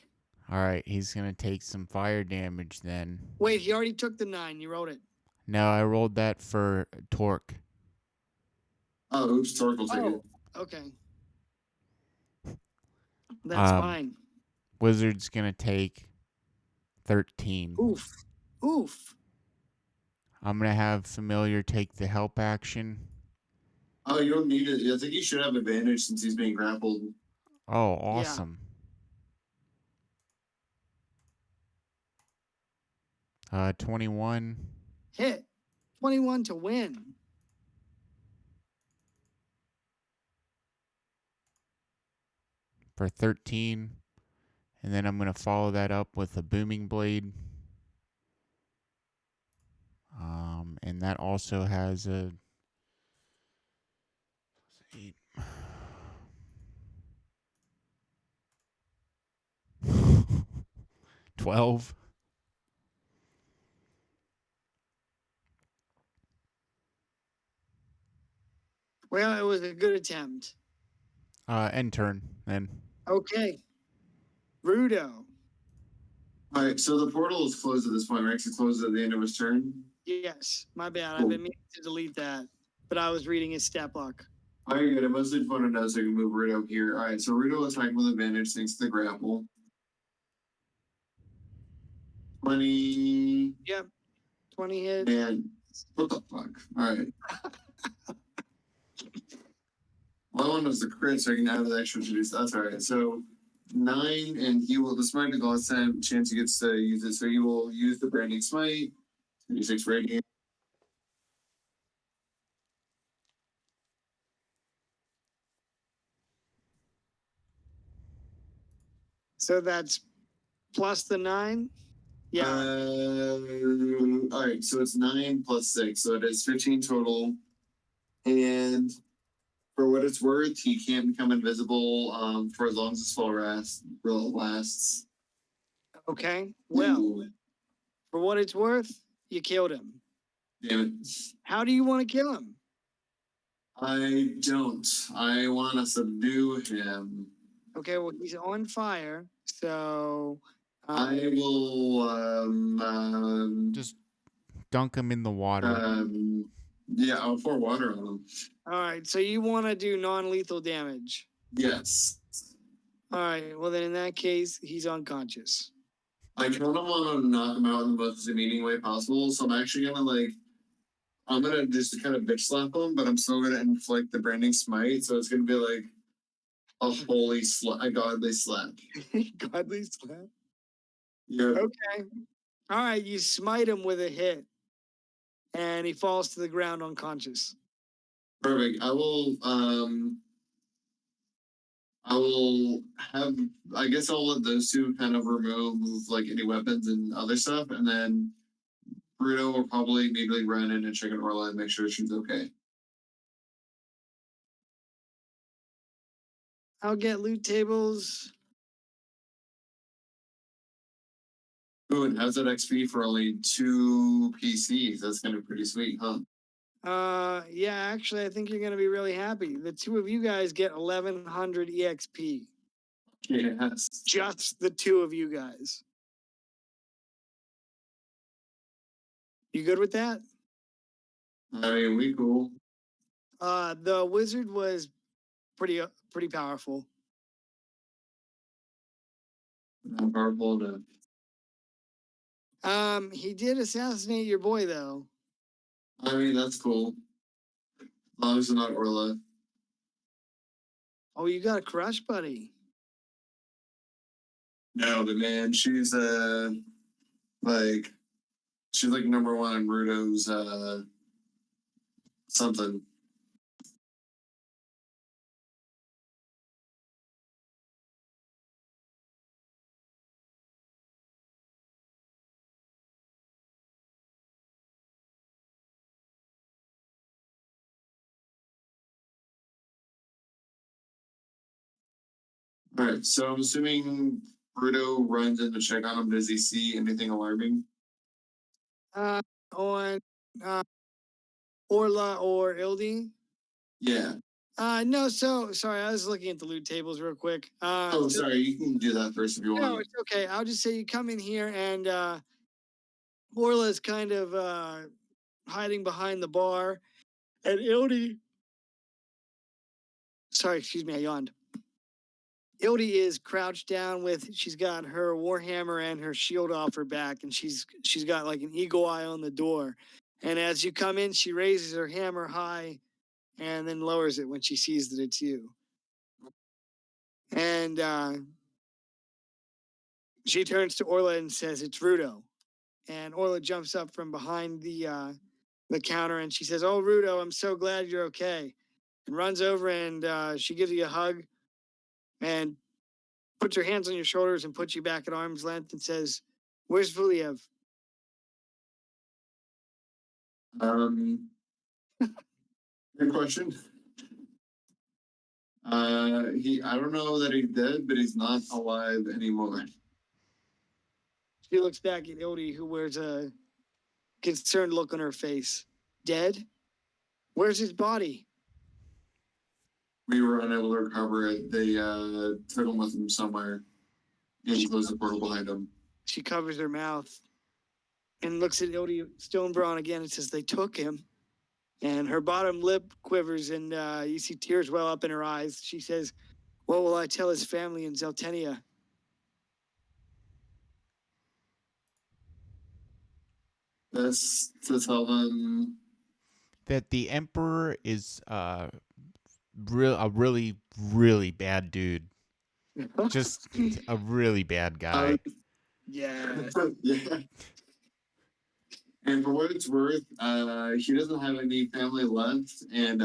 [SPEAKER 3] All right, he's going to take some fire damage then.
[SPEAKER 1] Wait, he already took the 9. You wrote it.
[SPEAKER 3] No, I rolled that for Torque.
[SPEAKER 2] Oh, oops, Torque will take it.
[SPEAKER 1] Okay. That's
[SPEAKER 3] Um,
[SPEAKER 1] fine.
[SPEAKER 3] Wizard's going to take 13.
[SPEAKER 1] Oof. Oof.
[SPEAKER 3] I'm going to have Familiar take the help action.
[SPEAKER 2] Oh, you don't need it. I think he should have advantage since he's being grappled.
[SPEAKER 3] Oh, awesome. 21.
[SPEAKER 1] Hit. 21 to win.
[SPEAKER 3] For 13. And then I'm going to follow that up with a Booming Blade. and that also has a 8. 12.
[SPEAKER 1] Well, it was a good attempt.
[SPEAKER 3] End turn then.
[SPEAKER 1] Okay. Rudo.
[SPEAKER 2] All right, so the portal is closed at this point, right? It's closed at the end of his turn.
[SPEAKER 1] Yes, my bad. I've
[SPEAKER 2] Cool.
[SPEAKER 1] been meaning to delete that, but I was reading his stat block.
[SPEAKER 2] All right, good. I mostly just want to know so I can move Rudo here. All right, so Rudo attacking with advantage thanks to the grapple. 20.
[SPEAKER 1] Yep. 20 hit.
[SPEAKER 2] Man, what the fuck? All right. Well, I wanted was the crit, so I can have the extra to do. That's all right. So 9, and he will. The smite the last time chance he gets to use it, so he will use the branding smite. 26 radiant.
[SPEAKER 1] So that's plus the 9. Yeah.
[SPEAKER 2] All right, so it's 9 plus 6, so it is 15 total. And for what it's worth, he can't become invisible for as long as the spell lasts.
[SPEAKER 1] Okay. Well,
[SPEAKER 2] Ooh,
[SPEAKER 1] for what it's worth, you killed him.
[SPEAKER 2] damn it.
[SPEAKER 1] How do you want to kill him?
[SPEAKER 2] I don't. I want to subdue him.
[SPEAKER 1] Okay, well, he's on fire, so
[SPEAKER 2] I will
[SPEAKER 3] Just dunk him in the water.
[SPEAKER 2] yeah, I'll pour water on him.
[SPEAKER 1] all right, so you want to do non-lethal damage.
[SPEAKER 2] Yes.
[SPEAKER 1] All right, well then in that case, he's unconscious.
[SPEAKER 2] I kind of want to knock him out in the most demeaning way possible, so I'm actually I'm gonna just kind of bitch slap him, but I'm still gonna inflict the branding smite, so it's gonna be like a godly slap.
[SPEAKER 1] Godly slap.
[SPEAKER 2] Yeah.
[SPEAKER 1] Okay. All right, you smite him with a hit, and he falls to the ground unconscious.
[SPEAKER 2] Perfect. I will have. I guess I'll let those two kind of remove like any weapons and other stuff, and then Bruno will probably immediately run in and check on Orla and make sure she's okay.
[SPEAKER 1] I'll get loot tables.
[SPEAKER 2] Ooh, and how's that XP for only 2 PCs? That's kind of pretty sweet, huh?
[SPEAKER 1] Yeah, actually, I think you're gonna be really happy. The two of you guys get 1100 EXP.
[SPEAKER 2] Yes.
[SPEAKER 1] Just the two of you guys. You good with that?
[SPEAKER 2] I mean, we cool.
[SPEAKER 1] The wizard was pretty powerful.
[SPEAKER 2] Not powerful enough.
[SPEAKER 1] He did assassinate your boy though.
[SPEAKER 2] I mean, that's cool. As long as it's not Orla.
[SPEAKER 1] Oh, you got a crush, buddy.
[SPEAKER 2] No, but man, she's like she's like number one on Rudo's something. All right, so I'm assuming Rudo runs in to check on him. Does he see anything alarming?
[SPEAKER 1] On Orla or Ildi.
[SPEAKER 2] Yeah.
[SPEAKER 1] No, so sorry, I was looking at the loot tables real quick.
[SPEAKER 2] Oh, sorry. You can do that first if you
[SPEAKER 1] No,
[SPEAKER 2] want.
[SPEAKER 1] it's okay. I'll just say you come in here and Orla's kind of hiding behind the bar, and Ildi. Sorry, excuse me, I yawned. Ildi is crouched down she's got her warhammer and her shield off her back, and she's got like an eagle eye on the door. And as you come in, she raises her hammer high and then lowers it when she sees that it's you. And she turns to Orla and says, "It's Rudo." And Orla jumps up from behind the counter and she says, "Oh, Rudo, I'm so glad you're okay." And runs over and she gives you a hug and puts her hands on your shoulders and puts you back at arm's length and says, "Where's Vuliev?"
[SPEAKER 2] Good question. I don't know that he's dead, but he's not alive anymore.
[SPEAKER 1] She looks back at Ildi, who wears a concerned look on her face. Dead? Where's his body?
[SPEAKER 2] We were unable to recover it. They took him with them somewhere and closed the portal behind him.
[SPEAKER 1] She covers her mouth and looks at Ildi Stonebraun again and says, they took him. And her bottom lip quivers and you see tears well up in her eyes. She says, what will I tell his family in Zeltenia?
[SPEAKER 2] That's to tell them
[SPEAKER 3] That the Emperor is a really, really bad dude. Just a really bad guy.
[SPEAKER 1] Yeah.
[SPEAKER 2] yeah. And for what it's worth, he doesn't have any family left, and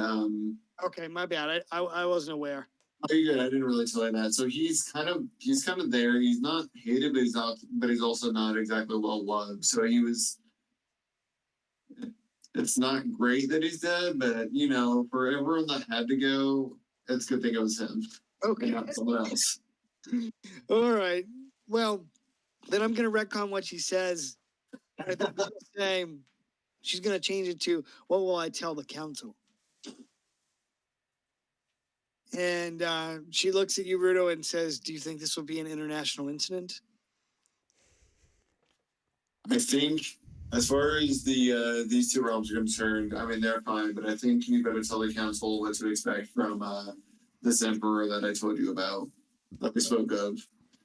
[SPEAKER 1] Okay, my bad. I wasn't aware.
[SPEAKER 2] oh, you're good. I didn't really tell you that. So he's kind of there. He's not hated, but he's also not exactly well loved. So he was. It's not great that he's dead, but you know, for everyone that had to go, it's a good thing it was him
[SPEAKER 1] Okay.
[SPEAKER 2] and not someone else.
[SPEAKER 1] All right. Well, then I'm going to retcon what she says. I think she's going to change it to, what will I tell the council? And she looks at you, Rudo, and says, do you think this will be an international incident?
[SPEAKER 2] I think, as far as the these two realms are concerned, I mean they're fine, but I think you better tell the council what to expect from this emperor that I told you about, that we spoke of.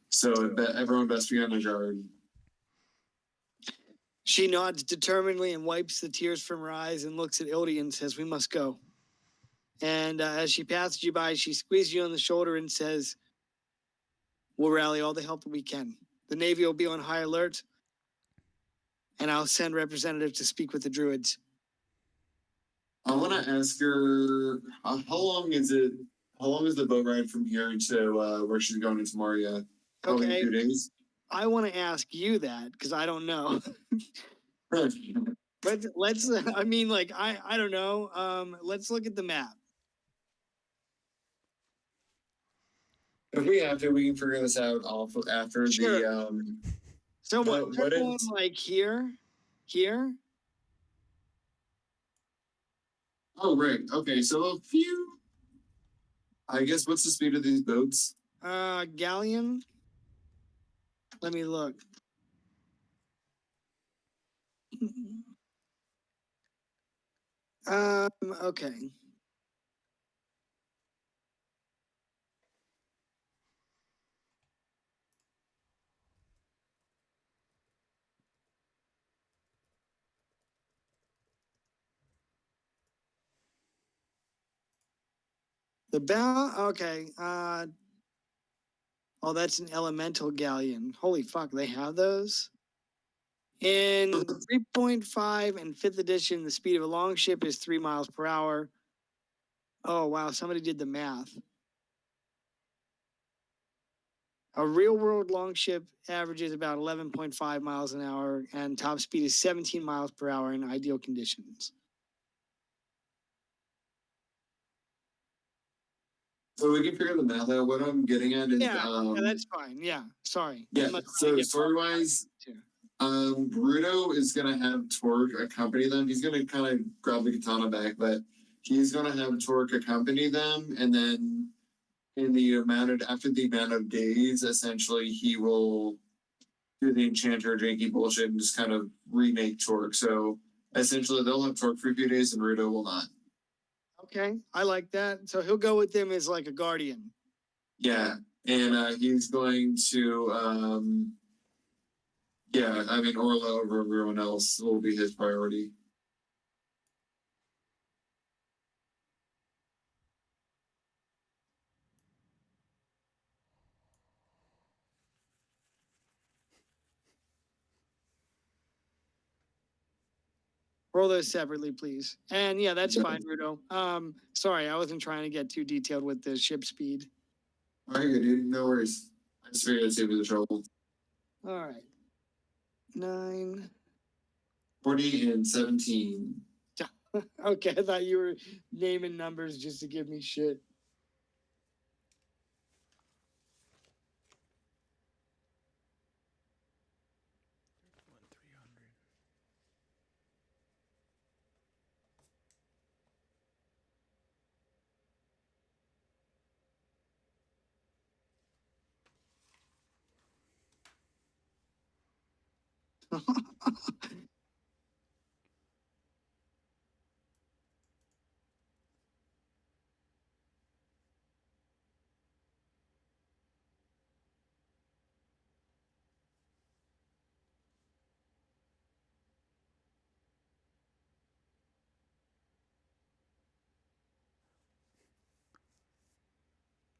[SPEAKER 2] So everyone best be on their guard.
[SPEAKER 1] She nods determinedly and wipes the tears from her eyes and looks at Ildi and says, we must go. And as she passes you by, she squeezes you on the shoulder and says, we'll rally all the help that we can. The Navy will be on high alert, and I'll send representatives to speak with the Druids.
[SPEAKER 2] I want to ask her, how long is it? How long is the boat ride from here to where she's going into Moria? Probably
[SPEAKER 1] Okay.
[SPEAKER 2] 2 days.
[SPEAKER 1] I want to ask you that because I don't know. But let's I mean, like, I don't know. Let's look at the map.
[SPEAKER 2] If we have to, we can figure this out off after
[SPEAKER 1] Sure.
[SPEAKER 2] the
[SPEAKER 1] So
[SPEAKER 2] What
[SPEAKER 1] we're going
[SPEAKER 2] is-
[SPEAKER 1] like here.
[SPEAKER 2] Oh right. Okay, so a few. I guess what's the speed of these boats?
[SPEAKER 1] Galleon. Let me look. Okay. The bow, okay. Oh, that's an elemental galleon. Holy fuck, they have those? In 3.5 and 5th edition, the speed of a long ship is 3 miles per hour. Oh, wow, somebody did the math. A real world long ship averages about 11.5 miles an hour, and top speed is 17 miles per hour in ideal conditions.
[SPEAKER 2] So we can figure the math out. What I'm getting at is
[SPEAKER 1] Yeah, that's fine. Yeah, sorry.
[SPEAKER 2] yeah.
[SPEAKER 1] I'm not trying to
[SPEAKER 2] So
[SPEAKER 1] get
[SPEAKER 2] story wise, Bruto is gonna have Torque accompany them. He's gonna kind of grab the katana back, but he's gonna have Torque accompany them, and then after the amount of days, essentially he will do the enchanter janky bullshit and just kind of remake Torque. So essentially they'll have Torque for a few days and Rudo will not.
[SPEAKER 1] Okay, I like that. So he'll go with them as like a guardian.
[SPEAKER 2] Yeah. And he's going to yeah, I mean Orla over everyone else will be his priority.
[SPEAKER 1] Roll those separately, please. And yeah, that's fine, Rudo. Sorry, I wasn't trying to get too detailed with the ship speed.
[SPEAKER 2] All right, dude. No worries. I just figured I'd save you the trouble.
[SPEAKER 1] All right. 9.
[SPEAKER 2] 40 and 17.
[SPEAKER 1] Okay, I thought you were naming numbers just to give me shit.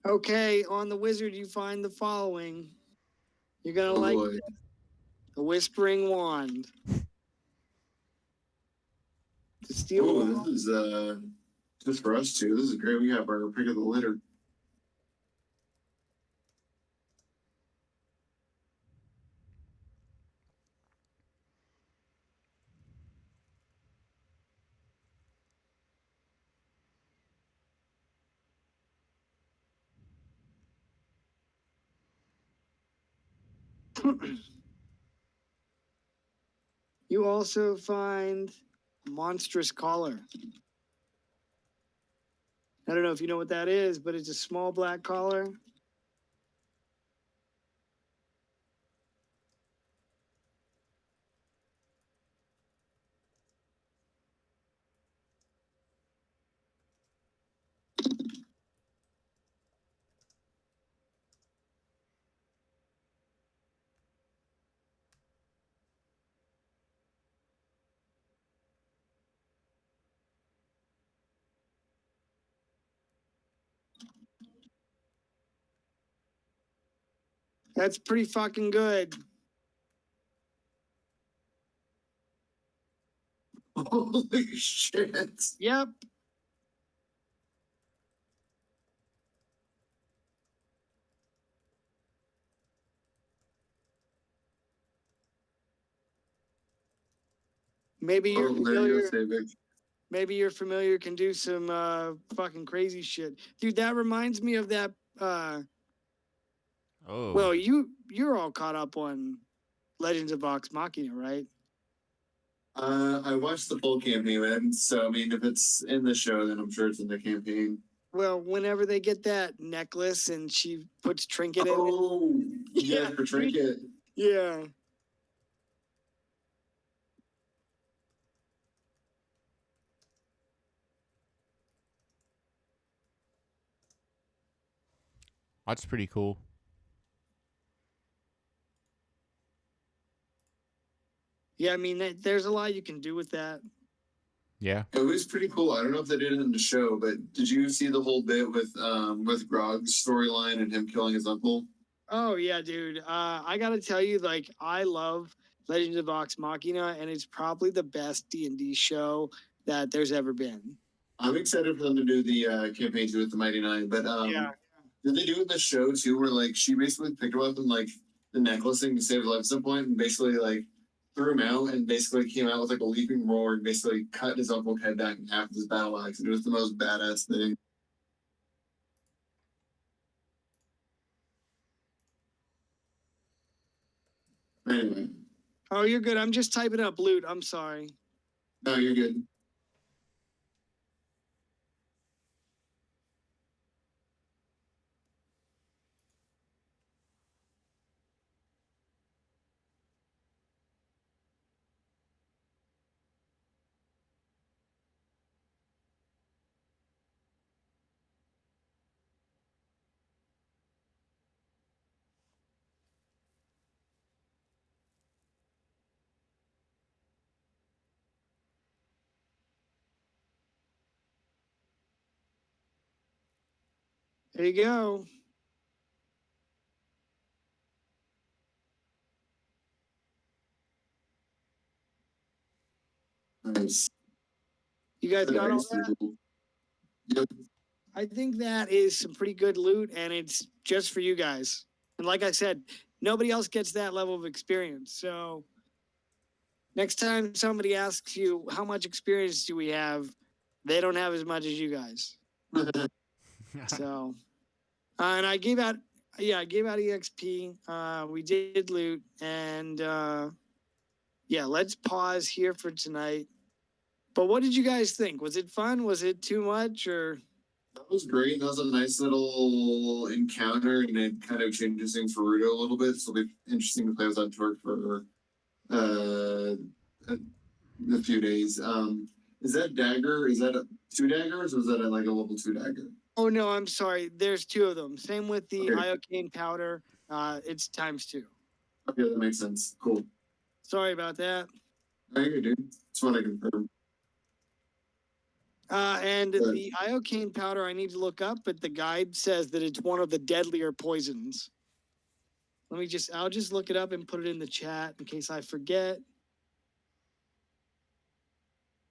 [SPEAKER 1] Okay, on the wizard, you find the following. You're gonna
[SPEAKER 2] Oh
[SPEAKER 1] like
[SPEAKER 2] boy.
[SPEAKER 1] the whispering wand. The steel
[SPEAKER 2] Oh,
[SPEAKER 1] wand.
[SPEAKER 2] this is just for us two. This is great. We have our pick of the litter.
[SPEAKER 1] You also find a monstrous collar. I don't know if you know what that is, but it's a small black collar. That's pretty fucking good.
[SPEAKER 2] Holy shit.
[SPEAKER 1] Yep. Maybe you're
[SPEAKER 2] Oh, there you go,
[SPEAKER 1] familiar.
[SPEAKER 2] Savik.
[SPEAKER 1] Maybe you're familiar. Can do some fucking crazy shit, dude. That reminds me of that.
[SPEAKER 3] Oh.
[SPEAKER 1] Well, you're all caught up on Legends of Vox Machina, right?
[SPEAKER 2] I watched the full campaign, man. So I mean, if it's in the show, then I'm sure it's in the campaign.
[SPEAKER 1] Well, whenever they get that necklace and she puts Trinket in it.
[SPEAKER 2] Oh, yeah,
[SPEAKER 1] Yeah,
[SPEAKER 2] for Trinket.
[SPEAKER 1] Yeah.
[SPEAKER 3] That's pretty cool.
[SPEAKER 1] Yeah, I mean, there's a lot you can do with that.
[SPEAKER 3] Yeah.
[SPEAKER 2] It was pretty cool. I don't know if they did it in the show, but did you see the whole bit with Grog's storyline and him killing his uncle?
[SPEAKER 1] Oh yeah, dude. I gotta tell you, like, I love Legends of Vox Machina, and it's probably the best D&D show that there's ever been.
[SPEAKER 2] I'm excited for them to do the campaign too with the Mighty Nine, but
[SPEAKER 1] Yeah.
[SPEAKER 2] did they do it in the show too, where like she basically picked him up and like the necklacing to save his life at some point, and basically like threw him out, and basically came out with like a leaping roar and basically cut his uncle's head back in half with his battle axe. And it was the most badass thing. Anyway,
[SPEAKER 1] Oh, you're good. I'm just typing up loot. I'm sorry.
[SPEAKER 2] no, you're good.
[SPEAKER 1] There you go.
[SPEAKER 2] Nice.
[SPEAKER 1] You guys got all
[SPEAKER 2] Nice.
[SPEAKER 1] that?
[SPEAKER 2] Yep.
[SPEAKER 1] I think that is some pretty good loot, and it's just for you guys. And like I said, nobody else gets that level of experience. So next time somebody asks you how much experience do we have, they don't have as much as you guys. So, and I gave out EXP. We did loot, and yeah, let's pause here for tonight. But what did you guys think? Was it fun? Was it too much, or?
[SPEAKER 2] That was great. That was a nice little encounter, and it kind of changes things for Rudo a little bit. So it'll be interesting to play with that Torque for a few days. Is that dagger? Is that two daggers, or is that like a level 2 dagger?
[SPEAKER 1] Oh no, I'm sorry. There's two of them. Same with the
[SPEAKER 2] Okay.
[SPEAKER 1] iocane powder. It's ×2.
[SPEAKER 2] Okay, that makes sense. Cool.
[SPEAKER 1] Sorry about that.
[SPEAKER 2] I agree, dude. Just want to confirm.
[SPEAKER 1] And
[SPEAKER 2] Good.
[SPEAKER 1] the iocane powder I need to look up, but the guide says that it's one of the deadlier poisons. I'll just look it up and put it in the chat in case I forget.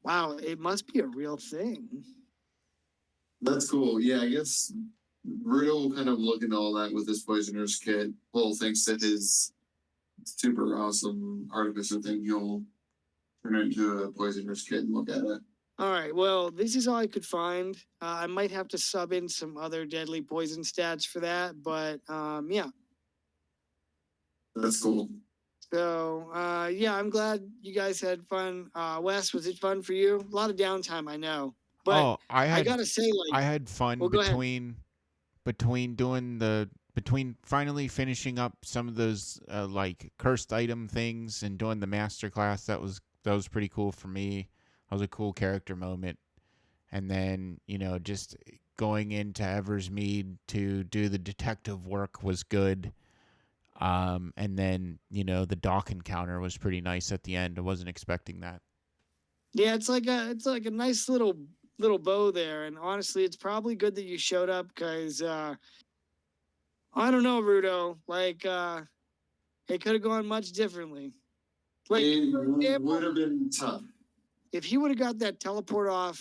[SPEAKER 1] Wow, it must be a real thing.
[SPEAKER 2] That's cool. Yeah, I guess Rudo will kind of look into all that with his poisoner's kit. Well, thanks to his super awesome artificer thing, he'll turn it into a poisoner's kit and look at it.
[SPEAKER 1] All right, well, this is all I could find. I might have to sub in some other deadly poison stats for that, but yeah.
[SPEAKER 2] That's cool.
[SPEAKER 1] So, yeah, I'm glad you guys had fun. Wes, was it fun for you? A lot of downtime, I know. But
[SPEAKER 3] Oh, I
[SPEAKER 1] gotta say, like,
[SPEAKER 3] I had fun
[SPEAKER 1] Well, go ahead.
[SPEAKER 3] between finally finishing up some of those like cursed item things and doing the master class. That was pretty cool for me. That was a cool character moment. And then, just going into Eversmead to do the detective work was good. And then, the dock encounter was pretty nice at the end. I wasn't expecting that.
[SPEAKER 1] yeah, it's like a nice little bow there. And honestly, it's probably good that you showed up because I don't know, Rudo. Like, it could have gone much differently. Like,
[SPEAKER 2] It
[SPEAKER 1] for example,
[SPEAKER 2] would have been tough.
[SPEAKER 1] if he would have got that teleport off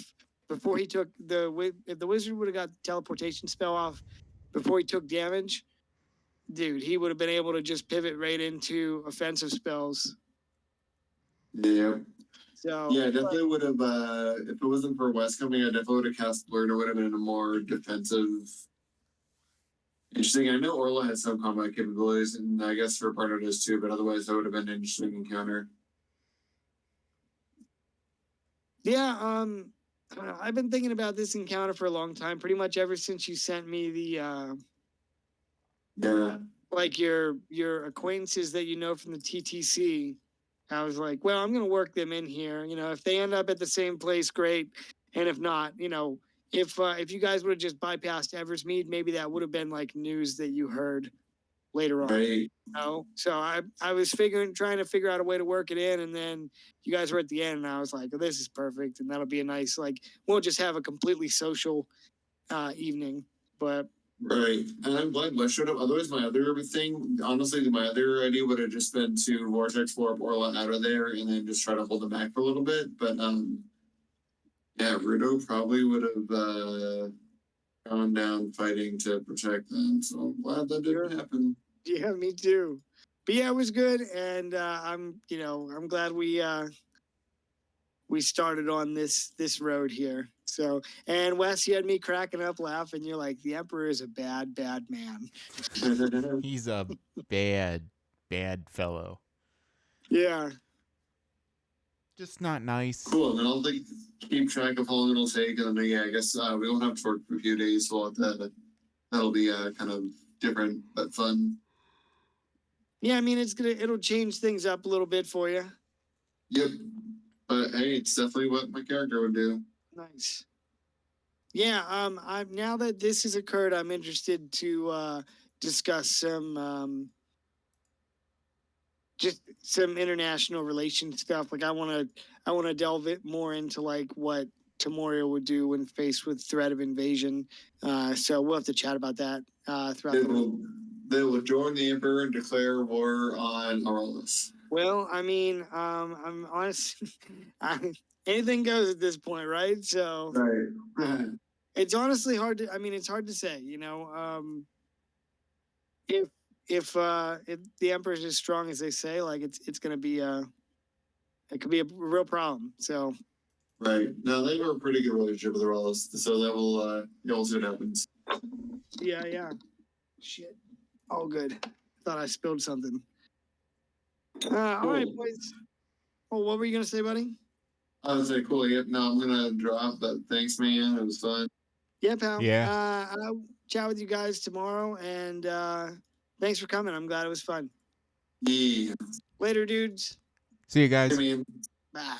[SPEAKER 1] before he took if the wizard would have got the teleportation spell off before he took damage, dude, he would have been able to just pivot right into offensive spells.
[SPEAKER 2] Yeah.
[SPEAKER 1] So
[SPEAKER 2] Yeah, I definitely would have. If it wasn't for West coming, I definitely would have cast Blurred. It would have been a more defensive. Interesting. I know Orla has some combat capabilities, and I guess Repardo does too. But otherwise, that would have been an interesting encounter.
[SPEAKER 1] yeah, I've been thinking about this encounter for a long time. Pretty much ever since you sent me the
[SPEAKER 2] Yeah.
[SPEAKER 1] like your acquaintances that you know from the TTC. I was like, well, I'm gonna work them in here. If they end up at the same place, great. And if not, if you guys would have just bypassed Eversmead, maybe that would have been like news that you heard later on.
[SPEAKER 2] Right.
[SPEAKER 1] So I was trying to figure out a way to work it in, and then you guys were at the end, and I was like, oh, this is perfect, and that'll be a nice, like, we'll just have a completely social evening. But
[SPEAKER 2] Right. And I'm glad West showed up. Otherwise, my other thing, honestly, my other idea would have just been to Vortex Warp Orla out of there and then just try to hold them back for a little bit. But yeah, Rudo probably would have gone down fighting to protect them. So I'm glad that didn't happen.
[SPEAKER 1] yeah, me too. But yeah, it was good, and I'm glad we started on this road here. So, and Wes, you had me cracking up laughing. You're like, the Emperor is a bad man.
[SPEAKER 3] He's a bad fellow.
[SPEAKER 1] Yeah.
[SPEAKER 3] Just not nice.
[SPEAKER 2] Cool. And then I'll keep track of how long it'll take. And then, yeah, I guess we won't have Torque for a few days. So that'll be kind of different but fun.
[SPEAKER 1] Yeah, I mean, it'll change things up a little bit for you.
[SPEAKER 2] Yep. But hey, it's definitely what my character would do.
[SPEAKER 1] Nice. Yeah, I'm now that this has occurred, I'm interested to discuss some just some international relation stuff. Like I want to delve it more into like what Tamorio would do when faced with threat of invasion. So we'll have to chat about that throughout
[SPEAKER 2] They will join the Emperor and declare war on Aurelus.
[SPEAKER 1] Well, I mean, I'm honest. Anything goes at this point, right? So
[SPEAKER 2] Right.
[SPEAKER 1] it's honestly hard to. I mean, it's hard to say. If the Emperor's as strong as they say, like it's gonna be it could be a real problem. So
[SPEAKER 2] Right. No, they have a pretty good relationship with the Rolls, so that will you'll see what happens.
[SPEAKER 1] yeah. Shit. All good. Thought I spilled something. All right, boys. Oh, what were you gonna say, buddy?
[SPEAKER 2] I would say cool. Yep. No, I'm gonna drop, but thanks, man. It was fun.
[SPEAKER 1] Yeah, pal.
[SPEAKER 3] Yeah.
[SPEAKER 1] I'll chat with you guys tomorrow, and thanks for coming. I'm glad it was fun.
[SPEAKER 2] Yeah.
[SPEAKER 1] Later, dudes.
[SPEAKER 3] See you guys.
[SPEAKER 2] I mean.
[SPEAKER 1] Bye.